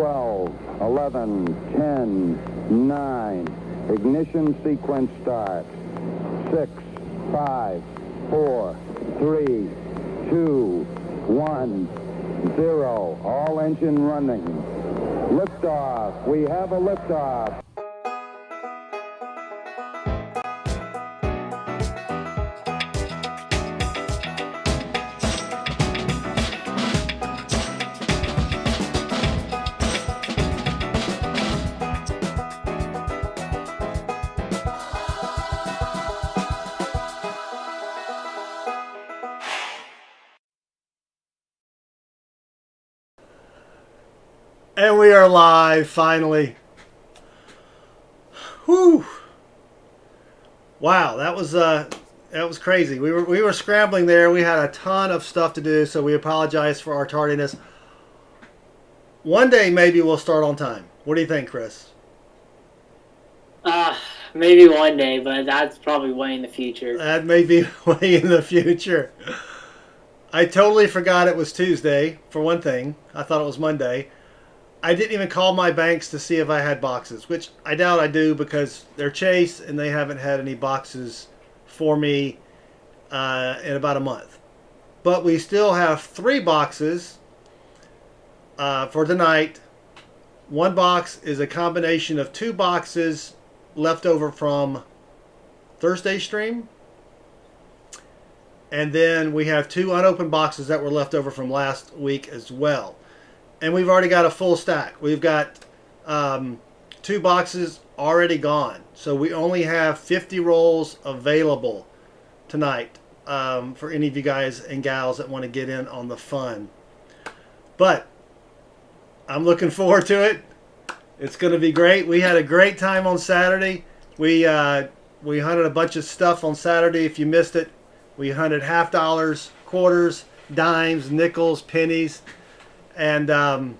12, 11, 10, 9. Ignition sequence starts. 6, 5, 4, 3, 2, 1, 0. All engine running. Liftoff. We have a liftoff. And we are live, finally. Whew. Wow, that was crazy. We were scrambling there. We had a ton of stuff to do, so we apologize for our tardiness. One day, maybe we'll start on time. What do you think, Chris? Maybe one day, but that's probably way in the future. That may be way in the future. I totally forgot it was Tuesday, for one thing. I thought it was Monday. I didn't even call my banks to see if I had boxes, which I doubt I do because they're Chase and they haven't had any boxes for me in about a month. But we still have 3 boxes for tonight. One box is a combination of 2 boxes left over from Thursday stream. And then we have 2 unopened boxes that were left over from last week as well. And we've already got a full stack. We've got 2 boxes already gone. So we only have 50 rolls available tonight for any of you guys and gals that want to get in on the fun. But I'm looking forward to it. It's going to be great. We had a great time on Saturday. We hunted a bunch of stuff on Saturday. If you missed it, we hunted half dollars, quarters, dimes, nickels, pennies. And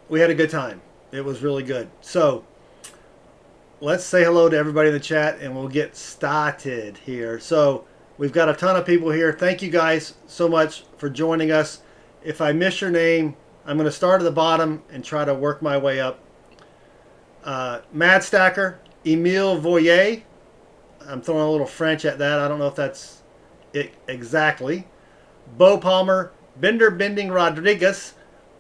we had a good time. It was really good. So let's say hello to everybody in the chat and we'll get started here. So we've got a ton of people here. Thank you guys so much for joining us. If I miss your name, I'm going to start at the bottom and try to work my way up. Mad Stacker, Emile Voyer. I'm throwing a little French at that. I don't know if that's it exactly. Bo Palmer, Bender Bending Rodriguez,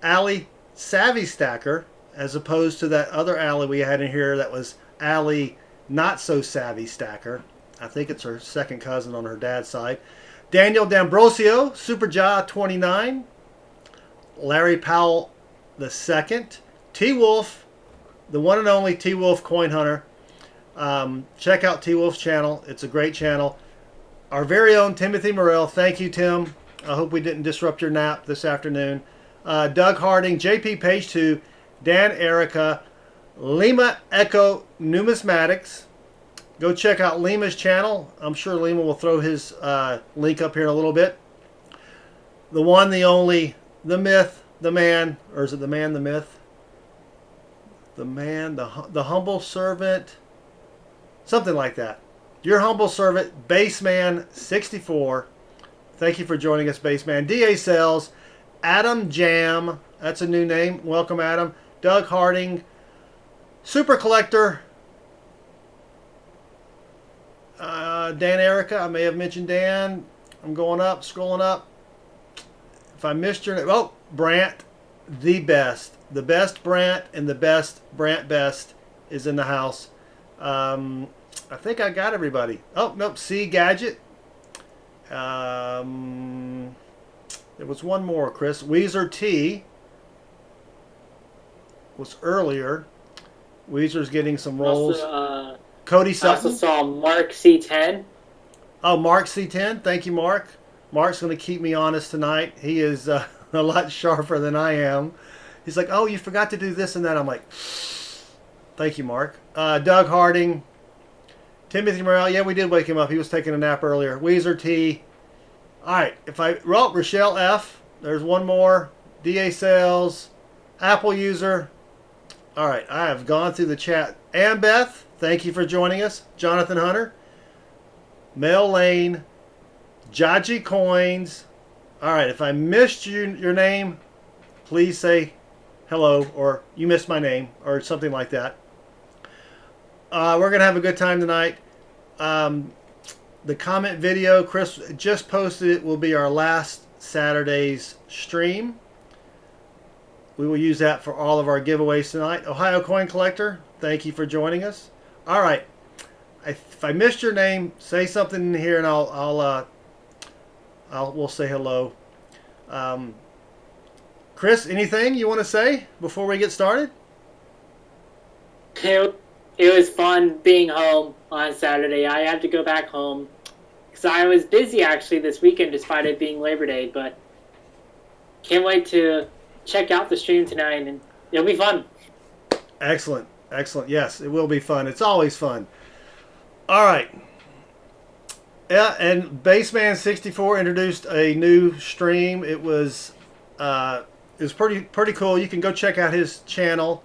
Allie Savvy Stacker, as opposed to that other Allie we had in here that was Allie Not So Savvy Stacker. I think it's her second cousin on her dad's side. Daniel D'Ambrosio, Super Jaw 29. Larry Powell II. T-Wolf, the one and only T-Wolf Coin Hunter. Check out T-Wolf's channel. It's a great channel. Our very own Timothy Morrell. Thank you, Tim. I hope we didn't disrupt your nap this afternoon. Doug Harding, JP Page 2, Dan Erica, Lima Echo Numismatics. Go check out Lima's channel. I'm sure Lima will throw his link up here in a little bit. The one, the only, the myth, the man, or is it the man, the myth? The man, the humble servant, something like that. Your humble servant, Baseman 64. Thank you for joining us, Baseman. DA Sales, Adam Jam, that's a new name. Welcome, Adam. Doug Harding, Super Collector, Dan Erica. I may have mentioned Dan. I'm going up, scrolling up. If I missed your name, oh, Brant, the best Brant, and the best Brant Best is in the house. I think I got everybody. Oh, nope, C Gadget. There was one more, Chris. Weezer T was earlier. Weezer's getting some rolls. Also, Cody I Sutton. also saw Mark C10. Oh, Mark C10. Thank you, Mark. Mark's going to keep me honest tonight. He is a lot sharper than I am. He's like, oh, you forgot to do this and that. I'm like, thank you, Mark. Doug Harding. Timothy Morrell. Yeah, we did wake him up. He was taking a nap earlier. Weezer T. All right. Rochelle F. There's one more. DA Sales. Apple user. All right. I have gone through the chat. Ambeth. Thank you for joining us. Jonathan Hunter. Mel Lane. Jaji Coins. All right. If I missed your name, please say hello, or you missed my name, or something like that. We're going to have a good time tonight. The comment video, Chris just posted it, will be our last Saturday's stream. We will use that for all of our giveaways tonight. Ohio Coin Collector, thank you for joining us. All right. If I missed your name, say something in here, and we'll say hello. Chris, anything you want to say before we get started? It was fun being home on Saturday. I had to go back home because I was busy actually this weekend despite it being Labor Day, but can't wait to check out the stream tonight, and it'll be fun. Excellent. Excellent. Yes, it will be fun. It's always fun. All right. Yeah, and Baseman64 introduced a new stream. It was pretty cool. You can go check out his channel.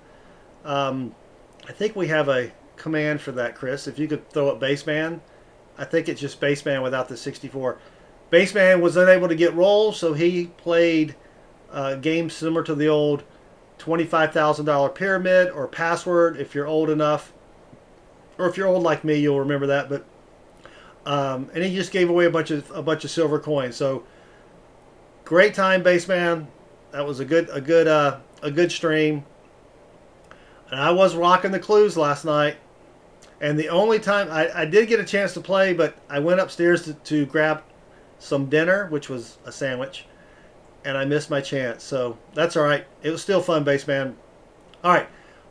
I think we have a command for that, Chris. If you could throw up Baseman. I think it's just Baseman without the 64. Baseman was unable to get rolls, so he played games similar to the old $25,000 pyramid or password. If you're old enough, or if you're old like me, you'll remember that. But and he just gave away a bunch of silver coins. So great time, Baseman. That was a good stream. And I was rocking the clues last night. And the only time I did get a chance to play, but I went upstairs to grab some dinner, which was a sandwich, and I missed my chance. So that's all right. It was still fun, Baseman. All right.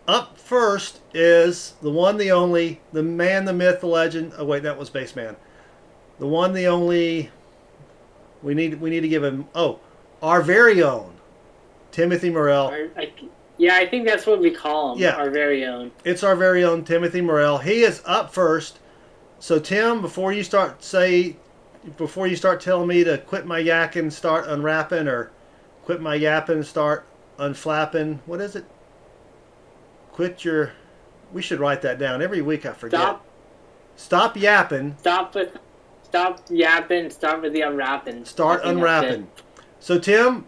Up first is the one, the only, the man, the myth, the legend. Oh, wait, that was Baseman. The one, the only. We need to give him, our very own, Timothy Morrell. Yeah, I think that's what we call him. Yeah. Our very own. It's our very own Timothy Morrell. He is up first. So Tim, before you start telling me to quit my yakking, start unwrapping, or quit my yapping, start unflapping. What is it? We should write that down. Every week I forget. Stop yapping. Stop yapping. Start with the unwrapping. Start unwrapping. So Tim,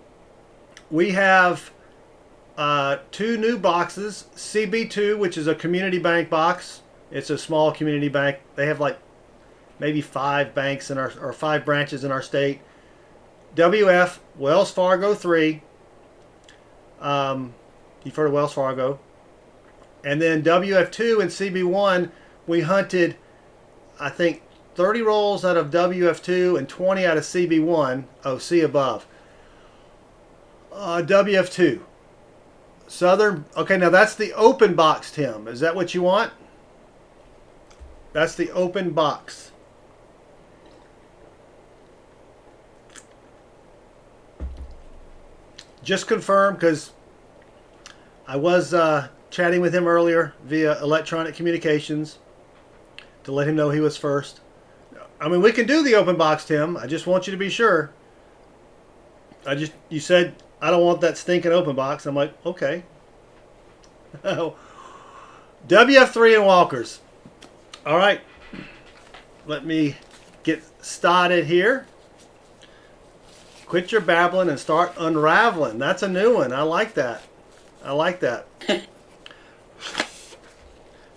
we have 2 new boxes. CB2, which is a community bank box. It's a small community bank. They have like maybe 5 banks or 5 branches in our state. WF, Wells Fargo 3. You've heard of Wells Fargo. And then WF2 and CB1, we hunted, I think, 30 rolls out of WF2 and 20 out of CB1. Oh, see above. WF2. Southern. Okay, now that's the open box, Tim. Is that what you want? That's the open box. Just confirm, because I was chatting with him earlier via electronic communications to let him know he was first. I mean, we can do the open box, Tim. I just want you to be sure. You said, I don't want that stinking open box. I'm like, okay. WF3 and Walkers. All right. Let me get started here. Quit your babbling and start unraveling. That's a new one. I like that.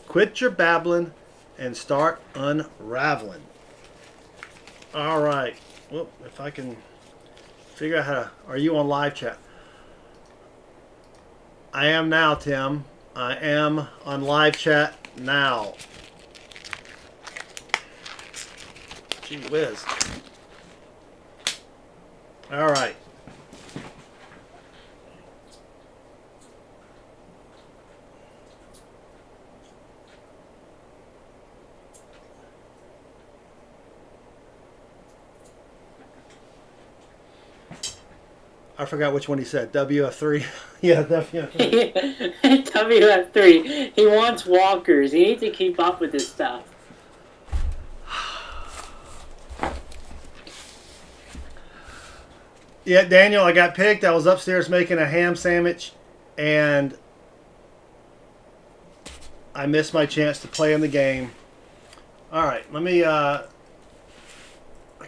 Quit your babbling and start unraveling. All right. Well, if I can figure out how to... Are you on live chat? I am now, Tim. I am on live chat now. Gee whiz. All right. I forgot which one he said. WF3. Yeah, WF3. WF3. He wants walkers. He needs to keep up with this stuff. Yeah, Daniel, I got picked. I was upstairs making a ham sandwich, and I missed my chance to play in the game. All right, let me... my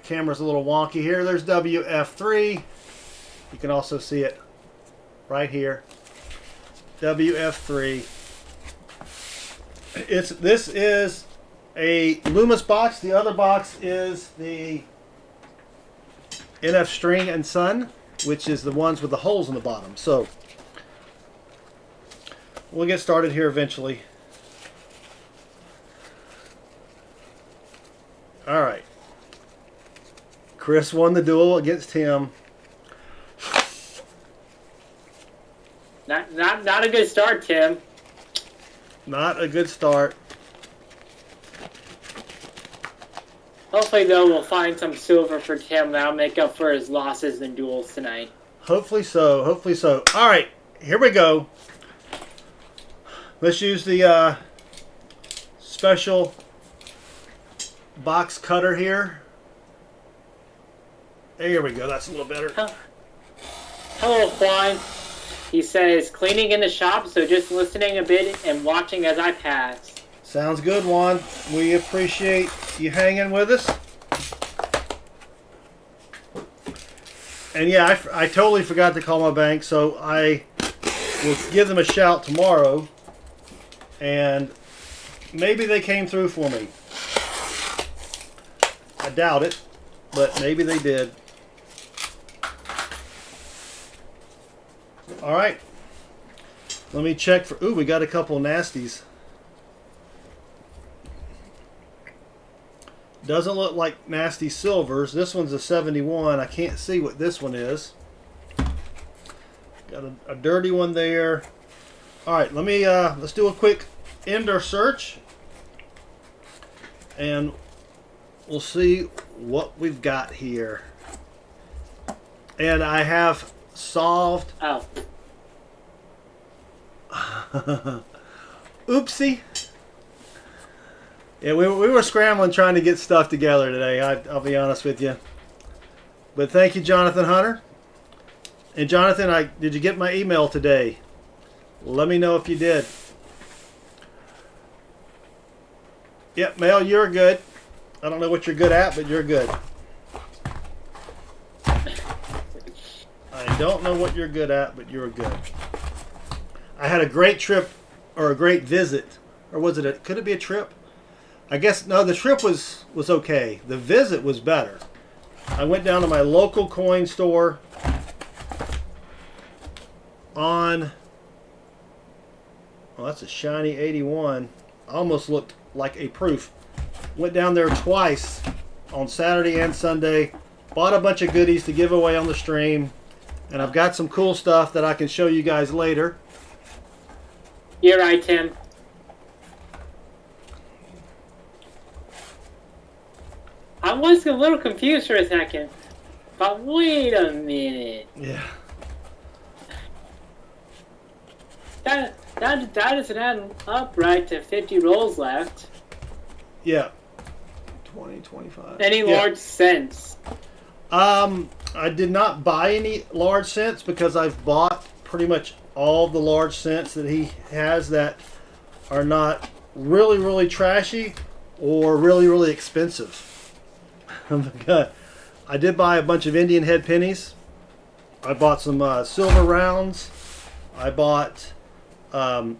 camera's a little wonky here. There's WF3. You can also see it right here. WF3. This is a Loomis box. The other box is the NF String and Son, which is the ones with the holes in the bottom. So we'll get started here eventually. All right. Chris won the duel against him. Not a good start, Tim. Not a good start. Hopefully, though, we'll find some silver for Tim that'll make up for his losses in duels tonight. Hopefully so. Hopefully so. All right. Here we go. Let's use the special box cutter here. There we go. That's a little better. Hello, Juan. He says, cleaning in the shop, so just listening a bit and watching as I pass. Sounds good, Juan. We appreciate you hanging with us. And yeah, I totally forgot to call my bank, so I will give them a shout tomorrow. And maybe they came through for me. I doubt it, but maybe they did. All right. Let me check for... Ooh, we got a couple nasties. Doesn't look like nasty silvers. This one's a 71. I can't see what this one is. Got a dirty one there. All right, let me let's do a quick ender search, and we'll see what we've got here. And I have solved. Oh. Oopsie. Yeah, we were scrambling trying to get stuff together today. I'll be honest with you. But thank you, Jonathan Hunter. And Jonathan, did you get my email today? Let me know if you did. Yep, Mel, you're good. I don't know what you're good at, but you're good. I don't know what you're good at, but you're good. I had a great trip, or a great visit. Or was it could it be a trip? I guess, no, the trip was okay. The visit was better. I went down to my local coin store on, well, that's a shiny 81. Almost looked like a proof. Went down there twice on Saturday and Sunday. Bought a bunch of goodies to give away on the stream. And I've got some cool stuff that I can show you guys later. You're right, Tim. I was a little confused for a second. But wait a minute. Yeah. That doesn't add up right to 50 rolls left. Yeah. 20, 25. Any large cents? I did not buy any large cents because I've bought pretty much all the large cents that he has that are not really, really trashy or really, really expensive. I did buy a bunch of Indian head pennies. I bought some silver rounds. I bought an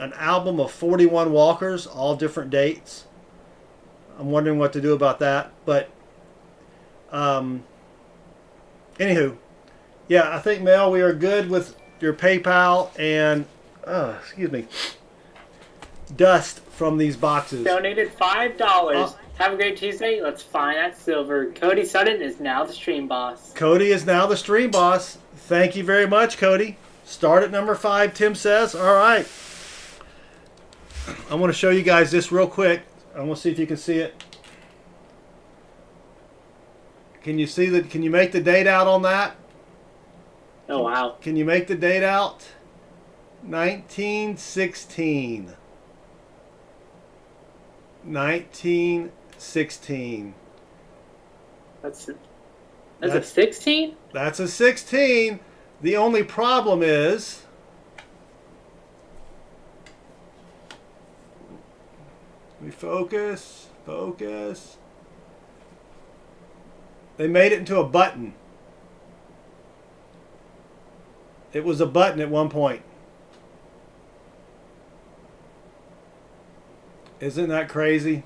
album of 41 walkers, all different dates. I'm wondering what to do about that, but anywho, yeah, I think, Mel, we are good with your PayPal and excuse me, dust from these boxes. Donated $5. Have a great Tuesday. Let's find that silver. Cody Sutton is now the stream boss. Cody is now the stream boss. Thank you very much, Cody. Start at number 5, Tim says. All right. I want to show you guys this real quick. I want to see if you can see it. Can you see that? Can you make the date out on that? Oh, wow. Can you make the date out? 1916. 1916. That's a 16? That's a 16. The only problem is we focus. They made it into a button. It was a button at one point. Isn't that crazy?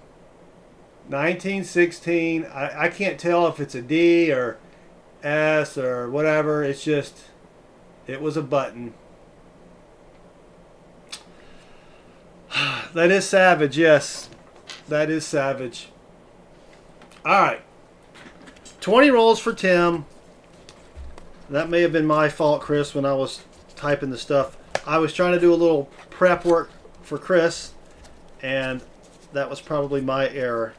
1916. I can't tell if it's a D or S or whatever. It's just, it was a button. That is savage, yes. That is savage. All right. 20 rolls for Tim. That may have been my fault, Chris, when I was typing the stuff. I was trying to do a little prep work for Chris, and that was probably my error.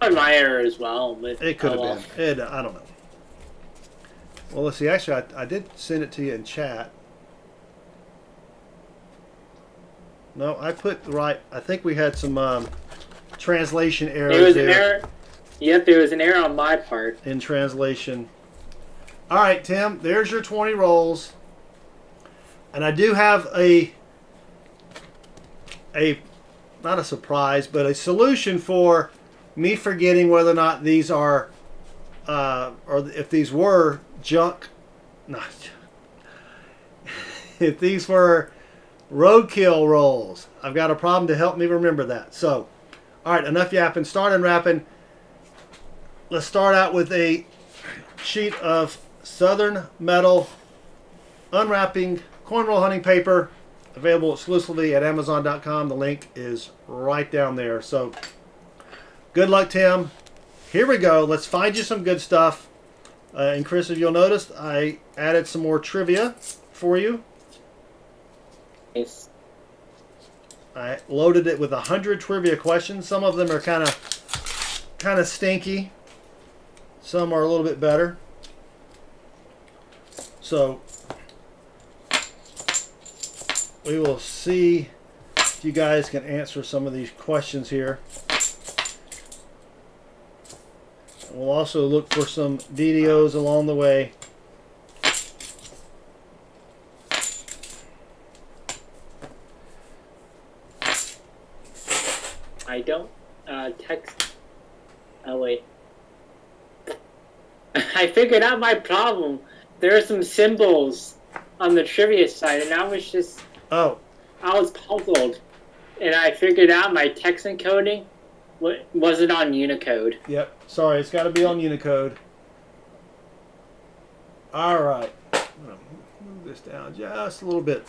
My error as well. But It could have been. I don't know. Well, let's see. Actually, I did send it to you in chat. No, I put the right. I think we had some translation errors there was there. an error. Yep, there was an error on my part. In translation. All right, Tim, there's your 20 rolls. And I do have a not a surprise, but a solution for me forgetting whether or not these are, or if these were junk, not, if these were roadkill rolls. I've got a problem to help me remember that. So, all right, enough yapping. Start unwrapping. Let's start out with a sheet of Southern Metal unwrapping coin roll hunting paper, available exclusively at Amazon.com. The link is right down there. So, good luck, Tim. Here we go. Let's find you some good stuff. And Chris, if you'll notice, I added some more trivia for you. Nice. I loaded it with 100 trivia questions. Some of them are kind of stinky. Some are a little bit better. So we will see if you guys can answer some of these questions here. We'll also look for some videos along the way. I don't text. Oh wait. I figured out my problem. There are some symbols on the trivia site, and I was puzzled. And I figured out my text encoding wasn't on Unicode. Yep. Sorry, it's got to be on Unicode. All right. I'm going to move this down just a little bit.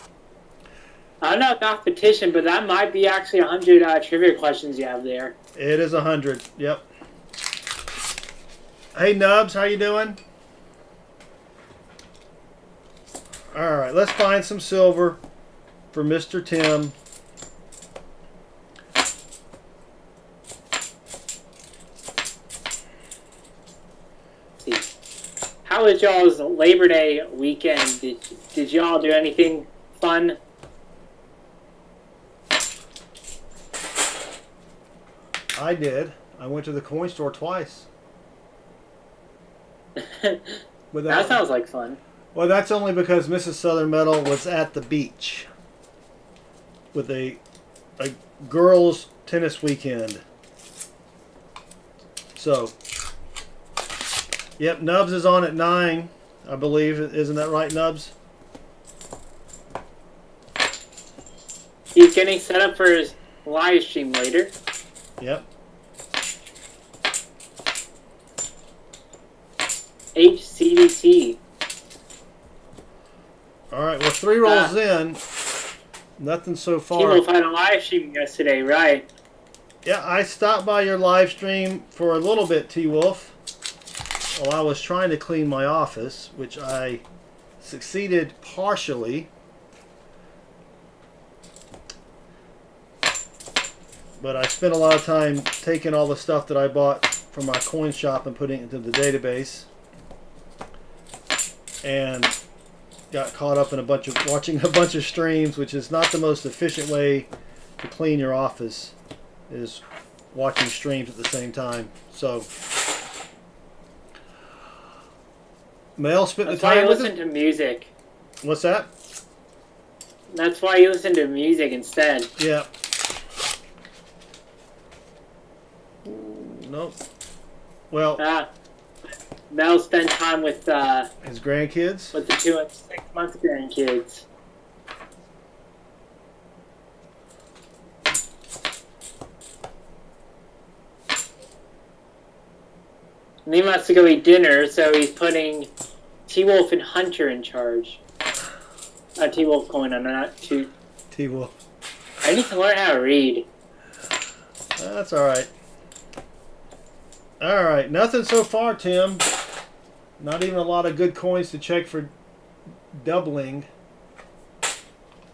I don't know about competition, but that might be actually 100 trivia questions you have there. It is 100. Yep. Hey, Nubs, how you doing? All right, let's find some silver for Mr. Tim. How was y'all's Labor Day weekend? Did y'all do anything fun? I did. I went to the coin store twice. That sounds like fun. Well, that's only because Mrs. Southern Metal was at the beach with a girls' tennis weekend. So, yep, Nubs is on at 9, I believe. Isn't that right, Nubs? He's getting set up for his live stream later. Yep. HCDT. All right, well, 3 rolls in. Nothing so far. T-Wolf had a live stream yesterday, right? Yeah, I stopped by your live stream for a little bit, T-Wolf. While I was trying to clean my office, which I succeeded partially. But I spent a lot of time taking all the stuff that I bought from my coin shop and putting it into the database. And got caught up in watching a bunch of streams, which is not the most efficient way to clean your office, is watching streams at the same time. So, Mel spent the time. That's why you listen to music. What's that? That's why you listen to music instead. Yeah. Nope. Well, Mel spent time with His grandkids. the 2 and 6 month grandkids. And he wants to go eat dinner, so he's putting T-Wolf and Hunter in charge. T-Wolf going on, not two. T-Wolf. I need to learn how to read. That's all right. All right, nothing so far, Tim. Not even a lot of good coins to check for doubling.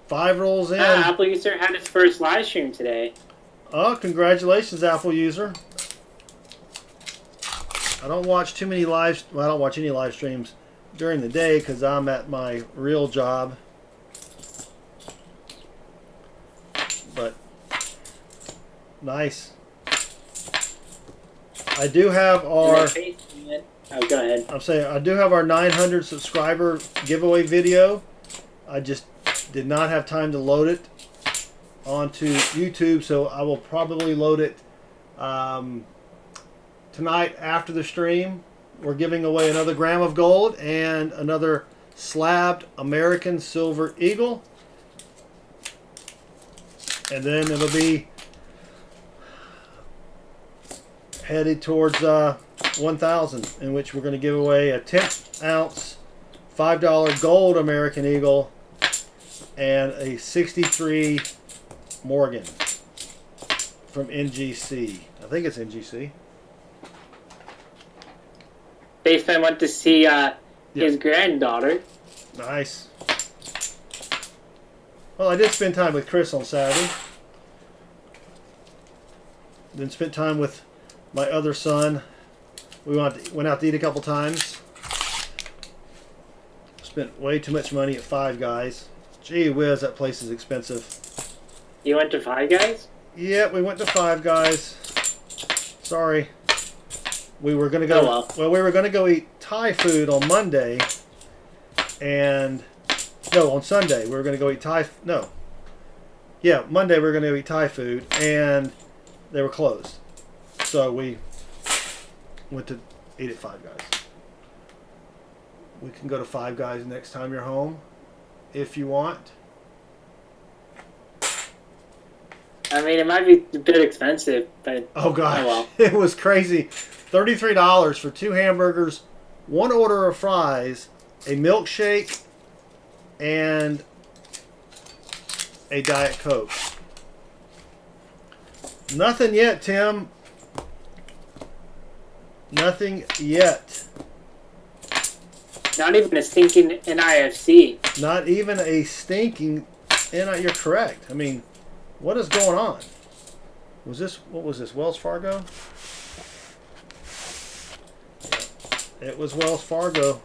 5 rolls in. Apple user had his first live stream today. Oh, congratulations, Apple user. I don't watch too many live. Well, I don't watch any live streams during the day because I'm at my real job. But nice. I do have our. Oh, go ahead. I'm saying I do have our 900 subscriber giveaway video. I just did not have time to load it onto YouTube, so I will probably load it tonight after the stream. We're giving away another gram of gold and another slabbed American Silver Eagle. And then it'll be headed towards 1,000, in which we're going to give away a 10-ounce $5 gold American Eagle and a 63 Morgan from NGC. I think it's NGC. Baseman went to see his granddaughter. Nice. Well, I did spend time with Chris on Saturday. Then spent time with my other son. We went out to eat a couple times. Spent way too much money at Five Guys. Gee whiz, that place is expensive. You went to Five Guys? Yeah, we went to Five Guys. Sorry. We were gonna go. Oh, well. We were gonna go eat Thai food on Monday, and no, on Sunday we were gonna go eat Thai. No. Yeah, Monday we were gonna go eat Thai food, and they were closed. So we went to eat at Five Guys. We can go to Five Guys next time you're home, if you want. I mean, it might be a bit expensive, but Oh gosh, oh well. It was crazy. $33 for 2 hamburgers, 1 order of fries, a milkshake, and a Diet Coke. Nothing yet, Tim. Nothing yet. Not even a stinking NIFC. Not even a stinking. And you're correct. I mean, what is going on? Was this, what was this, Wells Fargo? It was Wells Fargo.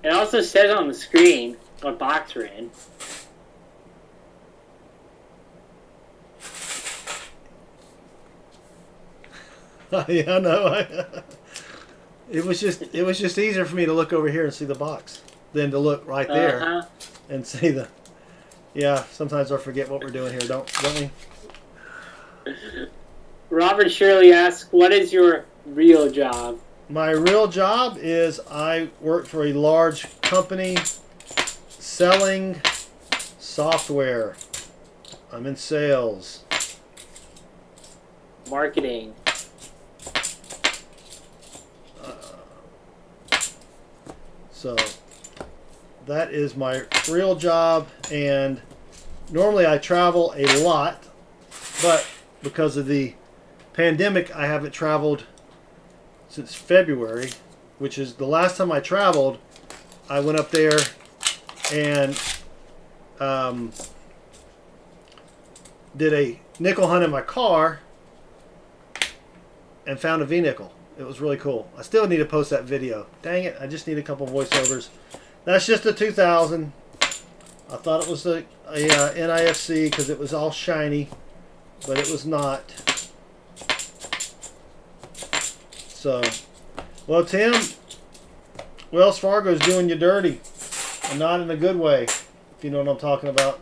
It also says on the screen what box we're in. Yeah, I know. It was just easier for me to look over here and see the box than to look right there and see the. Yeah, sometimes I forget what we're doing here, don't we? Robert Shirley asks, what is your real job? My real job is I work for a large company selling software. I'm in sales. Marketing. So that is my real job, and normally I travel a lot, but because of the pandemic I haven't traveled since February, which is the last time I traveled. I went up there and did a nickel hunt in my car and found a V-nickel. It was really cool. I still need to post that video. Dang it, I just need a couple voiceovers. That's just a 2000. I thought it was a NIFC because it was all shiny, but it was not. So, well, Tim, Wells Fargo's doing you dirty, and not in a good way, if you know what I'm talking about.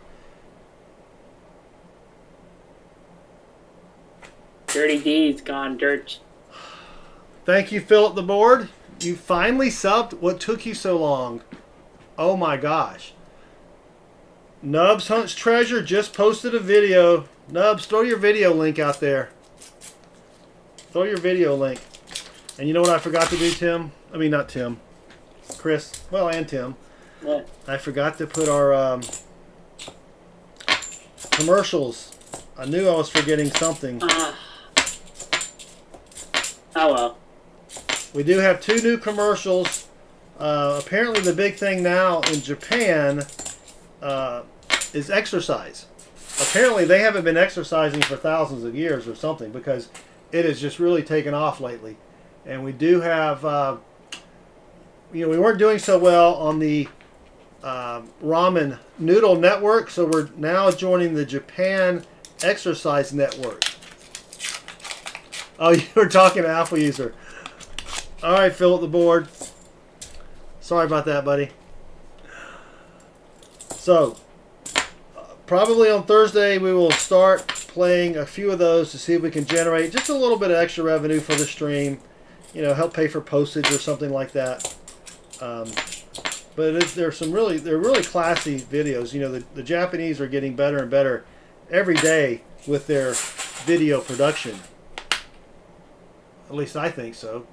Dirty deeds gone dirt. Thank you, Philip the Board. You finally subbed? What took you so long? Oh my gosh. Nubs Hunts Treasure just posted a video. Nubs, throw your video link out there. Throw your video link. And you know what I forgot to do, Tim? I mean, not Tim. Chris. Well, and Tim. What? I forgot to put our commercials. I knew I was forgetting something. Oh well. We do have 2 new commercials. Apparently the big thing now in Japan is exercise. Apparently they haven't been exercising for thousands of years or something, because it has just really taken off lately. And we do have, we weren't doing so well on the ramen noodle network, so we're now joining the Japan exercise network. Oh, you were talking to Alpha User. All right, Philip the board. Sorry about that, buddy. So, probably on Thursday we will start playing a few of those to see if we can generate just a little bit of extra revenue for the stream. Help pay for postage or something like that. But they're really classy videos. The Japanese are getting better and better every day with their video production. At least I think so.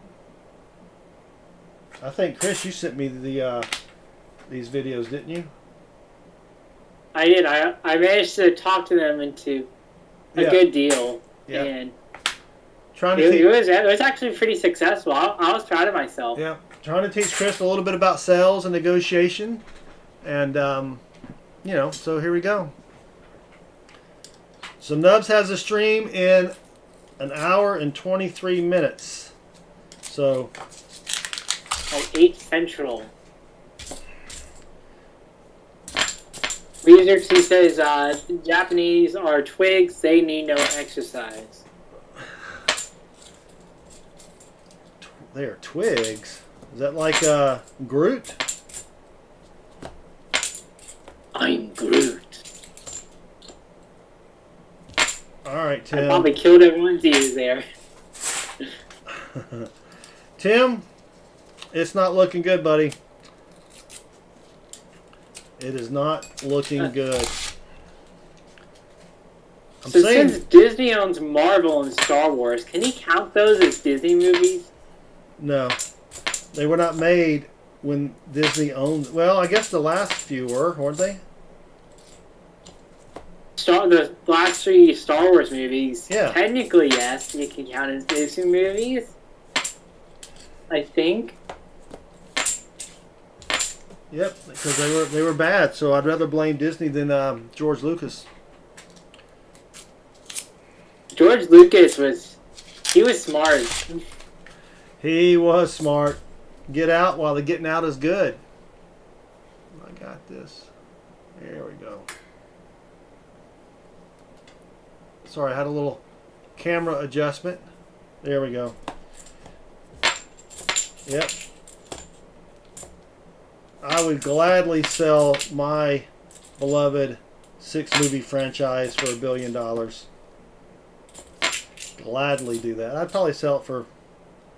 I think, Chris, you sent me these videos, didn't you? I did. I managed to talk to them into a good deal, and it was actually pretty successful. I was proud of myself. Yeah, trying to teach Chris a little bit about sales and negotiation, and so here we go. So Nubs has a stream in 1 hour and 23 minutes. So. At 8 Central. Research, he says, Japanese are twigs, they need no exercise. They are twigs? Is that like Groot? I'm Groot. Alright, Tim. I probably killed everyone's ears there. Tim, it's not looking good, buddy. It is not looking good. Since Disney owns Marvel and Star Wars, can you count those as Disney movies? No. They were not made when Disney owned... Well, I guess the last few weren't they? The last 3 Star Wars movies, yeah. Technically, yes, you can count as Disney movies. I think. Yep, because they were bad, so I'd rather blame Disney than George Lucas. George Lucas was smart. He was smart. Get out while the getting out is good. I got this. There we go. Sorry, I had a little camera adjustment. There we go. Yep. I would gladly sell my beloved 6-movie franchise for $1 billion. Gladly do that. I'd probably sell it for...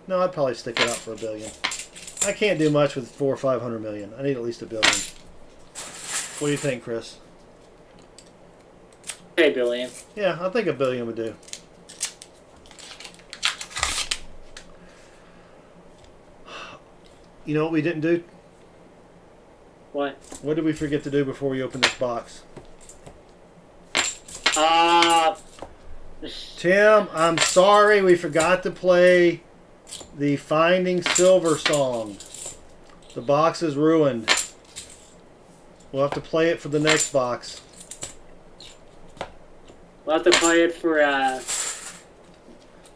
No, I'd probably stick it out for $1 billion. I can't do much with 400 or 500 million. I need at least $1 billion. What do you think, Chris? $1 billion. Yeah, I think $1 billion would do. You know what we didn't do? What? What did we forget to do before we opened this box? Tim, I'm sorry we forgot to play the Finding Silver song. The box is ruined. We'll have to play it for the next box. We'll have to play it for,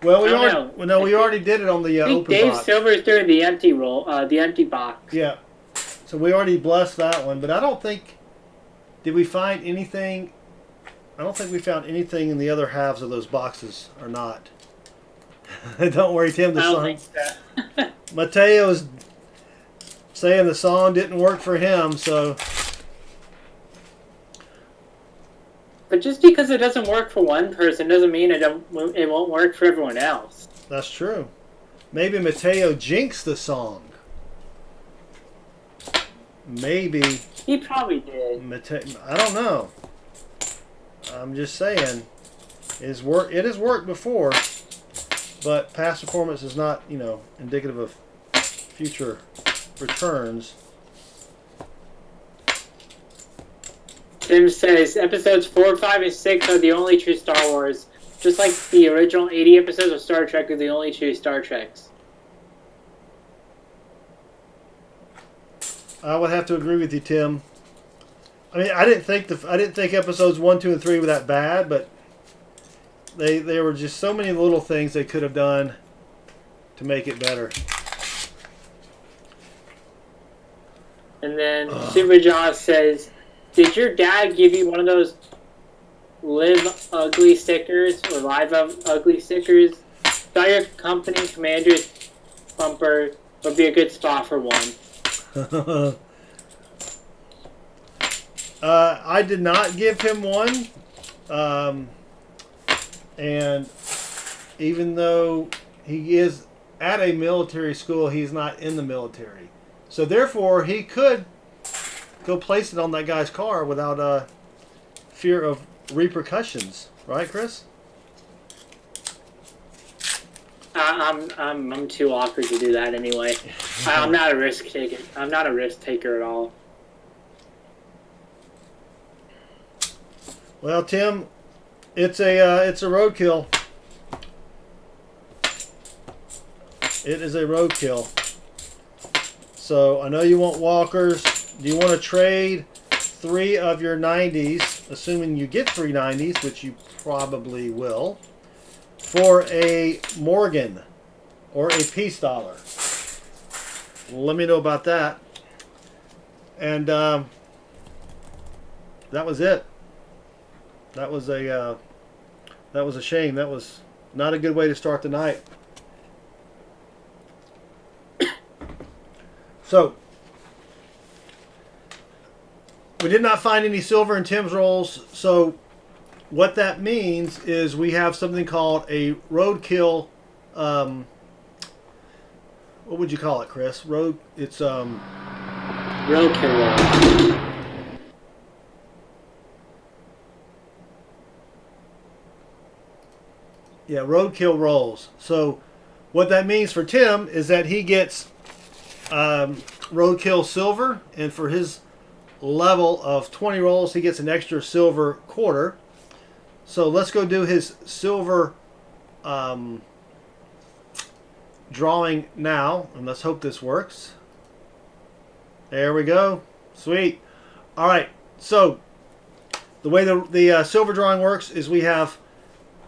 Well, we already did it on the I think open Dave box. Silver's doing the empty the empty box. Yeah. So we already blessed that one, but I don't think... Did we find anything... I don't think we found anything in the other halves of those boxes, or not. Don't worry, Tim. I don't think so. Mateo's saying the song didn't work for him, so... But just because it doesn't work for one person doesn't mean it won't work for everyone else. That's true. Maybe Mateo jinxed the song. Maybe. He probably did. I don't know. I'm just saying. It has worked before, but past performance is not, indicative of future returns. Tim says episodes 4, 5, and 6 are the only true Star Wars, just like the original 80 episodes of Star Trek are the only true Star Treks. I would have to agree with you, Tim. I mean, I didn't think episodes 1, 2, and 3 were that bad, but they were just so many little things they could have done to make it better. And then Super Jaws says, did your dad give you one of those live ugly stickers or live ugly stickers? Thought your company commander's bumper would be a good spot for one. I did not give him one. And even though he is at a military school, he's not in the military. So therefore, he could go place it on that guy's car without fear of repercussions. Right, Chris? I'm too awkward to do that anyway. I'm not a risk taker. I'm not a risk taker at all. Well, Tim, it's a roadkill. It is a roadkill. So I know you want walkers. Do you want to trade 3 of your 90s, assuming you get 3 90s, which you probably will, for a Morgan or a peace dollar? Let me know about that. And that was it. That was a shame. That was not a good way to start the night. So we did not find any silver in Tim's rolls. So what that means is we have something called a roadkill. What would you call it, Chris? It's roadkill. Yeah, roadkill rolls. So what that means for Tim is that he gets roadkill silver, and for his level of 20 rolls, he gets an extra silver quarter. So let's go do his silver drawing now, and let's hope this works. There we go. Sweet. All right. So the way the silver drawing works is we have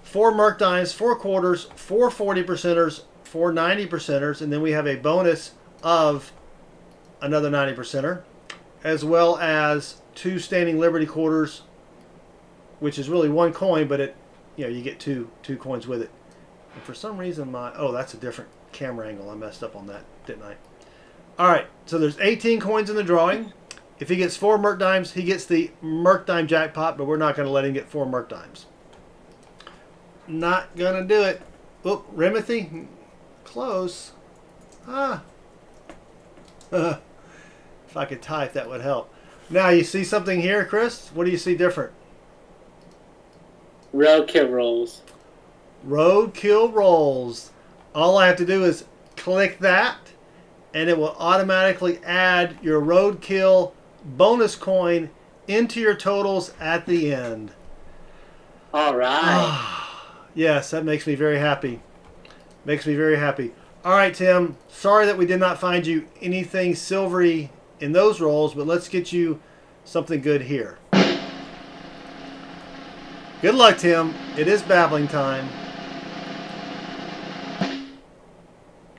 4 merc dimes, 4 quarters, 4 40%ers, 4 90%ers, and then we have a bonus of another 90%er, as well as 2 standing Liberty quarters, which is really 1 coin, but you get two coins with it. And for some reason that's a different camera angle. I messed up on that, didn't I? All right, so there's 18 coins in the drawing. If he gets 4 merc dimes, he gets the merc dime jackpot, but we're not going to let him get 4 merc dimes. Not gonna do it. Oop, Rimothy, close. If I could type, that would help. Now you see something here, Chris? What do you see different? Roadkill rolls. Roadkill rolls. All I have to do is click that, and it will automatically add your roadkill bonus coin into your totals at the end. All right. Yes, that makes me very happy. Makes me very happy. All right, Tim. Sorry that we did not find you anything silvery in those rolls, but let's get you something good here. Good luck, Tim. It is babbling time.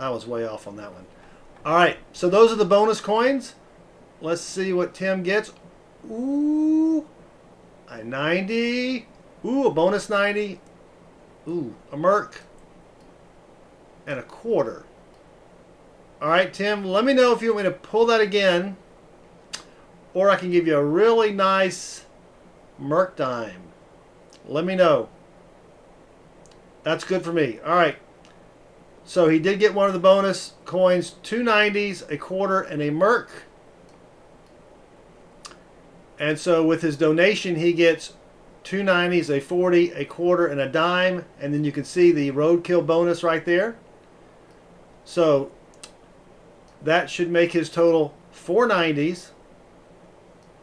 I was way off on that one. All right, so those are the bonus coins. Let's see what Tim gets. Ooh, a 90. Ooh, a bonus 90. Ooh, a merc. And a quarter. All right, Tim, let me know if you want me to pull that again, or I can give you a really nice merc dime. Let me know. That's good for me. All right. So he did get one of the bonus coins, 2 90s, a quarter, and a merc. And so with his donation, he gets 2 90s, a 40, a quarter, and a dime. And then you can see the roadkill bonus right there. So that should make his total 4 90s,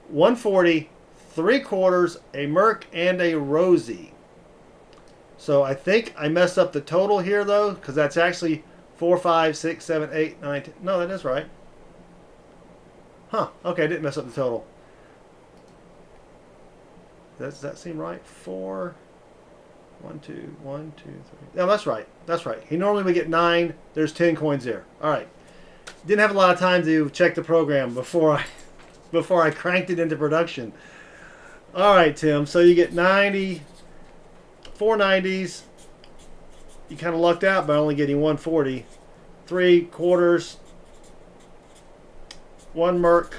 140, 3 quarters, a merc, and a Rosie. So I think I messed up the total here, though, because that's actually 4, 5, 6, 7, 8, 9, 10. No, that is right. Huh. Okay, I didn't mess up the total. Does that seem right? 4, 1, 2, 1, 2, 3. No, that's right. That's right. He normally would get 9. There's 10 coins there. All right. Didn't have a lot of time to check the program before I cranked it into production. All right, Tim. So you get 90. 4 90s. You kind of lucked out by only getting 140. 3 quarters, 1 merc,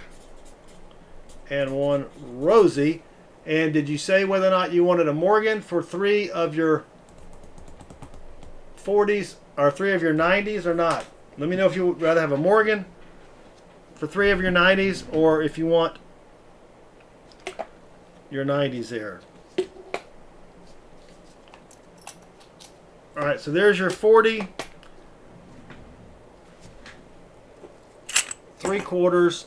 and 1 Rosie. And did you say whether or not you wanted a Morgan for 3 of your 40s or 3 of your 90s or not? Let me know if you would rather have a Morgan for 3 of your 90s or if you want your 90s there. All right, so there's your 40, 3 quarters.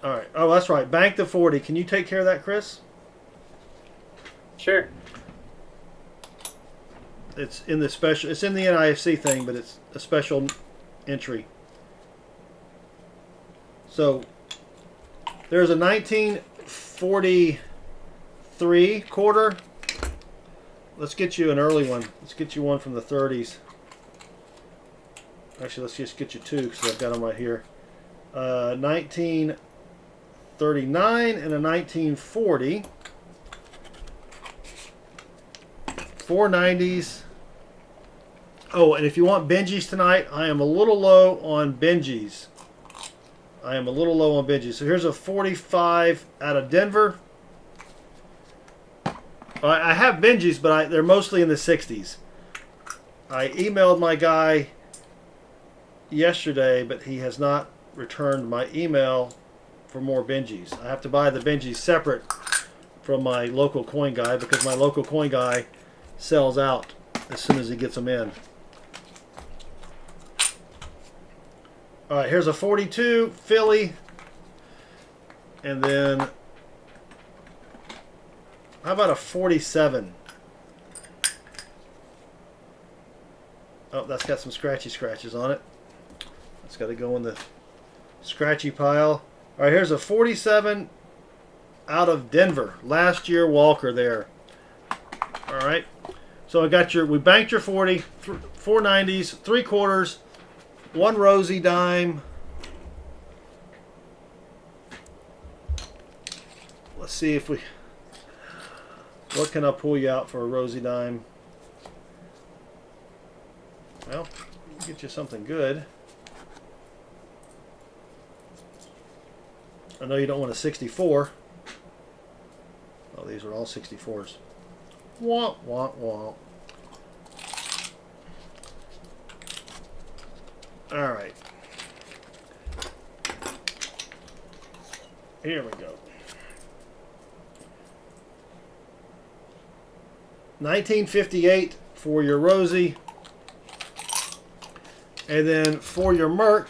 All right. Oh, that's right. Bank the 40. Can you take care of that, Chris? Sure. It's in the special. It's in the NIFC thing, but it's a special entry. So there's a 1943 quarter. Let's get you an early one. Let's get you one from the 30s. Actually, let's just get you 2 because I've got them right here. 1939 and a 1940. 4 90s. Oh, and if you want Benjis tonight, I am a little low on Benjis. So here's a 45 out of Denver. I have Benjis, but they're mostly in the 60s. I emailed my guy yesterday, but he has not returned my email for more Benjis. I have to buy the Benjis separate from my local coin guy because my local coin guy sells out as soon as he gets them in. All right, here's a 42 Philly, and then how about a 47? Oh, that's got some scratches on it. That's got to go in the scratchy pile. All right, here's a 47 out of Denver. Last year Walker there. All right. So I got we banked your 40, 4 90s, 3 quarters, 1 Rosie dime. Let's see if what can I pull you out for a Rosie dime? Well, get you something good. I know you don't want a 64. Oh, these are all 64s. Wah, wah, wah. All right. Here we go. 1958 for your Rosie. And then for your Merc,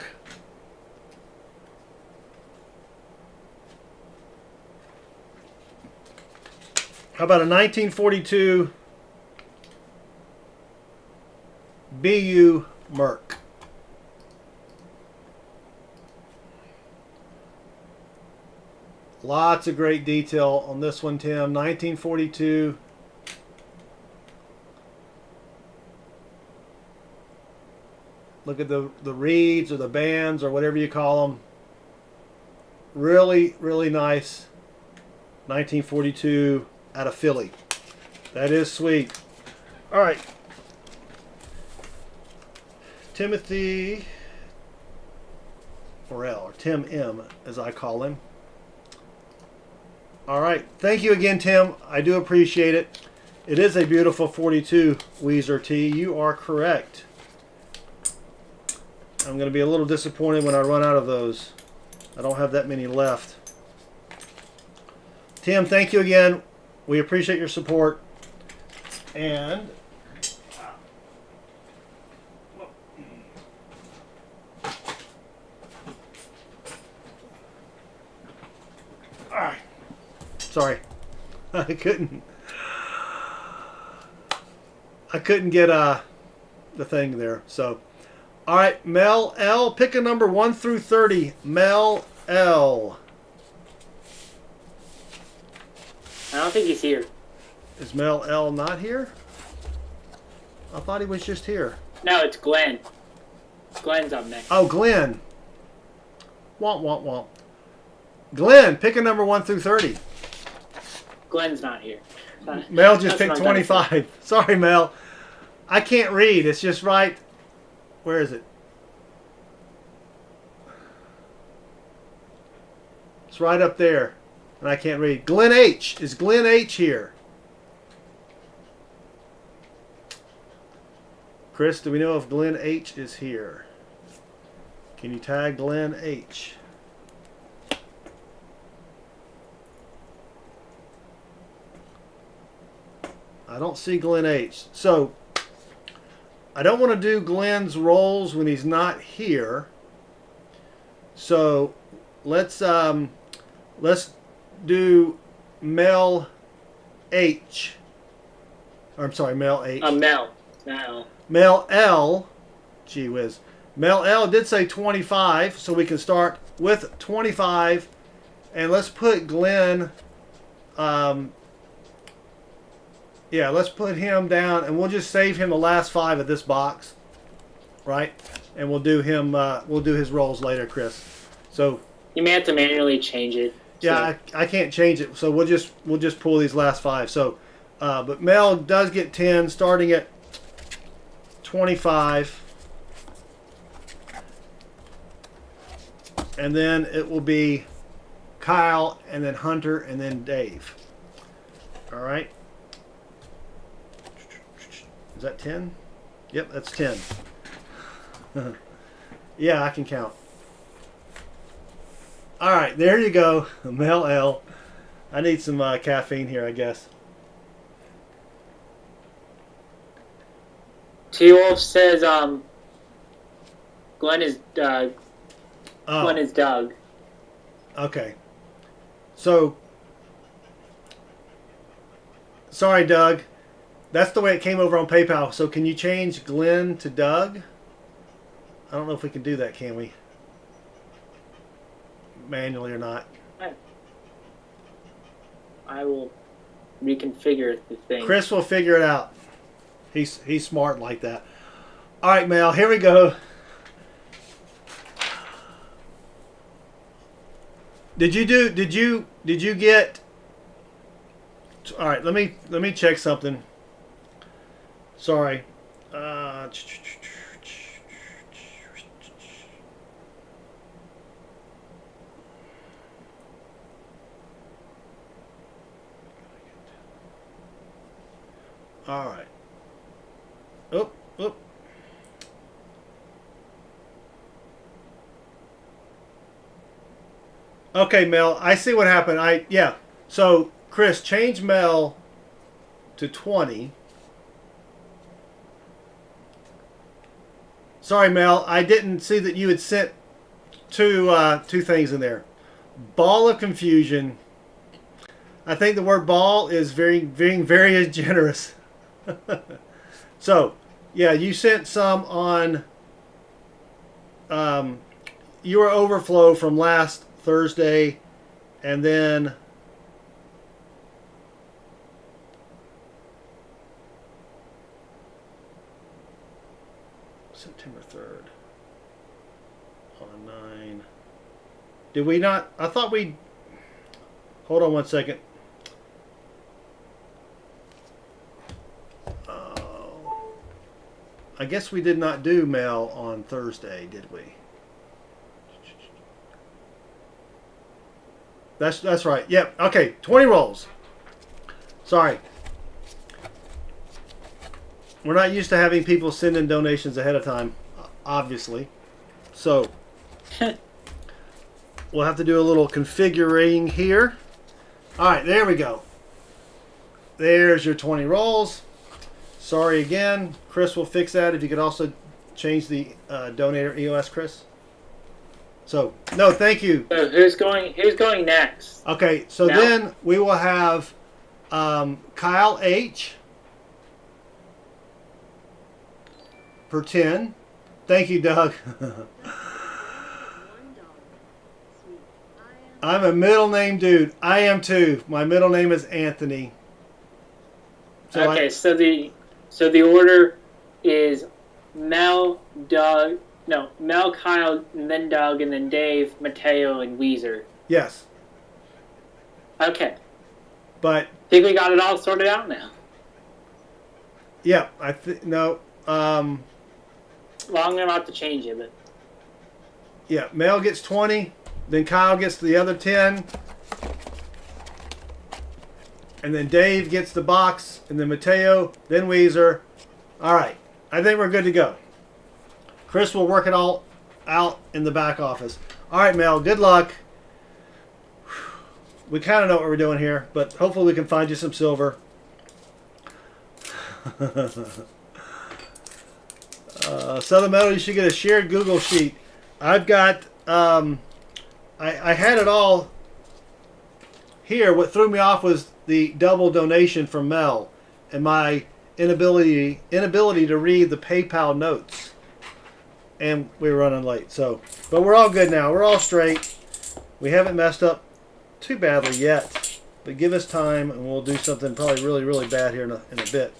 how about a 1942 BU Merc? Lots of great detail on this one, Tim. 1942. Look at the reeds or the bands or whatever you call them. Really, really nice. 1942 out of Philly. That is sweet. All right. Timothy Orell, or Tim M, as I call him. All right. Thank you again, Tim. I do appreciate it. It is a beautiful 42 Weezer T. You are correct. I'm going to be a little disappointed when I run out of those. I don't have that many left. Tim, thank you again. We appreciate your support. And all right. Sorry. I couldn't get the thing there. So, all right, Mel L, pick a number 1 through 30. Mel L. I don't think he's here. Is Mel L not here? I thought he was just here. No, it's Glenn. Glenn's up next. Oh, Glenn. Womp, womp, womp. Glenn, pick a number 1 through 30. Glenn's not here. Mel just That's picked what I'm gonna 25. Sorry, Mel. I can't read. It's just right. Where is it? It's right up there. And I can't read. Glenn H. Is Glenn H here? Chris, do we know if Glenn H is here? Can you tag Glenn H? I don't see Glenn H. So, I don't want to do Glenn's rolls when he's not here. So, let's do Mel H. Or, I'm sorry, Mel H. Mel. Mel L. Gee whiz. Mel L did say 25, so we can start with 25. And let's put Glenn, yeah, let's put him down, and we'll just save him the last 5 of this box, right? And we'll do him, we'll do his rolls later, Chris. So You may have to manually change it. yeah, I can't change it, so we'll just pull these last 5. So, but Mel does get 10, starting at 25, and then it will be Kyle, and then Hunter, and then Dave. All right. Is that 10? Yep, that's 10. Yeah, I can count. All right, there you go, Mel L. I need some caffeine here, I guess. T-Wolf says Glenn is Oh, Glenn is Doug. okay. So, sorry, Doug. That's the way it came over on PayPal. So can you change Glenn to Doug? I don't know if we can do that, can we? Manually or not. I will reconfigure the thing. Chris will figure it out. He's smart like that. All right, Mel, here we go. Did you get? All right, let me check something. Sorry. All right. Oop. Okay, Mel, I see what happened. Yeah. So, Chris, change Mel to 20. Sorry, Mel, I didn't see that you had sent two things in there. Ball of confusion. I think the word ball is very generous. So, yeah, you sent some on your overflow from last Thursday, and then September 3rd on 9. Did we not? I thought we. Hold on one second. I guess we did not do mail on Thursday, did we? That's right. Yep. Okay. 20 rolls. Sorry. we're not used to having people send in donations ahead of time, obviously. So we'll have to do a little configuring here. All right, there we go. There's your 20 rolls. Sorry again. Chris will fix that. If you could also change the donator EOS, Chris. So, no, thank you. So who's going next? Okay, so Now? then we will have Kyle H. for 10. Thank you, Doug. I'm a middle name dude. I am too. My middle name is Anthony. So Okay, so the order is Mel, Doug, no, Mel, Kyle, and then Doug, and then Dave, Mateo, and Weezer. Yes. Okay. But Think we got it all sorted out now. yeah, I think no. Well, I'm about to change it, but Yeah, Mel gets 20, then Kyle gets the other 10, and then Dave gets the box, and then Mateo, then Weezer. All right, I think we're good to go. Chris will work it all out in the back office. All right, Mel, good luck. We kind of know what we're doing here, but hopefully we can find you some silver. Southern Metal, you should get a shared Google sheet. I've got, I had it all here. What threw me off was the double donation from Mel and my inability to read the PayPal notes. And we were running late. So, but we're all good now. We're all straight. We haven't messed up too badly yet. But give us time and we'll do something probably really, really bad here in a bit.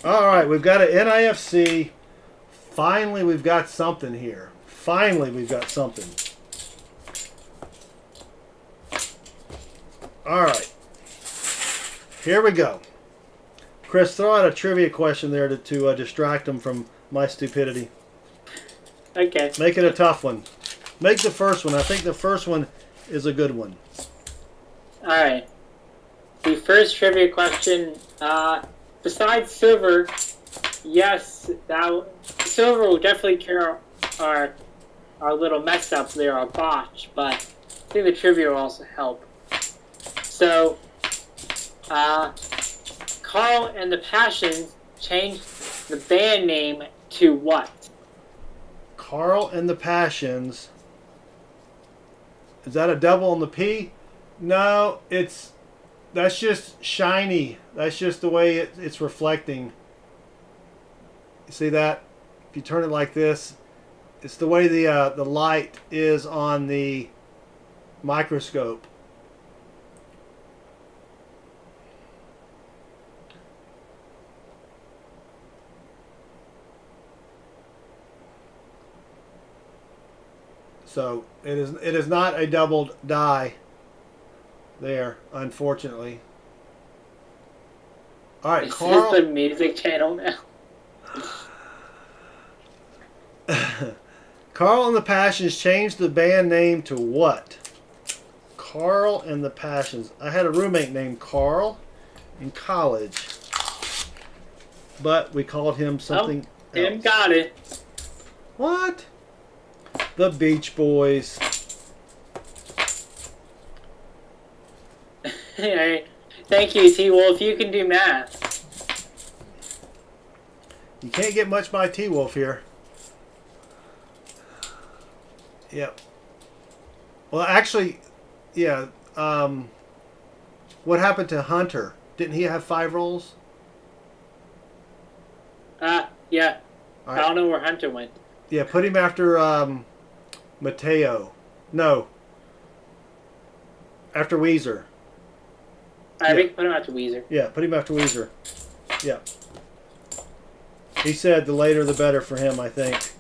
All right, we've got an NIFC. Finally, we've got something here. Finally, we've got something. All right. Here we go. Chris, throw out a trivia question there to distract them from my stupidity. okay. Make it a tough one. Make the first one. I think the first one is a good one. All right. The first trivia question. Besides silver, yes, silver will definitely cure our little mess up there, our botch, but I think the trivia will also help. So, Carl and the Passions changed the band name to what? Carl and the Passions. Is that a double on the P? No, that's just shiny. That's just the way it's reflecting. You see that? If you turn it like this, it's the way the light is on the microscope. So it is not a doubled die there, unfortunately. All right, Is Carl. this the music channel now? Carl and the Passions changed the band name to what? Carl and the Passions. I had a roommate named Carl in college, but we called him something Tim else. got it. What? The Beach Boys. Alright. Thank you, T-Wolf. You can do math. You can't get much by T-Wolf here. Yep. Well, actually, yeah. What happened to Hunter? Didn't he have 5 rolls? Yeah. All I right. don't know where Hunter went. Yeah, put him after Mateo. No. After Weezer. Alright, we can put him out to Weezer. Yeah, put him after Weezer. Yeah. He said the later the better for him, I think.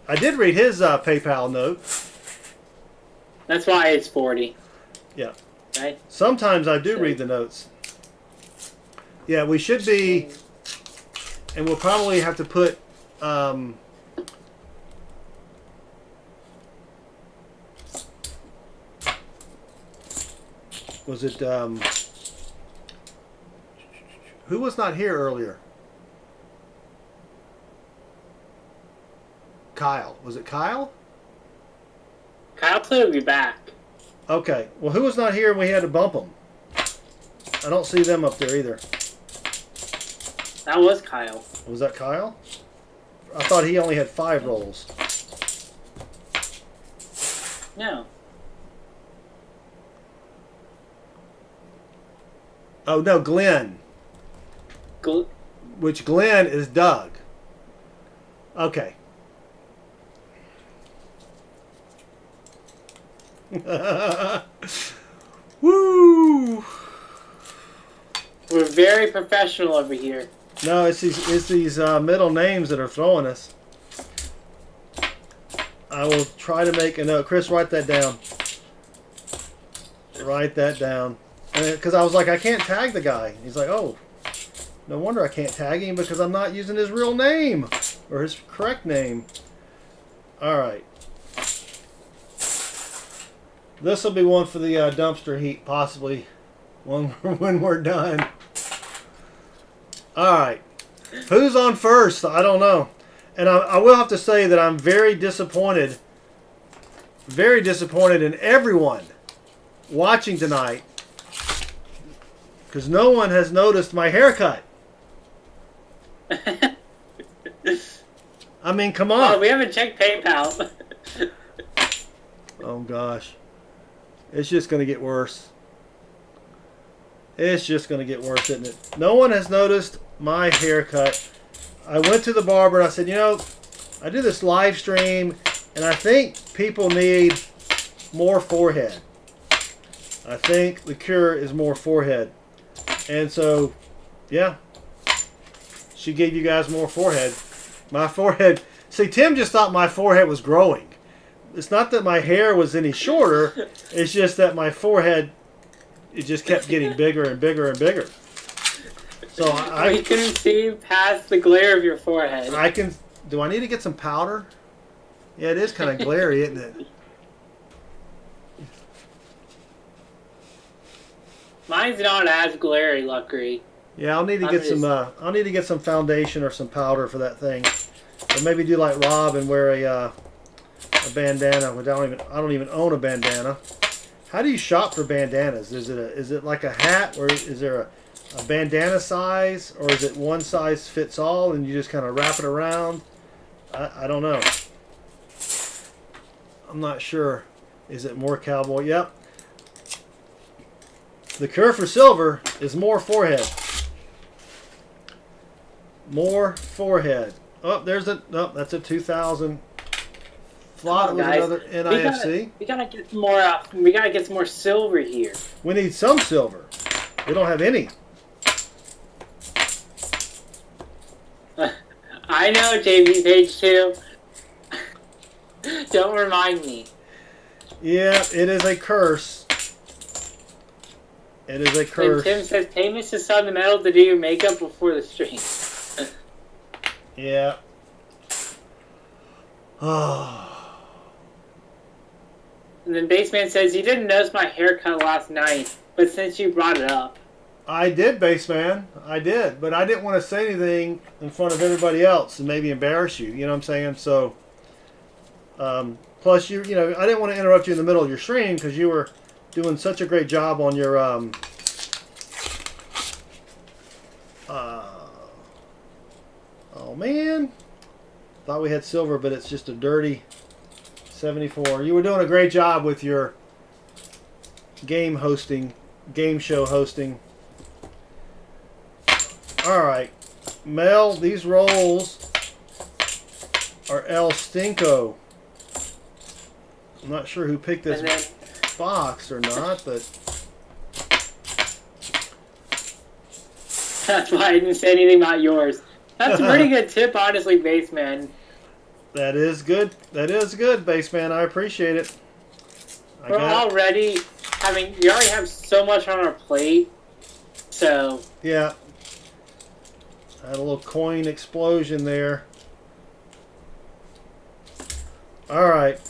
I did read his PayPal note. That's why it's 40. Yeah. Right? Sometimes I do read the notes. Yeah, we should be, and we'll probably have to put was it Who was not here earlier? Kyle. Was it Kyle? Kyle said he'll be back. Okay. Well, who was not here and we had to bump them? I don't see them up there either. That was Kyle. Was that Kyle? I thought he only had 5 rolls. No. Oh, no, Glenn. Which Glenn is Doug. Okay. Woo! We're very professional over here. No, it's these middle names that are throwing us. I will try to make a note. Chris, write that down. Write that down. Because I was like, I can't tag the guy. He's like, oh, no wonder I can't tag him because I'm not using his real name or his correct name. All right. This will be one for the dumpster heap, possibly, when we're done. All right. Who's on first? I don't know. And I will have to say that I'm very disappointed in everyone watching tonight because no one has noticed my haircut. I mean, come on. Oh, we haven't checked PayPal. Oh, gosh. It's just going to get worse. It's just going to get worse, isn't it? No one has noticed my haircut. I went to the barber and I said, you know, I do this live stream and I think people need more forehead. I think the cure is more forehead. And so, yeah, she gave you guys more forehead. My forehead, see, Tim just thought my forehead was growing. It's not that my hair was any shorter. It's just that my forehead, it just kept getting bigger and bigger and bigger. So I couldn't see past the glare of your forehead. I can. Do I need to get some powder? Yeah, it is kind of glary, isn't it? Mine's not as glary, luckily. Yeah, I'll need to get some. I'll need to get some foundation or some powder for that thing, or maybe do like Rob and wear a bandana. Which I don't even own a bandana. How do you shop for bandanas? Is it like a hat, or is there a bandana size, or is it one size fits all and you just kind of wrap it around? I don't know. I'm not sure. Is it more cowboy? Yep. The cure for silver is more forehead. More forehead. Oh, that's a 2000. Thought it was another NIFC. We gotta get some more. We gotta get some more silver here. We need some silver. We don't have any. I know, JV page 2. Don't remind me. Yeah, it is a curse. It is a curse. And Tim says, pay Mrs. Sun the Metal to do your makeup before the stream. Yeah. And then Baseman says, you didn't notice my haircut last night, but since you brought it up. I did, Baseman. I did. But I didn't want to say anything in front of everybody else and maybe embarrass you. You know what I'm saying? So, plus, you know, I didn't want to interrupt you in the middle of your stream because you were doing such a great job on your, oh, man. Thought we had silver, but it's just a dirty 74. You were doing a great job with your game show hosting. Alright, Mel, these rolls are El Stinko. I'm not sure who picked this box or not, but... That's why I didn't say anything about yours. That's a pretty good tip, honestly, Baseman. That is good. That is good, Baseman. I appreciate it. We already have so much on our plate, so... Yeah. Had a little coin explosion there. All right.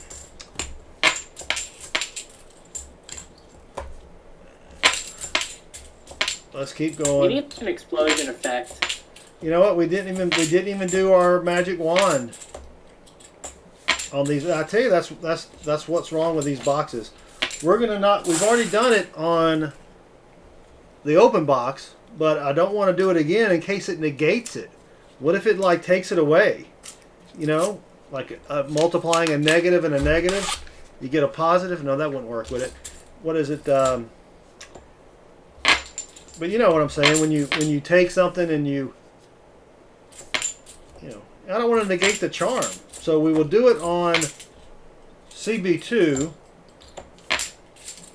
Let's keep We going. need an explosion effect. You know what? We didn't even do our magic wand on these. I tell you, that's what's wrong with these boxes. We're gonna not. We've already done it on the open box, but I don't want to do it again in case it negates it. What if it like takes it away? You know, like multiplying a negative and a negative, you get a positive. No, that wouldn't work, would it? What is it? But you know what I'm saying. When you take something and you know, I don't want to negate the charm. So we will do it on CB2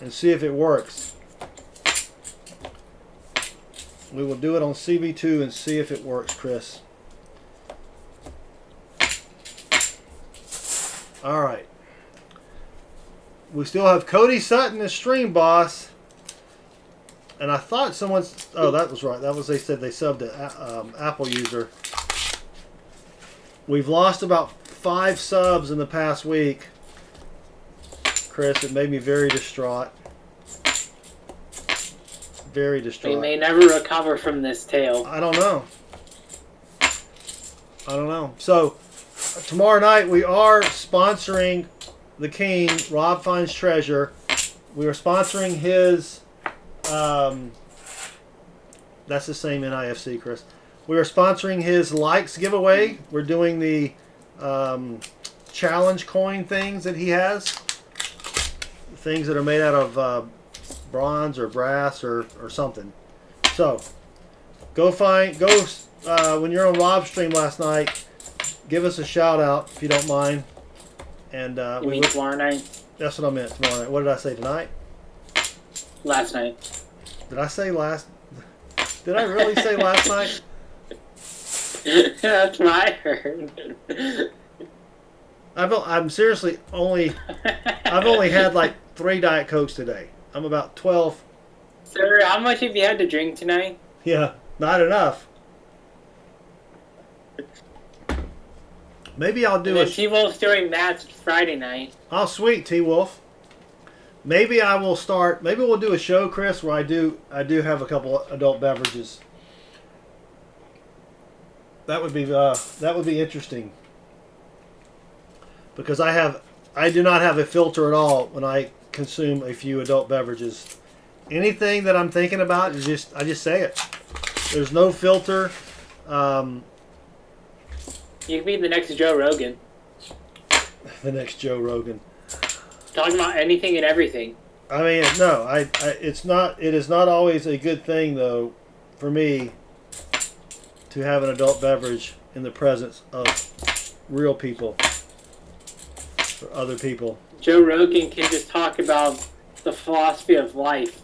and see if it works. We will do it on CB2 and see if it works, Chris. All right. We still have Cody Sutton as stream boss. And I thought someone's... Oh, that was right. That was, they said they subbed an Apple user. We've lost about 5 subs in the past week. Chris, it made me very distraught. Very distraught. We may never recover from this tale. I don't know. I don't know. So, tomorrow night we are sponsoring the King, Rob Finds Treasure. We are sponsoring his... that's the same NIFC, Chris. We are sponsoring his likes giveaway. We're doing the challenge coin things that he has. Things that are made out of bronze or brass or something. So, when you're on Rob's stream last night, give us a shout out if you don't mind. And You mean tomorrow night? That's what I meant, tomorrow night. What did I say, tonight? Last night. Did I say last? Did I really say last night? That's what I heard. I'm seriously I've only had like 3 Diet Cokes today. I'm about 12. Sir, how much have you had to drink tonight? Yeah, not enough. Maybe I'll do And T-Wolf's doing that Friday night. Oh, sweet, T-Wolf. Maybe I will start. Maybe we'll do a show, Chris, where I do have a couple adult beverages. That would be interesting. Because I do not have a filter at all when I consume a few adult beverages. Anything that I'm thinking about is I just say it. There's no filter. You could be the next Joe Rogan. The next Joe Rogan. Talking about anything and everything. I mean, no, it is not always a good thing though for me to have an adult beverage in the presence of real people or other people. Joe Rogan can just talk about the philosophy of life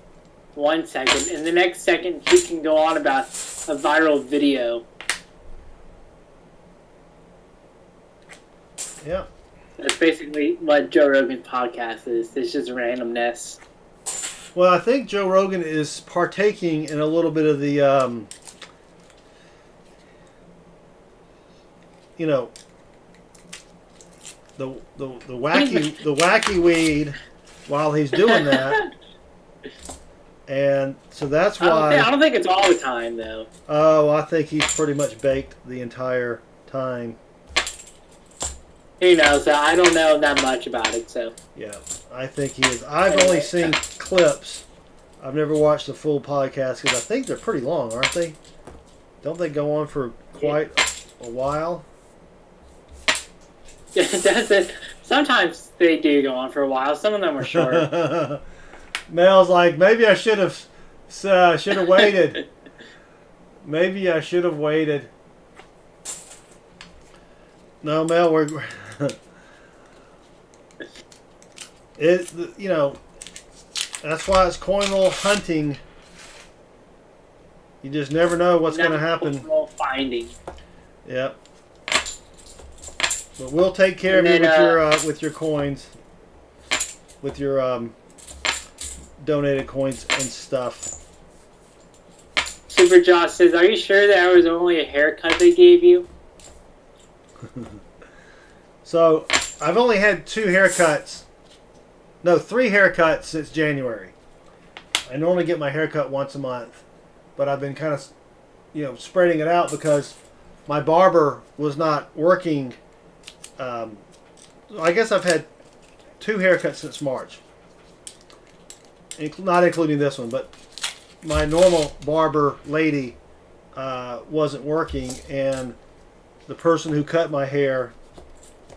1 second, and the next second he can go on about a viral video. Yeah. That's basically what Joe Rogan's podcast is. It's just randomness. Well, I think Joe Rogan is partaking in a little bit of the, you know, the wacky weed while he's doing that, and so that's why. I don't think it's all the time though. Oh, I think he's pretty much baked the entire time. Who knows? I don't know that much about it, so. Yeah, I think he is. I've only seen clips. I've never watched the full podcast because I think they're pretty long, aren't they? Don't they go on for quite a while? Does it? Sometimes they do go on for a while. Some of them are short. Mel's like, maybe I should have waited. Maybe I should have waited. No, Mel, we're you know, that's why it's coin roll hunting. You just never know what's going to happen. Coin roll finding. Yep. But we'll take care of you with your coins, with your donated coins and stuff. Super Josh says, "Are you sure that was only a haircut they gave you?" So, I've only had 2 haircuts. No, 3 haircuts since January. I normally get my haircut once a month. but I've been kind of, spreading it out because my barber was not working. I guess I've had 2 haircuts since March, not including this one, but my normal barber lady wasn't working, and the person who cut my hair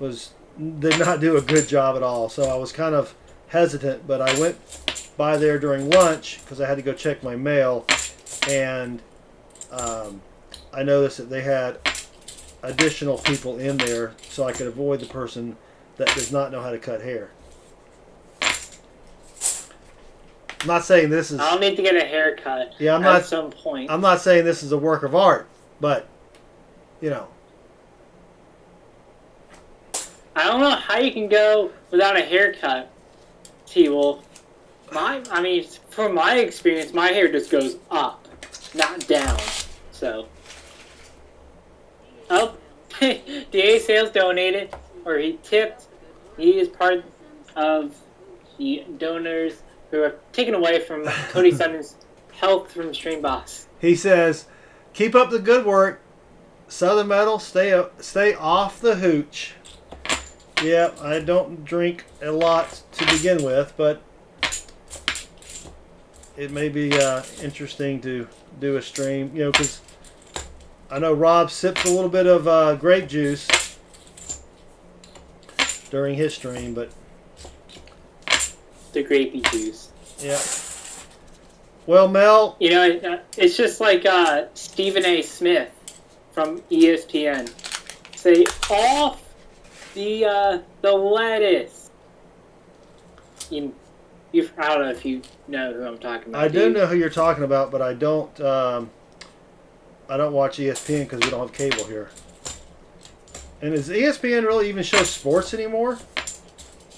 did not do a good job at all. So I was kind of hesitant, but I went by there during lunch because I had to go check my mail, and I noticed that they had additional people in there, so I could avoid the person that does not know how to cut hair. I'm not saying this is... I'll need to get a haircut at some point. I'm not saying this is a work of art, but, I don't know how you can go without a haircut, T-Wolf. From my experience, my hair just goes up, not down. So, DA Sales donated, or he tipped. He is part of the donors who are taken away from Cody Sutton's health from Stream Boss. He says, "Keep up the good work, Southern Metal. Stay off the hooch." Yeah, I don't drink a lot to begin with, but it may be interesting to do a stream, because I know Rob sips a little bit of grape juice during his stream, but the grapey juice. Yeah. Well, Mel, it's just like Stephen A. Smith from ESPN. Say off the lettuce. I don't know if you know who I'm talking about. I do know who you're talking about, but I don't watch ESPN because we don't have cable here. And does ESPN really even show sports anymore?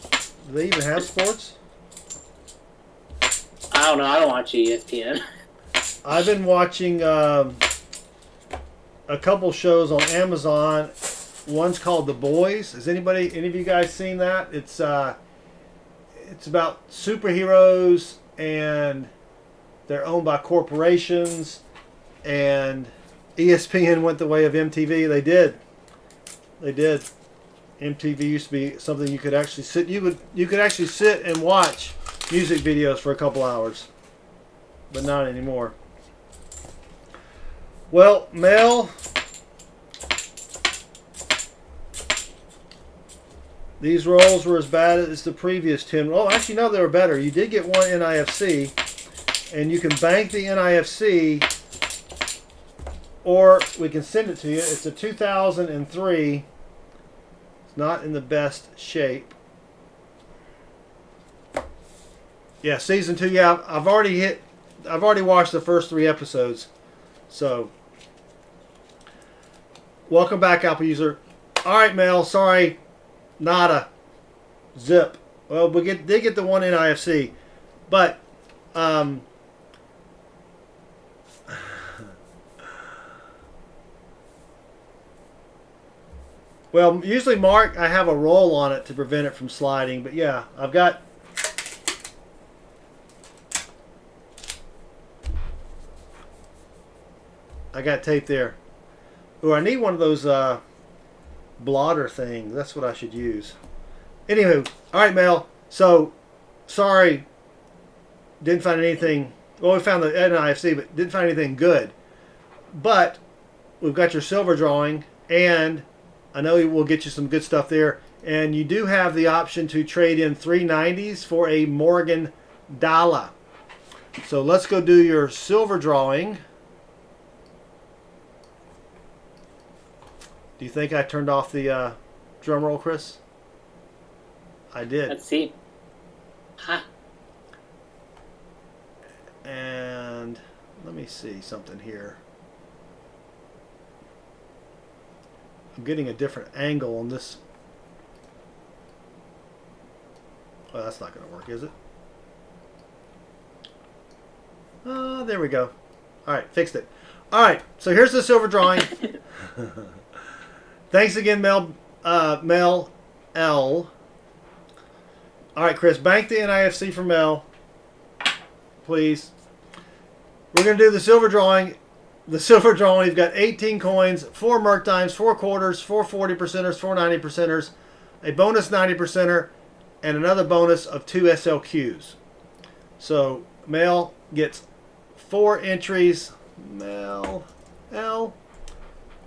Do they even have sports? I don't know. I don't watch ESPN. I've been watching a couple shows on Amazon. One's called The Boys. Has any of you guys seen that? It's about superheroes, and they're owned by corporations, and ESPN went the way of MTV. They did. MTV used to be something you could actually sit. You could actually sit and watch music videos for a couple hours, but not anymore. Well, Mel, these rolls were as bad as the previous 10. Oh, actually, no, they were better. You did get one NIFC, and you can bank the NIFC, or we can send it to you. It's a 2003. It's not in the best shape. Yeah, season 2. Yeah, I've already watched the first 3 episodes. So, welcome back, Apple user. All right, Mel. Sorry, nada, zip. Well, we did get the one NIFC, but well, usually, Mark, I have a roll on it to prevent it from sliding. But yeah, I got tape there. Oh, I need one of those blotter things. That's what I should use. Anywho, all right, Mel. So, sorry, didn't find anything. Well, we found the NIFC, but didn't find anything good. But we've got your silver drawing, and I know we'll get you some good stuff there. And you do have the option to trade in 390s for a Morgan dollar. So let's go do your silver drawing. Do you think I turned off the drum roll, Chris? I did. Let's see. Ha. And let me see something here. I'm getting a different angle on this. Well, that's not going to work, is it? There we go. All right, fixed it. All right, so here's the silver drawing. Thanks again, Mel L. All right, Chris, bank the NIFC for Mel, please. we're going to do the silver drawing. The silver drawing, we've got 18 coins, 4 merc dimes, 4 quarters, 4 40%ers, 4 90%ers, a bonus 90%er, and another bonus of 2 SLQs. So Mel gets 4 entries. Mel, L.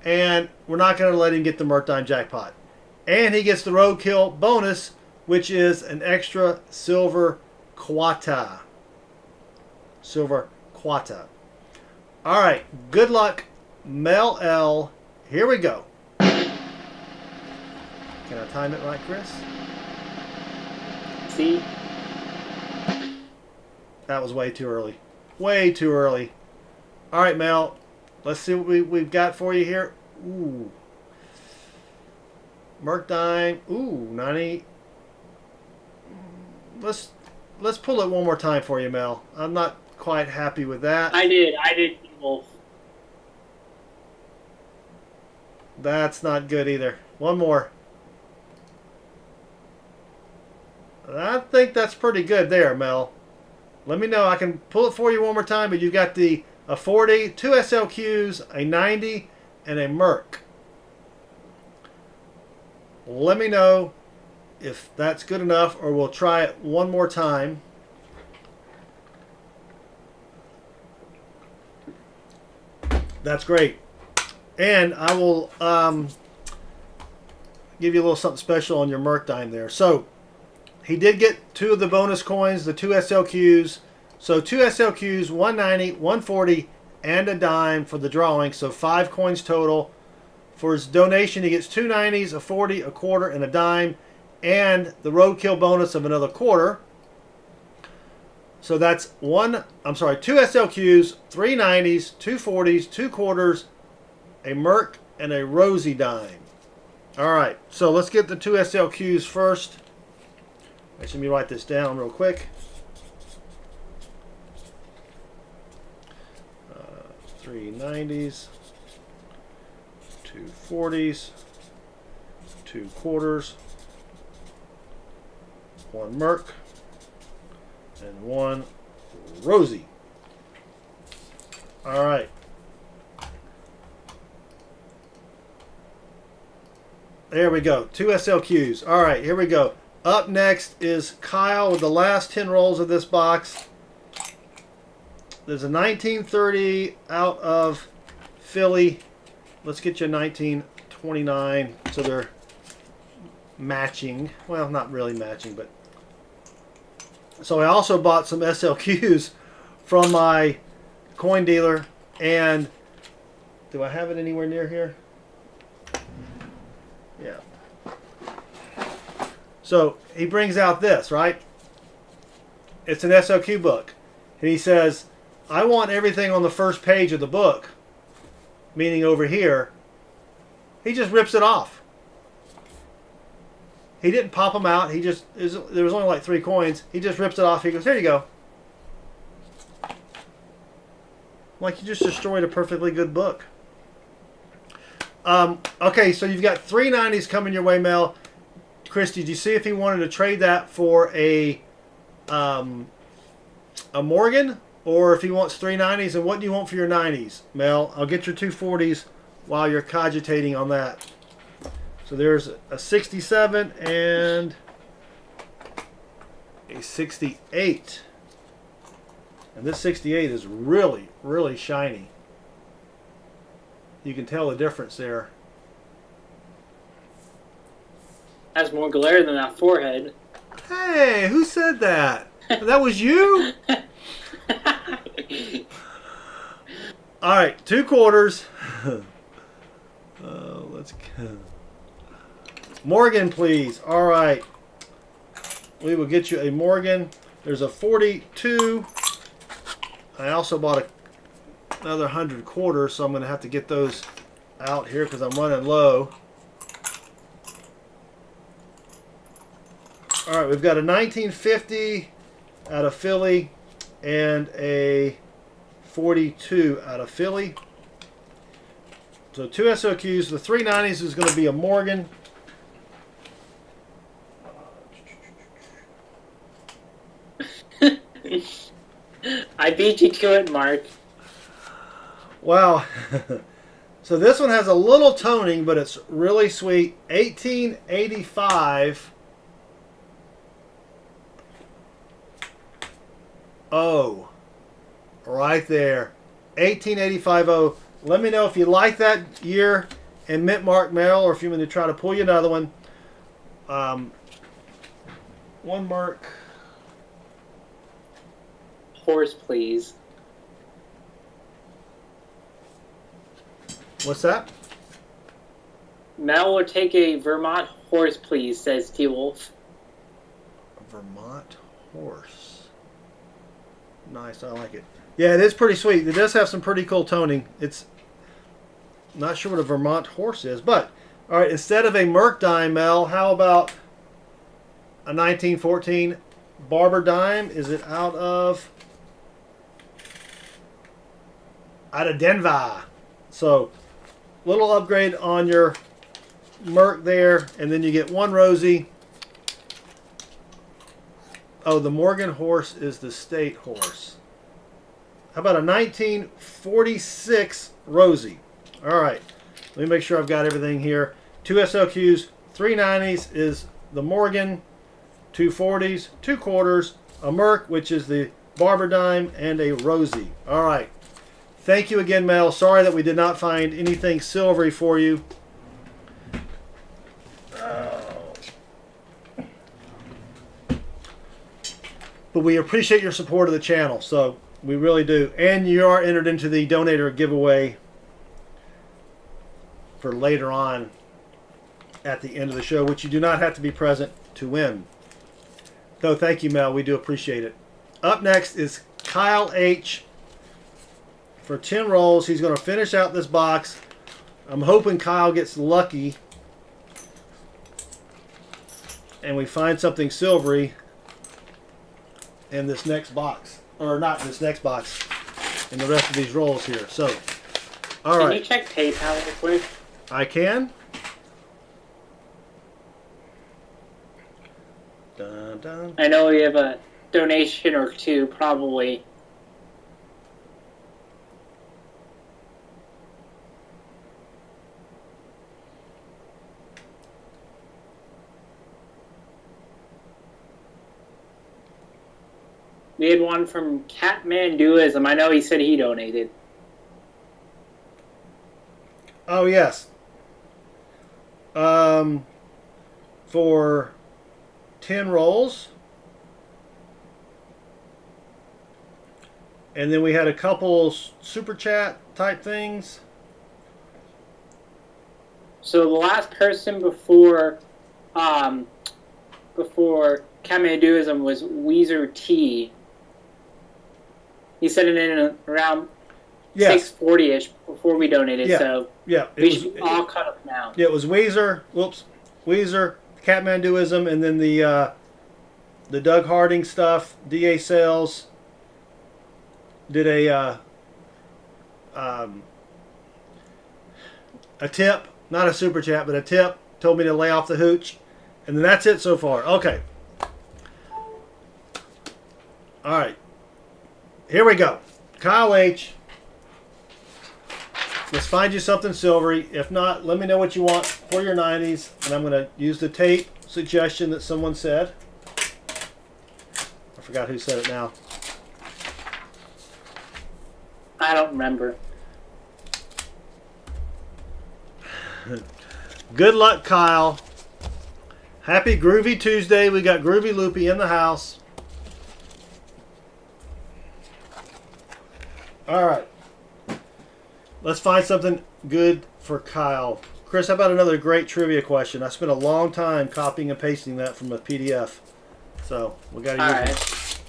And we're not going to let him get the merc dime jackpot. And he gets the roadkill bonus, which is an extra silver quata. Silver quata. All right, good luck, Mel L. Here we go. Can I time it right, Chris? See? That was way too early. Way too early. All right, Mel. Let's see what we've got for you here. Ooh. Merc dime. Ooh, 90. Let's pull it one more time for you, Mel. I'm not quite happy with that. I did both. That's not good either. One more. I think that's pretty good there, Mel. Let me know. I can pull it for you one more time, but you've got a 40, 2 SLQs, a 90, and a merc. Let me know if that's good enough, or we'll try it one more time. That's great. And I will give you a little something special on your merc dime there. So he did get 2 of the bonus coins, the 2 SLQs. So 2 SLQs, 190, 140, and a dime for the drawing. So 5 coins total. For his donation, he gets 2 90s, a 40, a quarter, and a dime, and the roadkill bonus of another quarter. So that's 2 SLQs, 3 90s, 2 40s, 2 quarters, a merc, and a rosy dime. All right, so let's get the 2 SLQs first. Let me write this down real quick. 3 90s, 2 40s, 2 quarters, 1 merc, and 1 rosy. All right. There we go. 2 SLQs. All right, here we go. Up next is Kyle with the last 10 rolls of this box. There's a 1930 out of Philly. Let's get you a 1929 so they're matching. Well, not really matching, but... So I also bought some SLQs from my coin dealer, and do I have it anywhere near here? Yeah. So he brings out this, right? It's an SLQ book. And he says, I want everything on the first page of the book, meaning over here. He just rips it off. He didn't pop them out. There was only like 3 coins. He just rips it off. He goes, here you go. Like you just destroyed a perfectly good book. Okay, so you've got 3 90s coming your way, Mel. Chris, did you see if he wanted to trade that for a Morgan, or if he wants 3 90s? And what do you want for your 90s, Mel? I'll get your 2 40s while you're cogitating on that. So there's a 67 and a 68. And this 68 is really, really shiny. You can tell the difference there. Has more glare than that forehead. Hey, who said that? That was you? All right, 2 quarters. Let's go. Morgan, please. All right. We will get you a Morgan. There's a 42. I also bought another 100 quarters, so I'm going to have to get those out here because I'm running low. All right, we've got a 1950 out of Philly and a 42 out of Philly. So 2 SOQs. The 3 90s is going to be a Morgan. I beat you to it, Mark. Wow. So this one has a little toning, but it's really sweet. 1885. Oh, right there. 1885 O. Let me know if you like that year in mint mark mail, or if you want to try to pull you another one. One mark. Horse, please. What's that? Mel will take a Vermont horse, please, says T Wolf. A Vermont horse. Nice, I like it. Yeah, it is pretty sweet. It does have some pretty cool toning. It's not sure what a Vermont horse is, but all right. Instead of a Merc dime, Mel, how about a 1914 Barber dime? Is it out of Denver? So, little upgrade on your Merc there, and then you get one Rosie. Oh, the Morgan horse is the state horse. How about a 1946 Rosie? All right. Let me make sure I've got everything here. 2 SLQs, 3 90s is the Morgan, 2 40s, 2 quarters, a Merc, which is the Barber dime, and a Rosie. All right. Thank you again, Mel. Sorry that we did not find anything silvery for you. But we appreciate your support of the channel, so we really do. And you are entered into the donator giveaway for later on at the end of the show, which you do not have to be present to win. So thank you, Mel. We do appreciate it. Up next is Kyle H. for 10 rolls. He's going to finish out this box. I'm hoping Kyle gets lucky and we find something silvery in this next box. Or not in this next box, in the rest of these rolls here. So, all right. Can you check PayPal real quick? I can. Dun, dun. I know we have a donation or two, probably. We had one from Catmanduism. I know he said he donated. Oh, yes. For 10 rolls. And then we had a couple super chat type things. So the last person before Catmanduism was Weezer T. He sent it in around Yes. 6:40ish before we donated, Yeah. so Yeah. we should all cut up now. Yeah, it was Weezer. Whoops. Weezer, Catmanduism, and then the Doug Harding stuff. DA Sales did a tip, not a super chat, but a tip. Told me to lay off the hooch, and then that's it so far. Okay. All right. Here we go. Kyle H. Let's find you something silvery. If not, let me know what you want for your 90s, and I'm going to use the tape suggestion that someone said. I forgot who said it now. I don't remember. Good luck, Kyle. Happy Groovy Tuesday. We got Groovy Loopy in the house. All right. Let's find something good for Kyle. Chris, how about another great trivia question? I spent a long time copying and pasting that from a PDF. So, we got to use Alright.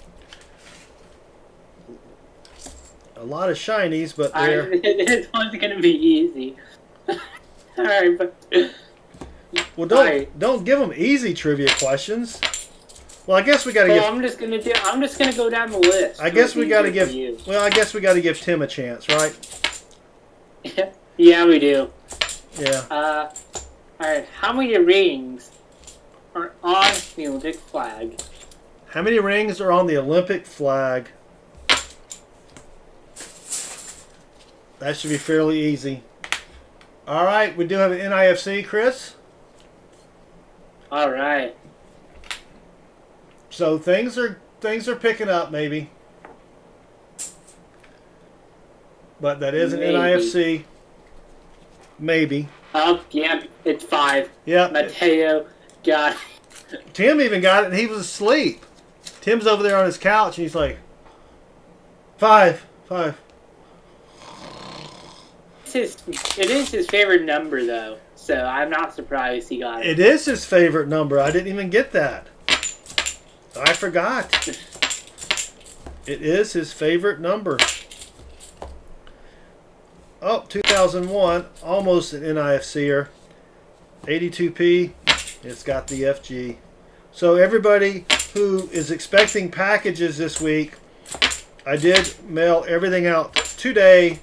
a lot of shinies, but they're... This one's going to be easy. Alright, but... Well, Alright. don't give them easy trivia questions. Well, I guess we got to Well, give... I'm just gonna go down the list. I guess we got to give... You. Well, I guess we got to give Tim a chance, right? Yeah, we do. Yeah. Alright, how many rings are on the Olympic flag? How many rings are on the Olympic flag? That should be fairly easy. All right, we do have an NIFC, Chris. All right. So things are picking up, maybe. But that is an Maybe. NIFC. Maybe. Oh, yeah, it's 5. Yeah. Mateo got Tim even got it, and he was asleep. Tim's over there on his couch, and he's like, 5. It is his favorite number, though, so I'm not surprised he got it. It is his favorite number. I didn't even get that. I forgot. It is his favorite number. Oh, 2001, almost an NIFCer. 82P, it's got the FG. So everybody who is expecting packages this week, I did mail everything out today.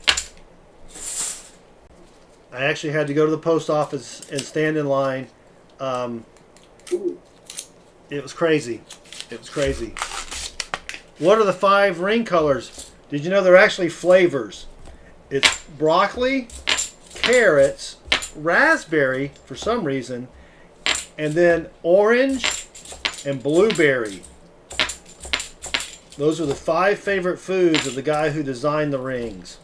I actually had to go to the post office and stand in line. It was crazy. It was crazy. What are the 5 ring colors? Did you know they're actually flavors? It's broccoli, carrots, raspberry for some reason, and then orange and blueberry. Those are the 5 favorite foods of the guy who designed the rings.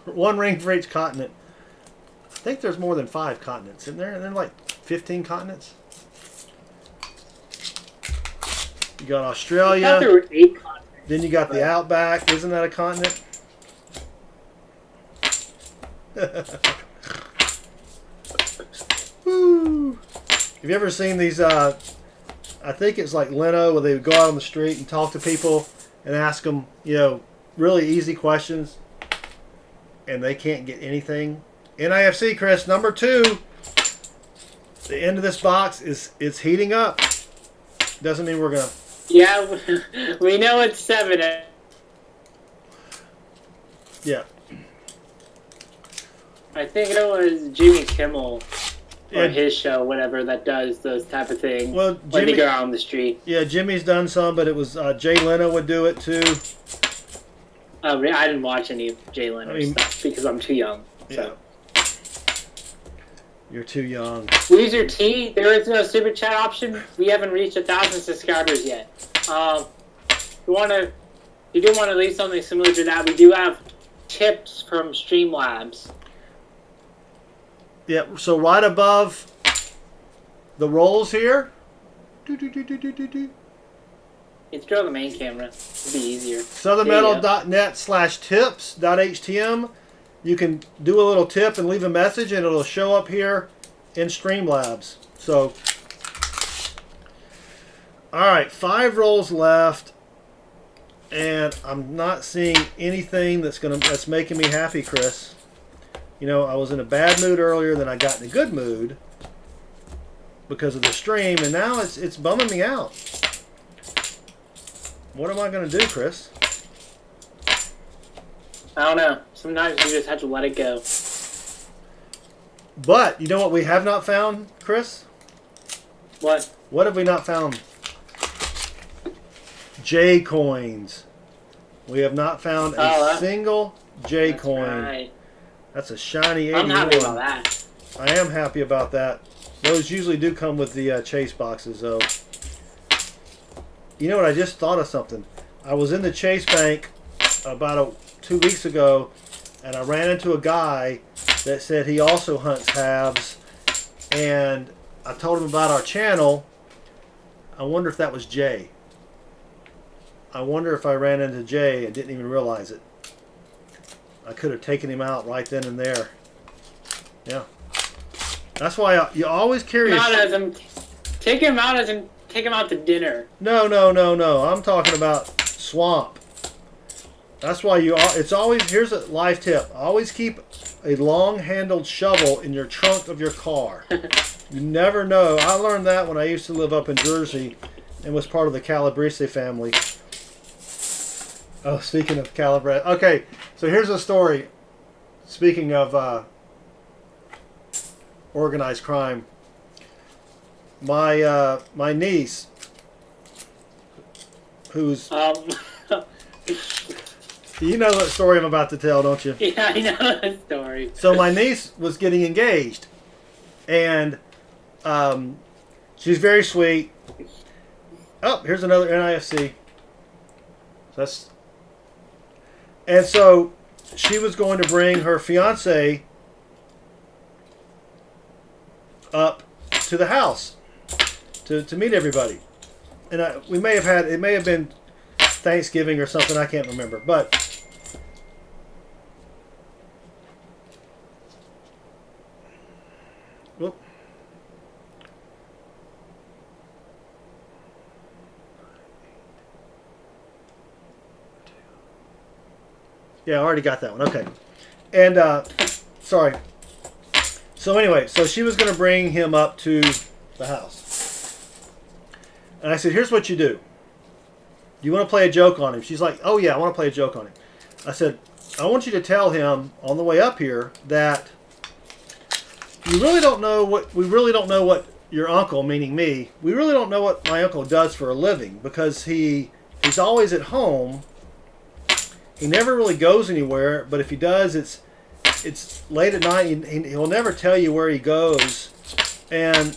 One ring for each continent. I think there's more than 5 continents, isn't there? And then like 15 continents. You got I Australia. thought there were 8 continents. Then you got the Outback. Isn't that a continent? Woo. Have you ever seen these? I think it's like Leno, where they would go out on the street and talk to people and ask them, really easy questions, and they can't get anything. NIFC, Chris, number 2. The end of this box is heating up. Doesn't mean we're gonna. Yeah, we know it's 7. Yeah. I think it was Jimmy Kimmel Yeah. or his show, whatever, that does those type of things Well, when they Jimmy- go out on the street. Yeah, Jimmy's done some, but it was Jay Leno would do it too. I didn't watch any of Jay Leno's stuff because I'm too young. So. You're too young. Loser T, there is no super chat option. We haven't reached 1,000 subscribers yet. You do want to leave something similar to that. We do have tips from Streamlabs. Yeah, so right above the rolls here. It's throw the main camera. It'll be easier. southernmetal.net/tips.htm. You can do a little tip and leave a message, and it'll show up here in Streamlabs. So, all right, 5 rolls left, and I'm not seeing anything that's making me happy, Chris. I was in a bad mood earlier, then I got in a good mood because of the stream, and now it's bumming me out. What am I going to do, Chris? I don't know. Sometimes you just have to let it go. But, you know what we have not found, Chris? What? What have we not found? J coins. We have not found a single J That's coin. right. That's a shiny 81. I'm happy about that. I am happy about that. Those usually do come with the chase boxes, though. You know what? I just thought of something. I was in the Chase Bank about 2 weeks ago, and I ran into a guy that said he also hunts halves, and I told him about our channel. I wonder if that was Jay. I wonder if I ran into Jay and didn't even realize it. I could have taken him out right then and there. Yeah. That's why you always carry Take him out as in take him out to dinner. No. I'm talking about swamp. That's why here's a life tip. Always keep a long-handled shovel in your trunk of your car. You never know. I learned that when I used to live up in Jersey and was part of the Calabrese family. Oh, speaking of Calabrese. Okay, so here's a story. Speaking of organized crime. My niece, who's You know what story I'm about to tell, don't you? Yeah, I know the story. So my niece was getting engaged, and she's very sweet. Oh, here's another NIFC. And so she was going to bring her fiance up to the house to meet everybody. And it may have been Thanksgiving or something, I can't remember. But whoop. Yeah, I already got that one. Okay. And sorry. So anyway, so she was going to bring him up to the house. And I said, here's what you do. Do you want to play a joke on him? She's like, oh yeah, I want to play a joke on him. I said, I want you to tell him on the way up here that we really don't know what your uncle, meaning me, we really don't know what my uncle does for a living, because he's always at home. He never really goes anywhere, but if he does, it's late at night. He'll never tell you where he goes. And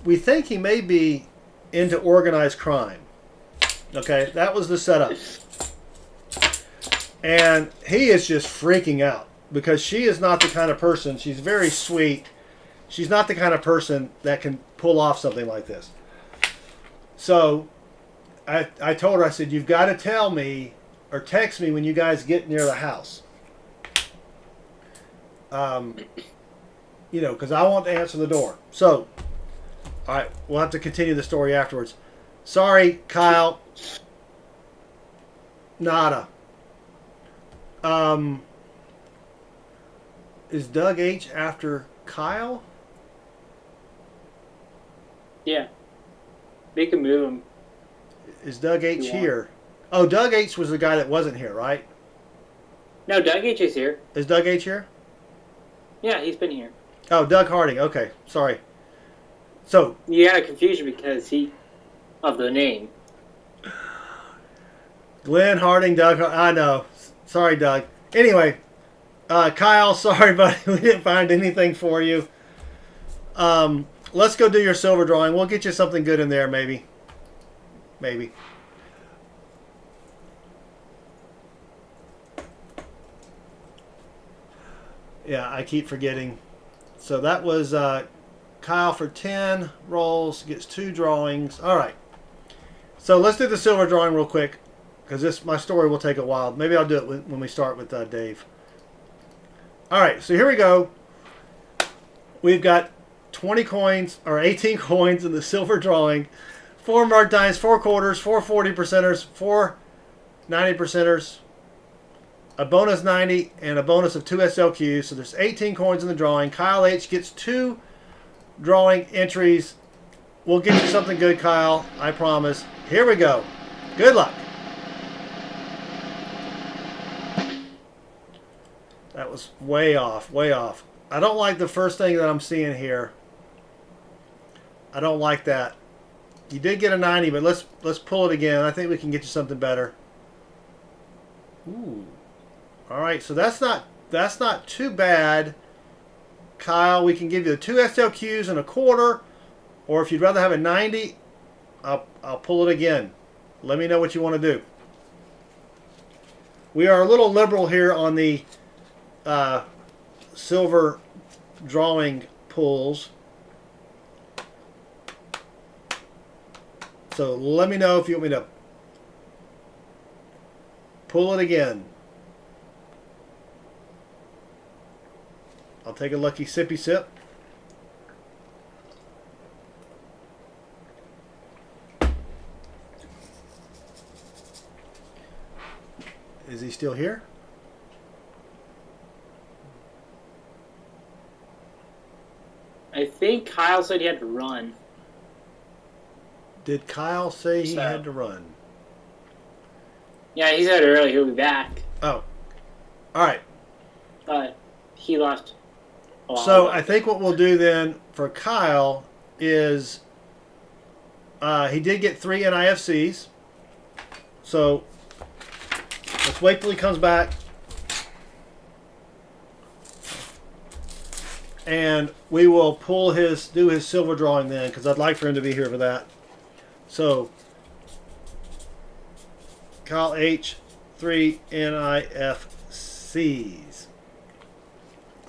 we think he may be into organized crime. Okay, that was the setup. And he is just freaking out because she is not the kind of person, she's very sweet. She's not the kind of person that can pull off something like this. So I told her, I said, you've got to tell me or text me when you guys get near the house. Because I want to answer the door. So, all right, we'll have to continue the story afterwards. Sorry, Kyle. Nada. Is Doug H after Kyle? Yeah. They can move him. Is Doug H here? Oh, Doug H was the guy that wasn't here, right? No, Doug H is here. Is Doug H here? Yeah, he's been here. Oh, Doug Harding. Okay, sorry. So You had a confusion because of the name. Glenn Harding, Doug. I know. Sorry, Doug. Anyway, Kyle, sorry, buddy. We didn't find anything for you. Let's go do your silver drawing. We'll get you something good in there, maybe. Maybe. Yeah, I keep forgetting. So that was Kyle for 10 rolls, gets 2 drawings. All right. So let's do the silver drawing real quick, because my story will take a while. Maybe I'll do it when we start with Dave. All right, so here we go. We've got 20 coins, or 18 coins in the silver drawing. 4 marked dimes, 4 quarters, 4 40%ers, 4 90%ers, a bonus 90, and a bonus of 2 SLQs. So there's 18 coins in the drawing. Kyle H gets 2 drawing entries. We'll get you something good, Kyle. I promise. Here we go. Good luck. That was way off, way off. I don't like the first thing that I'm seeing here. I don't like that. You did get a 90, but let's pull it again. I think we can get you something better. Ooh. All right, so that's not too bad, Kyle. We can give you the 2 SLQs and a quarter, or if you'd rather have a 90, I'll pull it again. Let me know what you want to do. We are a little liberal here on the silver drawing pulls. So let me know if you want me to pull it again. I'll take a lucky sippy sip. Is he still here? I think Kyle said he had to run. Did Kyle say he had to run? Yeah, he said earlier he'll be back. Oh. All right. But he left. So I think what we'll do then for Kyle is he did get 3 NIFCs. So Let's wait till he comes back. And we will do his silver drawing then, because I'd like for him to be here for that. So, Kyle H, 3 NIFCs.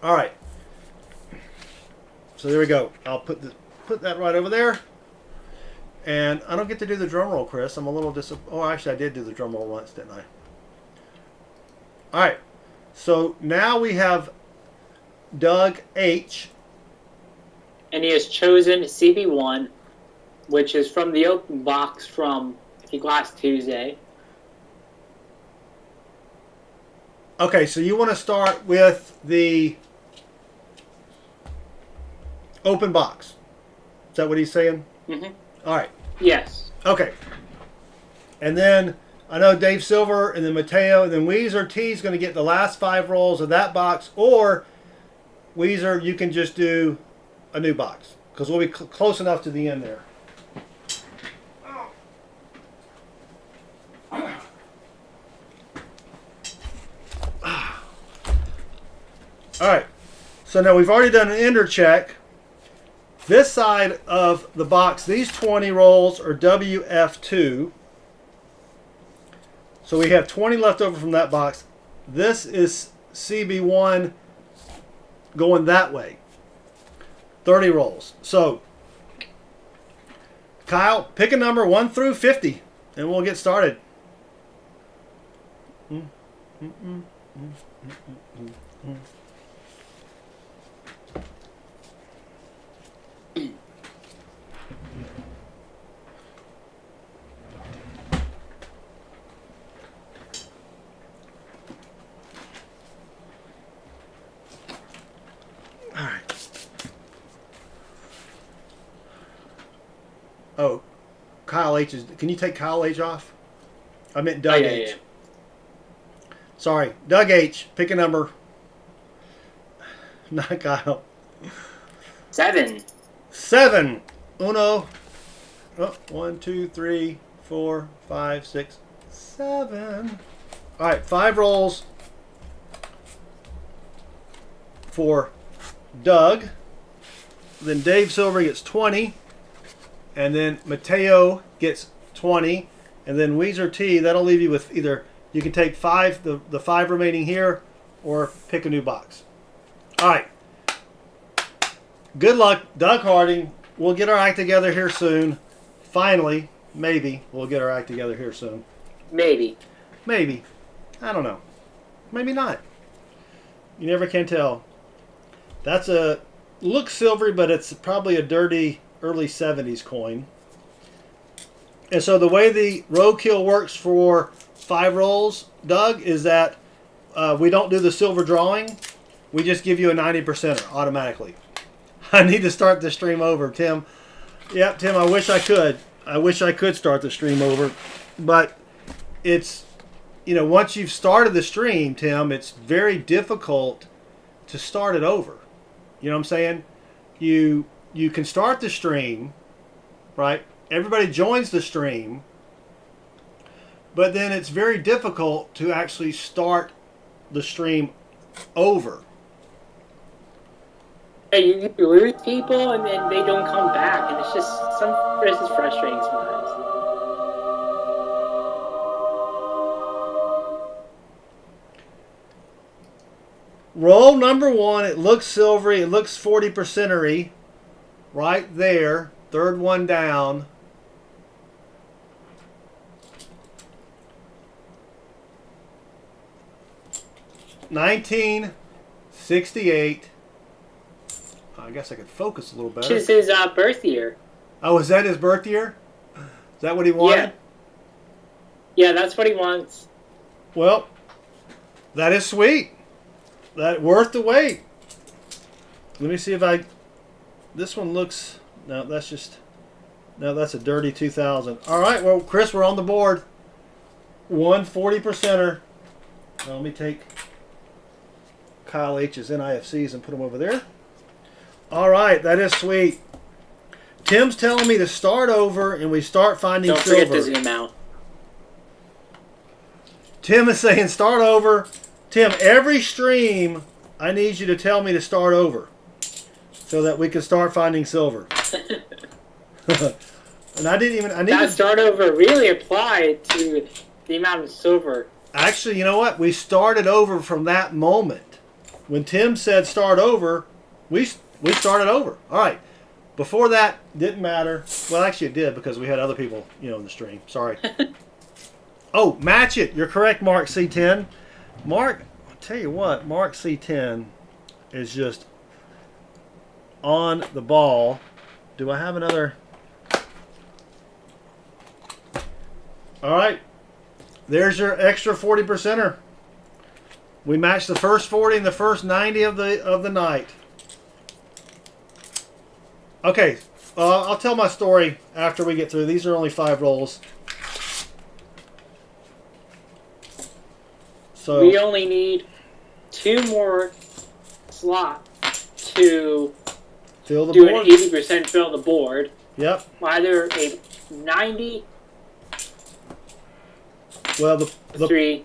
All right. So there we go. I'll put that right over there. And I don't get to do the drum roll, Chris. I'm a little disappointed. Oh, actually, I did do the drum roll once, didn't I? All right. So now we have Doug H. And he has chosen CB1, which is from the open box from last Tuesday. Okay, so you want to start with the open box. Is that what he's saying? Mm-hmm. All right. Yes. Okay. And then I know Dave Silver and then Mateo and then Weezer T is going to get the last 5 rolls of that box, or Weezer, you can just do a new box because we'll be close enough to the end there. All right. So now we've already done an ender check. This side of the box, these 20 rolls are WF2. So we have 20 left over from that box. This is CB1 going that way. 30 rolls. So, Kyle, pick a number 1 through 50, and we'll get started. All right. Oh, Kyle H is. Can you take Kyle H off? I meant Doug H. Yeah. Sorry, Doug H. Pick a number. Not Kyle. 7. 7. Uno. Oh, 1, 2, 3, 4, 5, 6, 7. All right, 5 rolls for Doug. Then Dave Silver gets 20. And then Mateo gets 20. And then Weezer T, that'll leave you with either, you can take 5, the 5 remaining here, or pick a new box. All right. Good luck, Doug Harding. We'll get our act together here soon. Finally, maybe we'll get our act together here soon. Maybe. Maybe. I don't know. Maybe not. You never can tell. That's a, looks silvery, but it's probably a dirty early 70s coin. And so the way the roadkill works for 5 rolls, Doug, is that we don't do the silver drawing. We just give you a 90%er automatically. I need to start the stream over, Tim. Yep, Tim, I wish I could. I wish I could start the stream over. But it's, you know, once you've started the stream, Tim, it's very difficult to start it over. You know what I'm saying? You can start the stream, right? Everybody joins the stream. But then it's very difficult to actually start the stream over. You lose people and then they don't come back, and it's just frustrating sometimes. Roll number 1, it looks silvery, it looks 40%ery. Right there, third one down. $19.68. I guess I could focus a little better. It's his birth year. Oh, is that his birth year? Is that what he wanted? Yeah, that's what he wants. Well, that is sweet. That worth the wait. Let me see if I. This one looks. No, that's just. No, that's a dirty 2000. All right, well, Chris, we're on the board. 140%er. Now, let me take Kyle H's NIFCs and put them over there. All right, that is sweet. Tim's telling me to start over and we start finding silver. Don't forget to zoom out. Tim is saying start over. Tim, every stream, I need you to tell me to start over so that we can start finding silver. And I didn't even. That start over really applied to the amount of silver. Actually, you know what? We started over from that moment. When Tim said start over, we started over. All right. Before that, didn't matter. Well, actually, it did because we had other people, in the stream. Sorry. Oh, match it. You're correct, Mark C10. Mark, I'll tell you what, Mark C10 is just on the ball. Do I have another? All right. There's your extra 40%er. We matched the first 40 and the first 90 of the night. Okay, I'll tell my story after we get through. These are only 5 rolls. So we only need 2 more slots to fill the do board. An 80% fill the board. Yep. Either a 90. Well, the 3.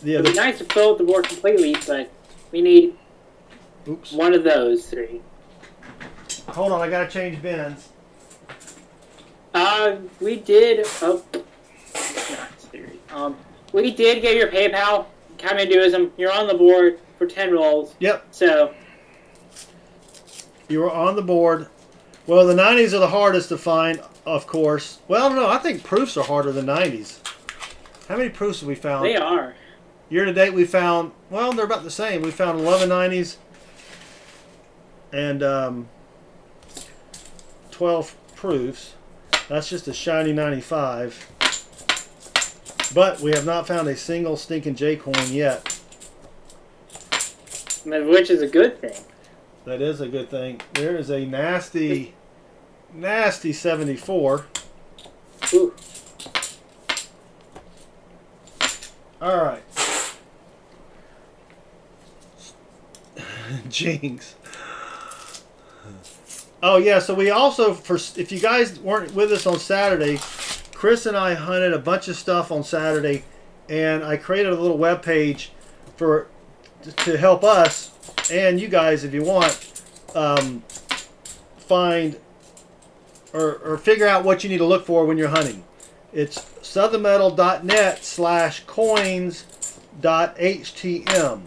Yeah, It'd be nice to fill the board completely, but we need one of those 3. Hold on, I gotta change bins. We did. Oh, not Siri. We did get your PayPal. Commandoism. You're on the board for 10 rolls. Yep. So you were on the board. Well, the 90s are the hardest to find, of course. Well, no, I think proofs are harder than 90s. How many proofs have we found? They are. Year to date, we found, well, they're about the same. We found 11 90s and 12 proofs. That's just a shiny 95. But we have not found a single stinking J coin yet. Which is a good thing. That is a good thing. There is a nasty, nasty 74. Ooh. All right. Jinx. Oh yeah, so we also, if you guys weren't with us on Saturday, Chris and I hunted a bunch of stuff on Saturday, and I created a little web page to help us and you guys, if you want, find or figure out what you need to look for when you're hunting. It's southernmetal.net/coins.htm.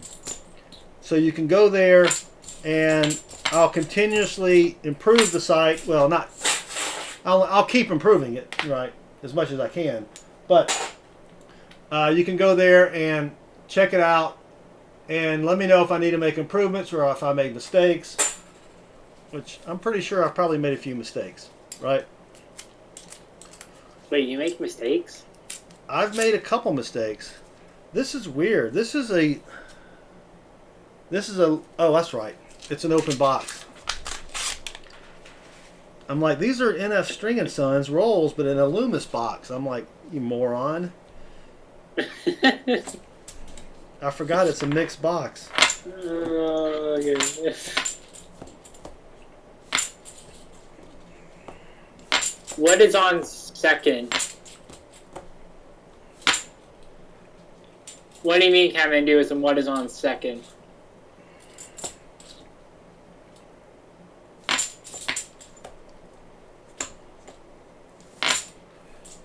So you can go there, and I'll continuously improve the site. Well, I'll keep improving it, right, as much as I can. But you can go there and check it out, and let me know if I need to make improvements or if I made mistakes, which I'm pretty sure I've probably made a few mistakes, right? Wait, you make mistakes? I've made a couple mistakes. This is weird. This is a, oh, that's right. It's an open box. I'm like, these are NF String & Sons rolls, but in a Loomis box. I'm like, you moron. I forgot it's a mixed box. Oh, goodness. What is on second? What do you mean, Commandoism? What is on second?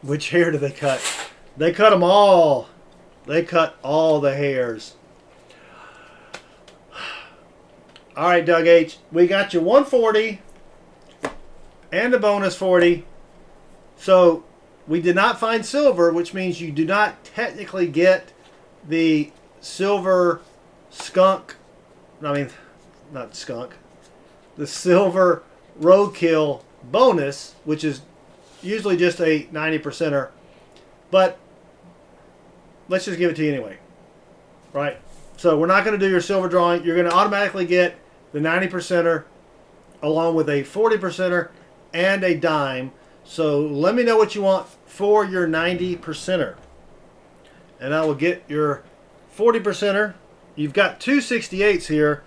Which hair do they cut? They cut them all. They cut all the hairs. All right, Doug H. We got you 140 and a bonus 40. So we did not find silver, which means you do not technically get the silver skunk. I mean, not skunk. The silver roadkill bonus, which is usually just a 90%er. But let's just give it to you anyway. Right? So we're not going to do your silver drawing. You're going to automatically get the 90%er along with a 40%er and a dime. So let me know what you want for your 90%er. And I will get your 40%er. You've got two 68s here.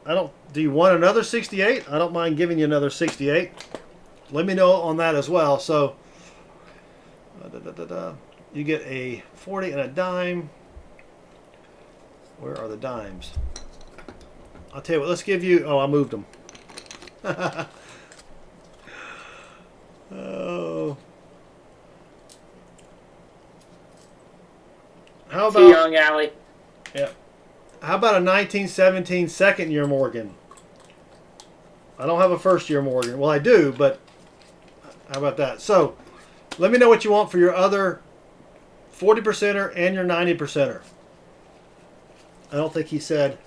Do you want another 68? I don't mind giving you another 68. Let me know on that as well. So You get a 40 and a dime. Where are the dimes? I'll tell you what, let's give you... Oh, I moved them. Oh. How Too about... young, Allie. Yeah. How about a 1917 second year Morgan? I don't have a first year Morgan. Well, I do, but how about that? So, let me know what you want for your other 40%er and your 90%er. I don't think he said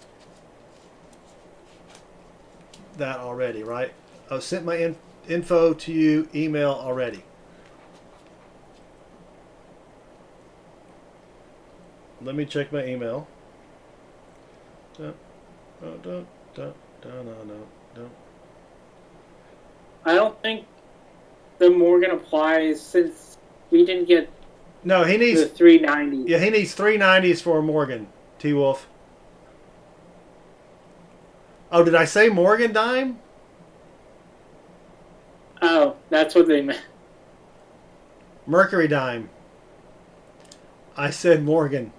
that already, right? I sent my info to you, email already. Let me check my email. No. I don't think the Morgan applies since we didn't get No, he needs the 390. Yeah, he needs 390s for a Morgan, T-Wolf. Oh, did I say Morgan dime? Oh, that's what they meant. Mercury dime. I said Morgan.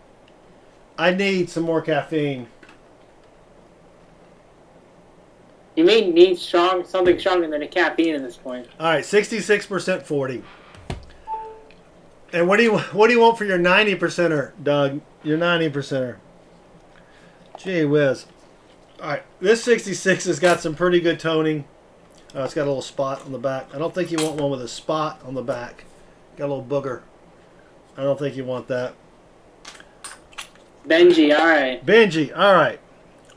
I need some more caffeine. You may need something stronger than a caffeine at this point. All right, 66% 40. And what do you want for your 90%er, Doug? Your 90%er. Gee whiz. All right, this 66 has got some pretty good toning. It's got a little spot on the back. I don't think you want one with a spot on the back. Got a little booger. I don't think you want that. Benji, all right. Benji, all right.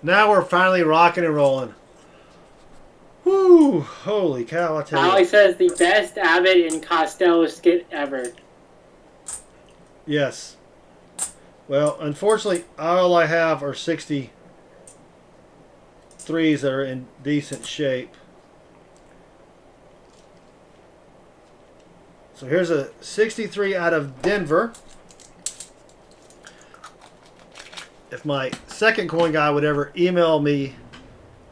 Now we're finally rocking and rolling. Whoo! Holy cow! I tell Allie you. says the best Abbott and Costello skit ever. Yes. Well, unfortunately, all I have are 63s that are in decent shape. So here's a 63 out of Denver. If my second coin guy would ever email me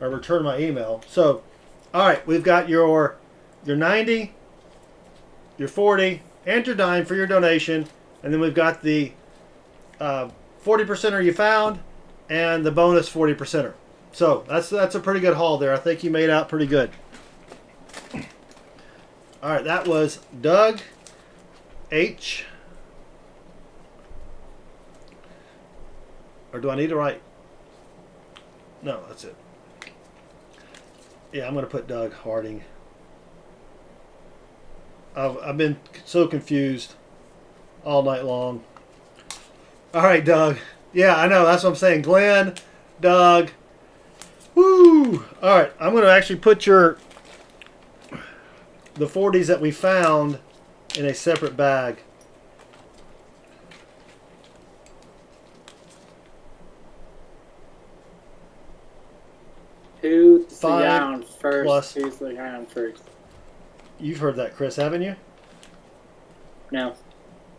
or return my email. So, all right, we've got your 90, your 40, and your dime for your donation. And then we've got the 40%er you found and the bonus 40%er. So that's a pretty good haul there. I think you made out pretty good. All right, that was Doug H. Or do I need to write? No, that's it. Yeah, I'm going to put Doug Harding. I've been so confused all night long. All right, Doug. Yeah, I know. That's what I'm saying. Glenn, Doug. Woo! All right, I'm going to actually put the 40s that we found in a separate bag. Who's the 5 guy on first? plus- Who's the guy on first? You've heard that, Chris, haven't you? No.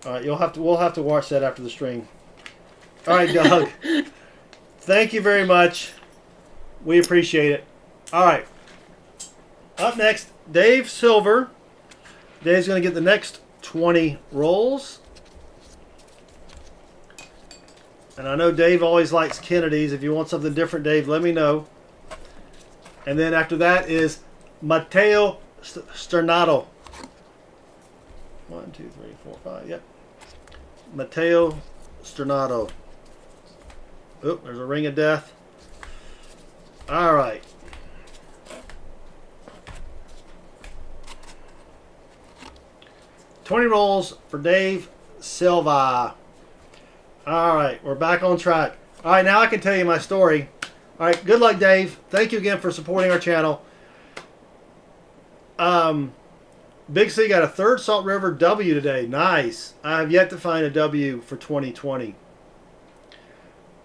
All right, we'll have to watch that after the stream. All right, Doug. Thank you very much. We appreciate it. All right. Up next, Dave Silver. Dave's going to get the next 20 rolls. And I know Dave always likes Kennedy's. If you want something different, Dave, let me know. And then after that is Matteo Sternato. 1, 2, 3, 4, 5. Yep. Matteo Sternato. Oop, there's a ring of death. All right. $20 rolls for Dave Silva. All right, we're back on track. All right, now I can tell you my story. All right, good luck, Dave. Thank you again for supporting our channel. Big C got a third Salt River W today. Nice. I have yet to find a W for 2020.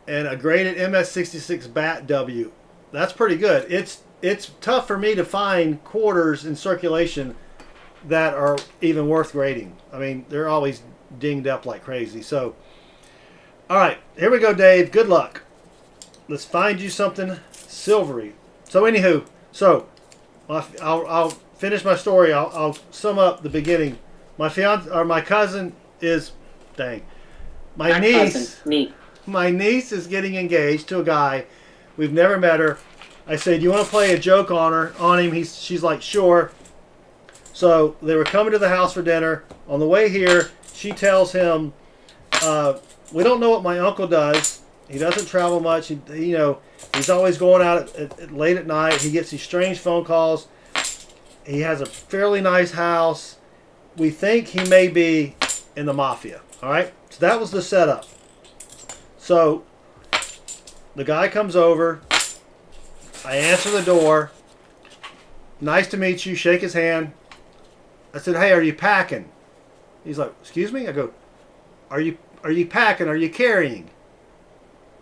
And a graded MS66 Bat W. That's pretty good. It's tough for me to find quarters in circulation that are even worth grading. I mean, they're always dinged up like crazy. So, all right, here we go, Dave. Good luck. Let's find you something silvery. So, anywho, I'll finish my story. I'll sum up the beginning. My cousin is dang. My Not niece, cousin, me. my niece is getting engaged to a guy. We've never met her. I said, "Do you want to play a joke on him?" She's like, "Sure." So they were coming to the house for dinner. On the way here, she tells him, "We don't know what my uncle does. He doesn't travel much. He's always going out late at night. He gets these strange phone calls. He has a fairly nice house. We think he may be in the mafia." All right. So that was the setup. So the guy comes over. I answer the door. "Nice to meet you." Shake his hand. I said, "Hey, are you packing?" He's like, "Excuse me?" I go, Are you packing? Are you carrying?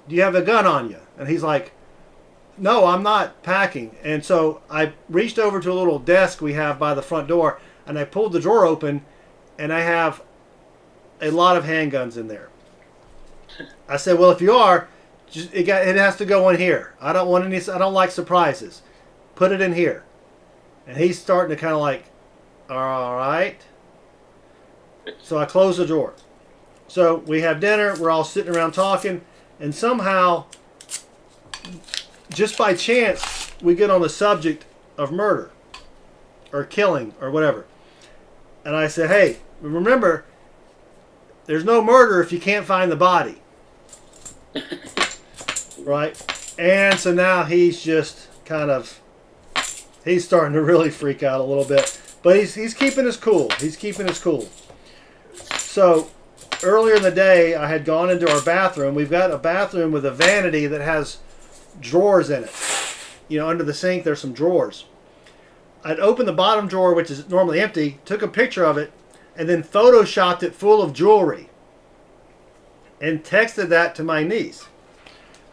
Do you have a gun on you?" And he's like, "No, I'm not packing." And so I reached over to a little desk we have by the front door, and I pulled the drawer open, and I have a lot of handguns in there. I said, "Well, if you are, it has to go in here. I don't want any. I don't like surprises. Put it in here." And he's starting to kind of like, "All right." So I close the drawer. So we have dinner. We're all sitting around talking, and somehow, just by chance, we get on the subject of murder or killing or whatever. And I said, "Hey, remember, there's no murder if you can't find the body." Right? And so now he's just he's starting to really freak out a little bit. But he's keeping his cool. He's keeping his cool. So earlier in the day, I had gone into our bathroom. We've got a bathroom with a vanity that has drawers in it. Under the sink, there's some drawers. I'd opened the bottom drawer, which is normally empty, took a picture of it, and then photoshopped it full of jewelry and texted that to my niece.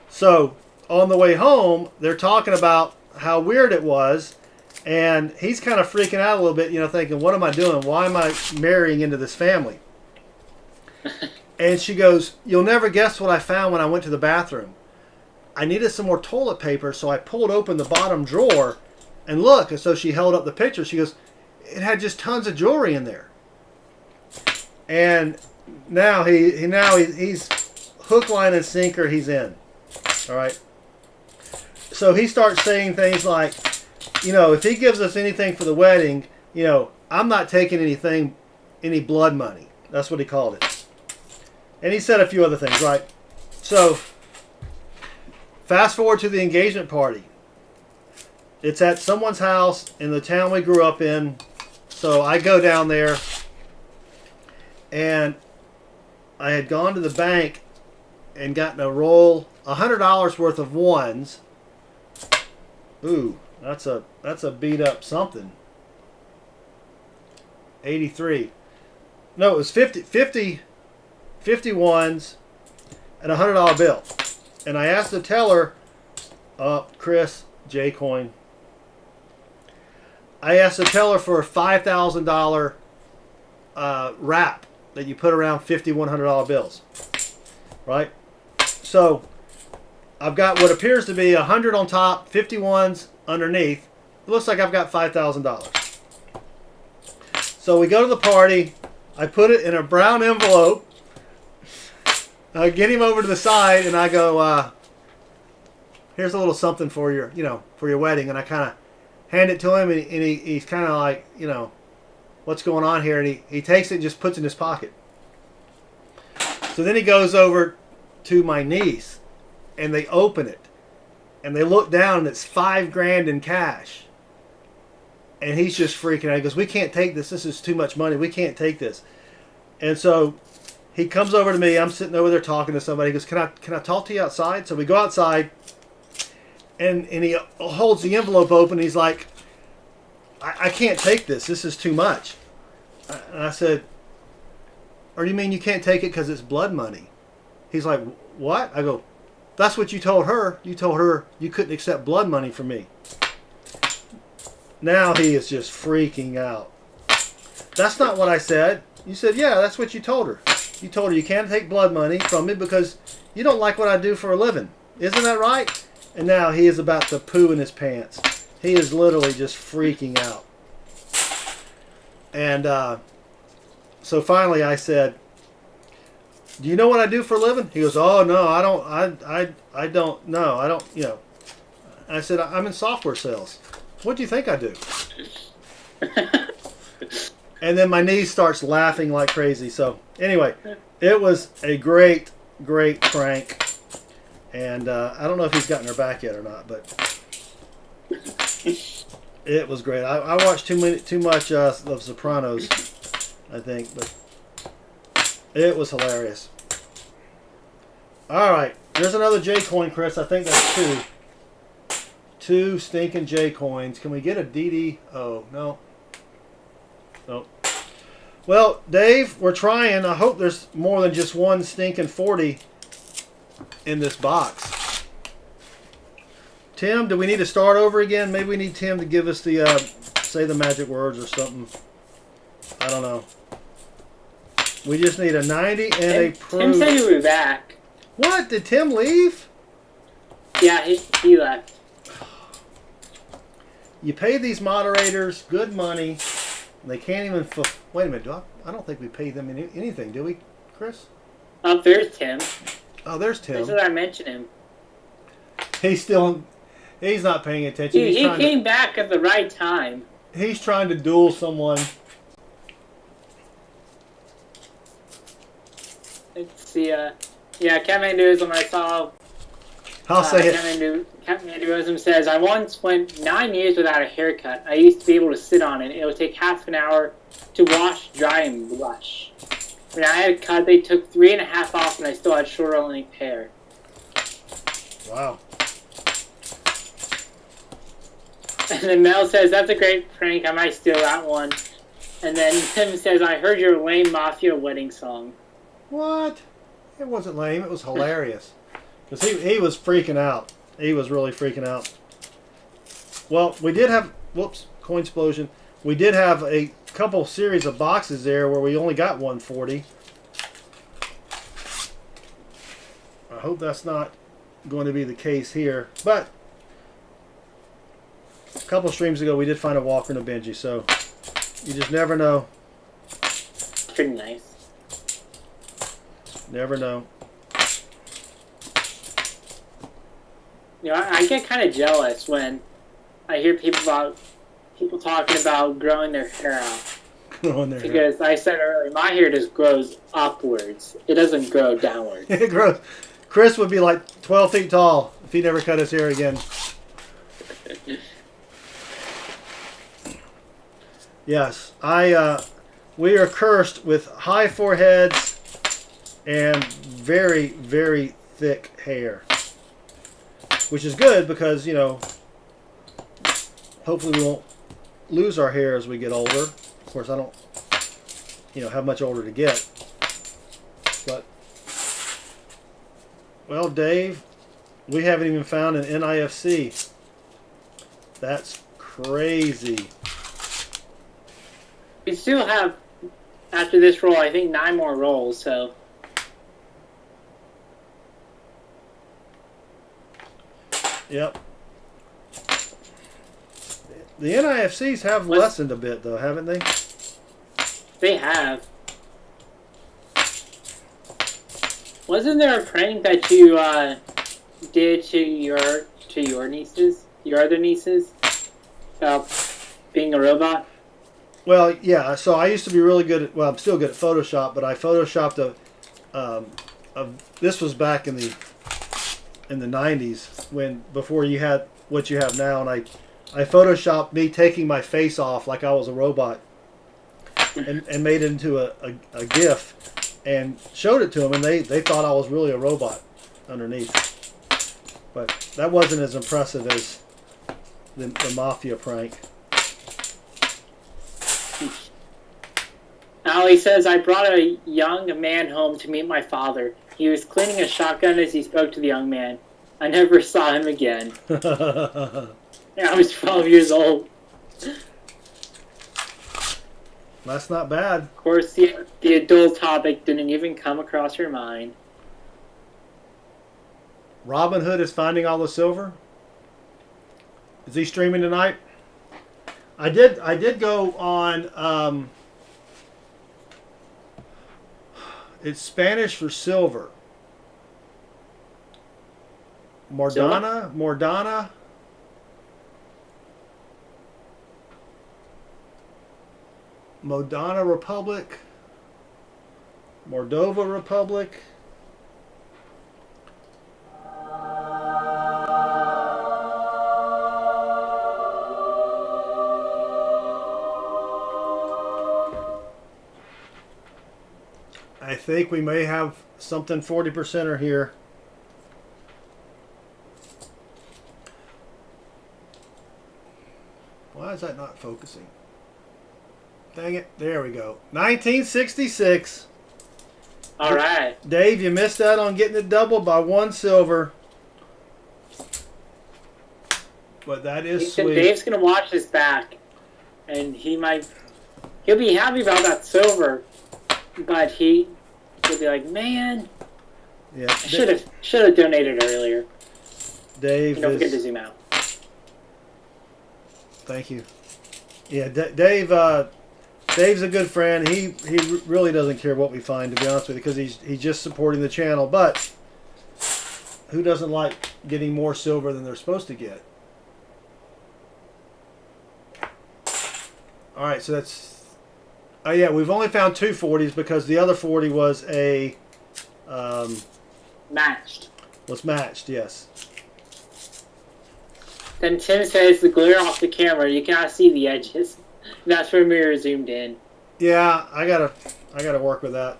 So on the way home, they're talking about how weird it was, and he's kind of freaking out a little bit, thinking, "What am I doing? Why am I marrying into this family?" And she goes, "You'll never guess what I found when I went to the bathroom. I needed some more toilet paper, so I pulled open the bottom drawer, and look." And so she held up the picture. She goes, "It had just tons of jewelry in there." And now he's hook, line, and sinker. He's in. All right. So he starts saying things like, "If he gives us anything for the wedding, I'm not taking any blood money." That's what he called it. And he said a few other things, right? So fast forward to the engagement party. It's at someone's house in the town we grew up in. So I go down there, and I had gone to the bank and gotten a roll, $100 worth of ones. Ooh, that's a beat up something. 83. No, it was 50 ones and a $100 bill. And I asked the teller, Chris J Coin. I asked the teller for a $5,000 wrap that you put around 50 $100 bills, right? So I've got what appears to be 100 on top, 51s underneath. It looks like I've got $5,000. So we go to the party. I put it in a brown envelope. I get him over to the side, and I go, "Here's a little something for your wedding." And I kind of hand it to him, and he's kind of like, "What's going on here?" And he takes it and just puts it in his pocket. So then he goes over to my niece, and they open it, and they look down, and it's $5,000 in cash. And he's just freaking out. He goes, "We can't take this. This is too much money. We can't take this." And so he comes over to me. I'm sitting over there talking to somebody. He goes, Can I talk to you outside?" So we go outside, and he holds the envelope open. He's like, I can't take this. This is too much." And I said, "Or you mean you can't take it because it's blood money?" He's like, "What?" I go, "That's what you told her. You told her you couldn't accept blood money from me." Now he is just freaking out. "That's not what I said." You said, "Yeah, that's what you told her. You told her you can't take blood money from me because you don't like what I do for a living. Isn't that right?" And now he is about to poo in his pants. He is literally just freaking out. And so finally I said, do you know what I do for a living? He goes, oh no, I don't. I don't know. I don't. You know. I said, I'm in software sales. What do you think I do? And then my niece starts laughing like crazy. So anyway, it was a great prank. And I don't know if he's gotten her back yet or not, but it was great. I watched too much of Sopranos, I think, but it was hilarious. All right, there's another J coin, Chris. I think that's two. Two stinking J coins. Can we get a DD? Oh, no. Nope. Well, Dave, we're trying. I hope there's more than just one stinking 40 in this box. Tim, do we need to start over again? Maybe we need Tim to give us the, say the magic words or something. I don't know. We just need a 90 and a proof. Tim said he would be back. What? Did Tim leave? Yeah, he left. You pay these moderators good money. They can't even... Wait a minute. I don't think we paid them anything, do we, Chris? Oh, there's Tim. Oh, there's Tim. That's what I mentioned him. He's not paying attention. He came back at the right time. He's trying to duel someone. Let's see, yeah, Kathmanduism, I saw... I'll say it. Kathmanduism says, I once went 9 years without a haircut. I used to be able to sit on it. It would take half an hour to wash, dry, and blush. When I had a cut, they took 3.5 off, and I still had short length hair. Wow. And then Mel says, that's a great prank. I might steal that one. And then Tim says, I heard your lame Mafia wedding song. What? It wasn't lame. It was hilarious. Because he was freaking out. He was really freaking out. Well, we did have... Whoops. Coin explosion. We did have a couple series of boxes there where we only got 140. I hope that's not going to be the case here. But a couple streams ago, we did find a Walker and a Benji. So you just never know. Pretty nice. Never know. You know, I get kind of jealous when I hear people talking about growing their hair out. Because I said earlier, my hair just grows upwards. It doesn't grow downwards. It grows. Chris would be like 12 feet tall if he never cut his hair again. Yes, we are cursed with high foreheads and very, very thick hair. Which is good because, you know, hopefully we won't lose our hair as we get older. Of course, I don't, you know, have much older to get. But, well, Dave, we haven't even found an NIFC. That's crazy. We still have, after this roll, I think 9 more rolls, so... Yep. The NIFCs have lessened a bit, though, haven't they? They have. Wasn't there a prank that you did to your nieces, your other nieces, about being a robot? Well, yeah. So I used to be really good at. Well, I'm still good at Photoshop, but I photoshopped this was back in the 90s before you had what you have now, and I photoshopped me taking my face off like I was a robot and made it into a GIF and showed it to them, and they thought I was really a robot underneath. But that wasn't as impressive as the Mafia prank. Ali says, I brought a young man home to meet my father. He was cleaning a shotgun as he spoke to the young man. I never saw him again. I was 12 years old. That's not bad. Of course, the adult topic didn't even come across your mind. Robin Hood is finding all the silver. Is he streaming tonight? I did go on It's Spanish for silver. Mordana? Mordana? Modana Republic? Moldova Republic? I think we may have something 40%er here. Why is that not focusing? Dang it. There we go. 1966. All right. Dave, you missed out on getting it doubled by 1 silver. But that is sweet. Dave's going to watch this back. And he'll be happy about that silver. But he'll be like, man, Yeah, I should have donated earlier. Dave, Don't forget to zoom out. Thank you. Yeah, Dave. Dave's a good friend. He really doesn't care what we find, to be honest with you, because he's just supporting the channel. But who doesn't like getting more silver than they're supposed to get? All right, so that's. Oh yeah, we've only found 2 40s because the other 40 was a Matched. was matched. Yes. Then Tim says the glare off the camera, you cannot see the edges. That's where mirror zoomed in. Yeah, I gotta work with that.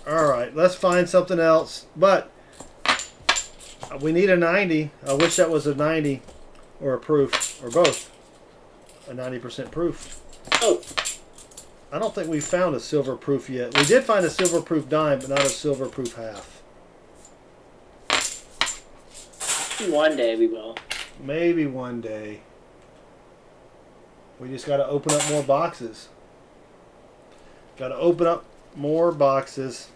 All right, let's find something else. But we need a 90. I wish that was a 90 or a proof or both. A 90% proof. Oh, I don't think we found a silver proof yet. We did find a silver proof dime, but not a silver proof half. one day we will. Maybe one day. We just got to open up more boxes. Got to open up more boxes.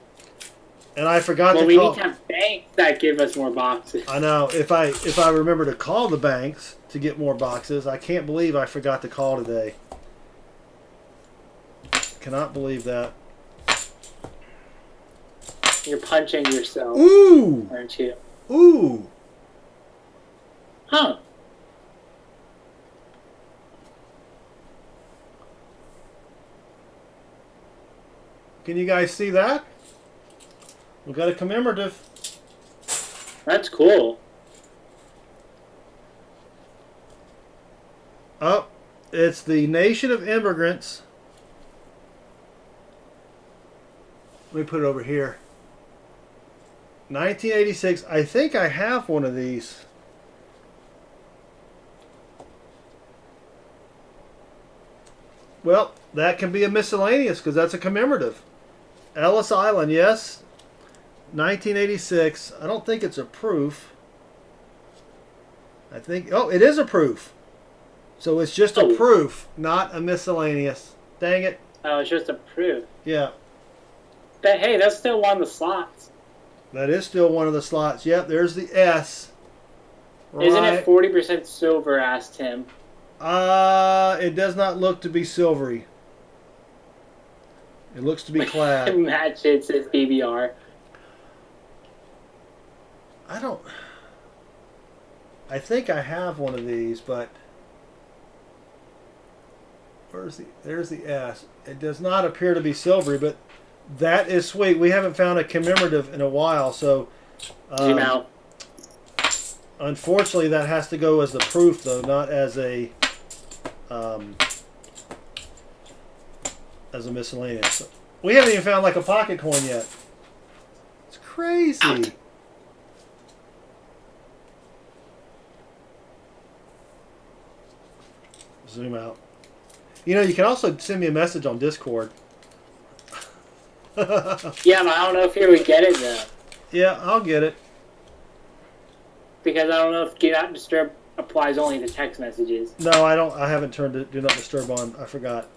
And I forgot Well, to we call. need to have banks that give us more boxes. I know. If I remember to call the banks to get more boxes, I can't believe I forgot to call today. Cannot believe that. You're punching yourself, Ooh! aren't you? Ooh! Huh. Can you guys see that? We got a commemorative. That's cool. Oh, it's the Nation of Immigrants. Let me put it over here. 1986. I think I have one of these. Well, that can be a miscellaneous because that's a commemorative. Ellis Island, yes. 1986. I don't think it's a proof. I think, oh, it is a proof. So it's just a proof, not a miscellaneous. Dang it. Oh, it's just a proof. Yeah. But hey, that's still one of the slots. That is still one of the slots. Yep, there's the S. Isn't it 40% silver, asked him. It does not look to be silvery. It looks to be clad. Match it says BBR. I think I have one of these, but there's the S. It does not appear to be silvery, but that is sweet. We haven't found a commemorative in a while, so Zoom out. Unfortunately that has to go as the proof though, not as a miscellaneous. We haven't even found like a pocket coin yet. It's crazy. Zoom out. You know, you can also send me a message on Discord. Yeah, but I don't know if you would get it though. Yeah, I'll get it. Because I don't know if Do Not Disturb applies only to text messages. No, I don't. I haven't turned Do Not Disturb on. I forgot.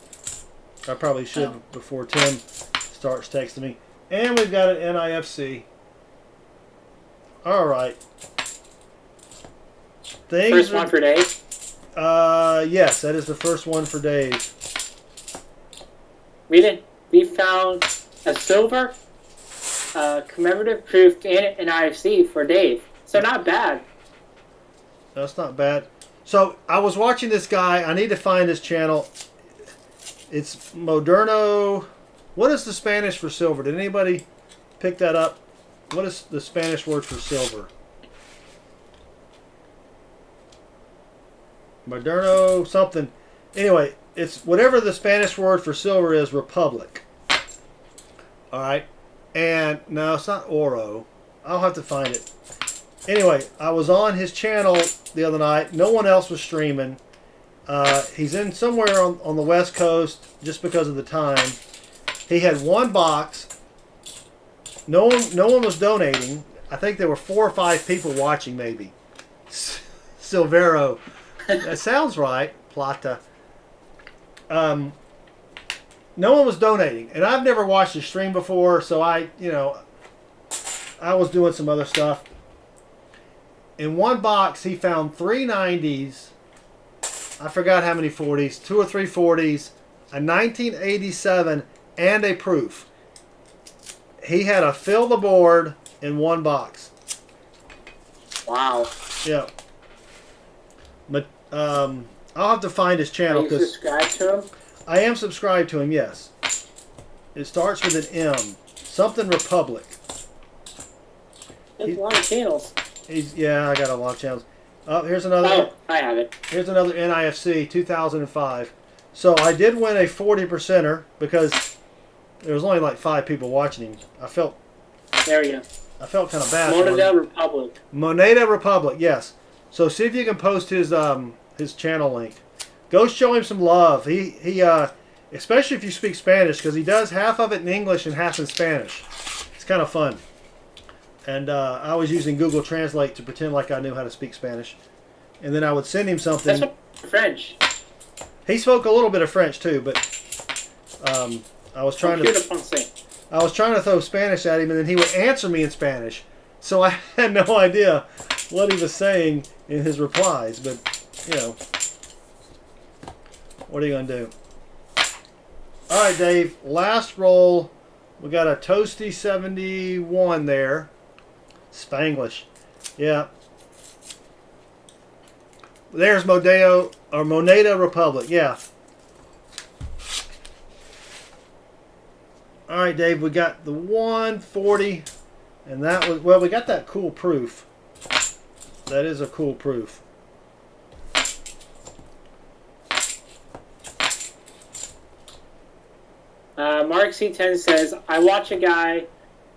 I probably should before Tim starts texting me. And we've got an NIFC. All right. First one for Dave? Yes, that is the first one for Dave. We found a silver, commemorative proof, and an IFC for Dave. So not bad. That's not bad. So I was watching this guy. I need to find his channel. It's Moderno. What is the Spanish for silver? Did anybody pick that up? What is the Spanish word for silver? Moderno something. Anyway, it's whatever the Spanish word for silver is, republic. All right. And no, it's not oro. I'll have to find it. Anyway, I was on his channel the other night. No one else was streaming. He's in somewhere on the West Coast just because of the time. He had one box. No one was donating. I think there were 4 or 5 people watching, maybe. Silvero. That sounds right. Plata. No one was donating, and I've never watched a stream before, so I was doing some other stuff. In one box, he found 3 90s. I forgot how many 40s. 2 or 3 40s, a 1987, and a proof. He had a fill the board in one box. Wow. Yeah. But I'll have to find his channel. Are you subscribed to him? I am subscribed to him, yes. It starts with an M. Something Republic. There's a lot of channels. Yeah, I got a lot of channels. Oh, here's another. Oh, I have it. Here's another NIFC 2005. So I did win a 40%er because there was only like 5 people watching him. There we go. I felt kind of bad. Moneda Republic. Moneda Republic, yes. So see if you can post his channel link. Go show him some love. He especially if you speak Spanish, because he does half of it in English and half in Spanish. It's kind of fun. And I was using Google Translate to pretend like I knew how to speak Spanish. And then I would send him something. That's French. He spoke a little bit of French too, but I was trying to throw Spanish at him, and then he would answer me in Spanish. So I had no idea what he was saying in his replies. But, what are you going to do? All right, Dave. Last roll. We got a Toasty 71 there. Spanglish. Yeah. There's Moneda Republic. Yeah. All right, Dave. We got the 140, and that was we got that cool proof. That is a cool proof. Mark C10 says, I watch a guy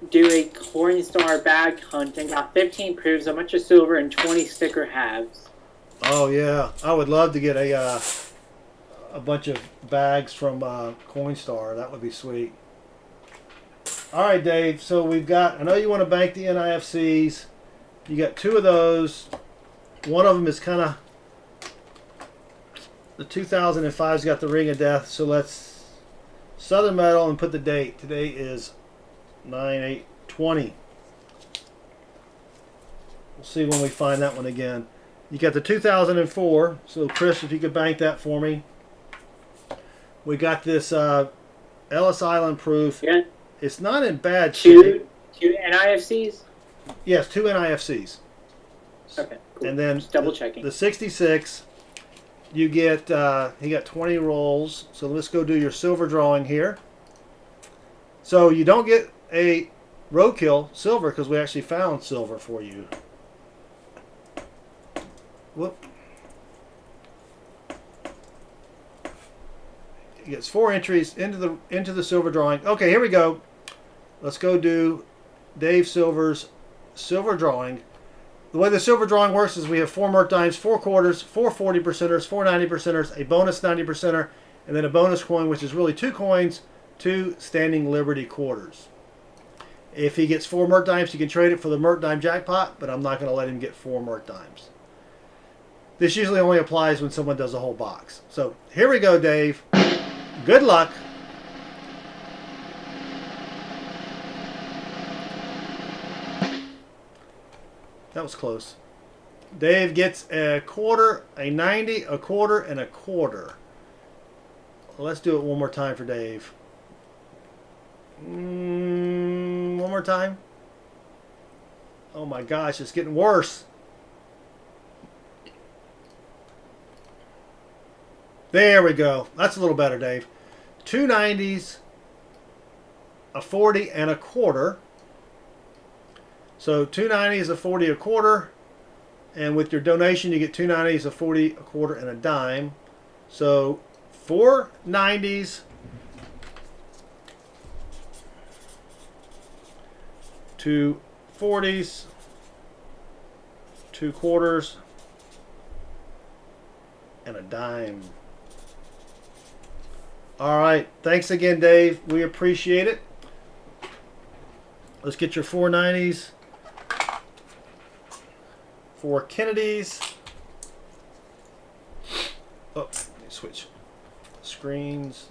do a Coinstar bag hunt and got 15 proofs, a bunch of silver, and 20 sticker halves. Oh, yeah. I would love to get a bunch of bags from Coinstar. That would be sweet. All right, Dave. So we've got, I know you want to bank the NIFCs. You got 2 of those. One of them is kind of, the 2005's got the Ring of Death. So let's Southern Metal and put the date. Today is 9/8/20. We'll see when we find that one again. You got the 2004. So Chris, if you could bank that for me. We got this Ellis Island proof. Yeah. It's not in bad shape. 2 NIFCs? Yes, 2 NIFCs. Okay, cool. And then just double checking. The 66. You get, he got 20 rolls. So let's go do your silver drawing here. So you don't get a roadkill silver because we actually found silver for you. Whoop. He gets 4 entries into the silver drawing. Okay, here we go. Let's go do Dave Silver's silver drawing. The way the silver drawing works is we have 4 Merc dimes, 4 quarters, 4 40%ers, 4 90%ers, a bonus 90%er, and then a bonus coin, which is really 2 coins, 2 Standing Liberty quarters. If he gets 4 Merc dimes, you can trade it for the Merc dime jackpot, but I'm not going to let him get 4 Merc dimes. This usually only applies when someone does a whole box. So here we go, Dave. Good luck. That was close. Dave gets a quarter, a 90, a quarter, and a quarter. Let's do it one more time for Dave. One more time. Oh my gosh, it's getting worse. There we go. That's a little better, Dave. 290s, a 40, and a quarter. So 290s, a 40, a quarter. And with your donation, you get 290s, a 40, a quarter, and a dime. So 490s, 2 40s, 2 quarters, and a dime. All right. Thanks again, Dave. We appreciate it. Let's get your 490s. 4 Kennedys. Oh, let me switch screens.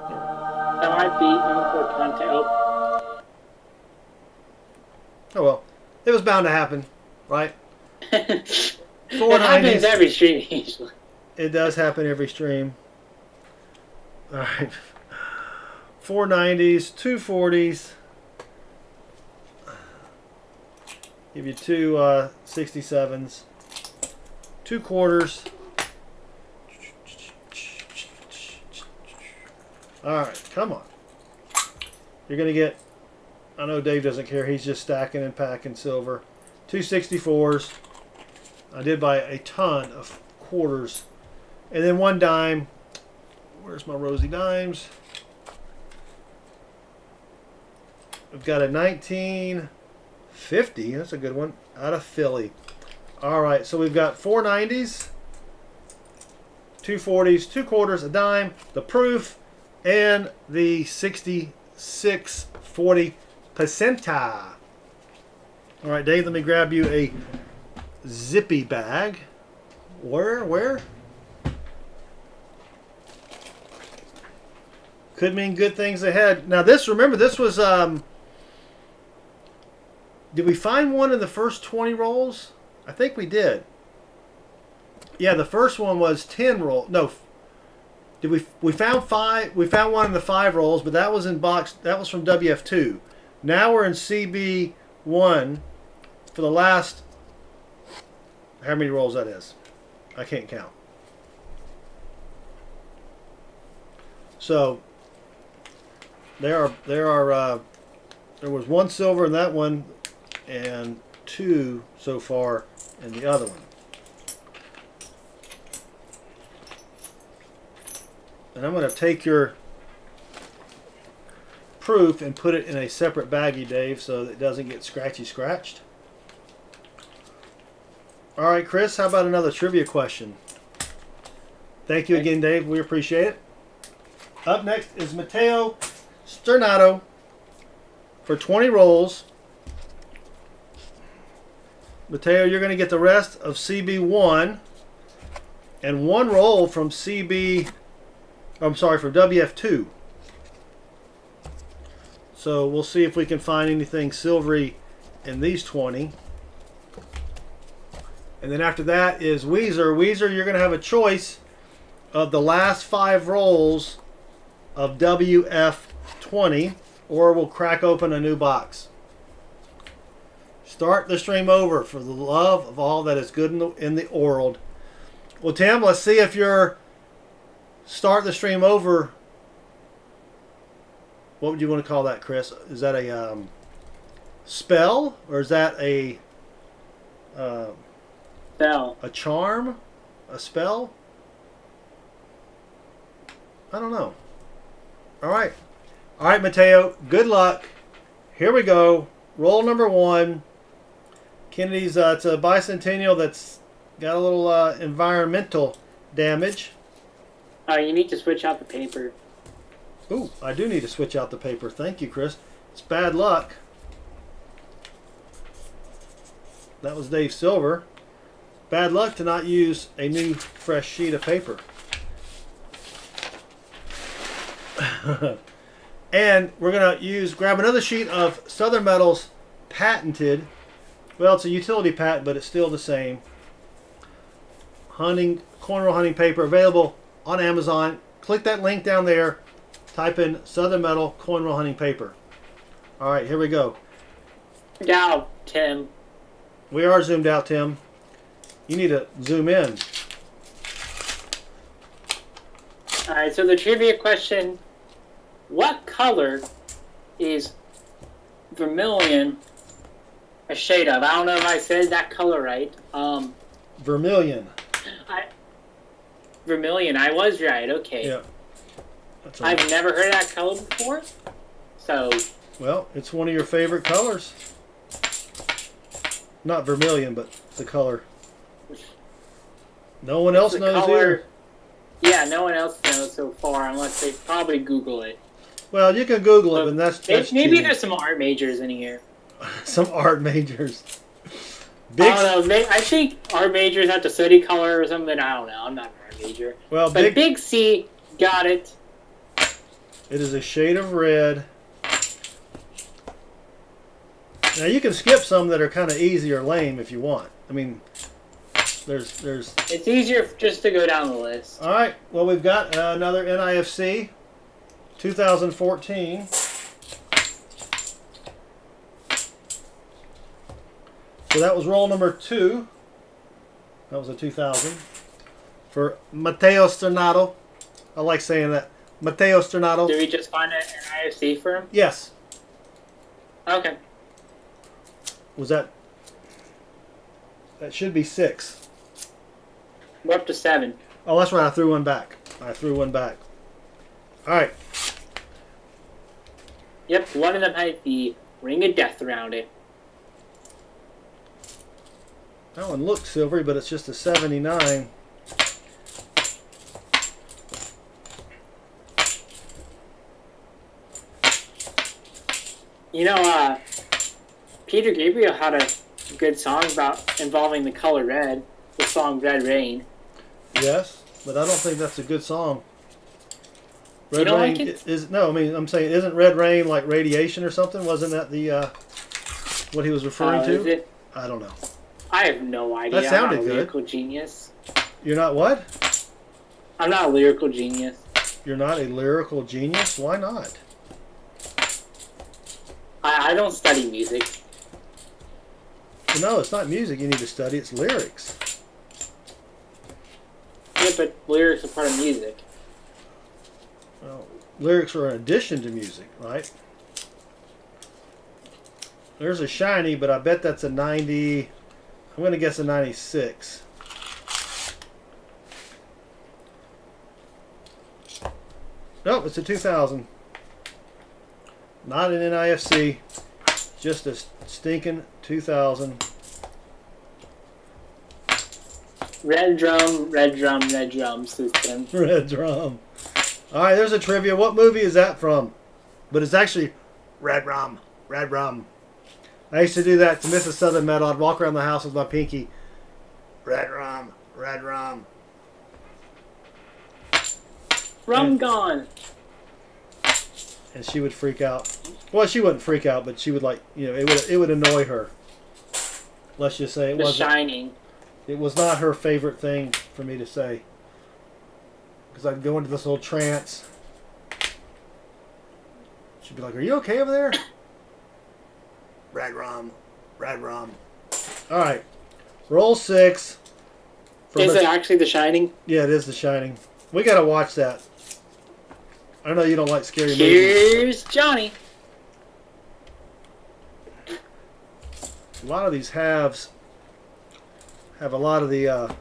That might be import content. Oh well, it was bound to happen, right? It happens every stream usually. It does happen every stream. All right. 490s, 240s. Give you 2 67s, 2 quarters. All right, come on. You're going to get, I know Dave doesn't care. He's just stacking and packing silver. 2 64s. I did buy a ton of quarters. And then 1 dime. Where's my rosy dimes? We've got a 1950. That's a good one. Out of Philly. All right, so we've got 490s, 240s, 2 quarters, a dime, the proof, and the 6640 Pesenta. All right, Dave, let me grab you a zippy bag. Where? Could mean good things ahead. Now this, remember, this was, did we find one in the first 20 rolls? I think we did. Yeah, the first one was 10 roll. No, did we found 5? We found one in the 5 rolls, but that was in box. That was from WF2. Now we're in CB1 for the last. How many rolls that is? I can't count. So there was 1 silver in that one, and 2 so far in the other one. And I'm going to take your proof and put it in a separate baggie, Dave, so that it doesn't get scratched. All right, Chris, how about another trivia question? Thank you again, Dave. We appreciate it. Up next is Matteo Sternato for 20 rolls. Matteo, you're going to get the rest of CB1 and 1 roll from from WF2. So we'll see if we can find anything silvery in these 20. And then after that is Weezer. Weezer, you're going to have a choice of the last 5 rolls of WF20, or we'll crack open a new box. Start the stream over for the love of all that is good in the world. Well, Tim, let's see if you're start the stream over. What would you want to call that, Chris? Is that a spell, or is that a Spell? A charm? A spell? I don't know. All right, Matteo. Good luck. Here we go. Roll number 1. Kennedy's. It's a bicentennial that's got a little environmental damage. Oh, you need to switch out the paper. Ooh, I do need to switch out the paper. Thank you, Chris. It's bad luck. That was Dave Silver. Bad luck to not use a new fresh sheet of paper. And we're going to grab another sheet of Southern Metals patented. Well, it's a utility patent, but it's still the same. Cornrow hunting paper available on Amazon. Click that link down there type in Southern Metal coin roll hunting paper. All right, here we go. Now, Tim. We are zoomed out, Tim. You need to zoom in. All right, so the trivia question, what color is vermilion a shade of? I don't know if I said that color right. Vermilion. Vermilion, I was right, okay. Yeah. That's right. I've never heard that color before, so... Well, it's one of your favorite colors. Not vermilion, but the color. No one else knows either. Yeah, no one else knows so far, unless they probably Google it. Well, you can Google it, but that's maybe cheating. there's some art majors in here. Some art majors. I don't know. I think art majors have to study color or something. I don't know. I'm not an art major. Well, but Big C got it. It is a shade of red. Now you can skip some that are kind of easy or lame if you want. I mean, there's. It's easier just to go down the list. All right. Well, we've got another NIFC, 2014. So that was roll number 2. That was a 2000 for Matteo Stornato. I like saying that. Matteo Stornato. Did we just find an NIFC for him? Yes. Okay. Was that? That should be 6. We're up to 7. Oh, that's right. I threw one back. All right. Yep, one of them had the ring of death around it. That one looks silvery, but it's just a 79. You know, Peter Gabriel had a good song involving the color red, the song Red Rain. Yes, but I don't think that's a good song. Red You don't Rain like it? is no. I mean, I'm saying, isn't Red Rain like radiation or something? Wasn't that the what he was referring to? Is it? I don't know. I have no idea. That sounded I'm not a good. lyrical genius. You're not what? I'm not a lyrical genius. You're not a lyrical genius? Why not? I don't study music. No, it's not music you need to study. It's lyrics. Yeah, but lyrics are part of music. Well, lyrics are an addition to music, right? There's a shiny, but I bet that's a 90. I'm going to guess a 96. Nope, it's a 2000. Not an NIFC. Just a stinking 2000. Red drum system. Red drum. All right, there's a trivia. What movie is that from? But it's actually Red Rum. Red Rum. I used to do that to Mrs. Southern Metal. I'd walk around the house with my pinky. Red Rum. Red Rum. Rum gone. And she would freak out. Well, she wouldn't freak out, but she would it would annoy her. Let's just say it The wasn't. Shining. It was not her favorite thing for me to say. Because I'd go into this little trance. She'd be like, "Are you okay over there?" Red rum. Red rum. All right. Roll 6. Is it actually The Shining? Yeah, it is The Shining. We got to watch that. I know you don't like scary movies. Here's Johnny. A lot of these halves have a lot of the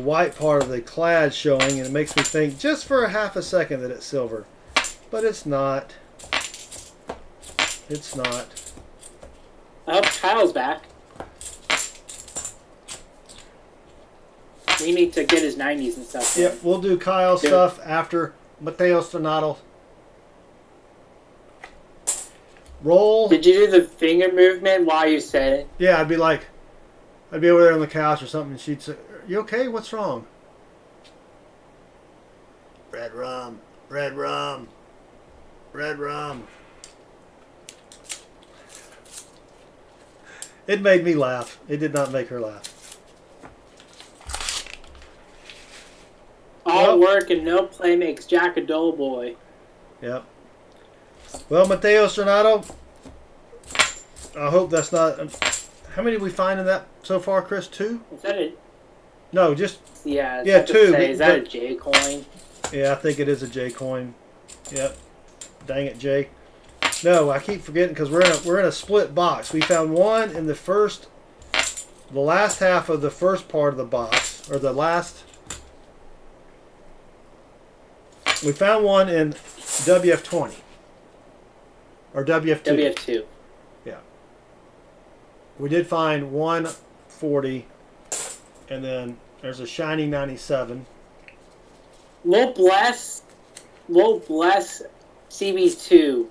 white part of the clad showing, and it makes me think just for a half a second that it's silver. But it's not. It's not. Oh, Kyle's back. We need to get his 90s and stuff. Yep, we'll do Kyle's stuff after Matteo Stornato. Roll. Did you do the finger movement while you said it? Yeah, I'd be over there on the couch or something, and she'd say, "You okay? What's wrong?" Red rum. Red rum. Red rum. It made me laugh. It did not make her laugh. All Well, work and no play makes Jack a dull boy. Yep. Well, Mateo Sonato, I hope that's not. How many did we find in that so far, Chris? 2? Is that a No, just yeah? yeah, Just 2. say, is that a J coin? Yeah, I think it is a J coin. Yep. Dang it, Jay. No, I keep forgetting because we're in a split box. We found one in the last half of the first part of the box, or the last. We found one in WF20 or WF2. WF2. Yeah. We did find 140, and then there's a shiny 97. We'll bless CB2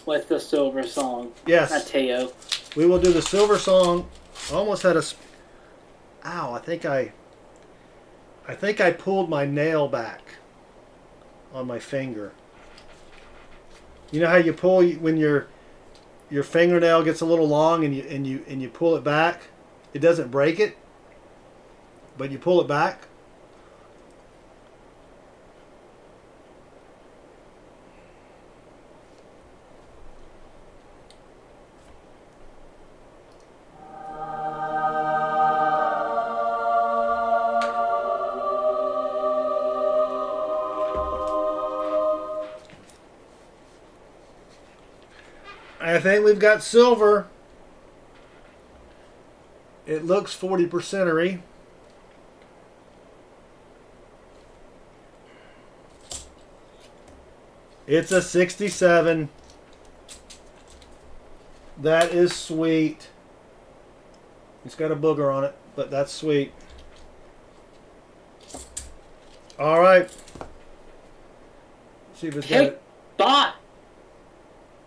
with the silver song. Yes. Mateo. We will do the silver song. I almost had a. Ow! I think I pulled my nail back on my finger. You know how you pull when your fingernail gets a little long and you pull it back. It doesn't break it, but you pull it back. I think we've got silver. It looks 40%-y. It's a 67. That is sweet. It's got a booger on it, but that's sweet. All right. Let's see if it's got Hey, bot.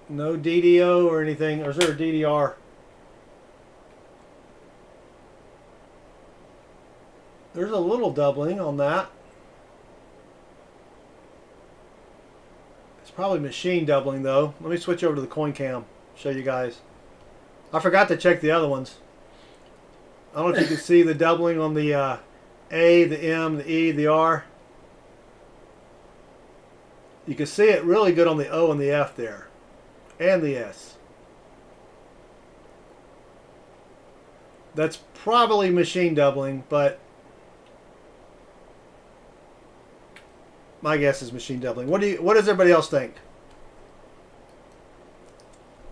no DDO or anything. Or is there a DDR? There's a little doubling on that. It's probably machine doubling though. Let me switch over to the coin cam. Show you guys. I forgot to check the other ones. I don't know if you can see the doubling on the A, the M, the E, the R. You can see it really good on the O and the F there. And the S. That's probably machine doubling, but my guess is machine doubling. What does everybody else think?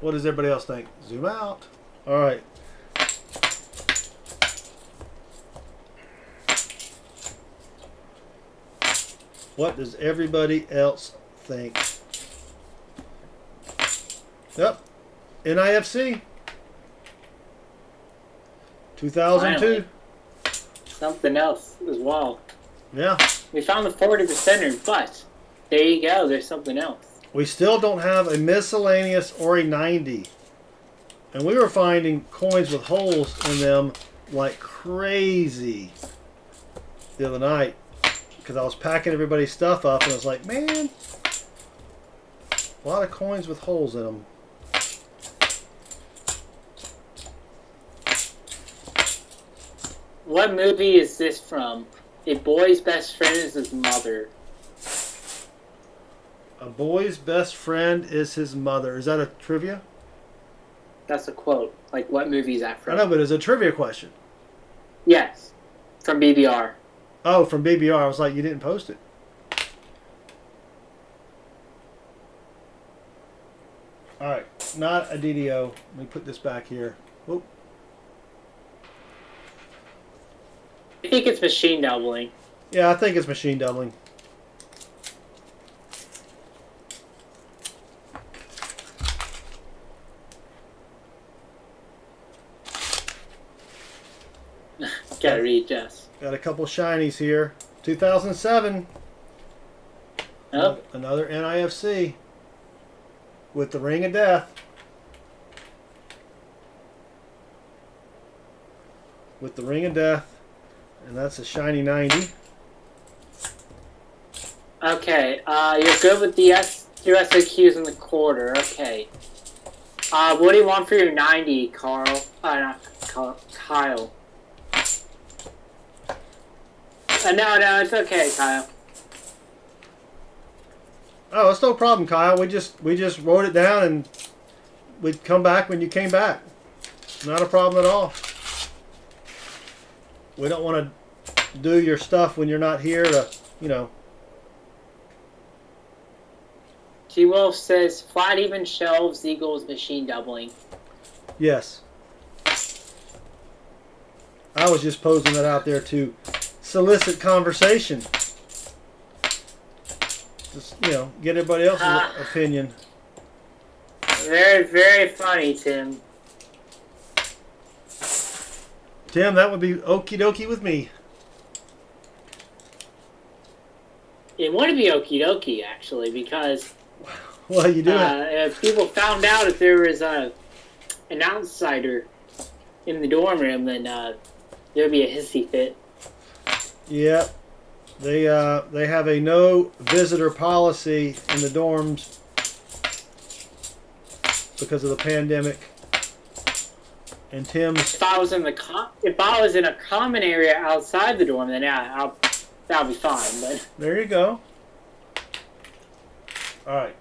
What does everybody else think? Zoom out. All right. What does everybody else think? Yep. NIFC. 2002. Finally. Something else as well. Yeah. We found the 40%er, but there you go. There's something else. We still don't have a miscellaneous or a 90. And we were finding coins with holes in them like crazy the other night. Because I was packing everybody's stuff up and I was like, man, a lot of coins with holes in them. What movie is this from? A boy's best friend is his mother. A boy's best friend is his mother. Is that a trivia? That's a quote. Like, what movie is that I from? know, but it's a trivia question. Yes. From BBR. Oh, from BBR. I was like, you didn't post it. All right, not a DDO. Let me put this back here. Whoop. I think it's machine doubling. Yeah, I think it's machine doubling. Gotta readjust. Got a couple shinies here. 2007. Oh, Another NIFC with the Ring of Death. With the Ring of Death. And that's a shiny 90. okay. You're good with the your SOQs in the quarter. Okay. What do you want for your 90, Carl? Not Carl, Kyle. No, it's okay, Kyle. Oh, it's no problem, Kyle. We just wrote it down and we'd come back when you came back. Not a problem at all. We don't want to do your stuff when you're not here to, you know. T-Wolf says, flat even shelves equals machine doubling. Yes. I was just posing that out there to solicit conversation. Just, you know, get everybody else's opinion. Very, very funny, Tim. Tim, that would be okie dokie with me. It would be okie dokie, actually, because Well, you do it. if people found out if there was an outsider in the dorm room, then there would be a hissy fit. Yeah. They have a no visitor policy in the dorms because of the pandemic. And Tim's. If I was in a common area outside the dorm, then yeah, that'll be fine. But There you go. All right.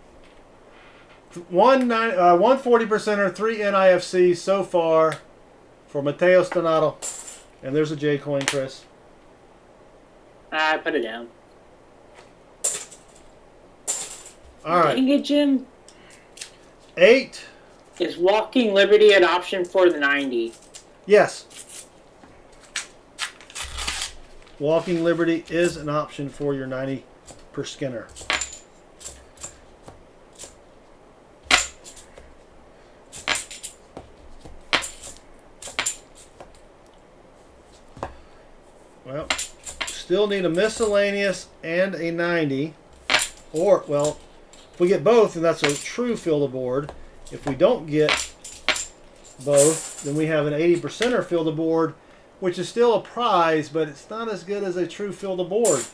140%er, 3 NIFC so far for Matteo Stonato. And there's a J coin, Chris. I put it down. All right. Dang it, Jim. 8. Is Walking Liberty an option for the 90? Yes. Walking Liberty is an option for your 90 per Skinner. Well, still need a miscellaneous and a 90. Or, well, if we get both, then that's a true fill the board. If we don't get both, then we have an 80%er fill the board, which is still a prize, but it's not as good as a true fill the board.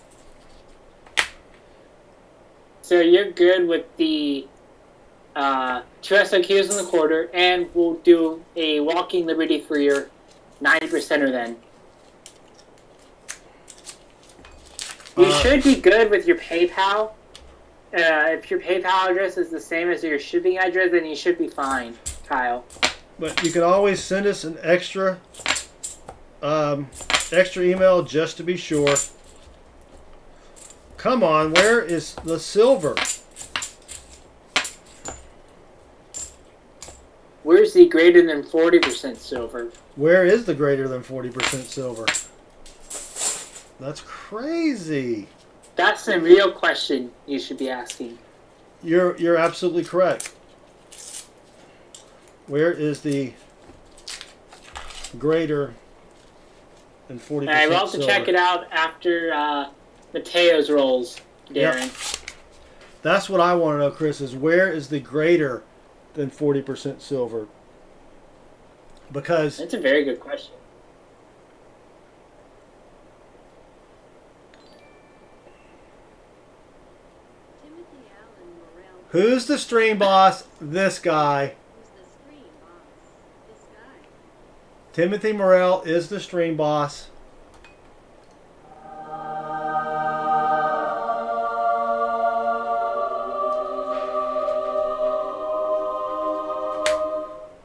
So you're good with the 2 SOQs in the quarter, and we'll do a Walking Liberty for your 90%er then. You should be good with your PayPal. If your PayPal address is the same as your shipping address, then you should be fine, Kyle. But you can always send us an extra email just to be sure. Come on, where is the silver? Where's the greater than 40% silver? Where is the greater than 40% silver? That's crazy. That's the real question you should be asking. You're absolutely correct. Where is the greater than 40% silver? I will have to check it out after Mateo's rolls, Darren. Yep. That's what I want to know, Chris, is where is the greater than 40% silver? Because That's a very good question. who's the stream boss? This guy. Timothy Morrell is the stream boss.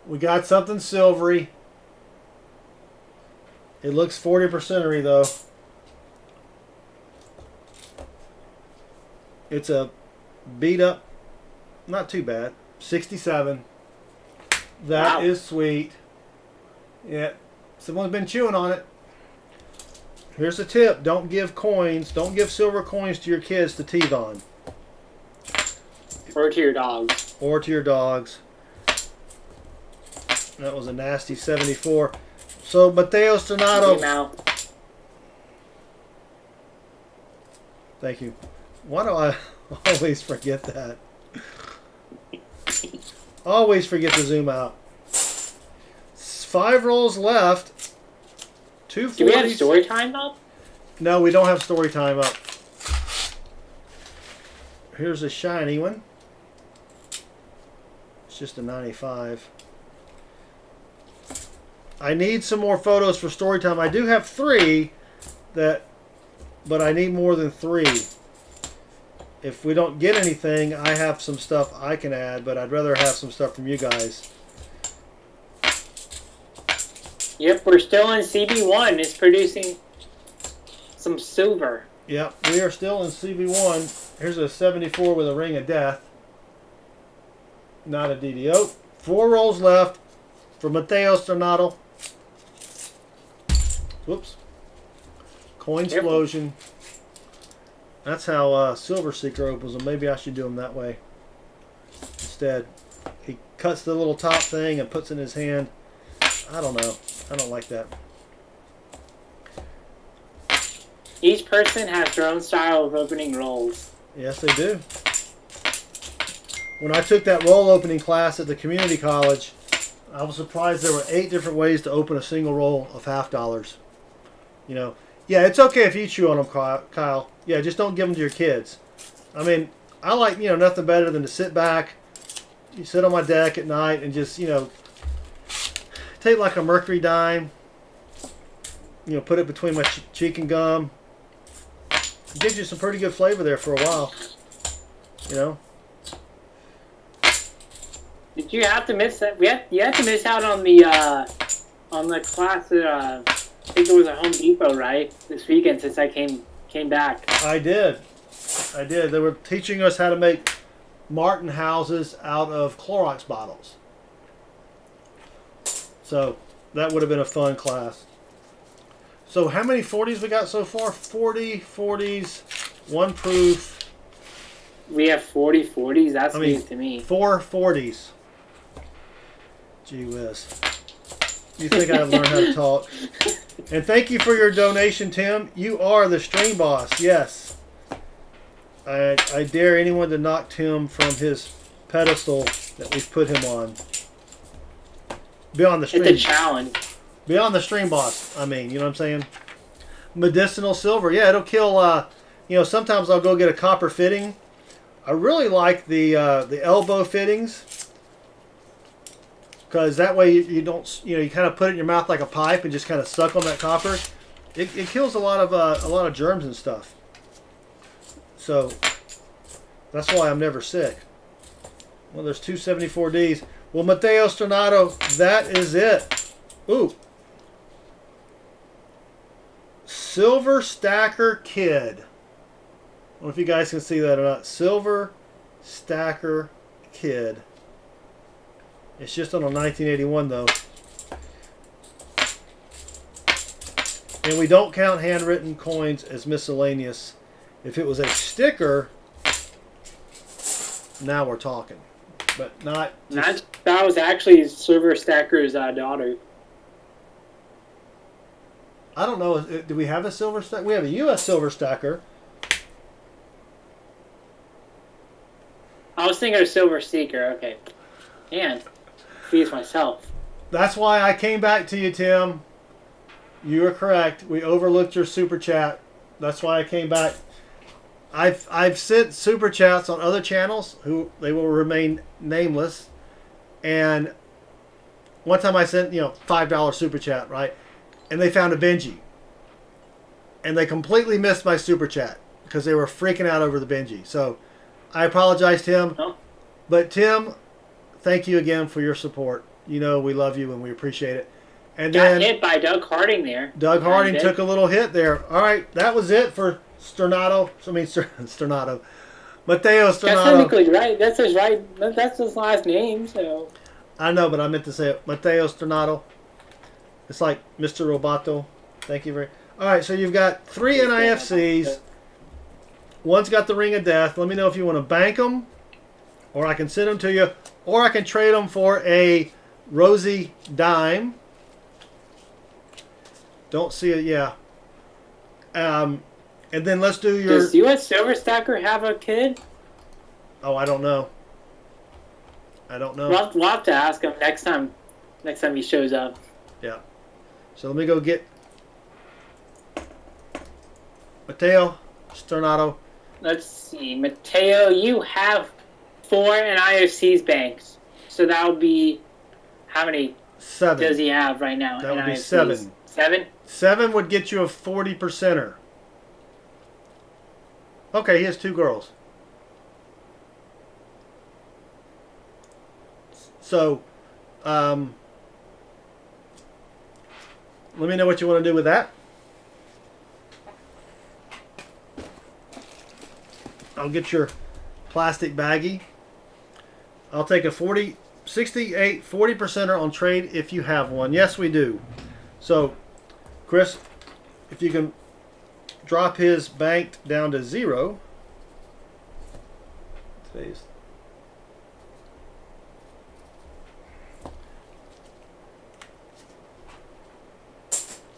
We got something silvery. It looks 40%ery though. It's a beat up, not too bad, 67. That is sweet. Yeah, someone's been chewing on it. Here's a tip: don't give coins, don't give silver coins to your kids to teeth on. Or to your dogs. Or to your dogs. That was a nasty 74. So Matteo Stonato. Thank you. Why do I always forget that? Always forget to zoom out. 5 rolls left. 240s. Do we have story time up? No, we don't have story time up. Here's a shiny one. It's just a 95. I need some more photos for story time. I do have 3 but I need more than 3. if we don't get anything, I have some stuff I can add, but I'd rather have some stuff from you guys. Yep, we're still in CB1. It's producing some silver. Yep, we are still in CB1. Here's a 74 with a ring of death. Not a DDO. 4 rolls left for Matteo Stornato. Whoops. Coin explosion. That's how Silver Seeker opens them. Maybe I should do them that way. Instead, he cuts the little top thing and puts it in his hand. I don't know. I don't like that. Each person has their own style of opening rolls. Yes, they do. When I took that roll opening class at the community college, I was surprised there were 8 different ways to open a single roll of $half. You know, yeah, it's okay if you chew on them, Kyle. Yeah, just don't give them to your kids. I mean, I like, nothing better than to sit back, you sit on my deck at night and just, take like a mercury dime, put it between my cheek and gum. It gives you some pretty good flavor there for a while, Did you have to miss that? You had to miss out on the class at I think it was a Home Depot, right? This weekend since I came back. I did. They were teaching us how to make Martin houses out of Clorox bottles. So that would have been a fun class. So how many 40s we got so far? 40 40s, 1 proof. We have 40 40s. That's news to me. 4 40s. Gee whiz. You think I've learned how to talk. And thank you for your donation, Tim. You are the stream boss. Yes. I dare anyone to knock Tim from his pedestal that we've put him on. Beyond the stream. It's a challenge. Beyond the stream boss. I mean, you know what I'm saying? Medicinal silver. Yeah, it'll kill. Sometimes I'll go get a copper fitting. I really like the elbow fittings because that way you don't. You kind of put it in your mouth like a pipe and just kind of suck on that copper. It kills a lot of germs and stuff. So that's why I'm never sick. Well, there's 2 74Ds. Well, Matteo Stornato, that is it. Ooh. Silver Stacker Kid. I don't know if you guys can see that or not. Silver Stacker Kid. It's just on a 1981 though. And we don't count handwritten coins as miscellaneous. If it was a sticker, now we're talking. But not. That was actually Silver Stacker's daughter. I don't know. Do we have a Silver Stacker? We have a U.S. Silver Stacker. I was thinking of Silver Seeker. Okay. And please myself. That's why I came back to you, Tim. You are correct. We overlooked your super chat. That's why I came back. I've sent super chats on other channels who they will remain nameless. And one time I sent, $5 super chat, right? And they found a Benji. And they completely missed my super chat because they were freaking out over the Benji. So I apologize, Tim. Oh. But Tim, thank you again for your support. We love you and we appreciate it. And Got hit by Doug Harding there. Doug Harding took a little hit there. All right, that was it for Stornato. Stornato. Matteo Stornato. That's technically right. That's his right. That's his last name. So. I know, but I meant to say it. Matteo Stornato. It's like Mr. Roboto. Thank you very. All right, so you've got 3 NIFCs. One's got the Ring of Death. Let me know if you want to bank them, or I can send them to you, or I can trade them for a Rosie dime. Don't see it, yeah. And then let's do your. Does U.S. Silver Stacker have a kid? Oh, I don't know. We'll have to ask him next time he shows up. Yeah. So let me go get Matteo Stornato. Let's see. Matteo, you have 4 NIFCs banks. So that would be, how many 7. does he have right now? That would be NIFCs? 7. 7? 7 would get you a 40%er. Okay, he has 2 girls. So, let me know what you want to do with that. I'll get your plastic baggie. I'll take a 68 40%er on trade if you have one. Yes, we do. So, Chris, if you can drop his banked down to 0. Today's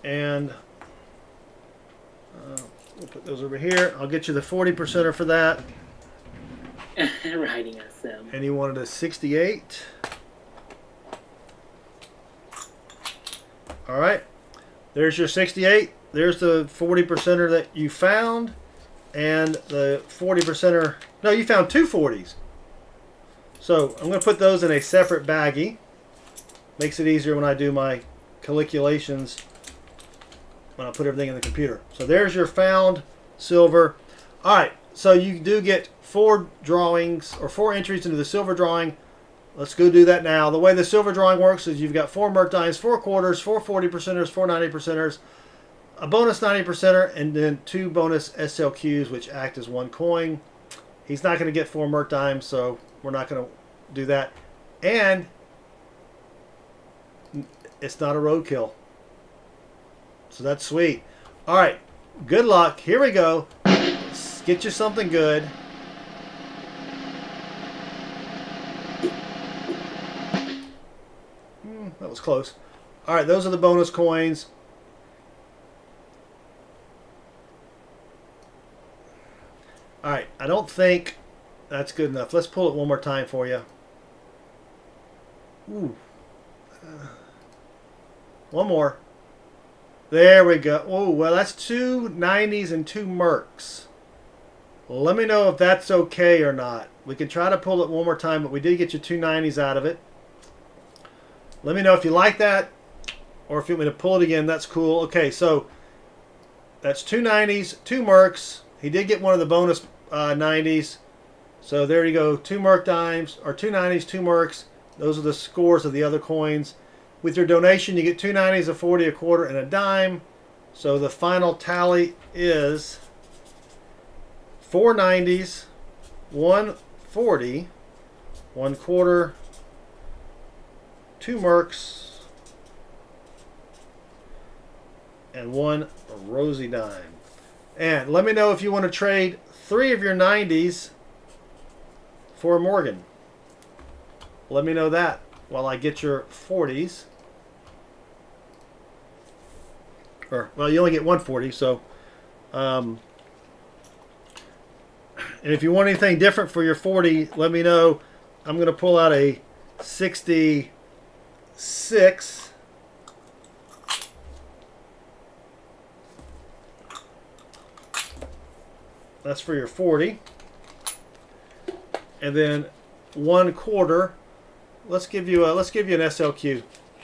and we'll put those over here. I'll get you the 40%er for that. Writing us them. And you wanted a 68. All right. There's your 68. There's the 40%er that you found. And the 40%er. No, you found two 40s. So I'm going to put those in a separate baggie. Makes it easier when I do my calculations when I put everything in the computer. So there's your found silver. All right. So you do get 4 drawings or 4 entries into the silver drawing. Let's go do that now. The way the silver drawing works is you've got 4 merc dimes, 4 quarters, 4 40%ers, 4 90%ers, a bonus 90%er, and then 2 bonus SLQs, which act as 1 coin. He's not going to get 4 merc dimes, so we're not going to do that. And it's not a roadkill. So that's sweet. All right. Good luck. Here we go. Let's get you something good. That was close. All right, those are the bonus coins. All right, I don't think that's good enough. Let's pull it one more time for you. Ooh. One more. There we go. Oh, well, that's 2 90s and 2 mercs. Let me know if that's okay or not. We can try to pull it one more time, but we did get you 2 90s out of it. Let me know if you like that, or if you want me to pull it again. That's cool. Okay, so that's 2 90s, 2 mercs. He did get one of the bonus 90s. So there you go. 2 merc dimes, or 2 90s, 2 mercs. Those are the scores of the other coins. With your donation, you get 2 90s, a 40, a quarter, and a dime. So the final tally is 4 90s, 1 40, 1 quarter, 2 mercs, and 1 rosy dime. And let me know if you want to trade 3 of your 90s for a Morgan. Let me know that while I get your 40s. Or, well, you only get 140, so. And if you want anything different for your 40, let me know. I'm going to pull out a 66. That's for your 40. And then 1 quarter. Let's give you an SLQ.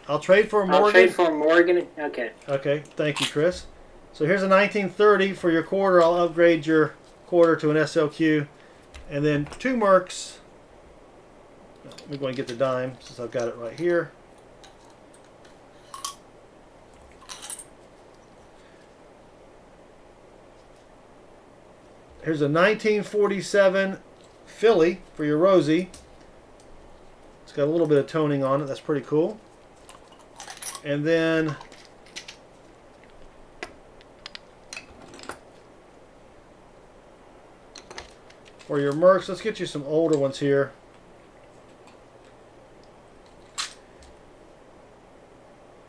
I'll trade for a Morgan. I'll trade for a Morgan. Okay. Okay. Thank you, Chris. So here's a 1930 for your quarter. I'll upgrade your quarter to an SLQ. And then 2 mercs. Let me go and get the dime since I've got it right here. Here's a 1947 Philly for your Rosie. It's got a little bit of toning on it. That's pretty cool. And then for your mercs, let's get you some older ones here.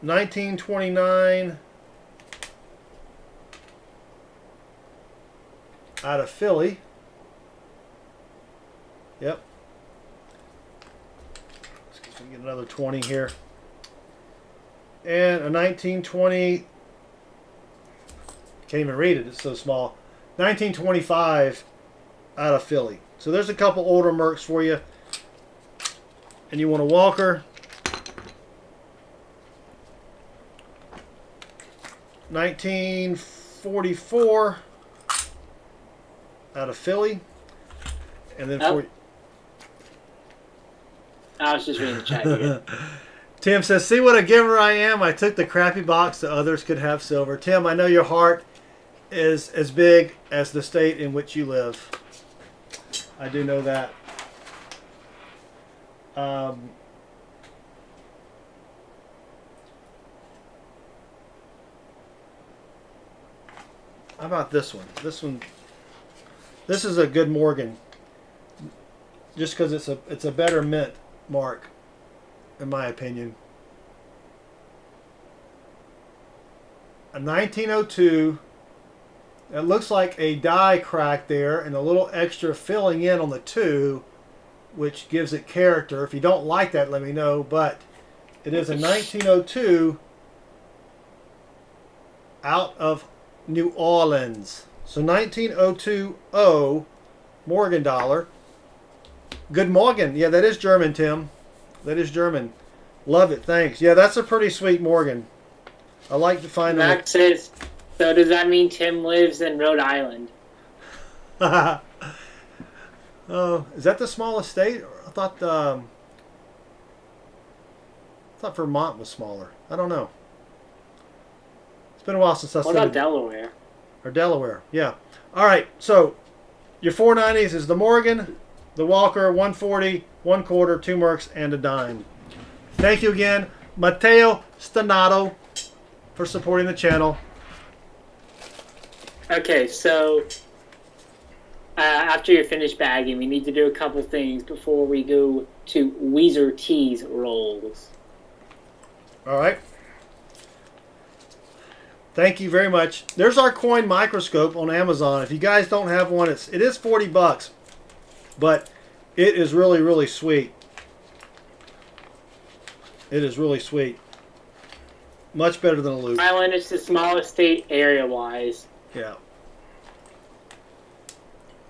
$19.29 out of Philly. Yep. Let's see if we can get another 20 here. And a 1920. Can't even read it, it's so small. 1925 out of Philly. So there's a couple older mercs for you. And you want a Walker. 1944 out of Philly. And then I was just reading the chat here. Tim says, see what a giver I am. I took the crappy box so others could have silver. Tim, I know your heart is as big as the state in which you live. I do know that. How about this one? This is a good Morgan. Just because it's a better mint mark, in my opinion. A 1902. It looks like a die crack there and a little extra filling in on the 2, which gives it character. If you don't like that, let me know. But it is a 1902 out of New Orleans. So 1902 Morgan dollar. Good Morgan. Yeah, that is German, Tim. That is German. Love it. Thanks. Yeah, that's a pretty sweet Morgan. I like to find them. Max says, so does that mean Tim lives in Rhode Island? Oh, is that the smallest state? I thought Vermont was smaller. I don't know. It's been a while since I What studied. about Delaware? Or Delaware, yeah. All right, so your 490s is the Morgan, the Walker, 140, 1/4, 2 mercs, and a dime. Thank you again, Matteo Stanato, for supporting the channel. Okay, so after you're finished bagging, we need to do a couple things before we go to Weezer Teas rolls. All right. Thank you very much. There's our coin microscope on Amazon. If you guys don't have one, it is $40, but it is really, really sweet. It is really sweet. Much better than a loop. Island is the smallest state area-wise. Yeah.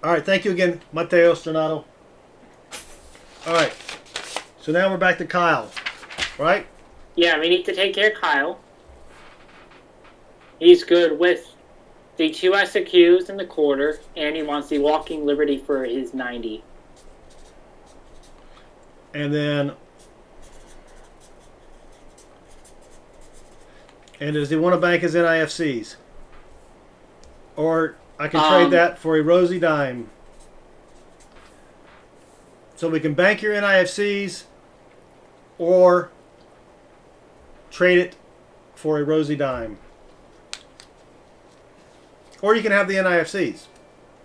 All right. Thank you again, Matteo Stanato. All right. So now we're back to Kyle, right? Yeah, we need to take care of Kyle. He's good with the 2 SOQs and the 1/4, and he wants the Walking Liberty for his 90. And then, does he want to bank his NIFCs? Or I can trade that for a rosy dime. So we can bank your NIFCs or trade it for a rosy dime. Or you can have the NIFCs.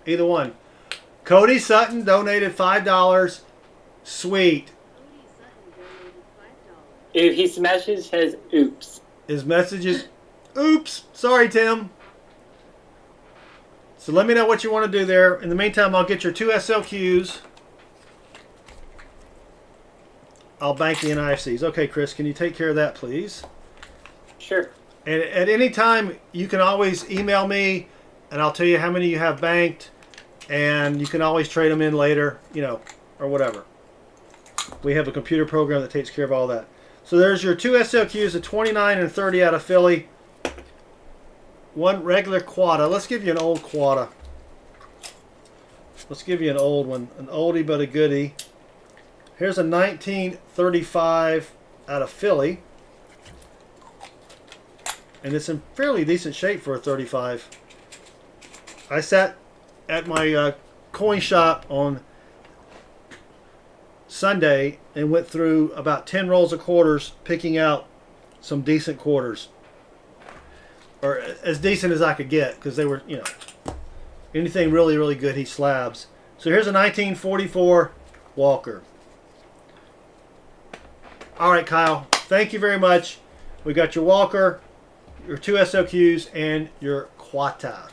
Either one. Cody Sutton donated $5. Sweet. His message says, oops. His message is, oops. Sorry, Tim. So let me know what you want to do there. In the meantime, I'll get your 2 SLQs. I'll bank the NIFCs. Okay, Chris, can you take care of that, please? Sure. And at any time, you can always email me, and I'll tell you how many you have banked, and you can always trade them in later, or whatever. We have a computer program that takes care of all that. So there's your 2 SLQs, a 29 and 30 out of Philly. 1 regular quada. Let's give you an old quada. Let's give you an old one. An oldie but a goodie. Here's a 1935 out of Philly. And it's in fairly decent shape for a 35. I sat at my coin shop on Sunday and went through about 10 rolls of quarters, picking out some decent quarters. Or as decent as I could get, because they were, anything really, really good, he slabs. So here's a 1944 Walker. All right, Kyle, thank you very much. We got your Walker, your 2 SLQs, and your Quata.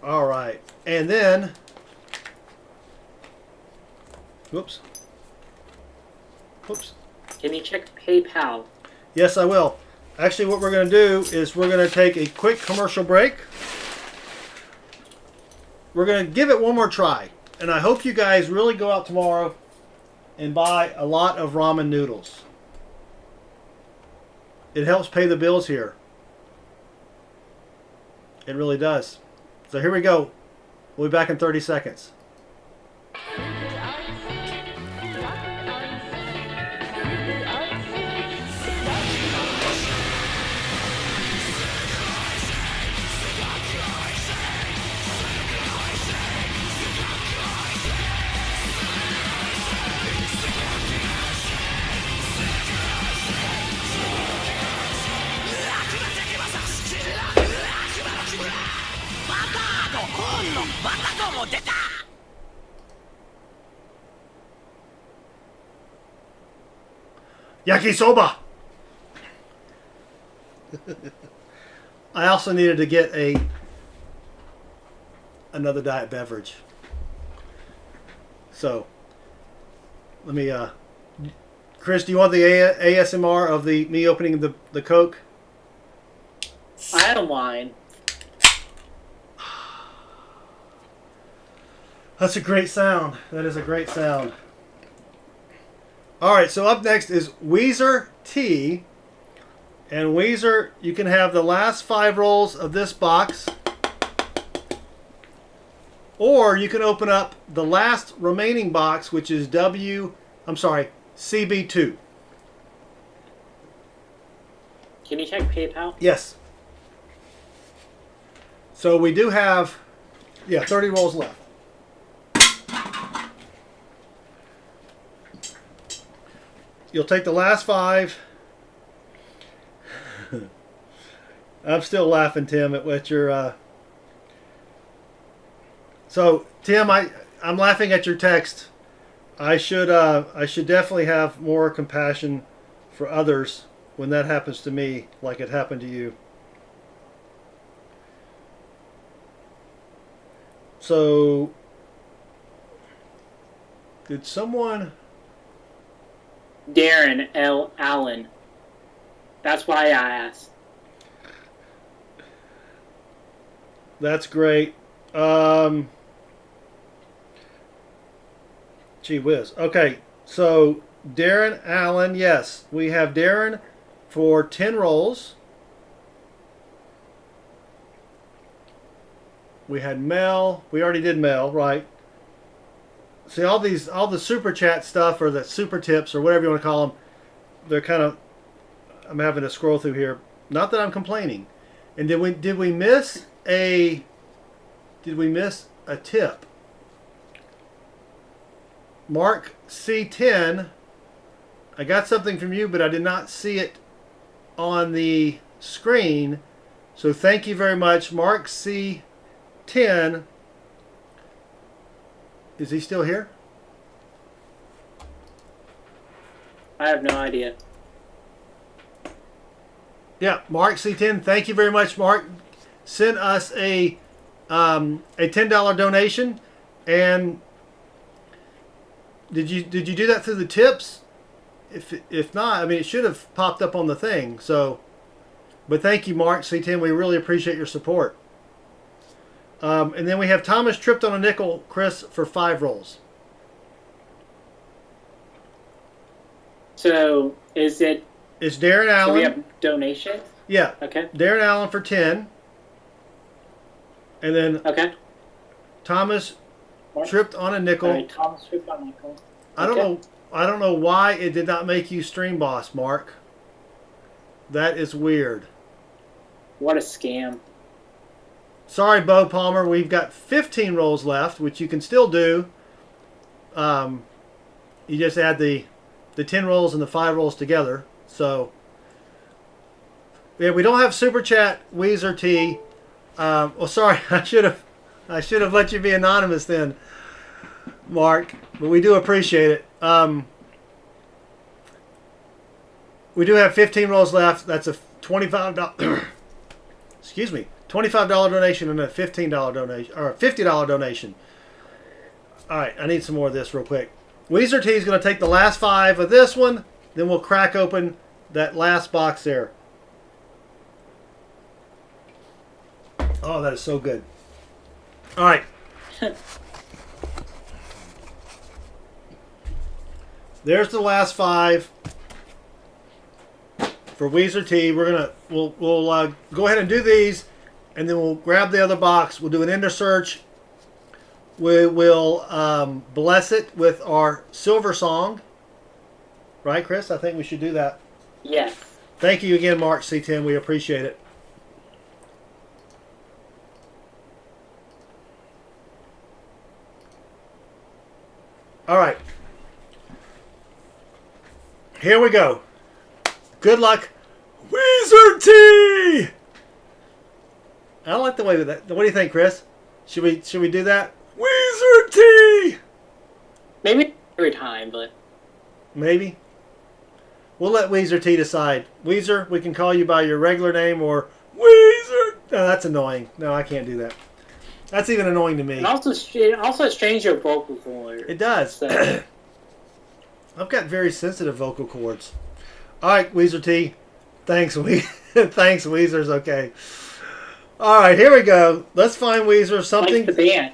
All right, and then, whoops. Can you check PayPal? Yes, I will. Actually, what we're going to do is we're going to take a quick commercial break. We're going to give it one more try, and I hope you guys really go out tomorrow and buy a lot of ramen noodles. it helps pay the bills here. It really does. So here we go. We'll be back in 30 seconds. Yakisoba! I also needed to get another diet beverage. So, let me, Chris, do you want the ASMR of me opening the Coke? I don't mind. That's a great sound. That is a great sound. All right, so up next is Weezer Tea. And Weezer, you can have the last 5 rolls of this box. Or you can open up the last remaining box, which is CB2. Can you check PayPal? Yes. So we do have, 30 rolls left. You'll take the last 5. I'm still laughing, Tim, at what your. So, Tim, I'm laughing at your text. I should definitely have more compassion for others when that happens to me, like it happened to you. So, did someone? Darren L. Allen. That's why I asked. That's great. Gee whiz. Okay, so Darren Allen, yes. We have Darren for 10 rolls. We had Mel. We already did Mel, right? See, all the super chat stuff, or the super tips, or whatever you want to call them, they're kind of, I'm having to scroll through here. Not that I'm complaining. And did we miss a tip? Mark C10, I got something from you, but I did not see it on the screen. So thank you very much, Mark C10. Is he still here? I have no idea. Yeah, Mark C10. Thank you very much, Mark. Sent us a $10 donation. And did you do that through the tips? If not, I mean, it should have popped up on the thing. So, but thank you, Mark C10. We really appreciate your support. And then we have Thomas tripped on a nickel, Chris, for 5 rolls. So is it? It's Darren Allen. So we have donations. Yeah. Okay. Darren Allen for 10. And then Okay. Thomas tripped on a nickel. All right, Thomas tripped on a nickel. I don't know why it did not make you stream boss, Mark. That is weird. What a scam. Sorry, Bo Palmer. We've got 15 rolls left, which you can still do. You just add the 10 rolls and the 5 rolls together. So, yeah, we don't have super chat, Weezer T. Well, sorry, I should have let you be anonymous then, Mark. But we do appreciate it. We do have 15 rolls left. That's a $25. Excuse me. $25 donation and a $15 donation, or a $50 donation. All right, I need some more of this real quick. Weezer T is going to take the last 5 of this one, then we'll crack open that last box there. Oh, that is so good. All right. There's the last 5 for for Weezer T. We'll go ahead and do these, and then we'll grab the other box. We'll do an ender search. We will bless it with our silver song. Right, Chris? I think we should do that. Yes. Thank you again, Mark C10. We appreciate it. All right. Here we go. Good luck, Weezer T. I like the way with that. What do you think, Chris? Should we do that? Weezer T. Maybe every time, but Maybe. We'll let Weezer T decide. Weezer, we can call you by your regular name or Weezer. No, that's annoying. No, I can't do that. That's even annoying to me. it also strains your vocal cord. It does. So. I've got very sensitive vocal cords. All right, Weezer T. Thanks, Thanks, Weezer's okay. All right, here we go. Let's find Weezer something. Like the band.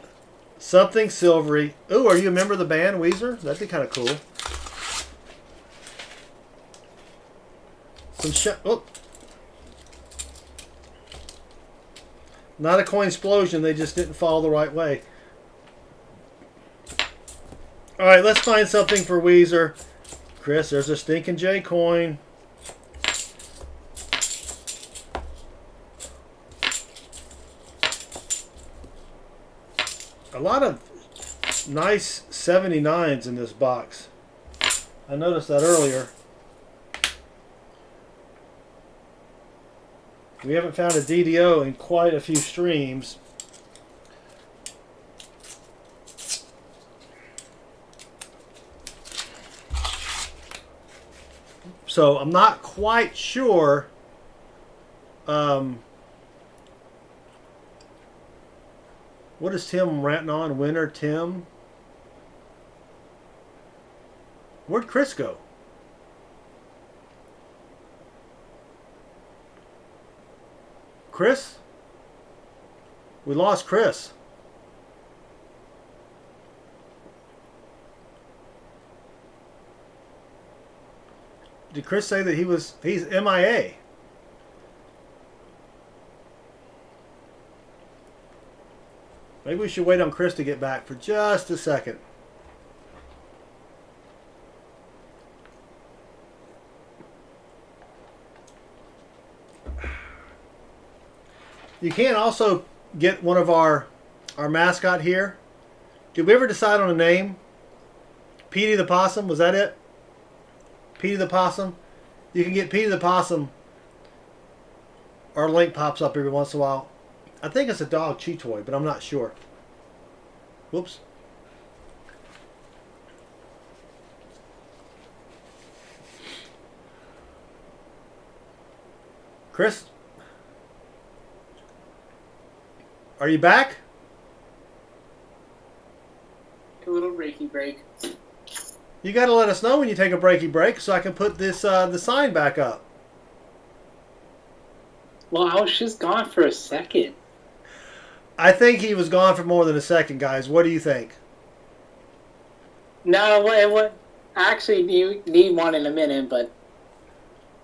Something silvery. Ooh, are you a member of the band, Weezer? That'd be kind of cool. Oh. Not a coin explosion. They just didn't fall the right way. All right, let's find something for Weezer. Chris, there's a stinking J coin. A lot of nice 79s in this box. I noticed that earlier. We haven't found a DDO in quite a few streams. So I'm not quite sure what is Tim ranting on? Winner Tim? Where'd Chris go? Chris? We lost Chris. Did Chris say that he's MIA? Maybe we should wait on Chris to get back for just a second. You can also get one of our mascot here. Did we ever decide on a name? Petey the Possum, was that it? Petey the Possum. You can get Petey the Possum. Our link pops up every once in a while. I think it's a dog chew toy, but I'm not sure. Whoops. Chris? Are you back? A little breaky break. You got to let us know when you take a breaky break so I can put this the sign back up. Well, I was just gone for a second. I think he was gone for more than a second, guys. What do you think? No, it actually need one in a minute, but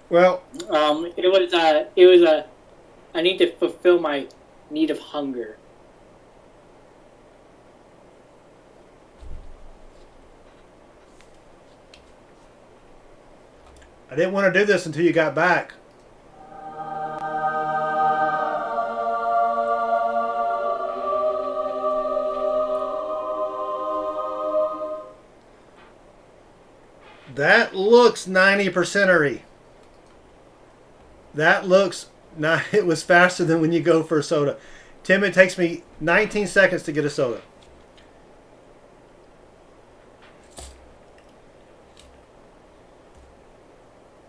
well, it was a I need to fulfill my need of hunger. I didn't want to do this until you got back. That looks 90%ery. That looks it was faster than when you go for a soda. Tim, it takes me 19 seconds to get a soda.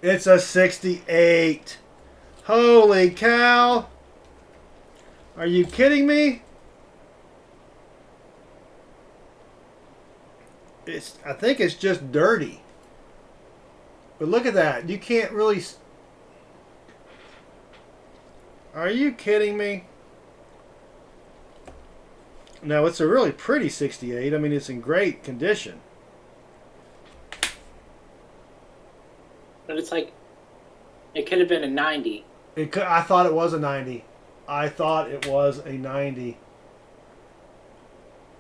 It's a 68. Holy cow. Are you kidding me? I think it's just dirty. But look at that. You can't really... Are you kidding me? No, it's a really pretty 68. I mean, it's in great condition. But it's like It could have been a 90. I thought it was a 90. I thought it was a 90.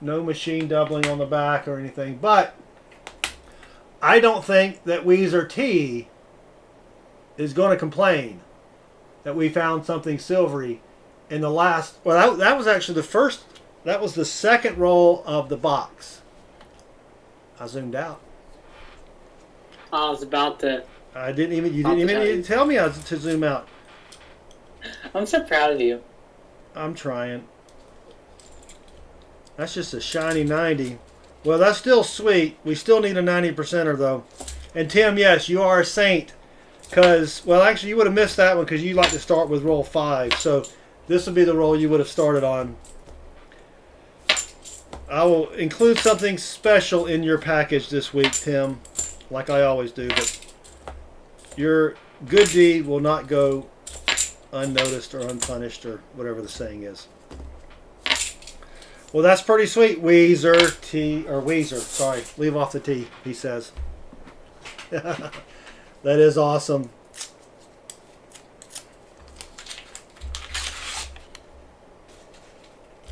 No machine doubling on the back or anything. But I don't think that Weezer T is going to complain that we found something silvery in the last. Well, that was actually the first. That was the second roll of the box. I zoomed out. I was about to. I didn't even. You didn't even need to tell me to zoom out. I'm so proud of you. I'm trying. That's just a shiny 90. Well, that's still sweet. We still need a 90%er though. And Tim, yes, you are a saint. Because, well, actually, you would have missed that one because you like to start with roll 5. So this would be the roll you would have started on. I will include something special in your package this week, Tim, like I always do. But your good deed will not go unnoticed or unpunished or whatever the saying is. Well, that's pretty sweet. Weezer, sorry. Leave off the T, he says. That is awesome.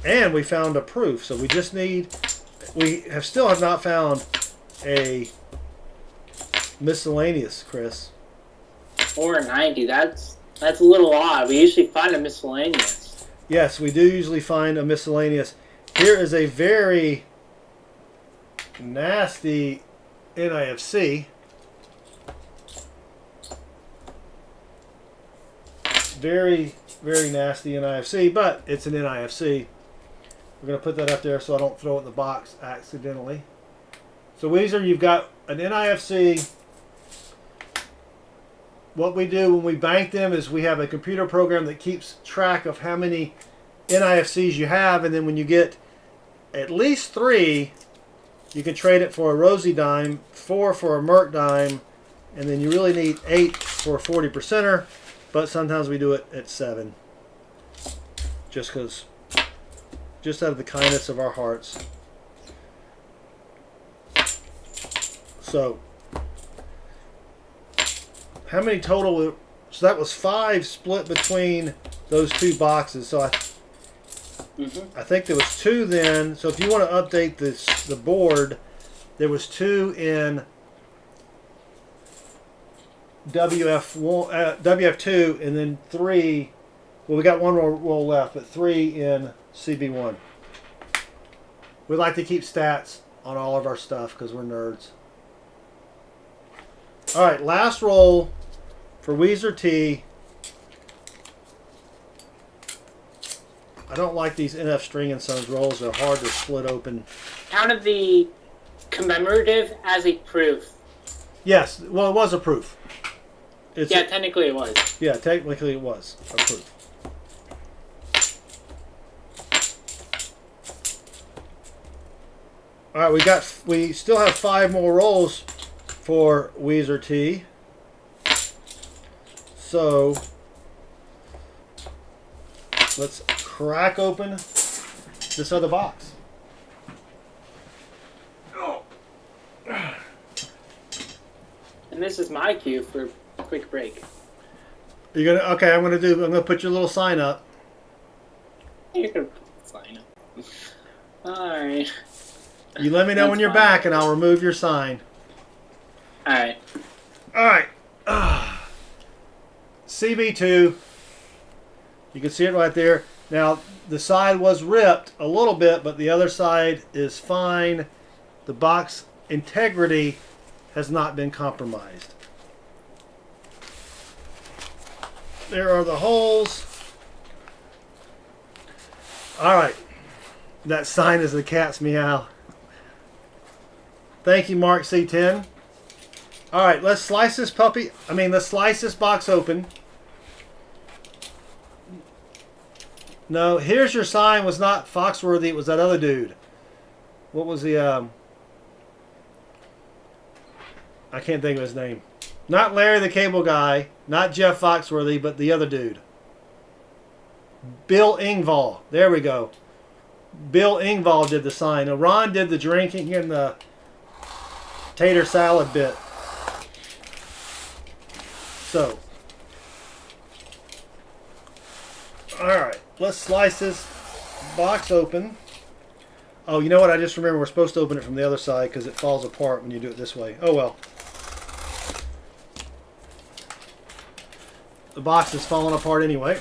And we found a proof. So we just need, still have not found a miscellaneous, Chris. Or a 90. That's a little odd. We usually find a miscellaneous. Yes, we do usually find a miscellaneous. Here is a very nasty NIFC. Very, very nasty NIFC, but it's an NIFC. We're going to put that up there so I don't throw it in the box accidentally. So Weezer, you've got an NIFC. What we do when we bank them is we have a computer program that keeps track of how many NIFCs you have, and then when you get at least 3, you can trade it for a Rosie dime, 4 for a Merc dime, and then you really need 8 for a 40%er, but sometimes we do it at 7. Just out of the kindness of our hearts. So, how many total? So that was 5 split between those 2 boxes. So I think there was 2 then. So if you want to update the board, there was 2 in WF2 and then 3. Well, we got 1 roll left, but 3 in CB1. We like to keep stats on all of our stuff because we're nerds. All right, last roll for Weezer T. I don't like these NF String and Sons rolls. They're hard to split open. Counted the commemorative as a proof. Yes, well, it was a proof. Technically it was. Yeah, technically it was a proof. All right, we still have 5 more rolls for Weezer T. So let's crack open this other box. And this is my cue for a quick break. You're gonna okay? I'm gonna put your little sign up. You're gonna put the sign up. Alright. You let me know when you're back, and I'll remove your sign. Alright. Alright. CB2. You can see it right there. Now, the side was ripped a little bit, but the other side is fine. The box integrity has not been compromised. There are the holes. Alright. That sign is the cat's meow. Thank you, Mark C10. All right, let's slice this let's slice this box open. No, here's your sign was not Foxworthy. It was that other dude. What was the, I can't think of his name. Not Larry the Cable Guy, not Jeff Foxworthy, but the other dude. Bill Engvall. There we go. Bill Engvall did the sign. Now, Ron did the drinking and the tater salad bit. So, Alright, let's slice this box open. Oh, you know what? I just remember we're supposed to open it from the other side because it falls apart when you do it this way. Oh well. The box is falling apart anyway.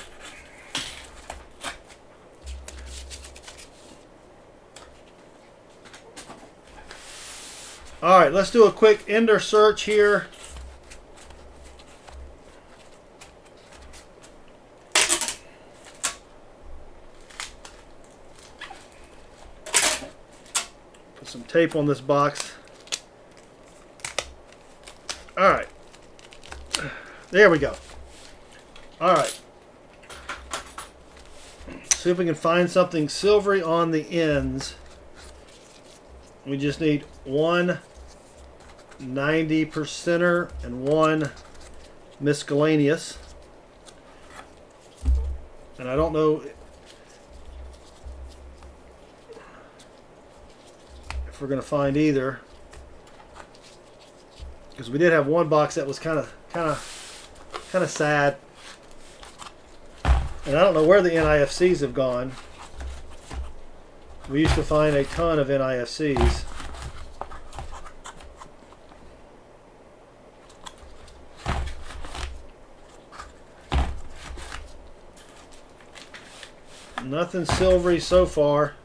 Alright, let's do a quick ender search here. Put some tape on this box. Alright. There we go. Alright. See if we can find something silvery on the ends. We just need one 90%er and one miscellaneous. And I don't know if we're going to find either, because we did have one box that was kind of sad. And I don't know where the NIFCs have gone. We used to find a ton of NIFCs. Nothing silvery so far.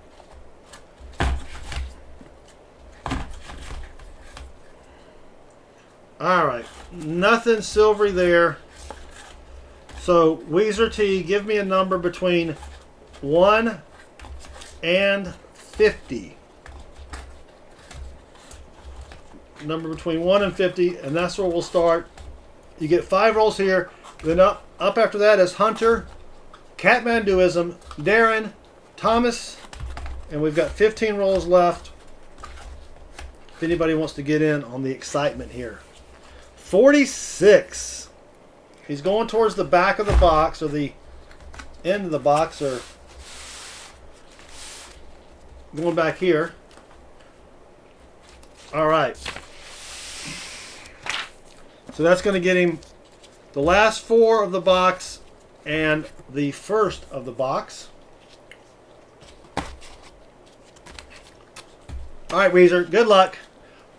Alright, nothing silvery there. So, Weezer T, give me a number between 1 and 50. Number between 1 and 50, and that's where we'll start. You get 5 rolls here. Then up after that is Hunter, Catmanduism, Darren, Thomas, and we've got 15 rolls left. If anybody wants to get in on the excitement here. 46. He's going towards the back of the box, or the end of the box, or going back here. All right. So that's going to get him the last 4 of the box and the first of the box. All right, Weezer, good luck.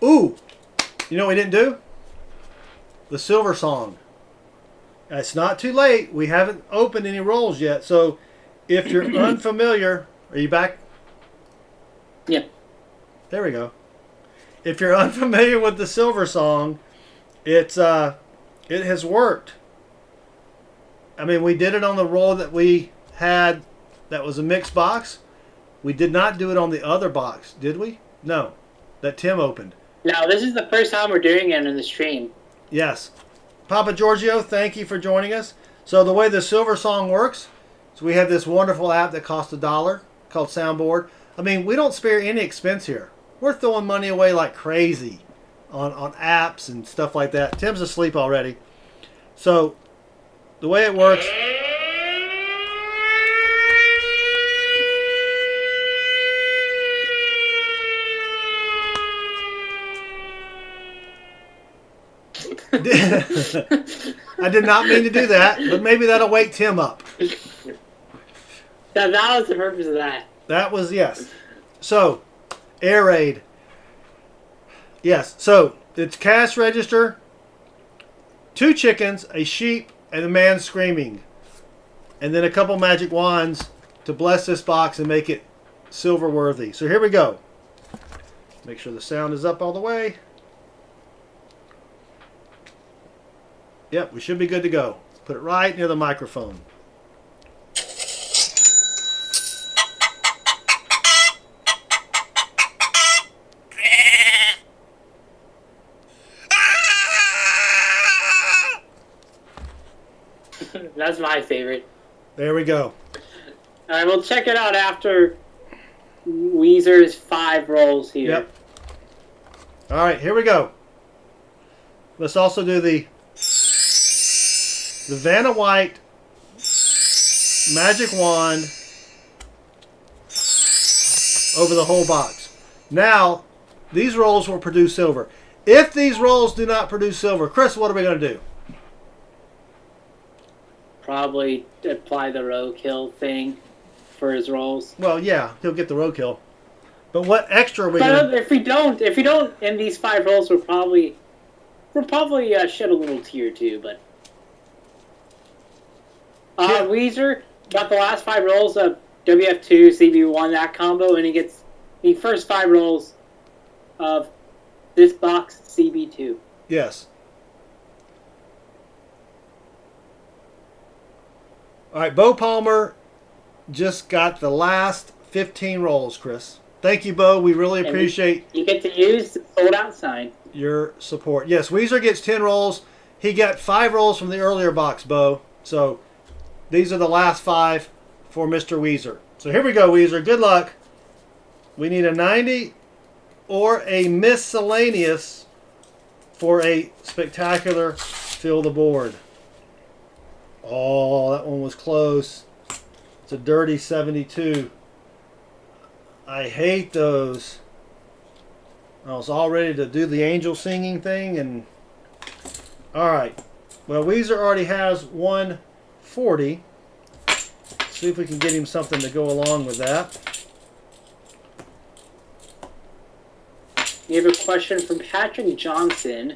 Ooh, you know what we didn't do? The silver song. It's not too late. We haven't opened any rolls yet. So if you're unfamiliar, are you back? Yeah. There we go. If you're unfamiliar with the silver song, it has worked. I mean, we did it on the roll that we had that was a mixed box. We did not do it on the other box, did we? No, that Tim opened. No, this is the first time we're doing it in the stream. Yes. Papa Giorgio, thank you for joining us. So the way the silver song works is we have this wonderful app that costs $1 called Soundboard. I mean, we don't spare any expense here. We're throwing money away like crazy on apps and stuff like that. Tim's asleep already. So the way it works... I did not mean to do that, but maybe that'll wake Tim up. That was the purpose of that. That was, yes. So, air raid. Yes, so it's cash register, 2 chickens, a sheep, and a man screaming. And then a couple magic wands to bless this box and make it silver worthy. So here we go. Make sure the sound is up all the way. Yep, we should be good to go. Put it right near the microphone. That's my favorite. There we go. All right, we'll check it out after Weezer's 5 rolls here. Yep. All right, here we go. Let's also do the Vanna White Magic Wand over the whole box. Now, these rolls will produce silver. If these rolls do not produce silver, Chris, what are we going to do? probably apply the roadkill thing for his rolls. Well, yeah, he'll get the roadkill. But what extra are we But going to... if we don't in these 5 rolls, we'll probably shed a little tear too. But Weezer got the last 5 rolls of WF2, CB1, that combo, and he gets the first 5 rolls of this box CB2. Yes. All right, Bo Palmer just got the last 15 rolls, Chris. Thank you, Bo. We really appreciate you get to use the sold out sign. Your support. Yes, Weezer gets 10 rolls. He got 5 rolls from the earlier box, Bo. So these are the last 5 for Mr. Weezer. So here we go, Weezer. Good luck. We need a 90 or a miscellaneous for a spectacular fill the board. Oh, that one was close. It's a dirty 72. I hate those. I was all ready to do the angel singing thing, and all right. Well, Weezer already has 140. See if we can get him something to go along with that. We have a question from Patrick Johnson.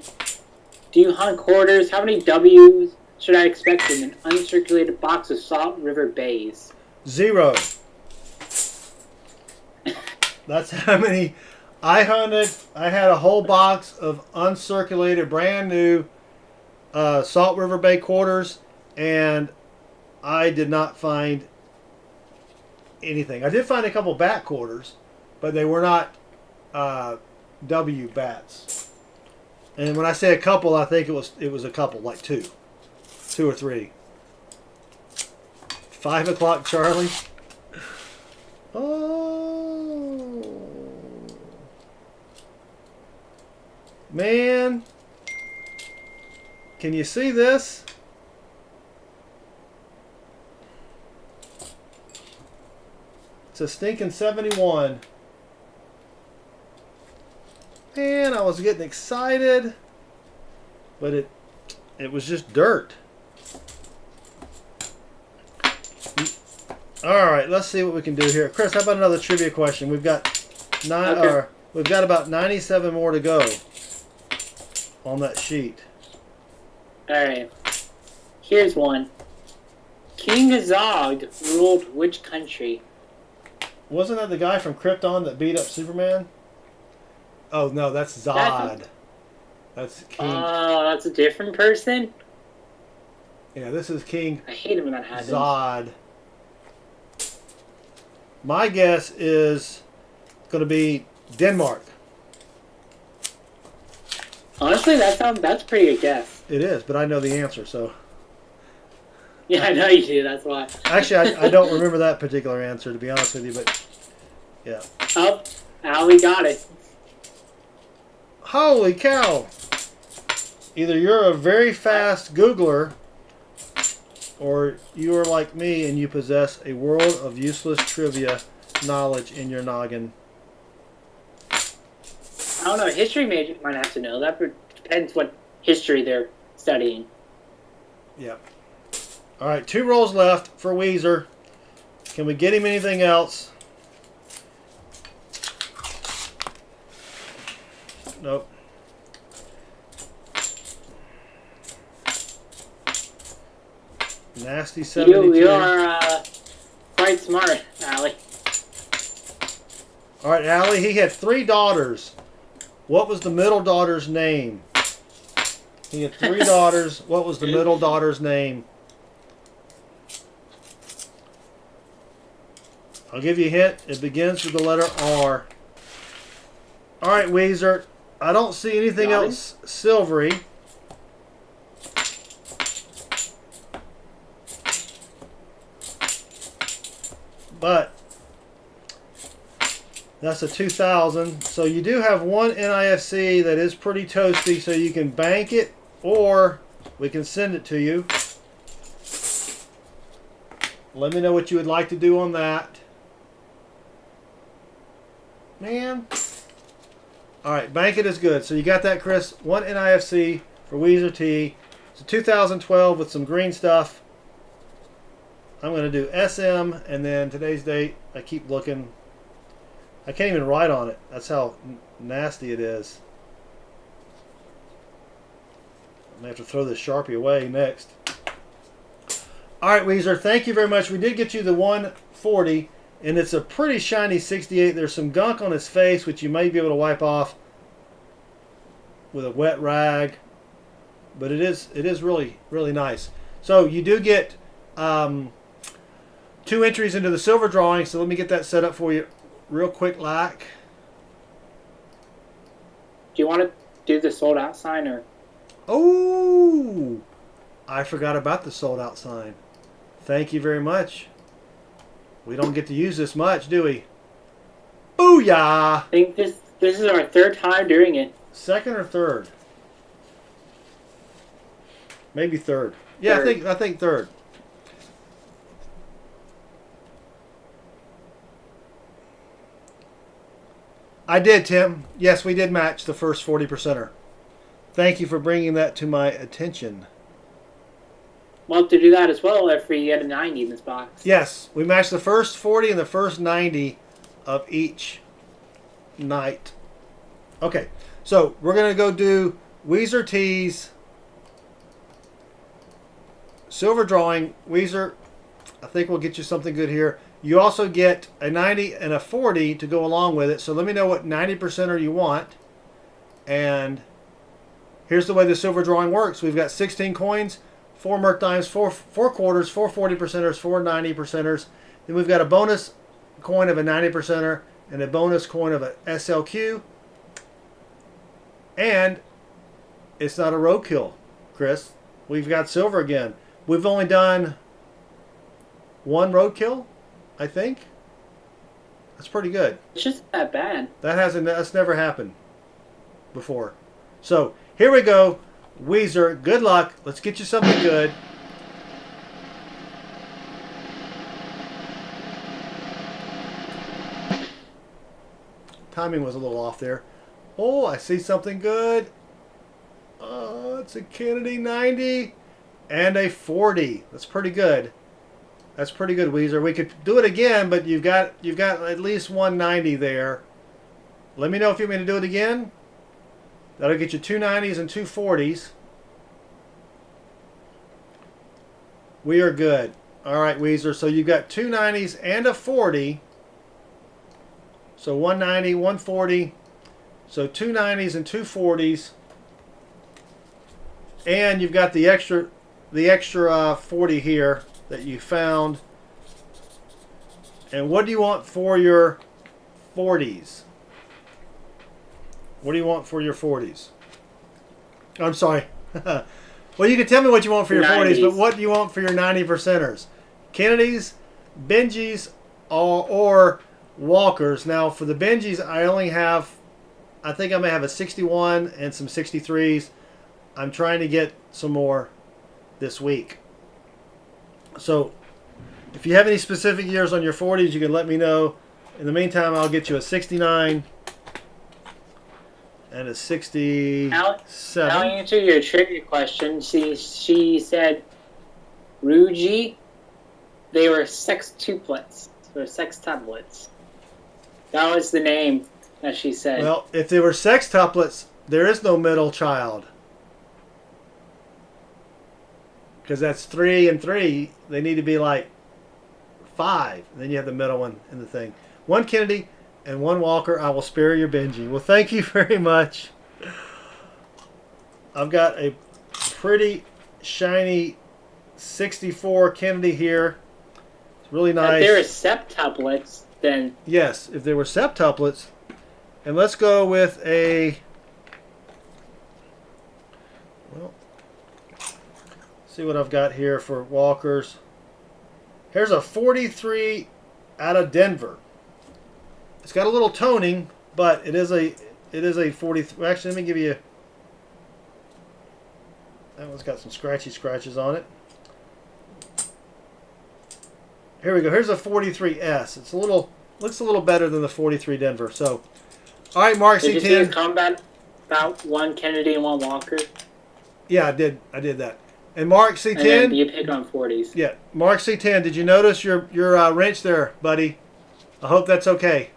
Do you hunt quarters? How many W's should I expect in an uncirculated box of Salt River Bays? 0. That's how many I hunted. I had a whole box of uncirculated, brand new Salt River Bay quarters, and I did not find anything. I did find a couple bat quarters, but they were not W bats. And when I say a couple, I think it was a couple, like 2 or 3. 5 o'clock, Charlie. Oh, man. Can you see this? It's a stinking 71. Man, I was getting excited, but it was just dirt. All right, let's see what we can do here. Chris, how about another trivia question? We've got we've got about 97 more to go on that sheet. All right. Here's one. King Zog ruled which country? Wasn't that the guy from Krypton that beat up Superman? Oh no, that's Zod. That's King. Oh, that's a different person? Yeah, this is King I hate it when that happens. Zod. My guess is going to be Denmark. Honestly, that's a pretty good guess. It is, but I know the answer, so. Yeah, I know you do, that's why. Actually, I don't remember that particular answer, to be honest with you, but yeah. Oh, Allie got it. Holy cow! Either you're a very fast Googler, or you are like me and you possess a world of useless trivia knowledge in your noggin. I don't know, a history major might have to know. That depends what history they're studying. Yep. All right, 2 rolls left for Weezer. Can we get him anything else? Nope. Nasty 72. You are quite smart, Allie. All right, Allie, he had 3 daughters. What was the middle daughter's name? He had 3 daughters. What was the middle daughter's name? I'll give you a hint. It begins with the letter R. All right, Weezer. I don't see anything else silvery. But that's a 2000. So you do have one NIFC that is pretty toasty, so you can bank it or we can send it to you. Let me know what you would like to do on that. Man. All right, bank it is good. So you got that, Chris. One NIFC for Weezer T. It's a 2012 with some green stuff. I'm going to do SM, and then today's date. I keep looking. I can't even write on it. That's how nasty it is. I'm going to have to throw this Sharpie away next. All right, Weezer, thank you very much. We did get you the 140, and it's a pretty shiny 68. There's some gunk on his face, which you may be able to wipe off with a wet rag, but it is really, really nice. So you do get 2 entries into the silver drawing, so let me get that set up for you real quick, like. Do you want to do the sold out sign or? Oh, I forgot about the sold out sign. Thank you very much. We don't get to use this much, do we? Booyah! I think this is our 3rd time doing it. 2nd or 3rd? Maybe 3rd. Yeah, 3rd. I think 3rd. I did, Tim. Yes, we did match the first 40%er. Thank you for bringing that to my attention. We'll have to do that as well if we get a 90 in this box. Yes, we matched the first 40 and the first 90 of each night. Okay, so we're going to go do Weezer Tees, silver drawing. Weezer, I think we'll get you something good here. You also get a 90 and a 40 to go along with it. So let me know what 90%er you want. And here's the way the silver drawing works. We've got 16 coins, 4 merc dimes, 4 quarters, 4 40%ers, 4 90%ers. Then we've got a bonus coin of a 90%er and a bonus coin of a SLQ. And it's not a roadkill, Chris. We've got silver again. We've only done 1 roadkill, I think. That's pretty good. It's just that bad. That's never happened before. So here we go. Weezer, good luck. Let's get you something good. Timing was a little off there. Oh, I see something good. Oh, it's a Kennedy 90 and a 40. That's pretty good. That's pretty good, Weezer. We could do it again, but you've got at least 190 there. Let me know if you want me to do it again. That'll get you 2 90s and 2 40s. We are good. All right, Weezer. So you've got 2 90s and a 40. So 190, 140. So 2 90s and 2 40s. And you've got the extra 40 here that you found. And what do you want for your 40s? What do you want for your 40s? I'm sorry. Well, you can tell me what you want for your 40s, but what do you want for your 90%ers? Kennedys, Benjis, or Walkers. Now, for the Benjis, I think I may have a 61 and some 63s. I'm trying to get some more this week. So, if you have any specific years on your 40s, you can let me know. In the meantime, I'll get you a 69 and a 67. I'll answer your trivia question. She said, Ruji, they were sextuplets. Or sextuplets. That was the name that she said. Well, if they were sextuplets, there is no middle child. Because that's 3 and 3. They need to be like 5. And then you have the middle one in the thing. 1 Kennedy and 1 Walker. I will spare your Benji. Well, thank you very much. I've got a pretty shiny 64 Kennedy here. It's really nice. If there are septuplets, then... Yes, if there were septuplets. And let's go with a... Well, see what I've got here for Walkers. Here's a 43 out of Denver. It's got a little toning, but it is a 43. Actually, let me give you. That one's got some scratches on it. Here we go. Here's a 43S. It's looks a little better than the 43 Denver. So, all right, Mark Did C10. you see the combat about 1 Kennedy and 1 Walker? Yeah, I did that. And Mark And then C10. you pick on 40s. Yeah, Mark C10. Did you notice your wrench there, buddy? I hope that's okay.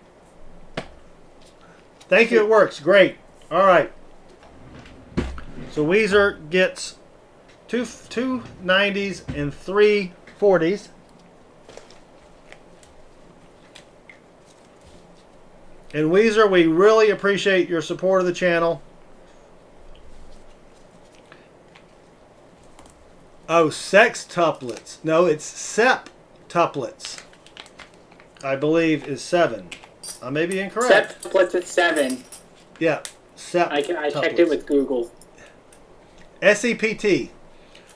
Thank you. It works. Great. All right. So Weezer gets two 90s and three 40s. And Weezer, we really appreciate your support of the channel. Oh, sextuplets. No, it's septuplets. I believe is 7. I may be incorrect. Septuplets at 7. Yeah, septuplets. I checked it with Google. SEPT.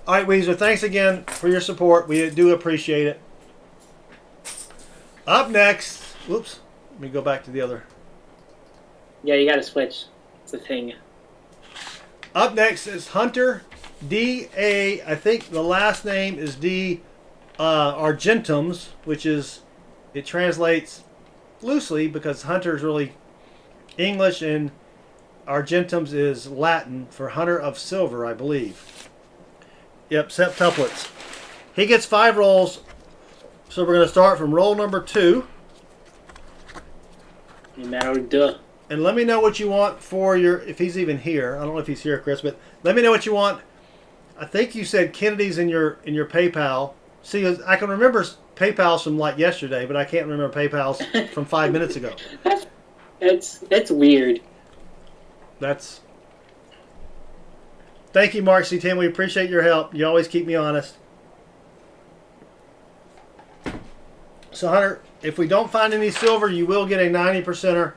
All right, Weezer, thanks again for your support. We do appreciate it. Up next, whoops, let me go back to the other. Yeah, you gotta switch. It's a thing. Up next is Hunter D.A. I think the last name is D. Argentums, which is, it translates loosely because Hunter is really English and Argentums is Latin for Hunter of Silver, I believe. Yep, septuplets. He gets 5 rolls, so we're going to start from roll number 2. Duh. And let me know what you want for your, if he's even here. I don't know if he's here, Chris, but let me know what you want. I think you said Kennedy's in your PayPal. See, I can remember PayPal's from like yesterday, but I can't remember PayPal's from 5 minutes ago. That's weird. That's. Thank you, Mark C10. We appreciate your help. You always keep me honest. So, Hunter, if we don't find any silver, you will get a 90%er.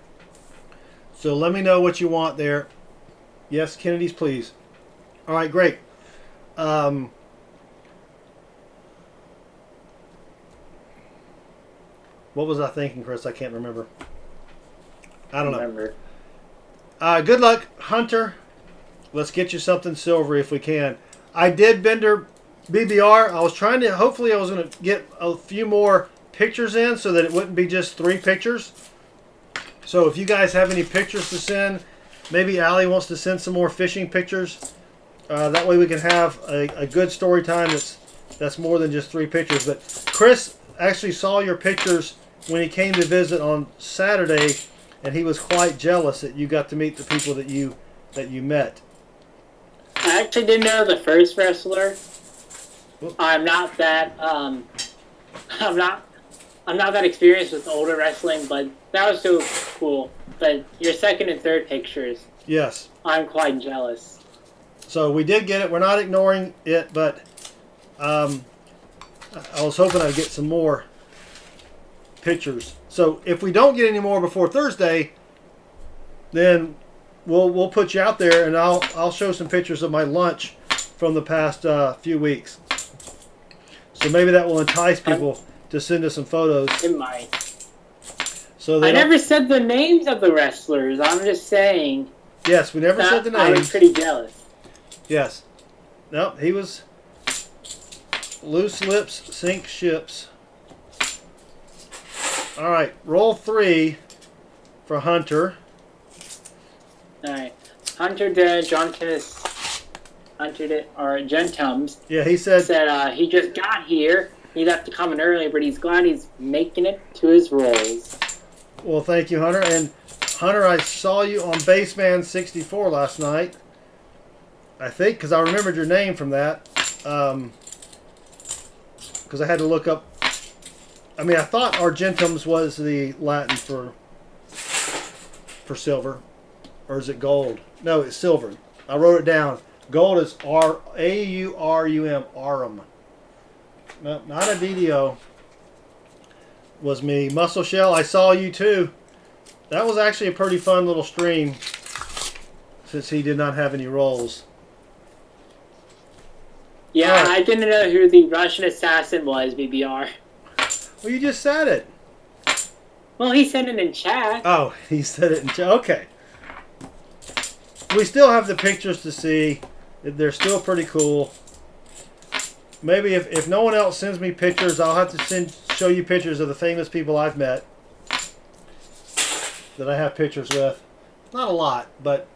So let me know what you want there. Yes, Kennedy's, please. All right, great. What was I thinking, Chris? I can't remember. I don't know. Good luck, Hunter. Let's get you something silver if we can. I did Bender BBR. I was trying to, hopefully I was going to get a few more pictures in so that it wouldn't be just 3 pictures. So if you guys have any pictures to send, maybe Allie wants to send some more fishing pictures. That way we can have a good story time that's more than just 3 pictures. But Chris actually saw your pictures when he came to visit on Saturday, and he was quite jealous that you got to meet the people that you met. I actually didn't know the first wrestler. Whoop. I'm not that experienced with older wrestling, but that was so cool. But your second and third pictures, Yes. I'm quite jealous. So we did get it. We're not ignoring it, but I was hoping I'd get some more pictures. So if we don't get any more before Thursday, then we'll put you out there, and I'll show some pictures of my lunch from the past few weeks. So maybe that will entice people to send us some photos. It might. So I never said the names of the wrestlers. I'm just saying. Yes, we never said the names. I was pretty jealous. Yes. No, he was loose lips sink ships. All right, roll 3 for Hunter. All right, Hunter did. John Tennis. Hunter did, or Gentums. Yeah, he said He just got here. He left to come in early, but he's glad he's making it to his rolls. Well, thank you, Hunter. And Hunter, I saw you on Baseman 64 last night. I think, because I remembered your name from that. Because I had to look up. I mean, I thought Argentums was the Latin for silver. Or is it gold? No, it's silver. I wrote it down. Gold is A-U-R-U-M, Aurum. No, not a DDO. Was me. Muscle Shell, I saw you too. That was actually a pretty fun little stream since he did not have any rolls. Yeah, Right. I didn't know who the Russian assassin was, BBR. Well, you just said it. Well, he said it in chat. Oh, he said it in chat. Okay. We still have the pictures to see. They're still pretty cool. Maybe if no one else sends me pictures, I'll have to show you pictures of the famous people I've met that I have pictures with. Not a lot, but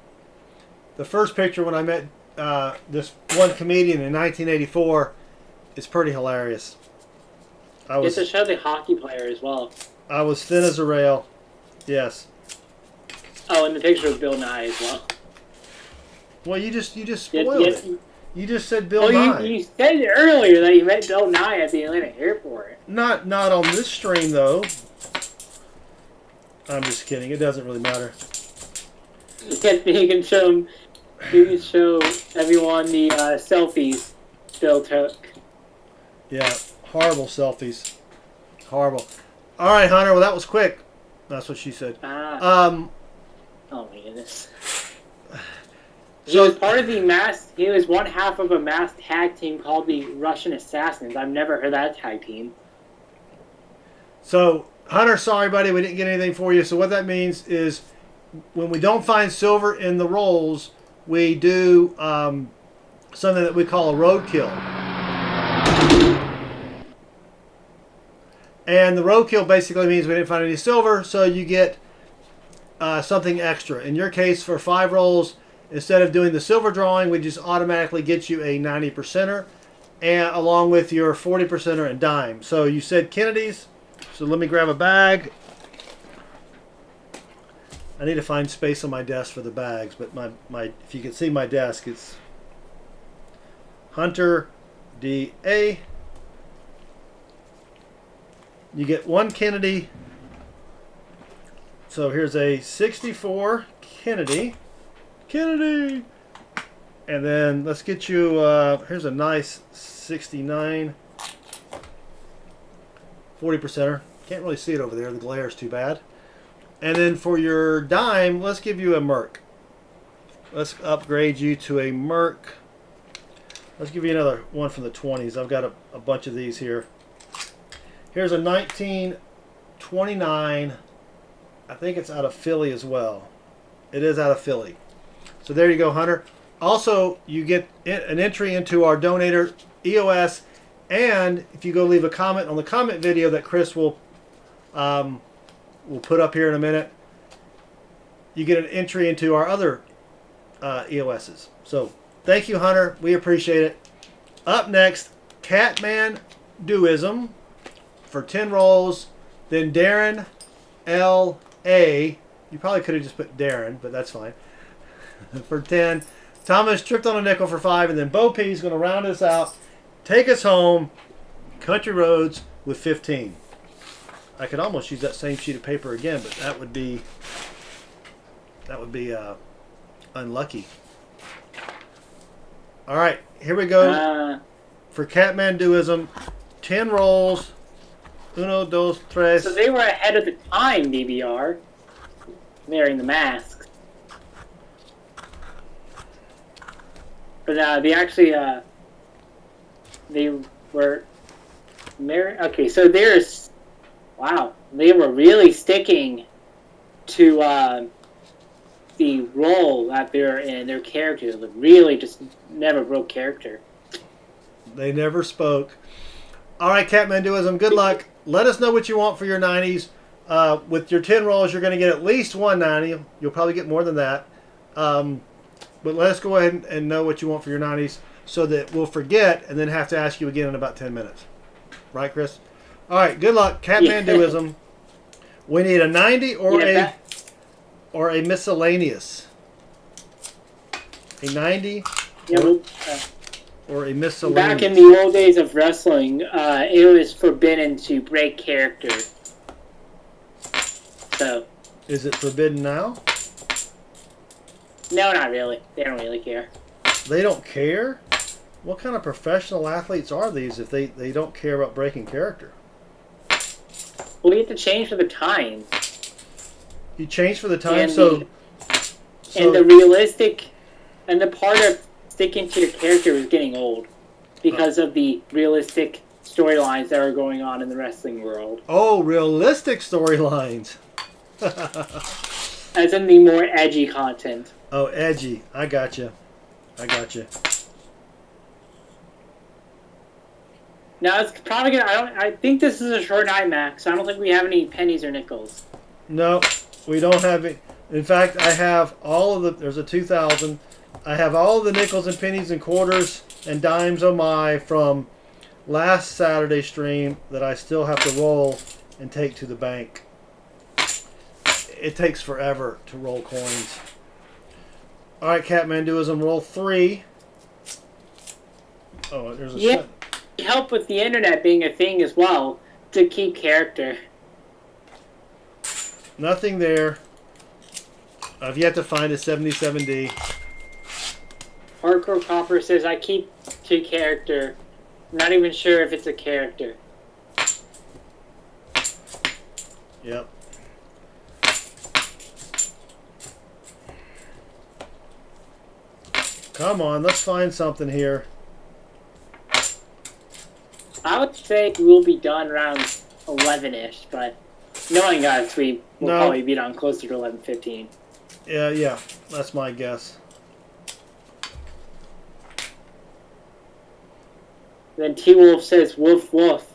the first picture when I met this one comedian in 1984 is pretty hilarious. I Get was to show the hockey player as well. I was thin as a rail. Yes. Oh, and the picture of Bill Nye as well. Well, you just spoiled it. You just said Bill Well, Nye. you said earlier that you met Bill Nye at the Atlanta airport. Not on this stream though. I'm just kidding. It doesn't really matter. You can show everyone the selfies Bill took. Yeah, horrible selfies. Horrible. All right, Hunter. Well, that was quick. That's what she said. Oh my goodness. He So- was part of the he was one half of a masked tag team called the Russian Assassins. I've never heard that tag team. So, Hunter, sorry, buddy, we didn't get anything for you. So what that means is when we don't find silver in the rolls, we do something that we call a roadkill. And the roadkill basically means we didn't find any silver, so you get something extra. In your case, for 5 rolls, instead of doing the silver drawing, we just automatically get you a 90%er, and along with your 40%er and dime. So you said Kennedy's. So let me grab a bag. I need to find space on my desk for the bags, but my if you can see my desk, it's Hunter DA. You get 1 Kennedy. So here's a 64 Kennedy. Kennedy! And then let's get you, here's a nice 69 40%er. Can't really see it over there. The glare is too bad. And then for your dime, let's give you a Merc. Let's upgrade you to a Merc. Let's give you another one from the 20s. I've got a bunch of these here. Here's a 1929. I think it's out of Philly as well. It is out of Philly. So there you go, Hunter. Also, you get an entry into our donator EOS, and if you go leave a comment on the comment video that Chris will put up here in a minute, you get an entry into our other EOSs. So thank you, Hunter. We appreciate it. Up next, Catman Duism for 10 rolls. Then Darren L.A. You probably could have just put Darren, but that's fine. For 10. Thomas tripped on a nickel for 5. And then Bo P is going to round us out. Take us home. Country Roads with 15. I could almost use that same sheet of paper again, but that would be unlucky. All right, here we go. For Catmanduism, 10 rolls. Uno, dos, tres. So they were ahead of the time, DBR. Wearing the masks. But they actually, they were okay, so there's, wow, they were really sticking to the role that they're in, their characters. Really just never broke character. They never spoke. All right, Catmanduism, good luck. Let us know what you want for your 90s. With your 10 rolls, you're going to get at least 190. You'll probably get more than that. But let us go ahead and know what you want for your 90s so that we'll forget and then have to ask you again in about 10 minutes. Right, Chris? All right, good luck. Catmanduism. We need a 90 or a miscellaneous. A 90 or a miscellaneous. Back in the old days of wrestling, it was forbidden to break character. So. Is it forbidden now? No, not really. They don't really care. They don't care? What kind of professional athletes are these if they don't care about breaking character? Well, you have to change for the time. You change for the time, and so the realistic, and the part of sticking to your character was getting old because of the realistic storylines that are going on in the wrestling world. Oh, realistic storylines. As in the more edgy content. Oh, edgy. I got you. Now it's probably gonna. I think this is a short night, Max. I don't think we have any pennies or nickels. No, we don't have it. In fact, I have all of the. There's a 2000. I have all the nickels and pennies and quarters and dimes on my from last Saturday stream that I still have to roll and take to the bank. It takes forever to roll coins. All right, Catmanduism, roll 3. Oh, there's a Yeah, help with the internet being a thing as well to keep character. Nothing there. I've yet to find a 77D. Hardcore Copper says I keep to character. Not even sure if it's a character. Yep. Come on, let's find something here. I would say we'll be done around 11-ish, but knowing us, we will probably be done closer to 11:15. Yeah, that's my guess. Then T-Wolf says, woof, woof.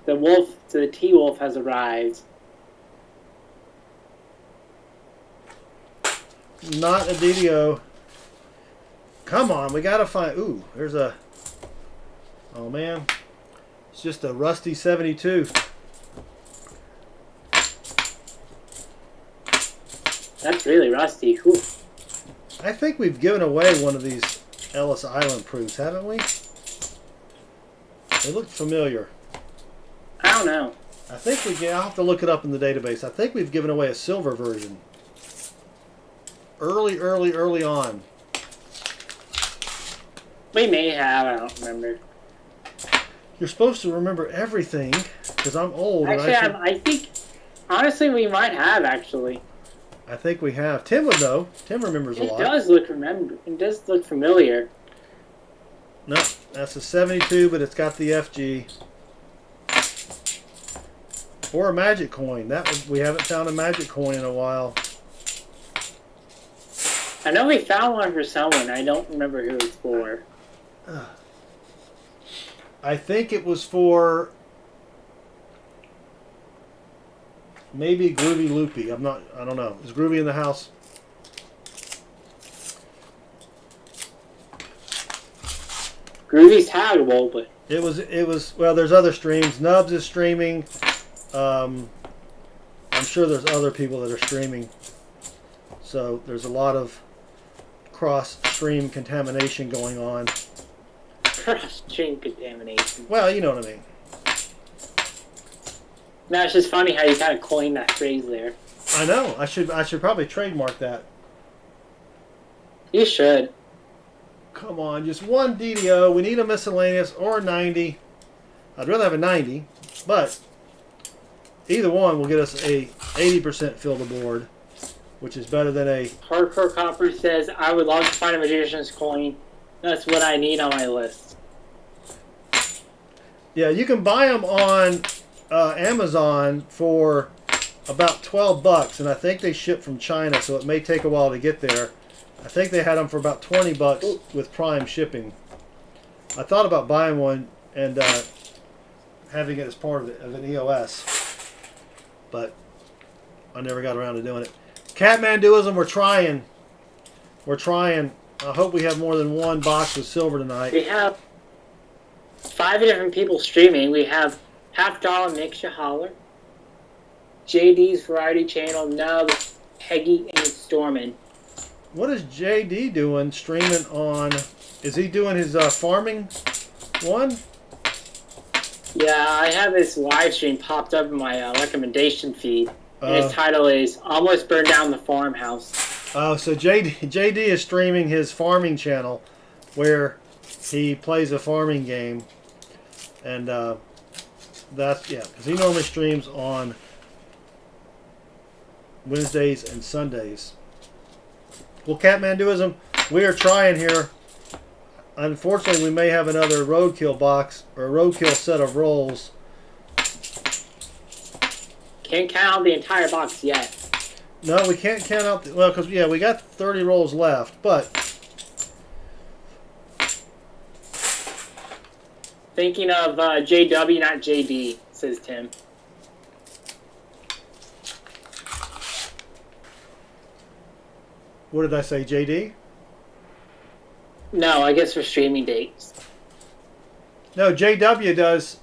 The T-Wolf has arrived. Not a DDO. Come on, we gotta find. Ooh, there's a. Oh man, it's just a rusty 72. That's really rusty. Whew. I think we've given away one of these Ellis Island proofs, haven't we? They look familiar. I don't know. I think we. I'll have to look it up in the database. I think we've given away a silver version. Early on. We may have. I don't remember. You're supposed to remember everything, because I'm old. Actually, and I think, honestly, we might have, actually. I think we have. Tim would know. Tim remembers a lot. It does look familiar. No, that's a 72, but it's got the FG. Or a magic coin. We haven't found a magic coin in a while. I know we found one for someone. I don't remember who it's for. I think it was for maybe Groovy Loopy. I don't know. Is Groovy in the house? Groovy's taggable, but It was well, there's other streams. Nubs is streaming. I'm sure there's other people that are streaming. So there's a lot of cross-stream contamination going on. cross-stream contamination. Well, you know what I mean. No, it's just funny how you kind of coined that phrase there. I know. I should probably trademark that. You should. Come on, just one DDO. We need a miscellaneous or a 90. I'd rather have a 90, but either one will get us a 80% fill the board, which is better than a... Hardcore Copper says, I would love to find a Magician's Coin. That's what I need on my list. Yeah, you can buy them on Amazon for about $12, and I think they ship from China, so it may take a while to get there. I think they had them for about $20 with Prime shipping. I thought about buying one and having it as part of an EOS, but I never got around to doing it. Catmanduism, we're trying. We're trying. I hope we have more than one box with silver tonight. We have 5 different people streaming. We have Half Dollar Mixture Holler, JD's Variety Channel, Nub, Peggy, and Stormin. What is JD doing streaming on? Is he doing his farming one? Yeah, I have this live stream popped up in my recommendation feed. And his title is Almost Burned Down the Farmhouse. Oh, so JD is streaming his farming channel where he plays a farming game. And that's, yeah, because he normally streams on Wednesdays and Sundays. Well, Catmanduism, we are trying here. Unfortunately, we may have another roadkill box or a roadkill set of rolls. Can't count out the entire box yet. No, we can't count out. Well, because yeah, we got 30 rolls left, but Thinking of JW, not JD, says Tim. What did I say, JD? No, I guess for streaming dates. No, JW does.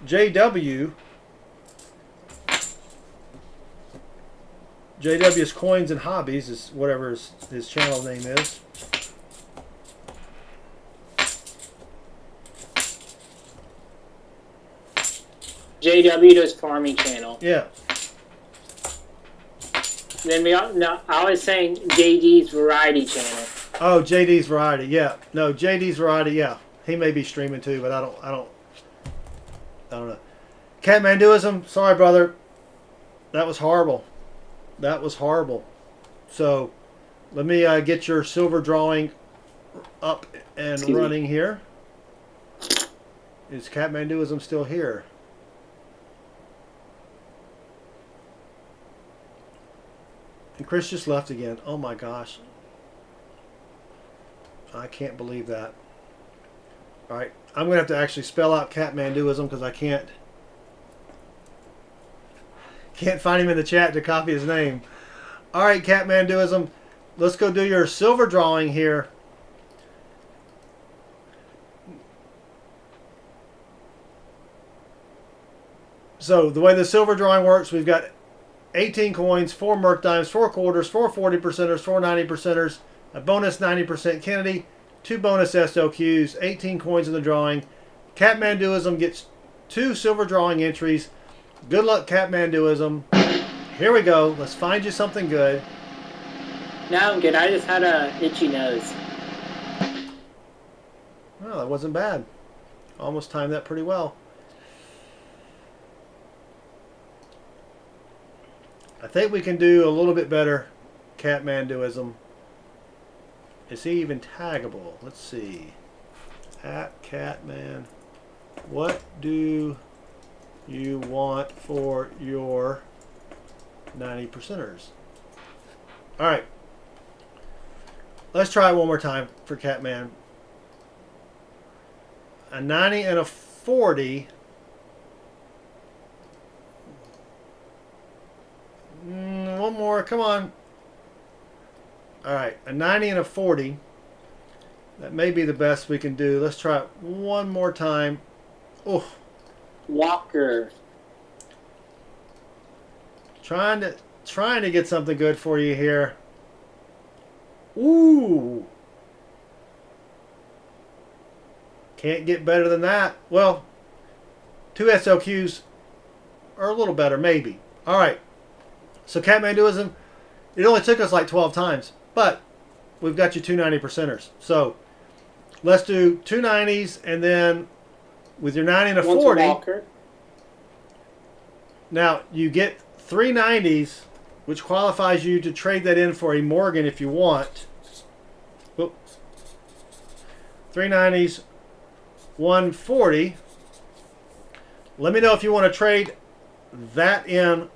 JW's Coins and Hobbies is whatever his channel name is. JW does farming channel. Yeah. Then I was saying JD's variety channel. Oh, JD's Variety. Yeah. No, JD's Variety. Yeah. He may be streaming too, but I don't know. Catmanduism. Sorry, brother. That was horrible. That was horrible. So, let me get your silver drawing up and running here. Is Catmanduism still here? And Chris just left again. Oh my gosh. I can't believe that. Alright, I'm going to have to actually spell out Catmanduism because I can't find him in the chat to copy his name. Alright, Catmanduism, let's go do your silver drawing here. So, the way the silver drawing works, we've got 18 coins, 4 Merc Dimes, 4 quarters, 4 40%ers, 4 90%ers, a bonus 90% Kennedy, 2 bonus SLQs, 18 coins in the drawing. Catmanduism gets 2 silver drawing entries. Good luck, Catmanduism. Here we go. Let's find you something good. No, I'm good. I just had a itchy nose. Well, that wasn't bad. Almost timed that pretty well. I think we can do a little bit better, Catmanduism. Is he even taggable? Let's see. At Catman, what do you want for your 90%ers? Alright. Let's try it one more time for Catman. A 90 and a 40. One more. Come on. Alright. A 90 and a 40. That may be the best we can do. Let's try it one more time. Oh. Walker. Trying to get something good for you here. Ooh. Can't get better than that. Well, 2 SLQs are a little better, maybe. Alright. So Catmanduism, it only took us like 12 times. But we've got you 2 90%ers. So let's do 2 90s and then with your 90 and a 40. Walker. Now you get 3 90s, which qualifies you to trade that in for a Morgan if you want. Oops. 3 90s, 140. Let me know if you want to trade that in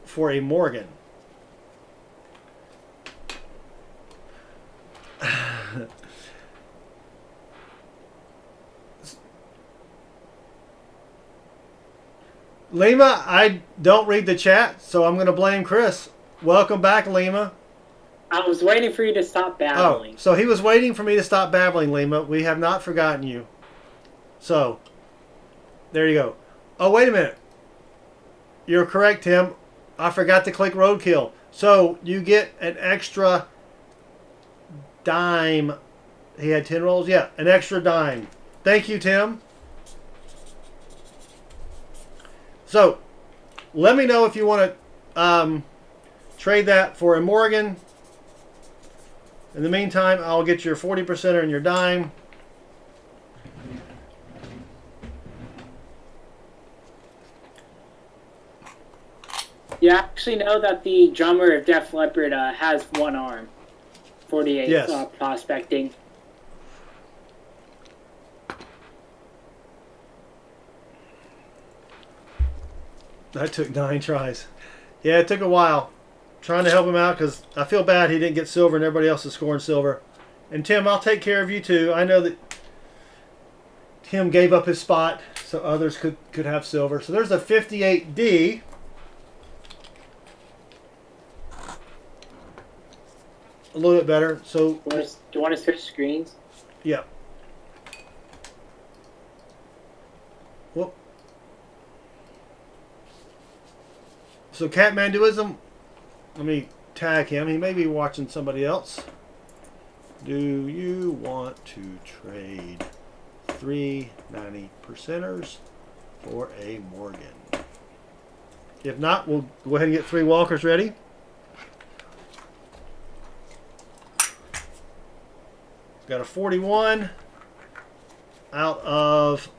for a Morgan. Lima, I don't read the chat, so I'm going to blame Chris. Welcome back, Lima. I was waiting for you to stop babbling. Oh, so he was waiting for me to stop babbling, Lima. We have not forgotten you. So, there you go. Oh, wait a minute. You're correct, Tim. I forgot to click Roadkill. So, you get an extra dime. He had 10 rolls? Yeah, an extra dime. Thank you, Tim. So, let me know if you want to trade that for a Morgan. In the meantime, I'll get your 40%er and your dime. You actually know that the drummer of Def Leppard has one arm. 48 Yes. Prospecting. That took 9 tries. Yeah, it took a while. Trying to help him out because I feel bad he didn't get silver and everybody else is scoring silver. And Tim, I'll take care of you too. I know that Tim gave up his spot so others could have silver. So there's a 58D. a little bit better. So, Do you want to switch screens? yeah. Whoop. So Catmanduism, let me tag him. He may be watching somebody else. Do you want to trade 3 90%ers for a Morgan? If not, we'll go ahead and get 3 walkers ready. Got a 41 out of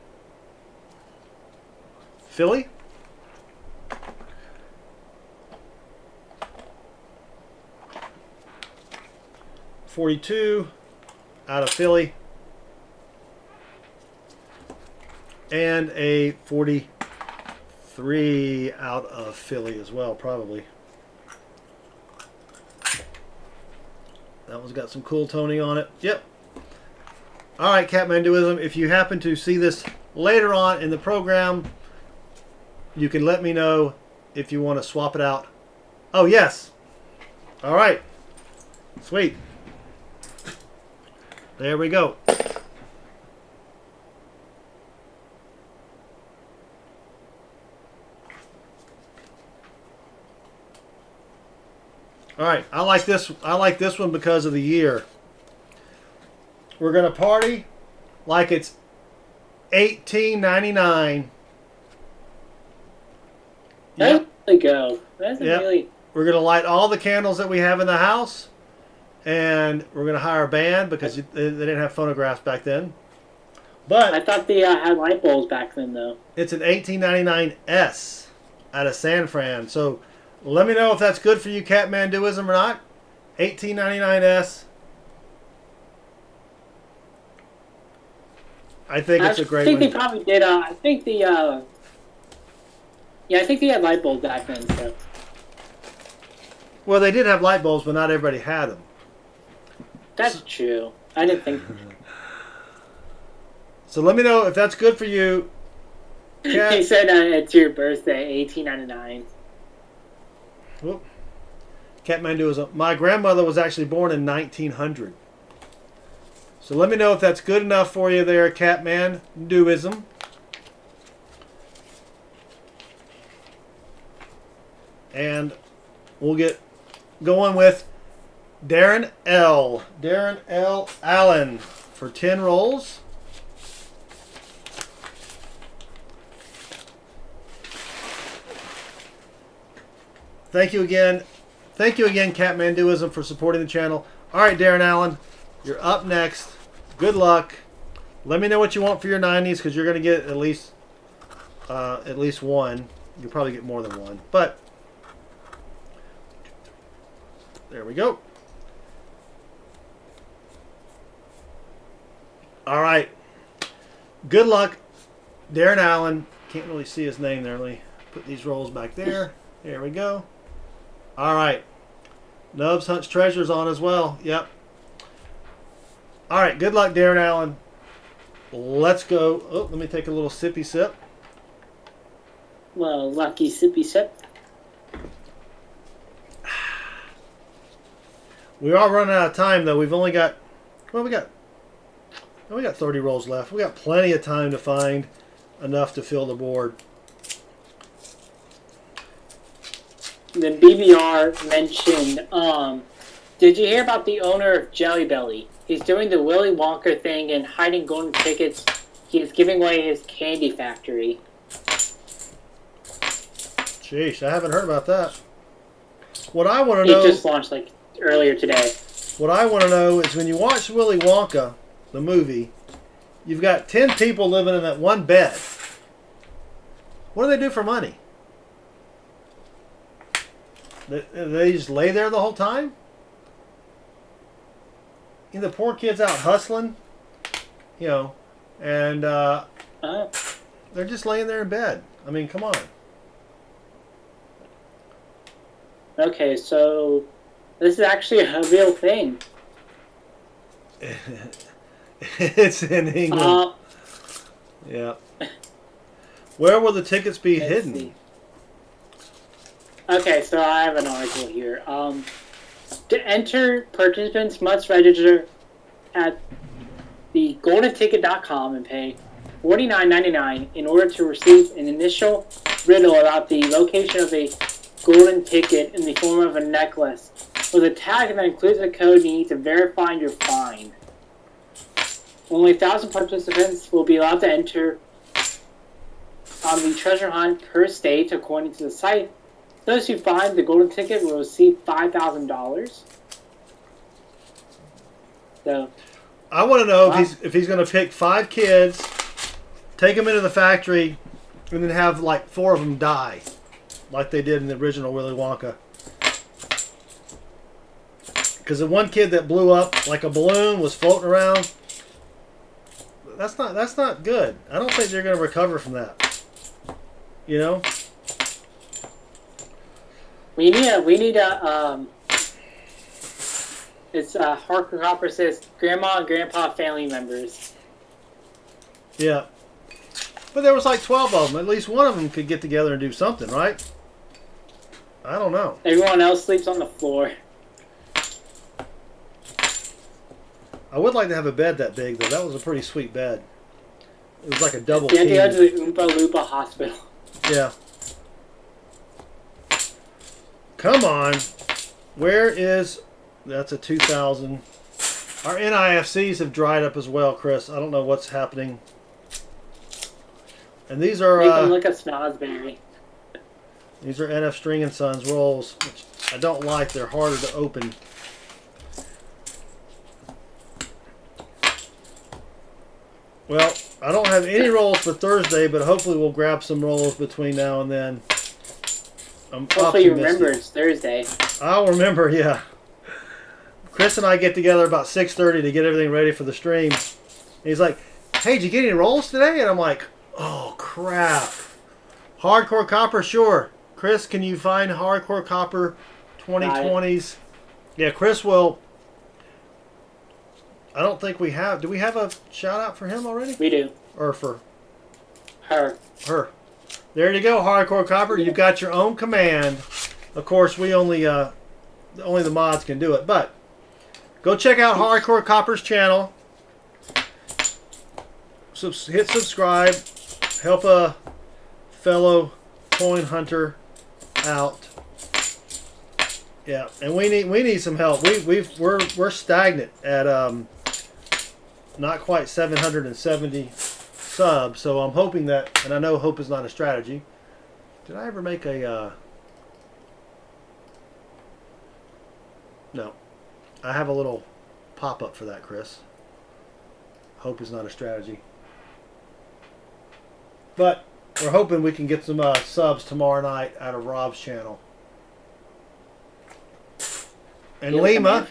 Philly. .42 out of Philly. And a 43 out of Philly as well, probably. That one's got some cool toning on it. Yep. All right, Catmanduism, if you happen to see this later on in the program, you can let me know if you want to swap it out. Oh, yes. All right. Sweet. There we go. All right, I like this one because of the year. We're gonna party like it's 1899. There we go. That's Yep. really. We're gonna light all the candles that we have in the house, and we're gonna hire a band because they didn't have phonographs back then. But I thought they had light bulbs back then, though. it's an 1899 S out of San Fran. So let me know if that's good for you, Catmanduism, or not. 1899 S. I think it's a great I think one. they probably did. I think the. Yeah, I think they had light bulbs back then. So. Well, they did have light bulbs, but not everybody had them. That's true. I didn't think. So let me know if that's good for you. Cat. He said it's your birthday, 1899. Whoop. Catmanduism. My grandmother was actually born in 1900. So let me know if that's good enough for you there, Catmanduism. And we'll get going with Darren L. Darren L. Allen for 10 rolls. Thank you again. Thank you again, Catmanduism, for supporting the channel. All right, Darren Allen, you're up next. Good luck. Let me know what you want for your 90s because you're going to get at least one. You'll probably get more than one, but there we go. All right. Good luck, Darren Allen. Can't really see his name there. Let me put these rolls back there. There we go. All right. Nubs Hunts Treasures on as well. Yep. All right. Good luck, Darren Allen. Let's go. Oh, let me take a little sippy sip. Well, lucky sippy sip. We are running out of time, though. We've only got, well, we got 30 rolls left. We got plenty of time to find enough to fill the board. The BBR mentioned, did you hear about the owner of Jelly Belly? He's doing the Willy Wonka thing and hiding golden tickets. He's giving away his candy factory. Sheesh, I haven't heard about that. What I want to know... It just launched, like, earlier today. What I want to know is when you watch Willy Wonka, the movie, you've got 10 people living in that one bed. What do they do for money? They just lay there the whole time? You know, the poor kid's out hustling, you know, and they're just laying there in bed. I mean, come on. Okay, so this is actually a real thing. It's in England. Yeah. Where will the tickets be hidden? See. Okay, so I have an article here. To enter, participants must register at the goldenticket.com and pay $49.99 in order to receive an initial riddle about the location of a golden ticket in the form of a necklace with a tag that includes a code you need to verify your find. Only 1,000 participants will be allowed to enter on the treasure hunt per state, according to the site. Those who find the golden ticket will receive $5,000. So, I want to know if he's going to pick 5 kids, take them into the factory, and then have like 4 of them die, like they did in the original Willy Wonka. Because the one kid that blew up like a balloon was floating around. That's not good. I don't think they're going to recover from that. You know. we need a it's Harker Copper says grandma and grandpa family members. Yeah. But there was like 12 of them. At least one of them could get together and do something, right? I don't know. Everyone else sleeps on the floor. I would like to have a bed that big, though. That was a pretty sweet bed. It was like a double You have to king. go to the Oompa Loompa hospital. Yeah. Come on. Where is... That's a 2,000. Our NIFCs have dried up as well, Chris. I don't know what's happening. And these are... Make them look at Snosberry. These are NF String and Sons rolls, which I don't like. They're harder to open. Well, I don't have any rolls for Thursday, but hopefully we'll grab some rolls between now and then. I'm Hopefully you optimistic. remember it's Thursday. I'll remember, yeah. Chris and I get together about 6:30 to get everything ready for the stream. And he's like, hey, did you get any rolls today? And I'm like, oh, crap. Hardcore Copper, sure. Chris, can you find Hardcore Copper 2020s? Yeah, Chris will. I don't think we have. Do we have a shout out for him already? We do. Or for Her. her? There you go, Hardcore Copper. You've got your own command. Of course, we only the mods can do it. But go check out Hardcore Copper's channel. Hit subscribe. Help a fellow coin hunter out. Yeah, and we need some help. We're stagnant at not quite 770 subs. So I'm hoping that, and I know hope is not a strategy. Did I ever make a? No, I have a little pop up for that, Chris. Hope is not a strategy. But we're hoping we can get some subs tomorrow night out of Rob's channel. And Lima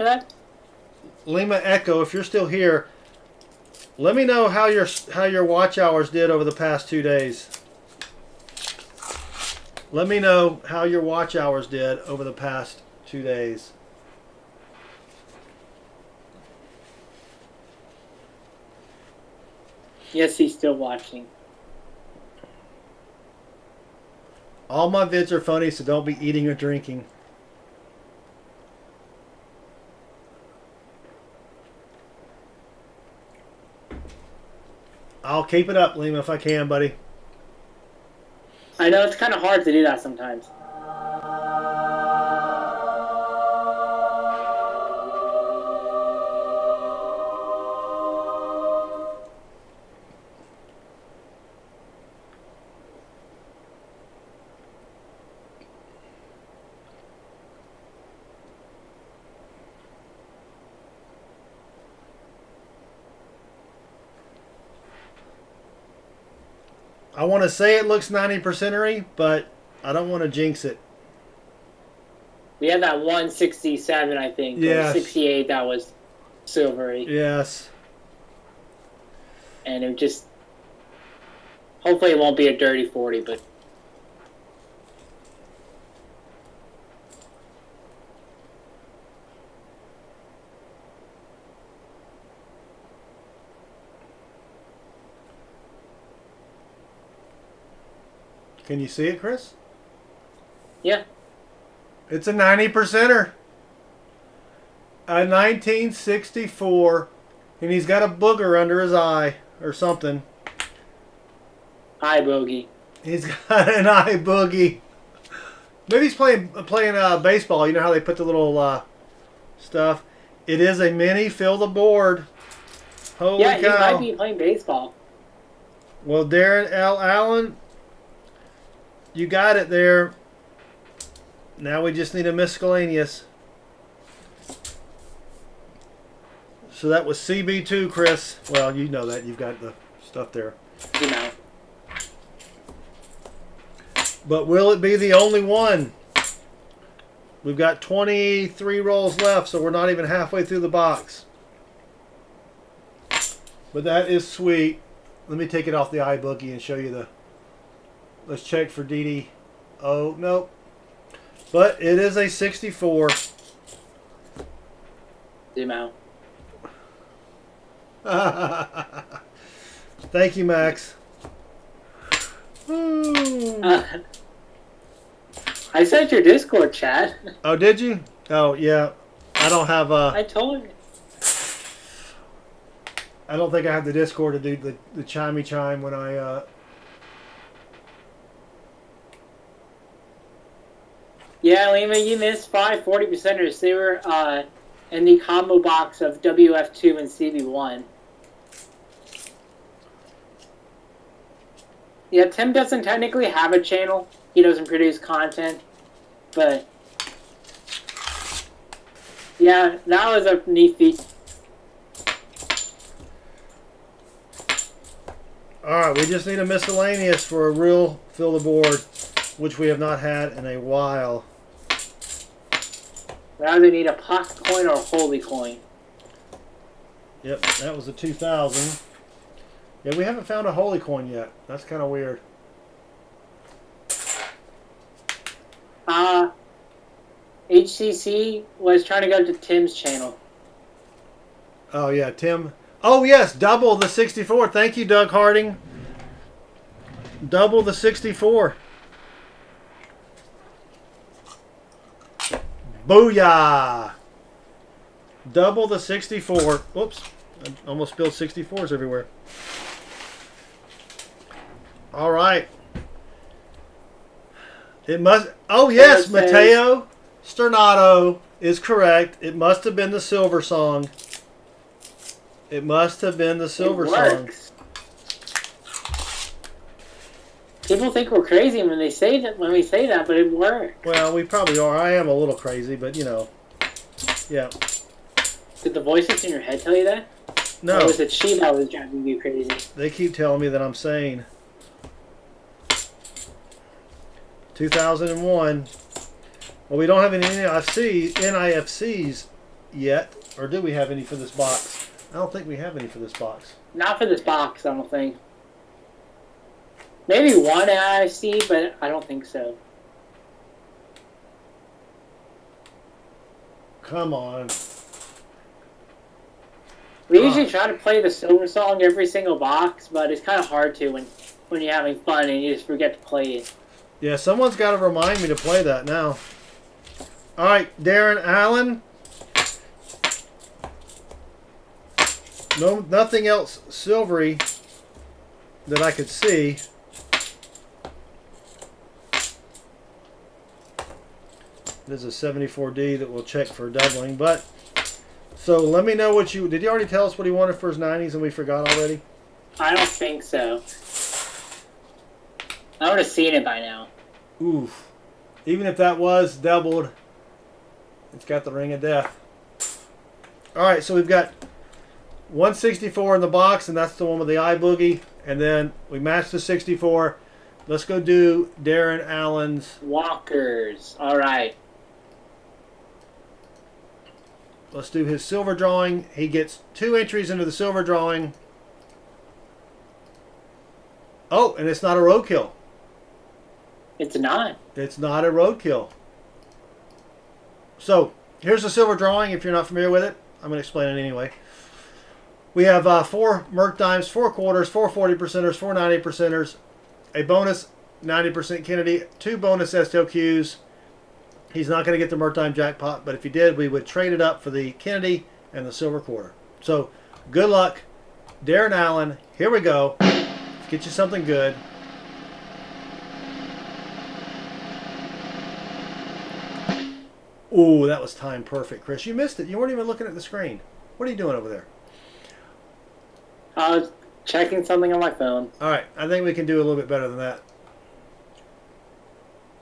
Echo, if you're still here, let me know how your watch hours did over the past 2 days. Let me know how your watch hours did over the past 2 days. Yes, he's still watching. All my vids are funny, so don't be eating or drinking. I'll keep it up, Lima, if I can, buddy. I know it's kind of hard to do that sometimes. I want to say it looks 90%ery, but I don't want to jinx it. We had that 167, I think. Yes. Or 68 that was silvery. Yes. And it just... Hopefully it won't be a dirty 40, but... Can you see it, Chris? Yeah. It's a 90%er. A 1964, and he's got a booger under his eye or something. Eye bogey. He's got an eye boogie. Maybe he's playing baseball. You know how they put the little stuff. It is a mini fill the board. Holy Yeah, cow! he might be playing baseball. Well, Darren L. Allen, you got it there. Now we just need a miscellaneous. So that was CB2, Chris. Well, you know that. You've got the stuff there. You know. But will it be the only one? We've got 23 rolls left, so we're not even halfway through the box. But that is sweet. Let me take it off the iBookie and show you the... Let's check for DD. Oh, nope. But it is a 64. Zoom out. Thank you, Max. I sent your Discord chat. Oh, did you? Oh, yeah. I don't have I told you. I don't think I have the Discord to do the chimey chime when I Yeah, Lima, you missed 40%ers. They were in the combo box of WF2 and CB1. Yeah, Tim doesn't technically have a channel. He doesn't produce content. But yeah, that was a neat feat. Alright, we just need a miscellaneous for a real fill the board, which we have not had in a while. We either need a pocket coin or a holy coin. Yep, that was a 2000. Yeah, we haven't found a holy coin yet. That's kind of weird. HCC was trying to go to Tim's channel. Oh, yeah, Tim. Oh, yes, double the 64. Thank you, Doug Harding. Double the 64. Booyah! Double the 64. Whoops. I almost spilled 64s everywhere. All right. It must... Oh, yes, Mateo Stornato is correct. It must have been the Silver Song. It must have been the Silver Song. People think we're crazy when they say that. When we say that, but it worked. Well, we probably are. I am a little crazy, but you know, yeah. Did the voices in your head tell you that? No. Or was it she that was driving you crazy? They keep telling me that I'm sane. 2001. Well, we don't have any NIFCs yet, or do we have any for this box? I don't think we have any for this box. Not for this box, I don't think. Maybe one IFC, but I don't think so. Come on. We usually try to play the Silver Song every single box, but it's kind of hard to when you're having fun and you just forget to play it. Yeah, someone's got to remind me to play that now. All right, Darren Allen. No, nothing else silvery that I could see. This is a 74D that we'll check for doubling. But so let me know what you did. You already tell us what he wanted for his 90s and we forgot already? I don't think so. I would have seen it by now. Oof. Even if that was doubled, it's got the ring of death. All right, so we've got 164 in the box, and that's the one with the eye boogie. And then we match the 64. Let's go do Darren Allen's Walkers. All right. Let's do his silver drawing. He gets 2 entries into the silver drawing. Oh, and it's not a roadkill. It's not. It's not a roadkill. So, here's the silver drawing if you're not familiar with it. I'm going to explain it anyway. We have 4 Merc Dimes, 4 quarters, 4 40%ers, 4 90%ers, a bonus 90% Kennedy, 2 bonus STLQs. He's not going to get the Mertime jackpot, but if he did, we would trade it up for the Kennedy and the silver quarter. So, good luck. Darren Allen, here we go. Let's get you something good. Ooh, that was timed perfect, Chris. You missed it. You weren't even looking at the screen. What are you doing over there? I was checking something on my phone. All right, I think we can do a little bit better than that.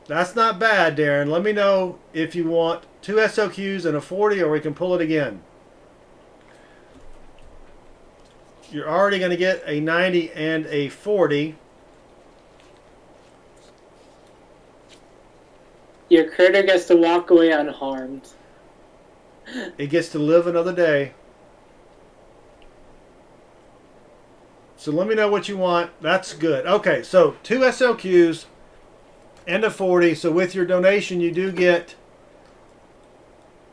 That's not bad, Darren. Let me know if you want 2 SLQs and a 40, or we can pull it again. You're already going to get a 90 and a 40. Your critter gets to walk away unharmed. It gets to live another day. So let me know what you want. That's good. Okay, so 2 SLQs and a 40. So with your donation, you do get,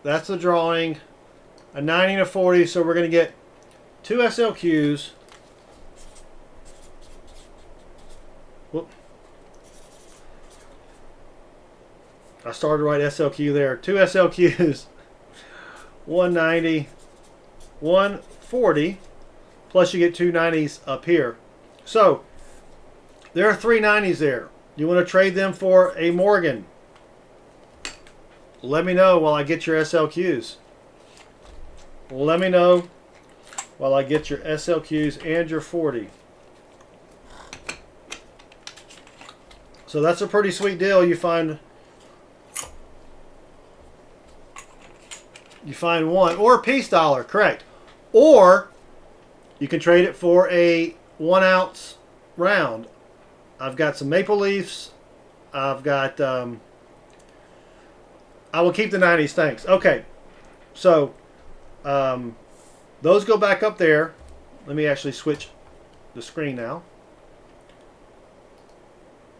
that's the drawing, a 90 and a 40. So we're going to get 2 SLQs. Whoop. I started to write SLQ there. 2 SLQs, 190, 140, plus you get 2 90s up here. So there are 3 90s there. You want to trade them for a Morgan? Let me know while I get your SLQs. Let me know while I get your SLQs and your 40. So that's a pretty sweet deal. You find one, or a peace dollar, correct. Or you can trade it for a 1 ounce round. I've got some Maple Leafs. I've got, I will keep the 90s, thanks. Okay, so those go back up there. Let me actually switch the screen now.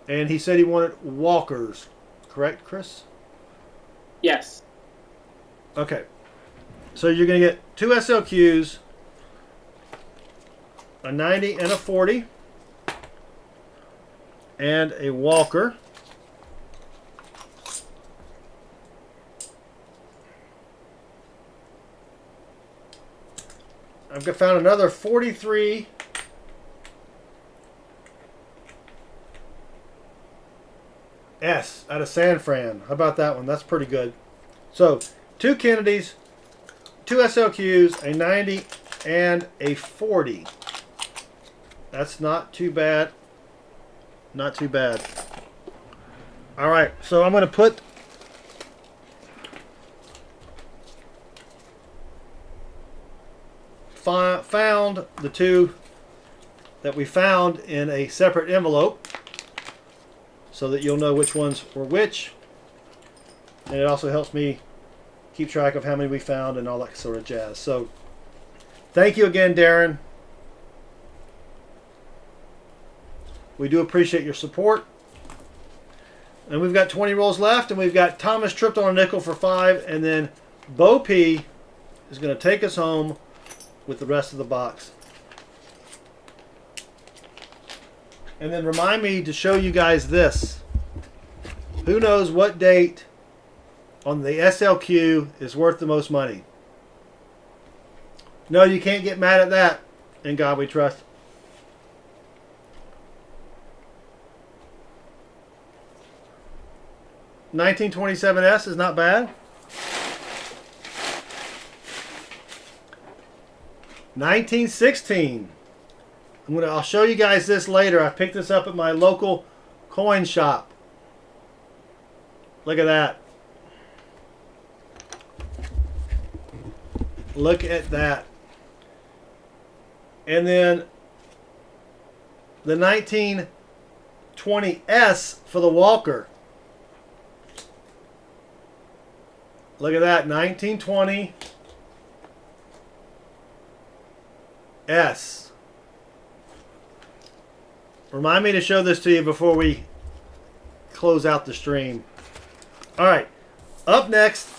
And he said he wanted walkers, correct, Chris? Yes. Okay, so you're going to get 2 SLQs, a 90 and a 40, and a walker. I've found another 43 S out of San Fran. How about that one? That's pretty good. So 2 Kennedys, 2 SLQs, a 90, and a 40. That's not too bad. Not too bad. All right, so I'm going to put found the 2 that we found in a separate envelope so that you'll know which ones were which. And it also helps me keep track of how many we found and all that sort of jazz. So thank you again, Darren. We do appreciate your support. And we've got 20 rolls left, and we've got Thomas tripped on a nickel for 5, and then Bo P is going to take us home with the rest of the box. And then remind me to show you guys this. Who knows what date on the SLQ is worth the most money? No, you can't get mad at that. In God we trust. $1927S is not bad. $1916. I'll show you guys this later. I picked this up at my local coin shop. Look at that. Look at that. And then the 1920S for the Walker. Look at that, 1920 S. Remind me to show this to you before we close out the stream. All right, up next,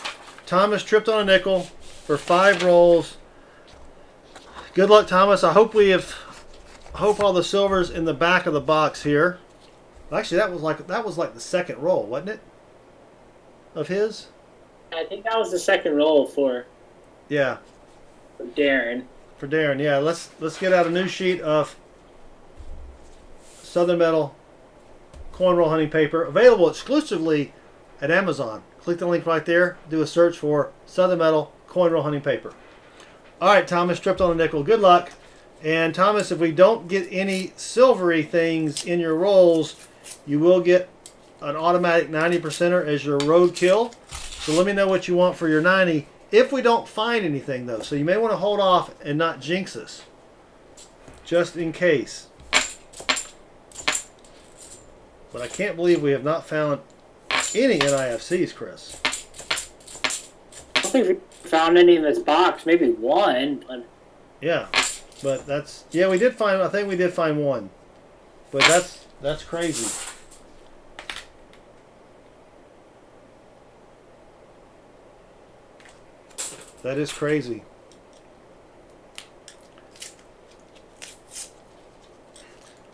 Thomas tripped on a nickel for 5 rolls. Good luck, Thomas. I hope all the silver's in the back of the box here. Actually, that was like the second roll, wasn't it? of his? I think that was the second roll for Yeah, Darren. for Darren. Yeah, let's get out a new sheet of Southern Metal coin roll hunting paper, available exclusively at Amazon. Click the link right there. Do a search for Southern Metal coin roll hunting paper. All right, Thomas, tripped on a nickel. Good luck. And Thomas, if we don't get any silvery things in your rolls, you will get an automatic 90%er as your roadkill. So let me know what you want for your 90 if we don't find anything, though. So you may want to hold off and not jinx us, just in case. But I can't believe we have not found any NIFCs, Chris. I don't think we found any in this box. Maybe one, but Yeah, but that's, yeah, we did find, I think we did find one. But that's crazy. That is crazy.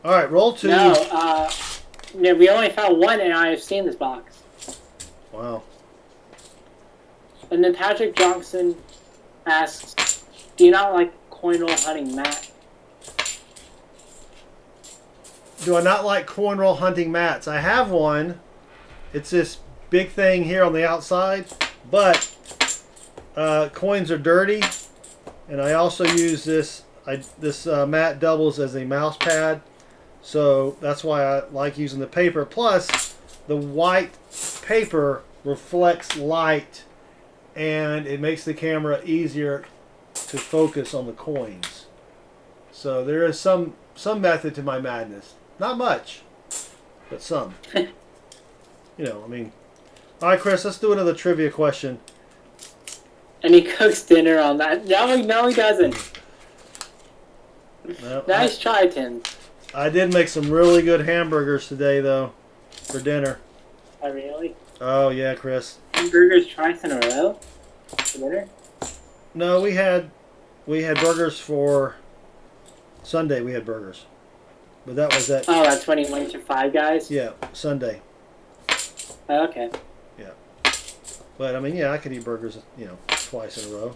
All right, roll 2. no. No, we only found one NIFC in this box. Wow. And then Patrick Johnson asks, "Do you not like coin roll hunting, Matt?" Do I not like coin roll hunting mats? I have one. It's this big thing here on the outside, but coins are dirty, and I also use this. This mat doubles as a mouse pad, so that's why I like using the paper. Plus, the white paper reflects light, and it makes the camera easier to focus on the coins. So there is some method to my madness. Not much, but some. You know, I mean. All right, Chris, let's do another trivia question. And he cooks dinner on that. No, he doesn't. No, Nice try, Tim. I did make some really good hamburgers today, though, for dinner. Oh, really? Oh, yeah, Chris. Burgers twice in a row for dinner? No, we had burgers for Sunday. We had burgers. But that was at, Oh, that's when he went to Five Guys? yeah, Sunday. Oh, okay. Yeah. But, I mean, yeah, I could eat burgers, you know, twice in a row.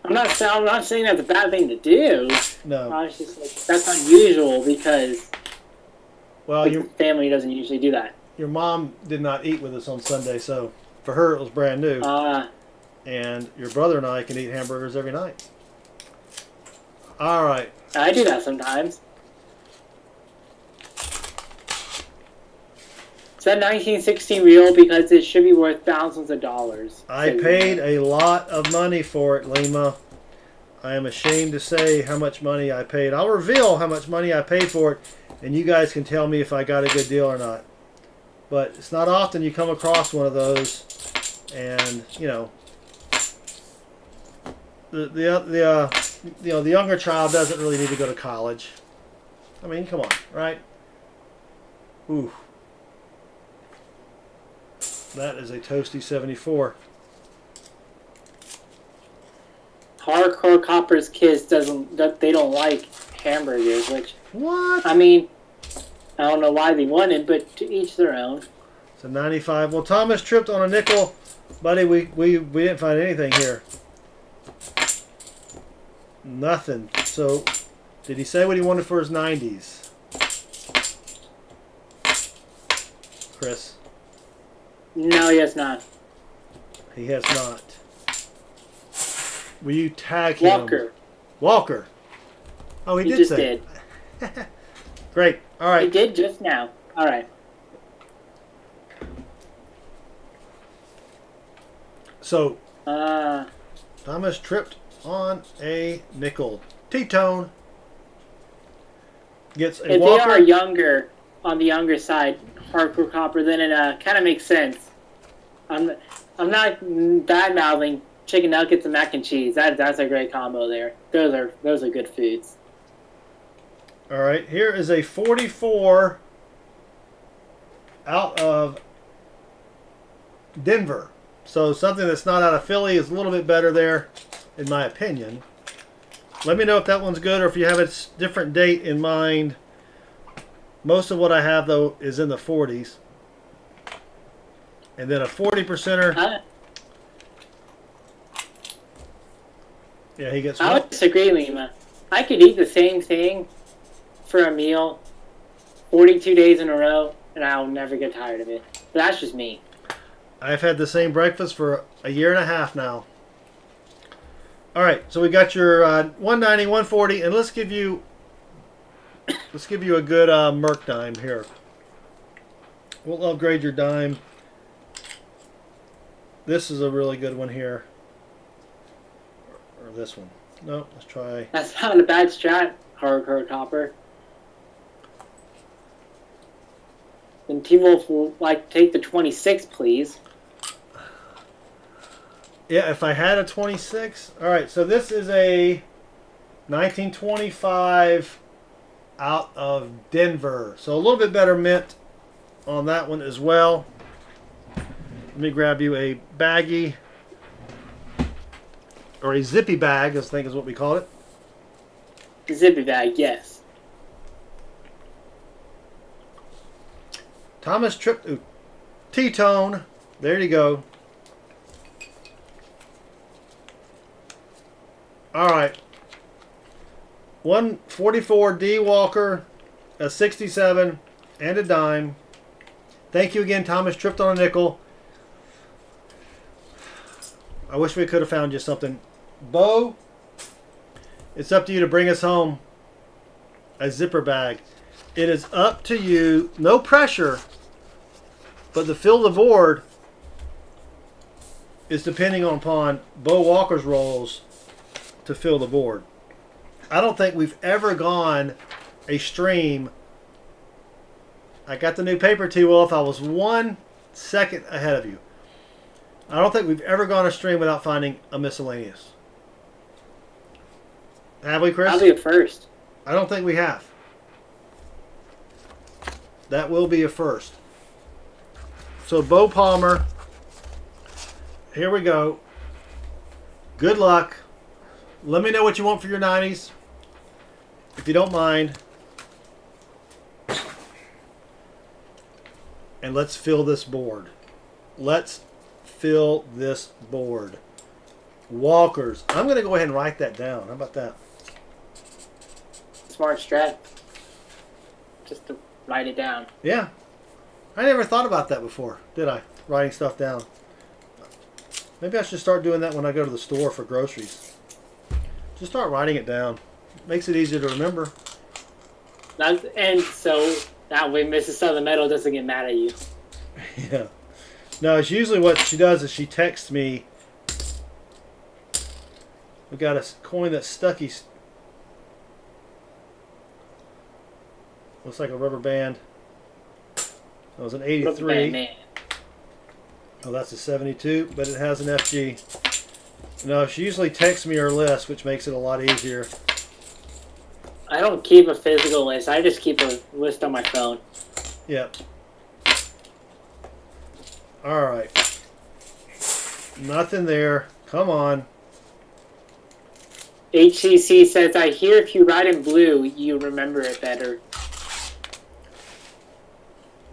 I'm not saying that's a bad thing to do. No. I was just like, that's unusual because Well, the family doesn't usually do that. your mom did not eat with us on Sunday, so for her it was brand new. And your brother and I can eat hamburgers every night. All right. I do that sometimes. Is that 1916 real? Because it should be worth thousands of dollars. I paid a lot of money for it, Lima. I am ashamed to say how much money I paid. I'll reveal how much money I paid for it, and you guys can tell me if I got a good deal or not. But it's not often you come across one of those, and you know, the younger child doesn't really need to go to college. I mean, come on, right? Ooh. That is a toasty 74. Hardcore Copper's kids they don't like hamburgers, which What? I mean, I don't know why they wanted, but to each their own. It's a 95. Well, Thomas tripped on a nickel, buddy. We didn't find anything here. Nothing. So, did he say what he wanted for his 90s? Chris? No, he has not. He has not. Will you tag him? Walker. Oh, he He did just say. did. Great. All right. He did just now. All right. So, Uh, Thomas tripped on a nickel. T-tone gets a if Walker. they are younger, on the younger side, Hardcore Copper, then it kind of makes sense. I'm not bad mouthing chicken nuggets and mac and cheese. That's a great combo there. Those are good foods. All right, here is a 44 out of Denver. So something that's not out of Philly is a little bit better there, in my opinion. Let me know if that one's good or if you have a different date in mind. Most of what I have, though, is in the 40s. And then a 40%er. Yeah, he gets I one. would disagree, Lima. I could eat the same thing for a meal 42 days in a row, and I'll never get tired of it. But that's just me. I've had the same breakfast for a year and a half now. All right, so we got your 190, 140, and let's give you a good Merc dime here. We'll upgrade your dime. This is a really good one here. Or this one. No, let's try. That's not a bad strat, Hardcore Copper. Then T-Wolf will like take the 26, please. Yeah, if I had a 26. All right, so this is a 1925 out of Denver. So a little bit better mint on that one as well. Let me grab you a baggie. Or a zippy bag, I think is what we call it. Zippy bag, yes. Thomas Trip... T-Tone. There you go. Alright. 144 D Walker, a 67, and a dime. Thank you again, Thomas. Tripped on a nickel. I wish we could have found you something. Bo, it's up to you to bring us home a zipper bag. It is up to you. No pressure. But the fill the board is depending upon Bo Walker's rolls to fill the board. I don't think we've ever gone a stream. I got the new paper, T-Wolf. I was 1 second ahead of you. I don't think we've ever gone a stream without finding a miscellaneous. Have we, Chris? I'll be a first. I don't think we have. That will be a first. So, Bo Palmer. Here we go. Good luck. Let me know what you want for your 90s. If you don't mind. And let's fill this board. Let's fill this board. Walkers. I'm going to go ahead and write that down. How about that? Smart strat. Just to write it down. Yeah. I never thought about that before, did I? Writing stuff down. Maybe I should start doing that when I go to the store for groceries. Just start writing it down. Makes it easier to remember. And so that way Mrs. Southern Meadow doesn't get mad at you. Yeah. No, it's usually what she does is she texts me. We got a coin that's stucky. Looks like a rubber band. That was an 83. Man. Oh, that's a 72, but it has an FG. No, she usually texts me her list, which makes it a lot easier. I don't keep a physical list. I just keep a list on my phone. Yep. All right. Nothing there. Come on. HCC says, I hear if you write in blue, you remember it better.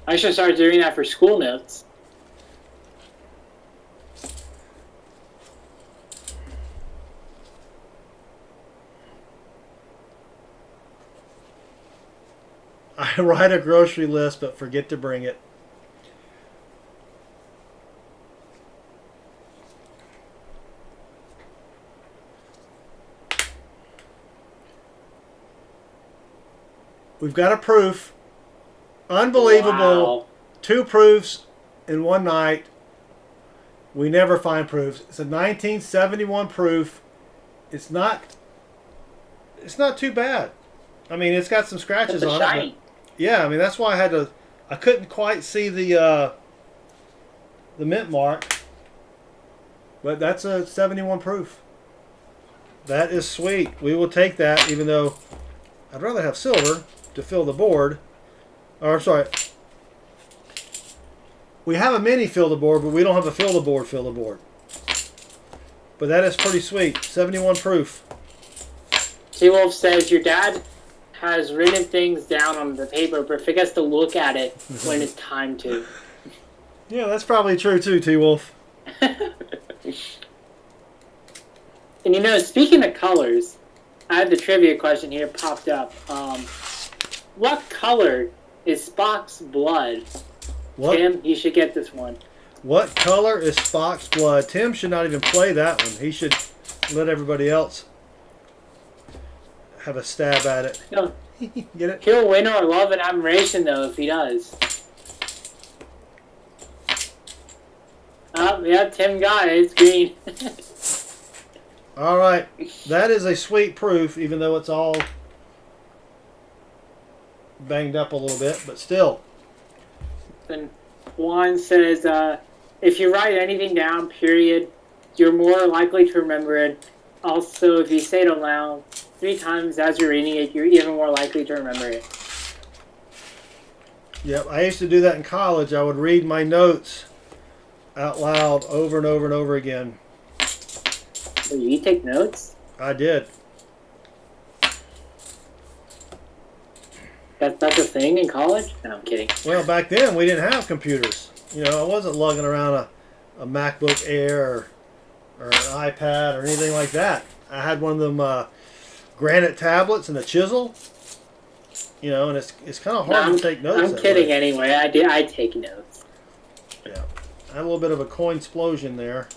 I should start doing that for school notes. I write a grocery list, but forget to bring it. We've got a proof. Unbelievable. Wow. 2 proofs in one night. We never find proofs. It's a 1971 proof. It's not too bad. I mean, it's got some scratches on shiny. it. But yeah, I mean, that's why I couldn't quite see the mint mark. But that's a 71 proof. That is sweet. We will take that, even though I'd rather have silver to fill the board. Or, sorry. We have a mini fill the board, but we don't have a fill the board. But that is pretty sweet. 71 proof. T-Wolf says, your dad has written things down on the paper, but forgets to look at it when it's time to. Yeah, that's probably true too, T-Wolf. And you know, speaking of colors, I have the trivia question here popped up. What color is Spock's blood? What? Tim, you should get this one. What color is Spock's blood? Tim should not even play that one. He should let everybody else have a stab at it. No, Get it? he'll win our love and admiration, though, if he does. Oh, yeah, Tim got it. It's green. All right. That is a sweet proof, even though it's all banged up a little bit, but still. And Juan says, if you write anything down, period, you're more likely to remember it. Also, if you say it aloud 3 times as you're reading it, you're even more likely to remember it. Yep, I used to do that in college. I would read my notes out loud over and over and over again. So you take notes? I did. That's a thing in college? No, I'm kidding. Well, back then we didn't have computers. You know, I wasn't lugging around a MacBook Air or an iPad or anything like that. I had one of them granite tablets and a chisel. You know, and it's kind of hard to take notes. I'm kidding anyway. I take notes. Yeah. I had a little bit of a coin explosion there.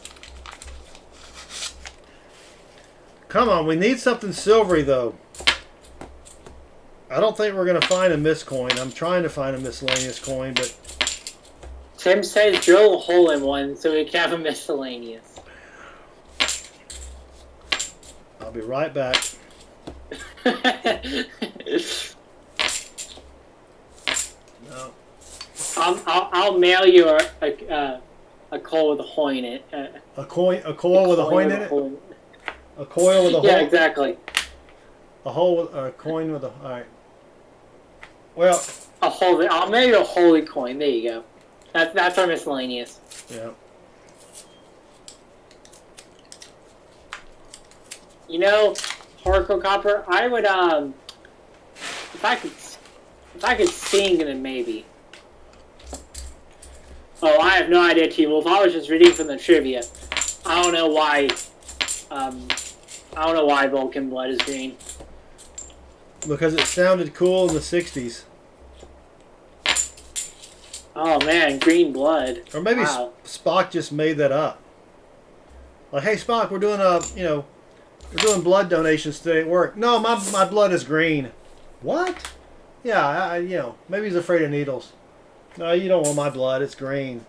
Come on, we need something silvery though. I don't think we're going to find a miscoin. I'm trying to find a miscellaneous coin, but... Tim says drill a hole in one so we can have a miscellaneous. I'll be right back. No. I'll mail you a coal with a hole in it. A coil with a coin in it? A coil with a hole? Yeah, exactly. A coin with a... Alright. Well... I'll mail you a holy coin. There you go. That's our miscellaneous. Yeah. You know, Hardcore Copper, I would if I could sing, then maybe. Oh, I have no idea, T-Wolf. I was just reading from the trivia. I don't know why Vulcan blood is green. Because it sounded cool in the 60s. Oh man, green blood. Or maybe wow. Spock just made that up. Like, hey Spock, we're doing we're doing blood donations today at work. No, my blood is green. What? Yeah, maybe he's afraid of needles. No, you don't want my blood. It's green.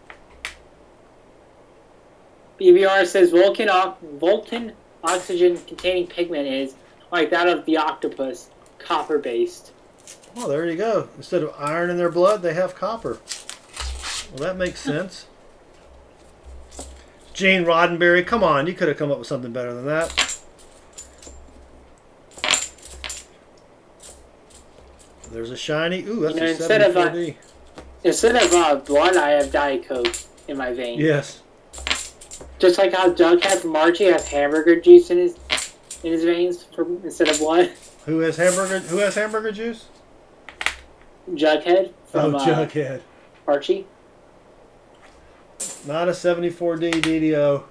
BBR says Vulcan oxygen-containing pigment is, like that of the octopus, copper-based. Oh, there you go. Instead of iron in their blood, they have copper. Well, that makes sense. Gene Roddenberry, come on. You could have come up with something better than that. There's a shiny. Ooh, that's a 74D. Instead of blood, I have Diet Coke in my veins. Yes. Just like how Jughead from Archie has hamburger juice in his veins instead of blood. Who has hamburger juice? Jughead from Jughead. Archie. Not a 74D DDO.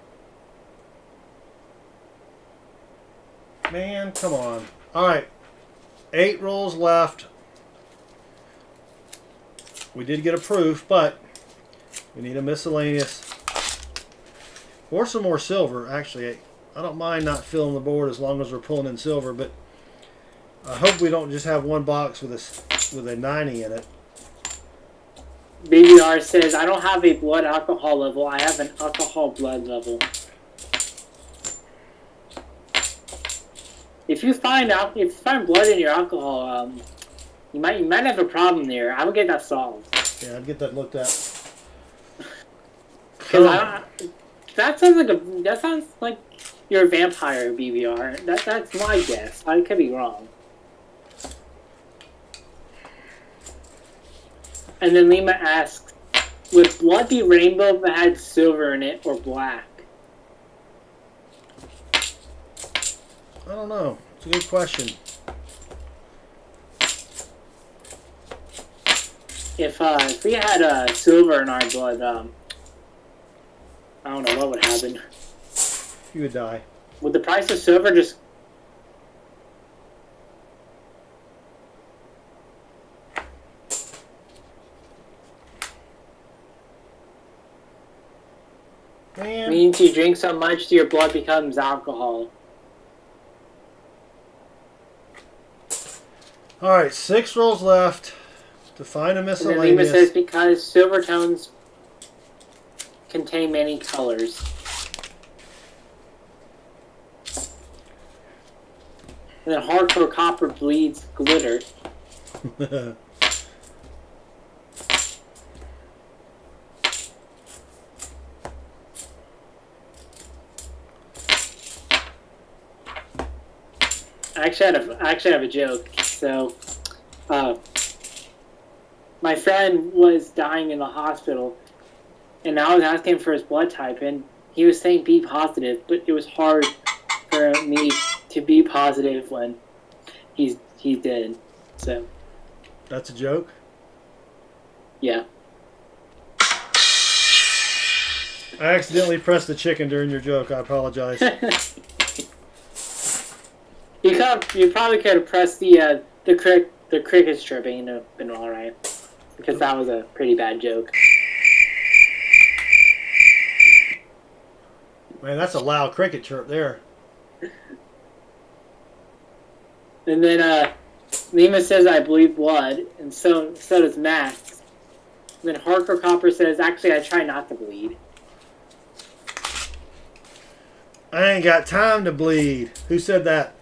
Man, come on. All right. 8 rolls left. We did get a proof, but we need a miscellaneous. Or some more silver, actually. I don't mind not filling the board as long as we're pulling in silver, but I hope we don't just have one box with a 90 in it. BBR says, I don't have a blood alcohol level, I have an alcohol blood level. If you find blood in your alcohol, you might have a problem there. I will get that solved. Yeah, I'd get that looked at. That sounds like you're a vampire, BBR. That's my guess. I could be wrong. And then Lima asks, would blood be rainbow if it had silver in it or black? I don't know. It's a good question. If we had silver in our blood, I don't know what would happen. You would die. Would the price of silver just... Man. means you drink so much your blood becomes alcohol? All right, 6 rolls left to find a And then Lima says miscellaneous. because silver tones contain many colors. And then hardcore copper bleeds glitter. I actually have a joke. So, my friend was dying in the hospital, and I was asking for his blood type, and he was saying B positive, but it was hard for me to be positive when he's dead. So, That's a joke? yeah. I accidentally pressed the chicken during your joke. I apologize. You probably could have pressed the cricket stripping and it would have been alright. Because that was a pretty bad joke. Man, that's a loud cricket chirp there. And then Lima says I bleed blood, and so does Max. And then Hardcore Copper says, actually I try not to bleed. I ain't got time to bleed. Who said that?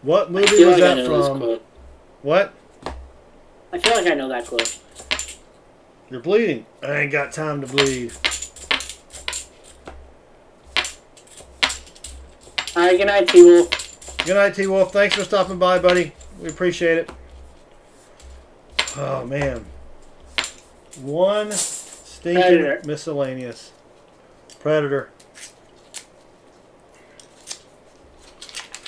What movie feel was like I that know this from? quote. What? I feel like I know that quote. You're bleeding. I ain't got time to bleed. Alright, good night, T-Wolf. Good night, T-Wolf. Thanks for stopping by, buddy. We appreciate it. Oh, man. One stinking Predator. miscellaneous. Predator.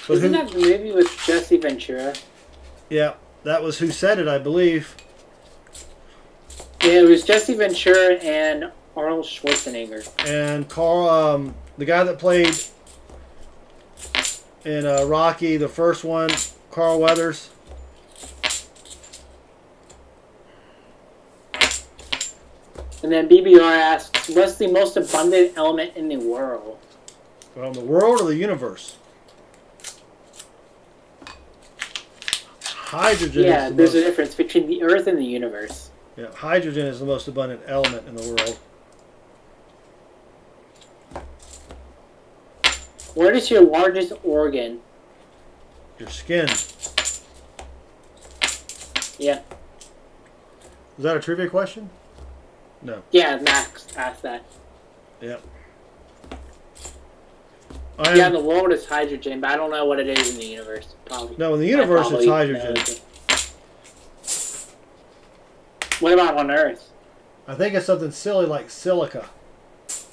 But Isn't who, that the movie with Jesse Ventura? yeah, that was Who Said It, I believe. Yeah, it was Jesse Ventura and Arnold Schwarzenegger. And Carl, the guy that played in Rocky, the first one, Carl Weathers. And then BBR asks, what's the most abundant element in the world? Well, in the world or the universe? Hydrogen. Yeah, is the there's a most, difference between the Earth and the universe. yeah, hydrogen is the most abundant element in the world. What is your largest organ? Your skin. Yeah. Is that a trivia question? No. Yeah, Max asked that. Yep. Yeah, the world is hydrogen, but I don't know what it is in the universe. Probably. No, in the universe I it's probably hydrogen. know. What about on Earth? I think it's something silly like silica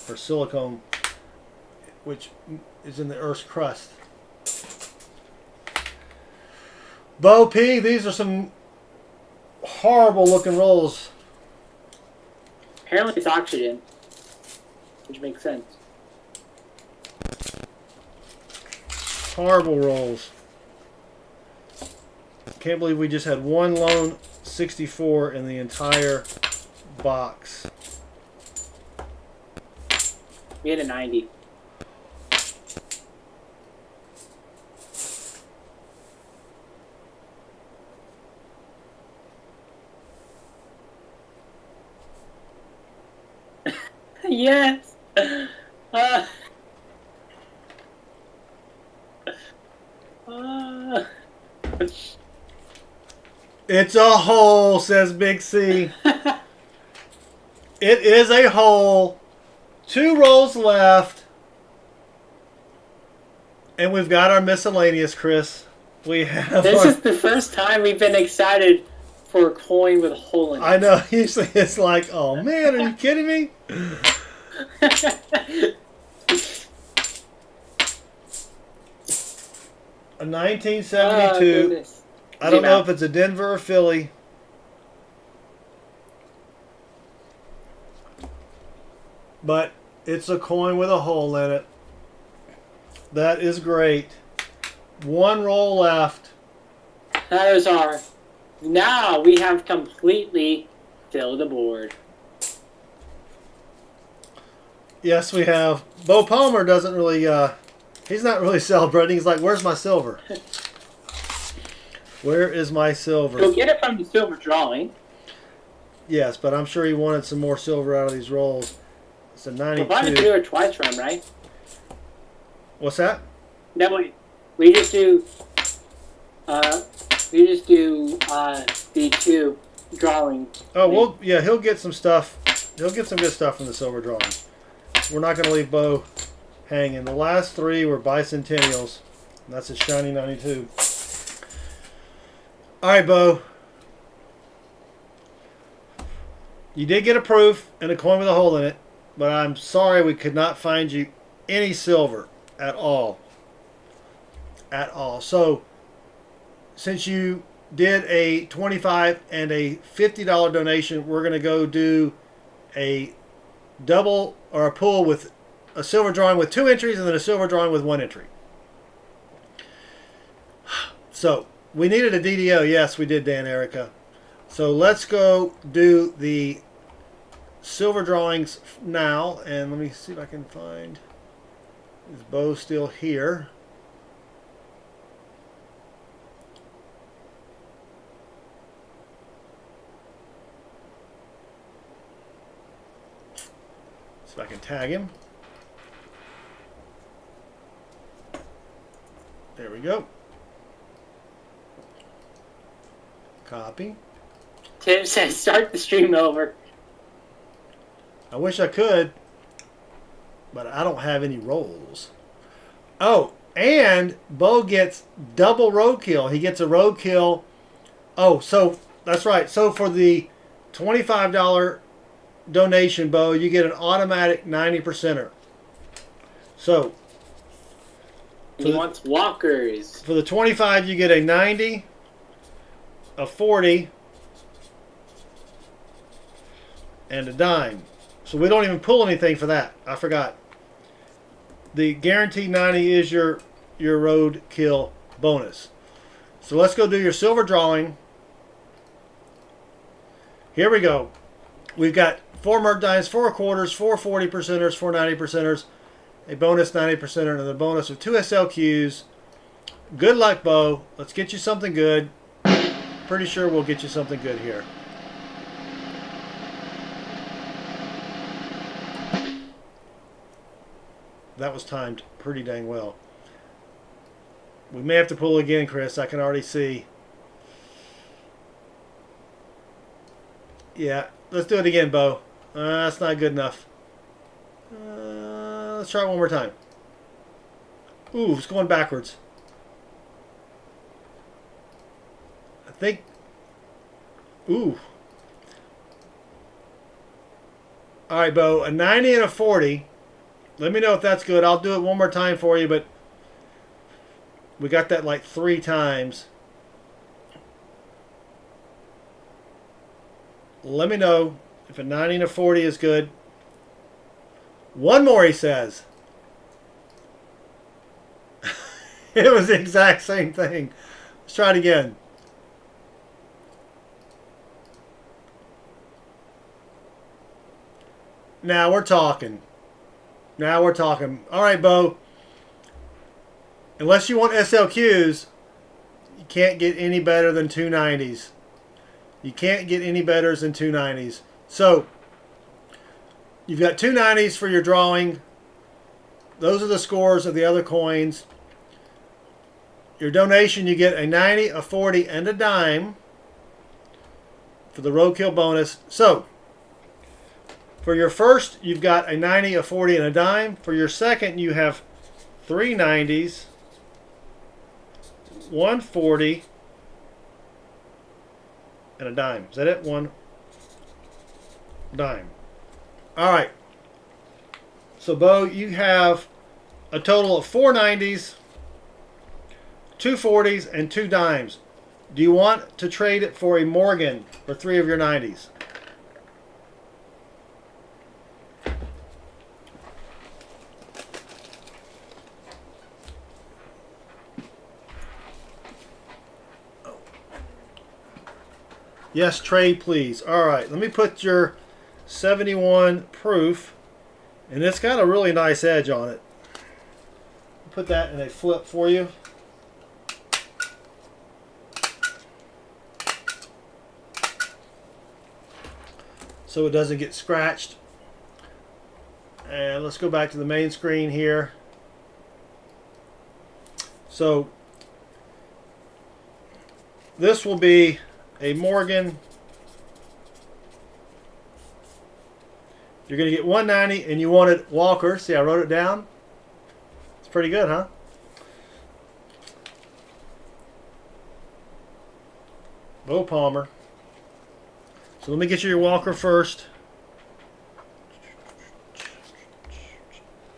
or silicone, which is in the Earth's crust. Bo P, these are some horrible looking rolls. Apparently it's oxygen, which makes sense. Horrible rolls. Can't believe we just had one lone 64 in the entire box. We had a 90. Yes. Uh, It's a hole, says Big C. It is a hole. 2 rolls left. And we've got our miscellaneous, Chris. We have This our... is the first time we've been excited for a coin with a hole in it. I know. Usually it's like, oh man, are you kidding me? A 1972. Oh, goodness. I don't Zoom know out. if it's a Denver or Philly. but it's a coin with a hole in it. That is great. One roll left. Those are. Now we have completely filled the board. Yes, we have. Bo Palmer doesn't really, he's not really celebrating. He's like, where's my silver? Where is my silver? You'll get it from the silver drawing. Yes, but I'm sure he wanted some more silver out of these rolls. It's a 92. We're going to do it twice from, right? What's that? That way, we just do the two drawing. Oh, well, yeah, he'll get some stuff. He'll get some good stuff from the silver drawing. We're not going to leave Bo hanging. The last three were bicentennials. And that's a shiny 92. All right, Bo. You did get a proof and a coin with a hole in it, but I'm sorry we could not find you any silver at all. At all. So, since you did a $25 and a $50 donation, we're going to go do a double or a pull with a silver drawing with 2 entries and then a silver drawing with 1 entry. So, we needed a DDO. Yes, we did, Dan Erica. So, let's go do the silver drawings now. And let me see if I can find... Is Bo still here? See if I can tag him. There we go. Copy. Tim says start the stream over. I wish I could, but I don't have any rolls. Oh, and Bo gets double roadkill. He gets a roadkill. Oh, so that's right. So for the $25 donation, Bo, you get an automatic 90%er. So He wants walkers. for the 25, you get a 90, a 40, and a dime. So we don't even pull anything for that. I forgot. The guaranteed 90 is your road kill bonus. So let's go do your silver drawing. Here we go. We've got 4 merc dimes, 4 quarters, 4 40 percenters, 4 90 percenters, a bonus 90 percenter, and a bonus of 2 SLQs. Good luck, Bo. Let's get you something good. Pretty sure we'll get you something good here. That was timed pretty dang well. We may have to pull again, Chris. I can already see. Yeah, let's do it again, Bo. That's not good enough. Let's try it one more time. Ooh, it's going backwards. I think... Ooh. All right, Bo. A 90 and a 40. Let me know if that's good. I'll do it one more time for you, but we got that like 3 times. Let me know if a 90 and a 40 is good. One more, he says. It was the exact same thing. Let's try it again. Now we're talking. Now we're talking. All right, Bo. Unless you want SLQs, you can't get any better than 290s. You can't get any better than 290s. So, you've got 290s for your drawing. Those are the scores of the other coins. Your donation, you get a 90, a 40, and a dime for the roadkill bonus. So, for your first, you've got a 90, a 40, and a dime. For your second, you have 3 90s, 1 40, and a dime. Is that it? 1 dime. All right. So, Bo, you have a total of 4 90s, 2 40s, and 2 dimes. Do you want to trade it for a Morgan for 3 of your 90s? Yes, trade please. All right, let me put your 71 proof, and it's got a really nice edge on it. Put that in a flip for you. So it doesn't get scratched. And let's go back to the main screen here. So this will be a Morgan. You're going to get 190, and you wanted Walker. See, I wrote it down. It's pretty good, huh? Bo Palmer. So let me get you your Walker first.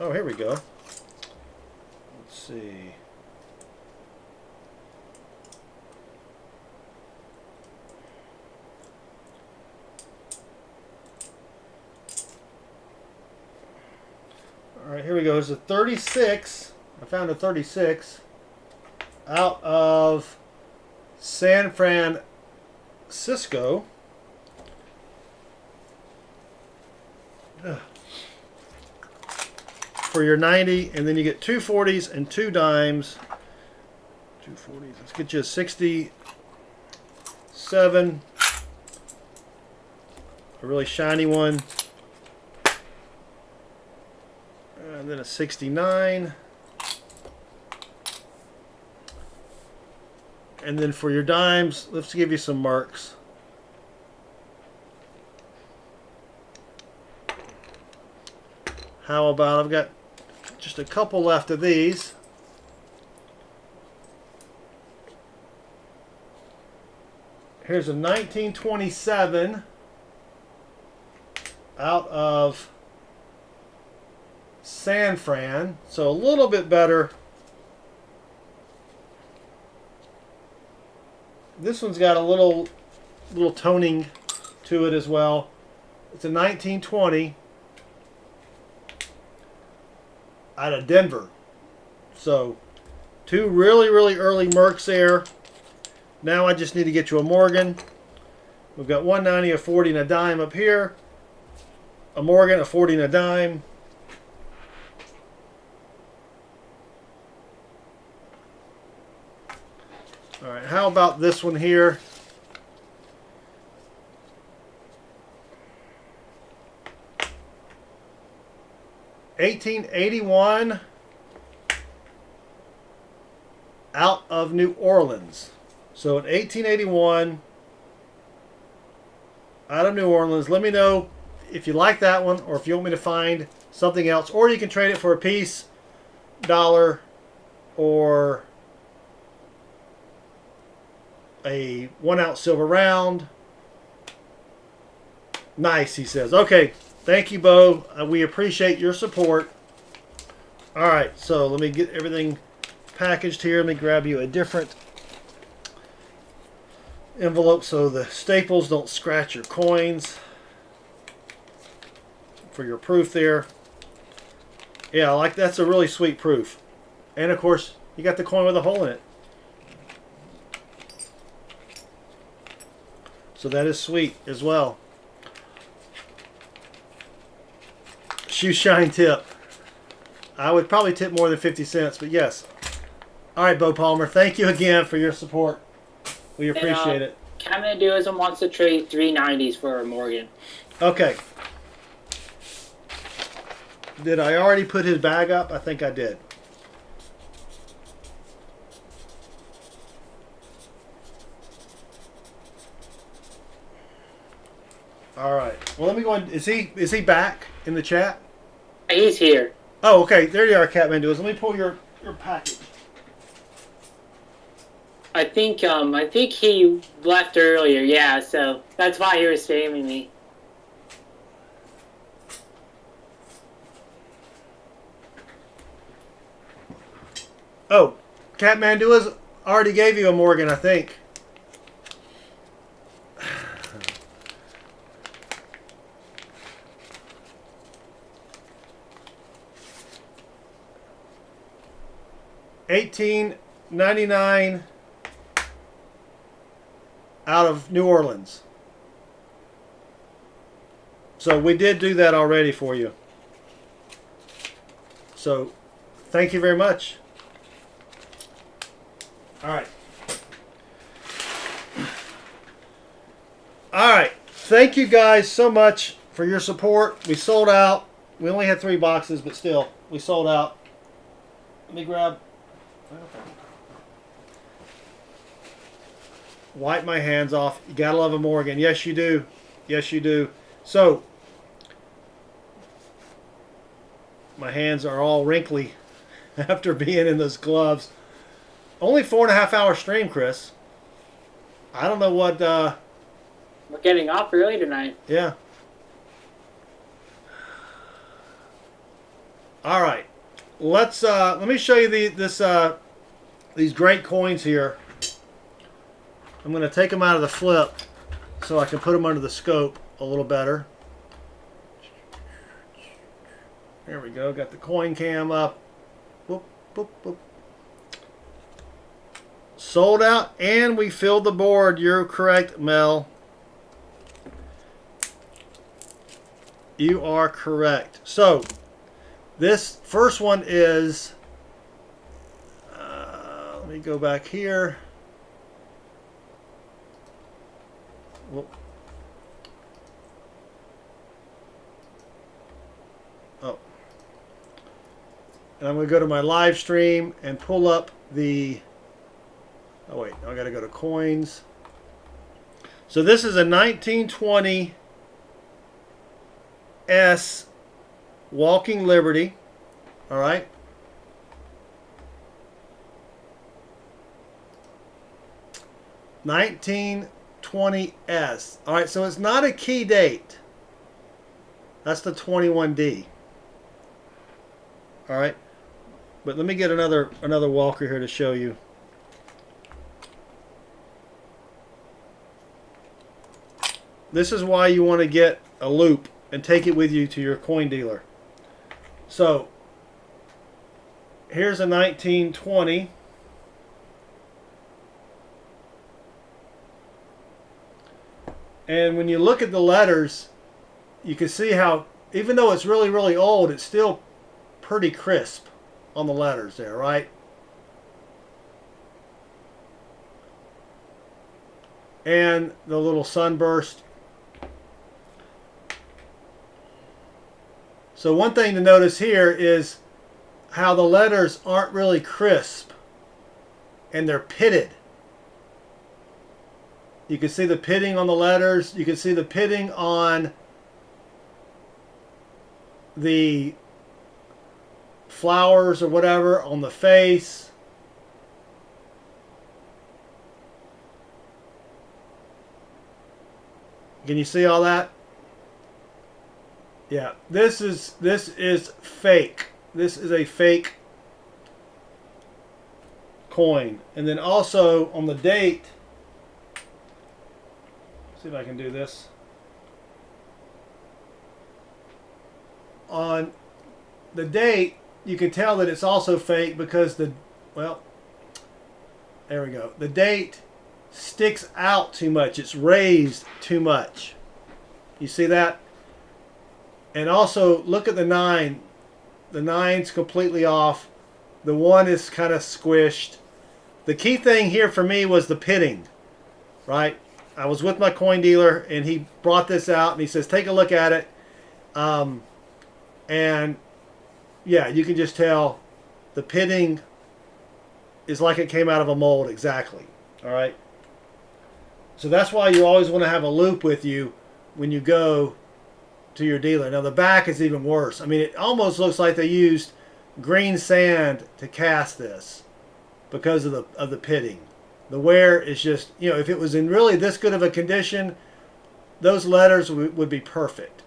Oh, here we go. Let's see. All right, here we go. There's a 36. I found a 36 out of San Francisco. For your 90, and then you get 2 40s and 2 dimes. 2 40s. Let's get you a 67. A really shiny one. And then a 69. And then for your dimes, let's give you some marks. How about, I've got just a couple left of these. Here's a 1927 out of San Fran, so a little bit better. This one's got a little toning to it as well. It's a 1920 out of Denver. So 2 really early Mercs there. Now I just need to get you a Morgan. We've got 190, a 40, and a dime up here. A Morgan, a 40, and a dime. All right, how about this one here? $18.81 out of New Orleans. So in 1881 out of New Orleans. Let me know if you like that one or if you want me to find something else. Or you can trade it for a piece, dollar, or a 1 ounce silver round. Nice, he says. Okay, thank you, Bo. We appreciate your support. All right, so let me get everything packaged here. Let me grab you a different envelope so the staples don't scratch your coins for your proof there. Yeah, like that's a really sweet proof. And of course, you got the coin with a hole in it. So that is sweet as well. Shoe shine tip. I would probably tip more than 50 cents, but yes. All right, Bo Palmer, thank you again for your support. We appreciate it. Cabinet Duism wants to trade 390s for a Morgan. Okay. Did I already put his bag up? I think I did. All right. Well, let me go in. Is he back in the chat? He's here. Oh, okay. There you are, Catmandu. Let me pull your package. I think he left earlier. Yeah, so that's why he was spamming me. Oh, Catmandu already gave you a Morgan, I think. $18.99 out of New Orleans. So we did do that already for you. So thank you very much. All right. All right. Thank you guys so much for your support. We sold out. We only had 3 boxes, but still, we sold out. Let me grab. Wipe my hands off. You gotta love a Morgan. Yes, you do. Yes, you do. So, my hands are all wrinkly after being in those gloves. Only 4.5 hour stream, Chris. I don't know what. We're getting off early tonight. Yeah. All right. Let me show you these great coins here. I'm going to take them out of the flip so I can put them under the scope a little better. There we go. Got the coin cam up. Boop, boop, boop. Sold out, and we filled the board. You're correct, Mel. You are correct. So, this first one is, let me go back here. Whoop. Oh. And I'm going to go to my live stream and pull up the, oh wait, I got to go to coins. So this is a 1920 S Walking Liberty. All right. $19.20s. All right, so it's not a key date. That's the 21D. All right, but let me get another walker here to show you. This is why you want to get a loop and take it with you to your coin dealer. So here's a 1920. And when you look at the letters, you can see how, even though it's really, really old, it's still pretty crisp on the letters there, right? And the little sunburst. So one thing to notice here is how the letters aren't really crisp and they're pitted. You can see the pitting on the letters. You can see the pitting on the flowers or whatever on the face. Can you see all that? Yeah, this is fake. This is a fake coin. And then also on the date, see if I can do this. On the date, you can tell that it's also fake because well, there we go. The date sticks out too much. It's raised too much. You see that? And also, look at the 9. The 9's completely off. The 1 is kind of squished. The key thing here for me was the pitting, right? I was with my coin dealer, and he brought this out, and he says, take a look at it. And, yeah, you can just tell the pitting is like it came out of a mold exactly, all right? So that's why you always want to have a loop with you when you go to your dealer. Now the back is even worse. I mean, it almost looks like they used green sand to cast this because of the pitting. The wear is just, you know, if it was in really this good of a condition, those letters would be perfect.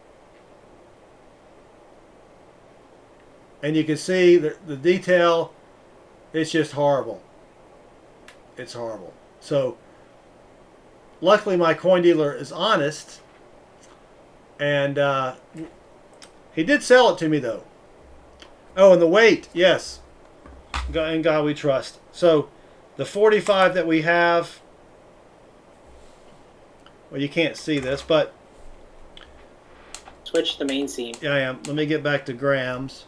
And you can see the detail, it's just horrible. It's horrible. So luckily my coin dealer is honest, and he did sell it to me though. Oh, and the weight, yes. In God we trust. So the 45 that we have, Well, you can't see this, but Switch the main scene. yeah, I am. Let me get back to grams.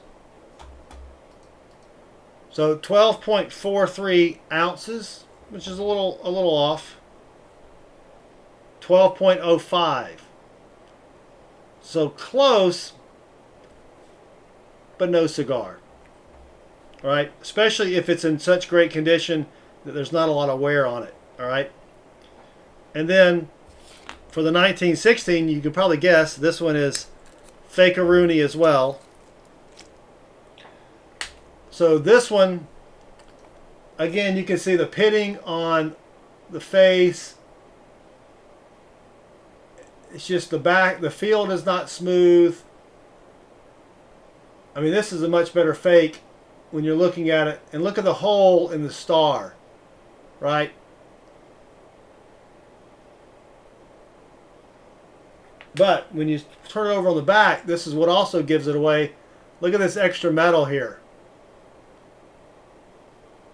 So 12.43 ounces, which is a little off. 12.05. So close, but no cigar. All right, especially if it's in such great condition that there's not a lot of wear on it. All right, and then for the 1916, you can probably guess this one is fake-a-rooney as well. So this one, again, you can see the pitting on the face. It's just the back. The field is not smooth. I mean, this is a much better fake when you're looking at it. And look at the hole in the star, right? But when you turn it over on the back, this is what also gives it away. Look at this extra metal here.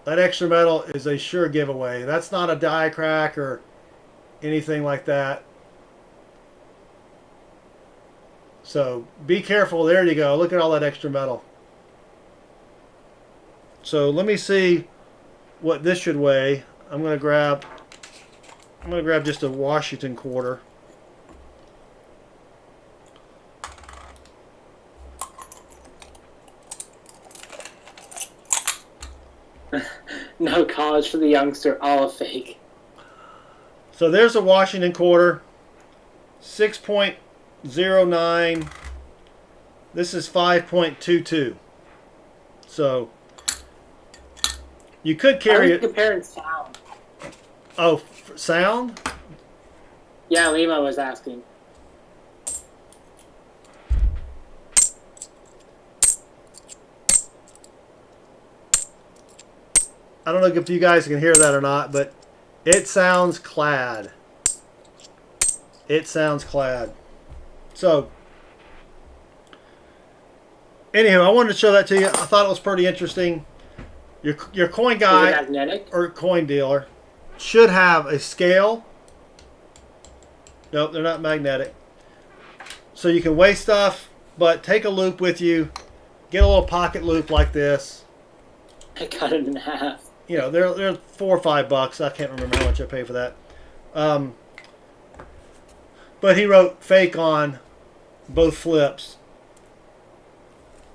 That extra metal is a sure giveaway. That's not a die crack or anything like that. So be careful. There you go. Look at all that extra metal. So let me see what this should weigh. I'm going to grab just a Washington quarter. No college for the youngster, all a fake. So there's a Washington quarter, 6.09. This is 5.22. So you could carry it. Comparing sound. Oh, sound? Yeah, Lima was asking. I don't know if you guys can hear that or not, but it sounds clad. It sounds clad. So, anywho, I wanted to show that to you. I thought it was pretty interesting. Your coin guy magnetic? or coin dealer should have a scale. Nope, they're not magnetic. So you can weigh stuff, but take a loop with you. Get a little pocket loop like this. I cut it in half. You know, they're $4 or $5. I can't remember how much I paid for that. But he wrote fake on both flips.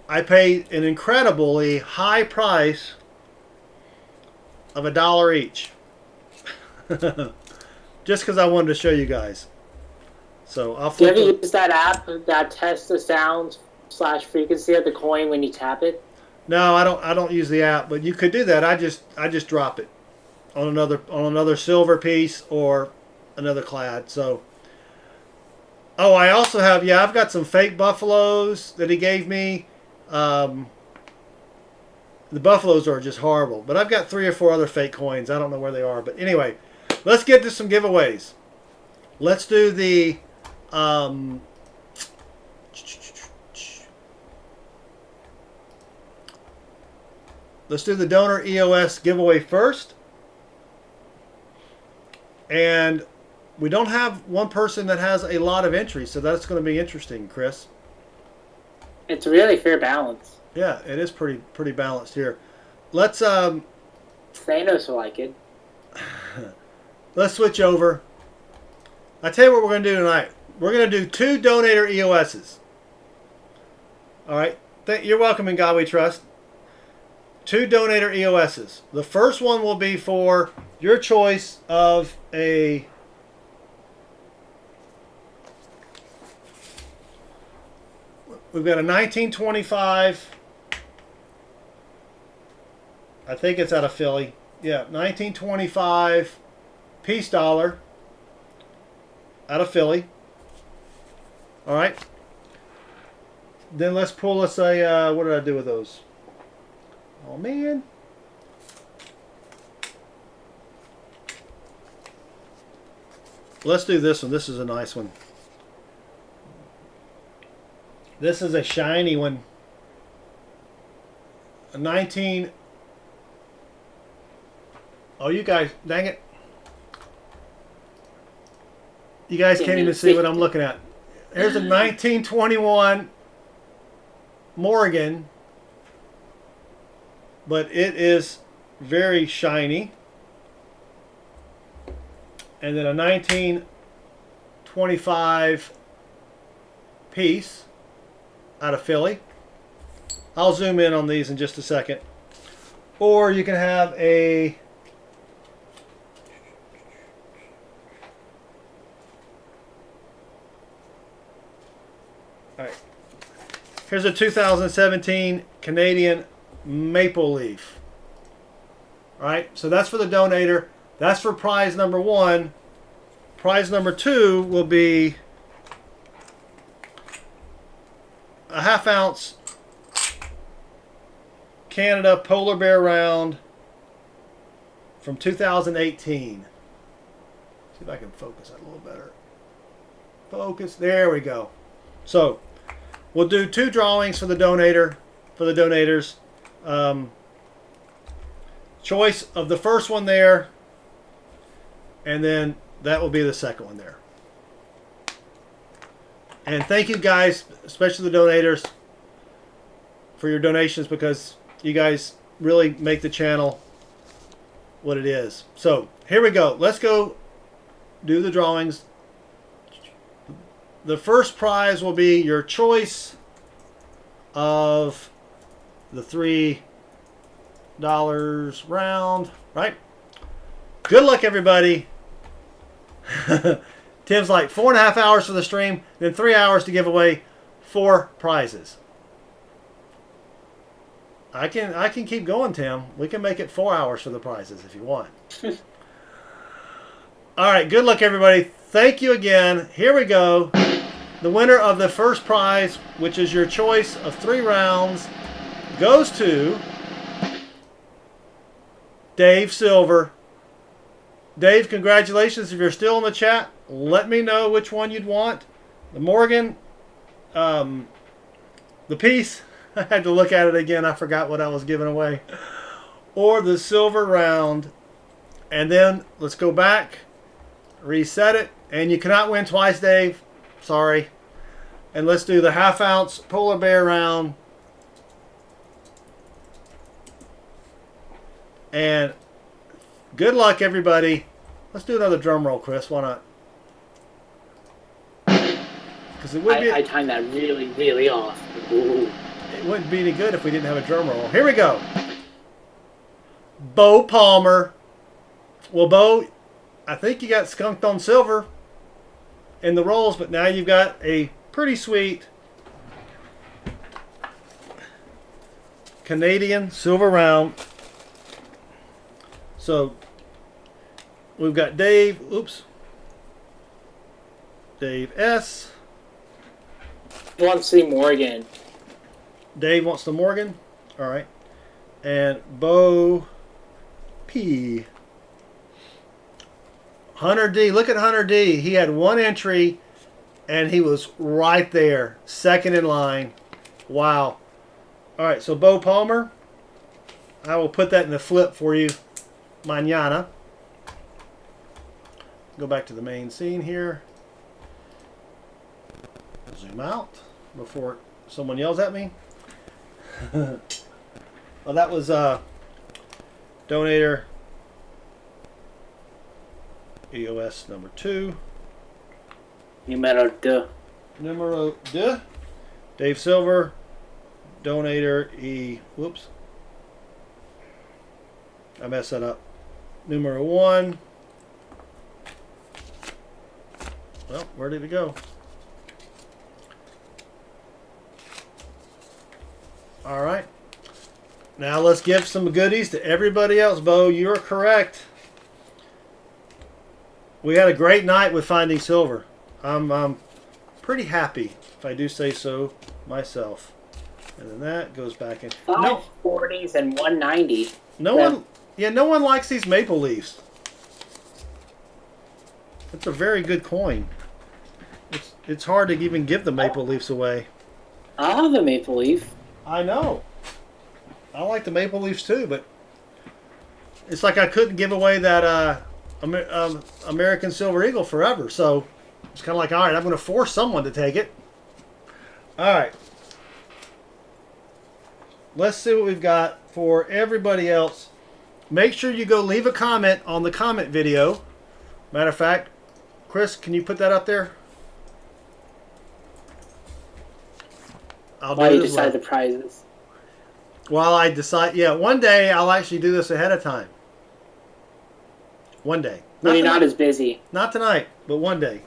I paid an incredibly high price of $1 each. Just because I wanted to show you guys. So I'll Do you flip ever it. use that app that tests the sound / frequency of the coin when you tap it? No, I don't use the app, but you could do that. I just drop it on another silver piece or another clad. So, oh, I also have I've got some fake buffaloes that he gave me. The buffaloes are just horrible, but I've got 3 or 4 other fake coins. I don't know where they are, but anyway, let's get to some giveaways. Let's do the let's do the donor EOS giveaway first. And we don't have one person that has a lot of entries, so that's going to be interesting, Chris. It's really fair balance. Yeah, it is pretty balanced here. Let's Thanos will like it. let's switch over. I tell you what we're going to do tonight. We're going to do 2 donator EOSs. All right. You're welcome, in God we trust. 2 donator EOSs. The first one will be for your choice of a we've got a 1925. I think it's out of Philly. Yeah, 1925 peace dollar out of Philly. All right. Then let's pull us a what did I do with those? Oh man. Let's do this one. This is a nice one. This is a shiny one. A 19. Oh, you guys, dang it. You guys can't even see what I'm looking at. Here's a 1921 Morgan, but it is very shiny. And then a 1925 piece out of Philly. I'll zoom in on these in just a second. Or you can have a all right. Here's a 2017 Canadian Maple Leaf. All right, so that's for the donator. That's for prize number 1. Prize number 2 will be a 1/2 ounce Canada Polar Bear Round from 2018. See if I can focus that a little better. Focus. There we go. So we'll do 2 drawings for the donator, for the donators. Choice of the first one there, and then that will be the second one there. And thank you guys, especially the donators, for your donations, because you guys really make the channel what it is. So here we go. Let's go do the drawings. The first prize will be your choice of the $3 round, right? Good luck, everybody. Tim's like 4.5 hours for the stream, then 3 hours to give away 4 prizes. I can keep going, Tim. We can make it 4 hours for the prizes if you want. All right, good luck, everybody. Thank you again. Here we go. The winner of the first prize, which is your choice of 3 rounds, goes to Dave Silver. Dave, congratulations. If you're still in the chat, let me know which one you'd want. The Morgan, the piece, I had to look at it again. I forgot what I was giving away. Or the silver round. And then let's go back, reset it. And you cannot win twice, Dave. Sorry. And let's do the 1/2 ounce Polar Bear round. And good luck, everybody. Let's do another drum roll, Chris. Why not? Because it would be. I timed that really, really off. Ooh. It wouldn't be any good if we didn't have a drum roll. Here we go. Bo Palmer. Well, Bo, I think you got skunked on silver in the rolls, but now you've got a pretty sweet Canadian silver round. So we've got Dave, Dave S. He wants to see Morgan. Dave wants the Morgan. All right. And Bo P. Hunter D. Look at Hunter D. He had 1 entry and he was right there, second in line. Wow. All right, so Bo Palmer, I will put that in the flip for you mañana. Go back to the main scene here. Zoom out before someone yells at me. Well, that was donator EOS number 2. Numero 2. Numero 2. Dave Silver, donator I messed that up. Numero 1. Well, where did it go? All right. Now let's give some goodies to everybody else. Bo, you're correct. We had a great night with finding silver. I'm pretty happy, if I do say so myself. And then that goes back in. 540s and 190. No one likes these maple leaves. It's a very good coin. It's hard to even give the maple leaves away. I'll have a maple leaf. I know. I like the maple leaves too, but it's like I couldn't give away that American Silver Eagle forever. So It's kind of like, all right, I'm going to force someone to take it. All right. Let's see what we've got for everybody else. Make sure you go leave a comment on the comment video. Matter of fact, Chris, can you put that up there? I'll While do you it as decide well. the prizes. While I decide, yeah, one day I'll actually do this ahead of time. One day. When you're tonight. not as busy. Not tonight, but one day.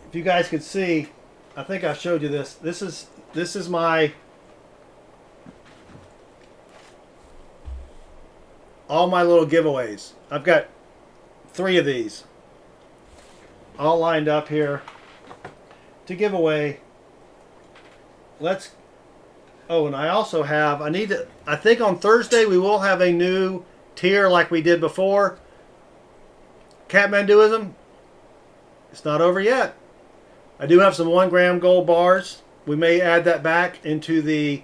If you guys could see, I think I showed you this. This is my all my little giveaways. I've got 3 of these all lined up here to give away. Oh, and I also have, I think on Thursday we will have a new tier like we did before. Kathmanduism, it's not over yet. I do have some 1 gram gold bars. We may add that back into the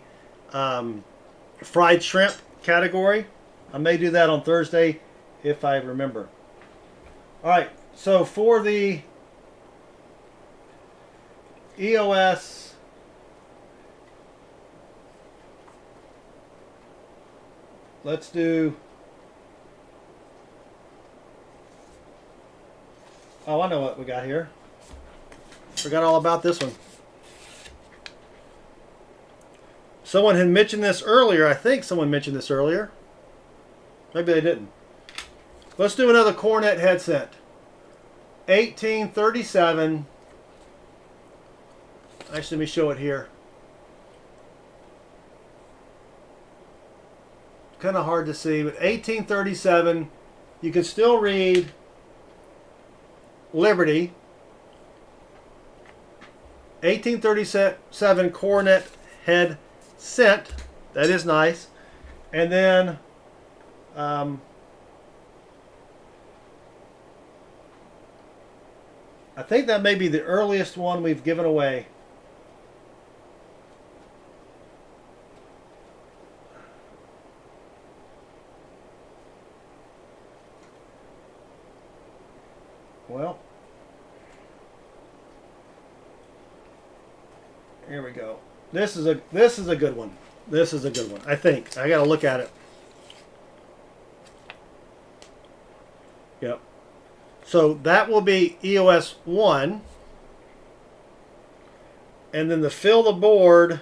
fried shrimp category. I may do that on Thursday if I remember. All right, so for the EOS let's do, oh, I know what we got here. Forgot all about this one. Someone had mentioned this earlier. I think someone mentioned this earlier. Maybe they didn't. Let's do another cornet headset. 1837. Actually, let me show it here. Kind of hard to see, but 1837. You can still read Liberty. 1837 cornet head cent. That is nice. And then I think that may be the earliest one we've given away. Well, here we go. This is a good one. This is a good one. I think. I got to look at it. Yep. So that will be EOS 1. And then the fill the board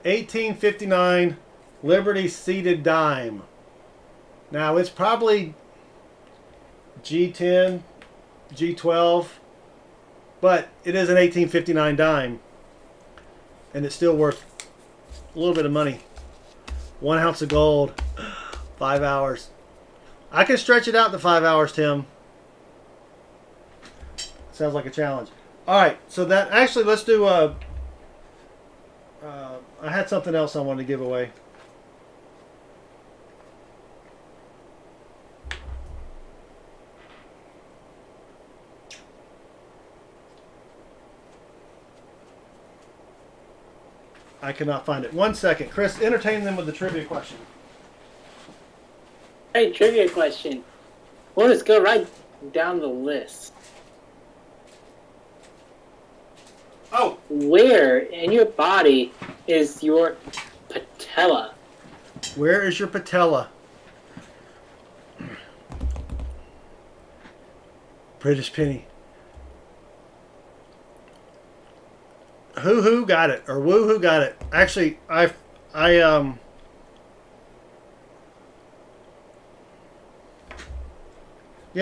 $18.59 Liberty seated dime. Now it's probably G10, G12, but it is an 1859 dime, and it's still worth a little bit of money. 1 ounce of gold, 5 hours. I can stretch it out to 5 hours, Tim. Sounds like a challenge. All right, so that actually, let's do a. I had something else I wanted to give away. I cannot find it. 1 second. Chris, entertain them with the trivia question. Hey, trivia question. We'll just go right down the list. Oh! Where in your body is your patella? Where is your patella? British penny. Who got it, or who got it? Actually, yeah,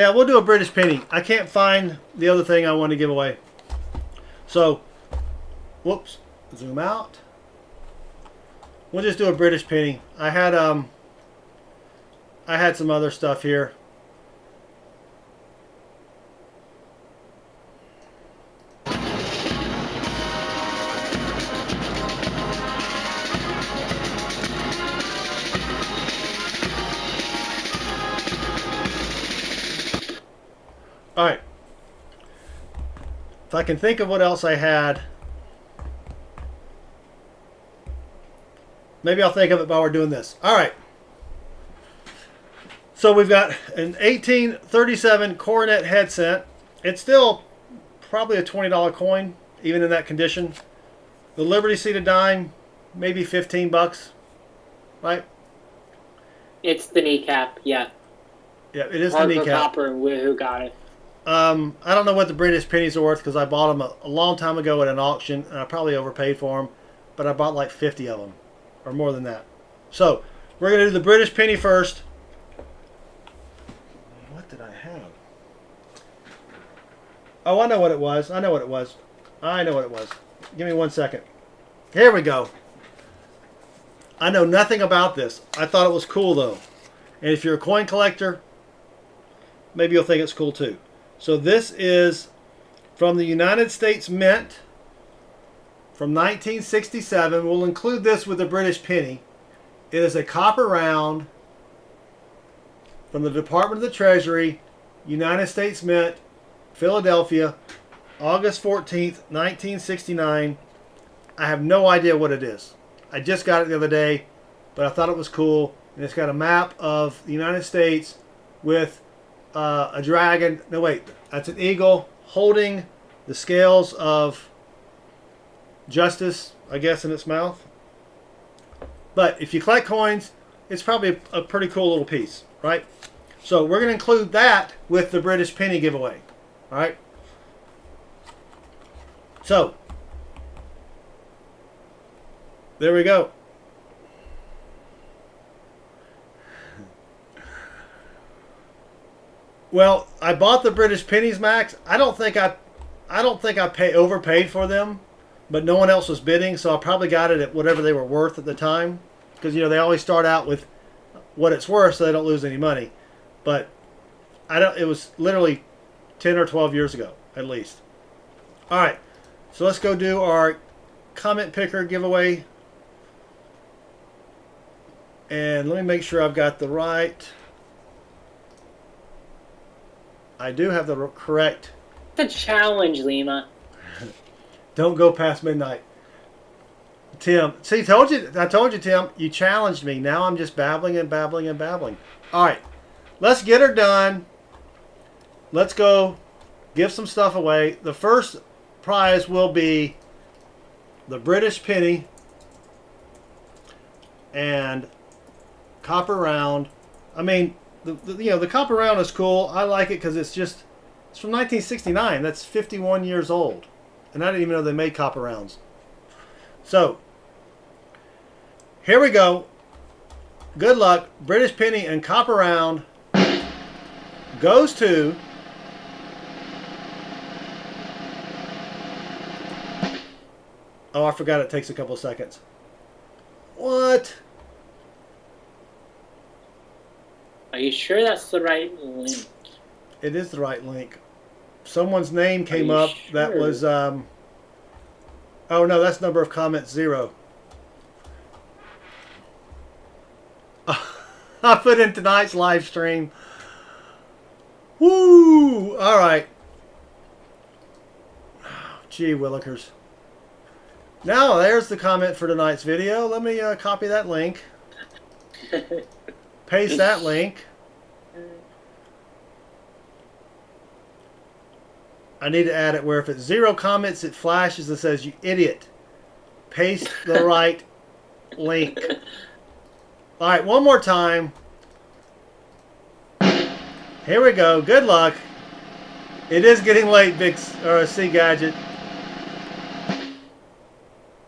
we'll do a British penny. I can't find the other thing I want to give away. So, whoops, zoom out. We'll just do a British penny. I had some other stuff here. All right. If I can think of what else I had. Maybe I'll think of it while we're doing this. All right. So we've got an 1837 Coronet headset. It's still probably a $20 coin, even in that condition. The Liberty seated dime, maybe $15, right? It's the kneecap, yeah. Yeah, it is Hard the for kneecap. copper and who got it. I don't know what the British pennies are worth because I bought them a long time ago at an auction, and I probably overpaid for them, but I bought like 50 of them, or more than that. So we're going to do the British penny first. What did I have? Oh, I know what it was. I know what it was. Give me 1 second. Here we go. I know nothing about this. I thought it was cool, though. And if you're a coin collector, maybe you'll think it's cool, too. So this is from the United States Mint from 1967. We'll include this with the British penny. It is a copper round from the Department of the Treasury, United States Mint, Philadelphia, August 14th, 1969. I have no idea what it is. I just got it the other day, but I thought it was cool. And it's got a map of the United States with a dragon. No, wait. That's an eagle holding the scales of justice, I guess, in its mouth. But if you collect coins, it's probably a pretty cool little piece, right? So we're going to include that with the British penny giveaway. All right. So there we go. Well, I bought the British pennies, Max. I don't think I overpaid for them, but no one else was bidding, so I probably got it at whatever they were worth at the time, because they always start out with what it's worth, so they don't lose any money. But it was literally 10 or 12 years ago, at least. All right, so let's go do our comment picker giveaway, and let me make sure I've got the right. I do have the correct. The challenge, Lima. Don't go past midnight. Tim, see, I told you, Tim, you challenged me. Now I'm just babbling and babbling and babbling. All right, let's get her done. Let's go give some stuff away. The first prize will be the British penny and copper round. I mean, the copper round is cool. I like it because it's from 1969. That's 51 years old. And I didn't even know they made copper rounds. So, here we go. Good luck. British penny and copper round goes to oh, I forgot it takes a couple seconds. What? Are you sure that's the right link? It is the right link. Someone's name came you up. sure? That was oh no, that's number of comments 0. I put in tonight's live stream. Woo! All right. Gee willikers. Now there's the comment for tonight's video. Let me copy that link. Paste that link. I need to add it where if it's 0 comments, it flashes and says, "You idiot." Paste the right link. All right, one more time. Here we go. Good luck. It is getting late, Big C Gadget.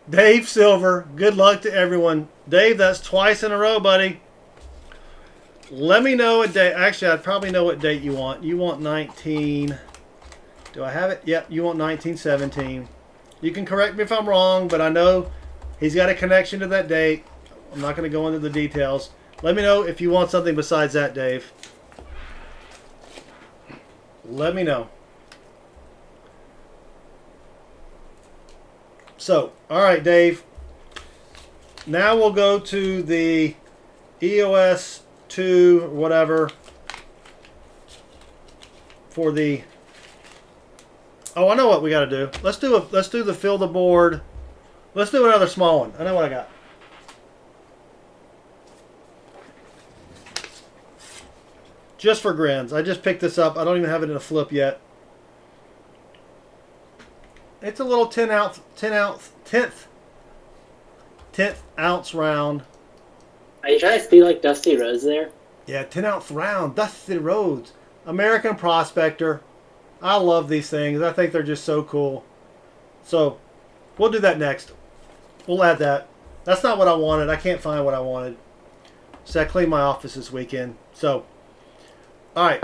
Dave Silver. Good luck to everyone. Dave, that's twice in a row, buddy. Let me know a date. Actually, I probably know what date you want. You want 19. Do I have it? Yep, you want 1917. You can correct me if I'm wrong, but I know he's got a connection to that date. I'm not going to go into the details. Let me know if you want something besides that, Dave. Let me know. So, all right, Dave. Now we'll go to the EOS 2 or whatever for the. Oh, I know what we got to do. Let's do the fill the board. Let's do another small one. I know what I got. just for grins. I just picked this up. I don't even have it in a flip yet. It's a little 10th ounce round. Are you trying to speak like Dusty Rhodes there? Yeah, 10-ounce round. Dusty Rhodes. American Prospector. I love these things. I think they're just so cool. So, we'll do that next. We'll add that. That's not what I wanted. I can't find what I wanted. So I cleaned my office this weekend. So, alright.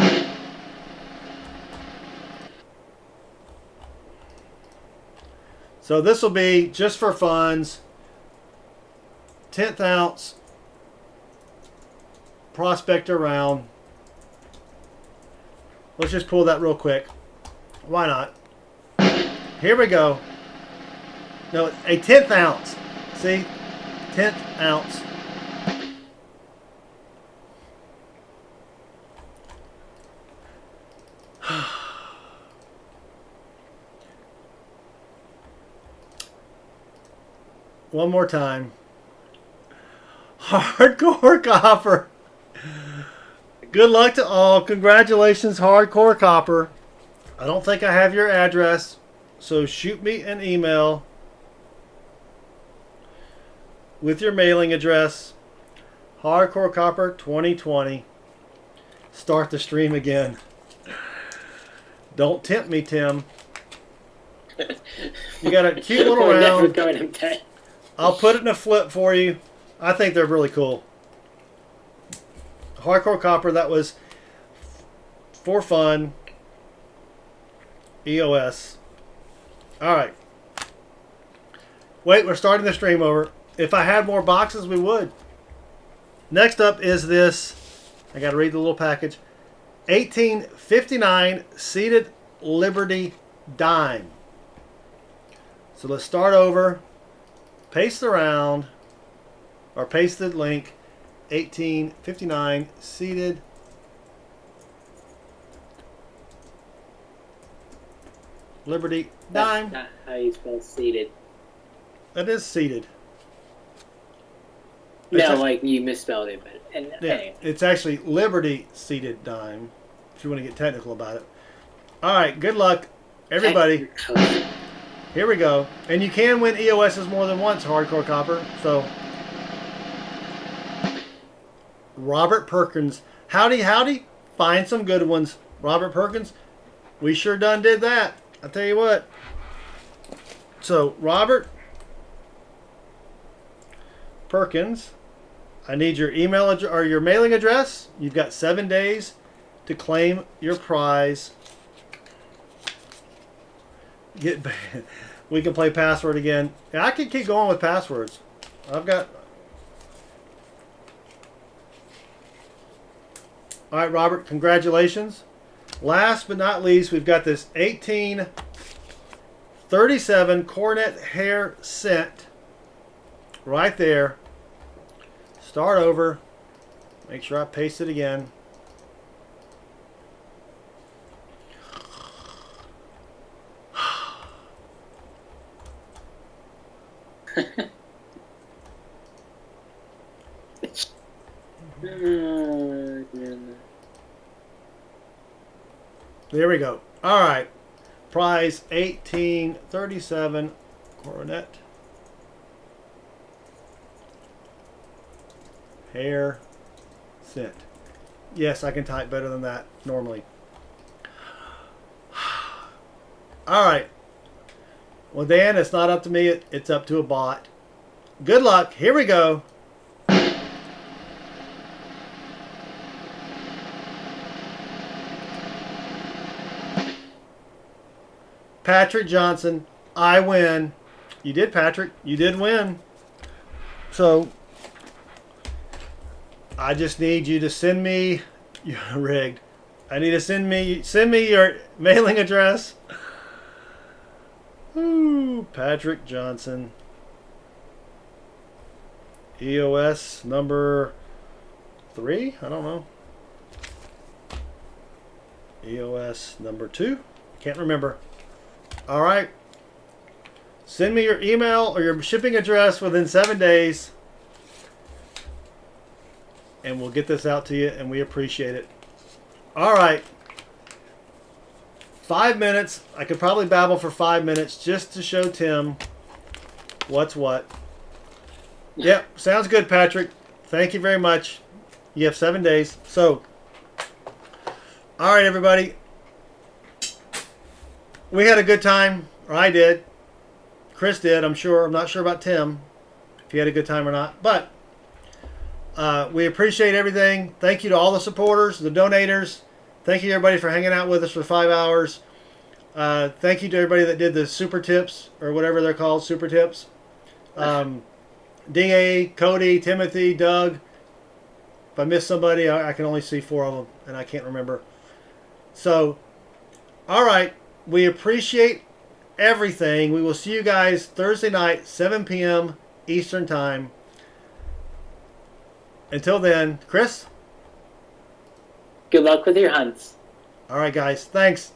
So this will be just for funds. 10th ounce Prospector round. Let's just pull that real quick. Why not? Here we go. No, a 10th ounce. See? 10th ounce. One more time. Hardcore Copper. Good luck to all. Congratulations, Hardcore Copper. I don't think I have your address, so shoot me an email with your mailing address. Hardcore Copper 2020. Start the stream again. Don't tempt me, Tim. You got a cute little We're never round. going to bed. I'll put it in a flip for you. I think they're really cool. Hardcore Copper, that was for fun. EOS. Alright. Wait, we're starting the stream over. If I had more boxes, we would. Next up is this. I got to read the little package. 1859 Seated Liberty Dime. So let's start over. Paste the round. Or paste the link. 1859 Seated Liberty Dime. That's not how you spell seated. That is seated. No, like you misspelled it, but Yeah, anyway. it's actually Liberty Seated Dime, if you want to get technical about it. All right, good luck, everybody. Here we go. And you can win EOSs more than once, Hardcore Copper. So, Robert Perkins. Howdy, howdy. Find some good ones. Robert Perkins, we sure done did that. I'll tell you what. So, Robert Perkins, I need your email address or your mailing address. You've got 7 days to claim your prize. We can play password again. Yeah, I can keep going with passwords. I've got. All right, Robert, congratulations. Last but not least, we've got this 1837 Cornet Hair Scent right there. Start over. Make sure I paste it again. There we go. All right. Prize 1837 Coronet Hair Scent. Yes, I can type better than that normally. All right. Well, Dan, it's not up to me. It's up to a bot. Good luck. Here we go. Patrick Johnson, I win. You did, Patrick. You did win. So, I just need you to send me. You're rigged. I need to send me your mailing address. Ooh, Patrick Johnson. EOS number 3? I don't know. EOS number 2? Can't remember. All right. Send me your email or your shipping address within 7 days. And we'll get this out to you, and we appreciate it. All right. 5 minutes. I could probably babble for 5 minutes just to show Tim what's what. Yep, sounds good, Patrick. Thank you very much. You have 7 days. So, all right, everybody. We had a good time, or I did. Chris did, I'm sure. I'm not sure about Tim, if he had a good time or not. But we appreciate everything. Thank you to all the supporters, the donators. Thank you, everybody, for hanging out with us for 5 hours. Thank you to everybody that did the super tips, or whatever they're called, super tips. DA, Cody, Timothy, Doug. If I missed somebody, I can only see 4 of them, and I can't remember. So, all right. We appreciate everything. We will see you guys Thursday night, 7 p.m. Eastern Time. Until then, Chris? Good luck with your hunts. All right, guys. Thanks.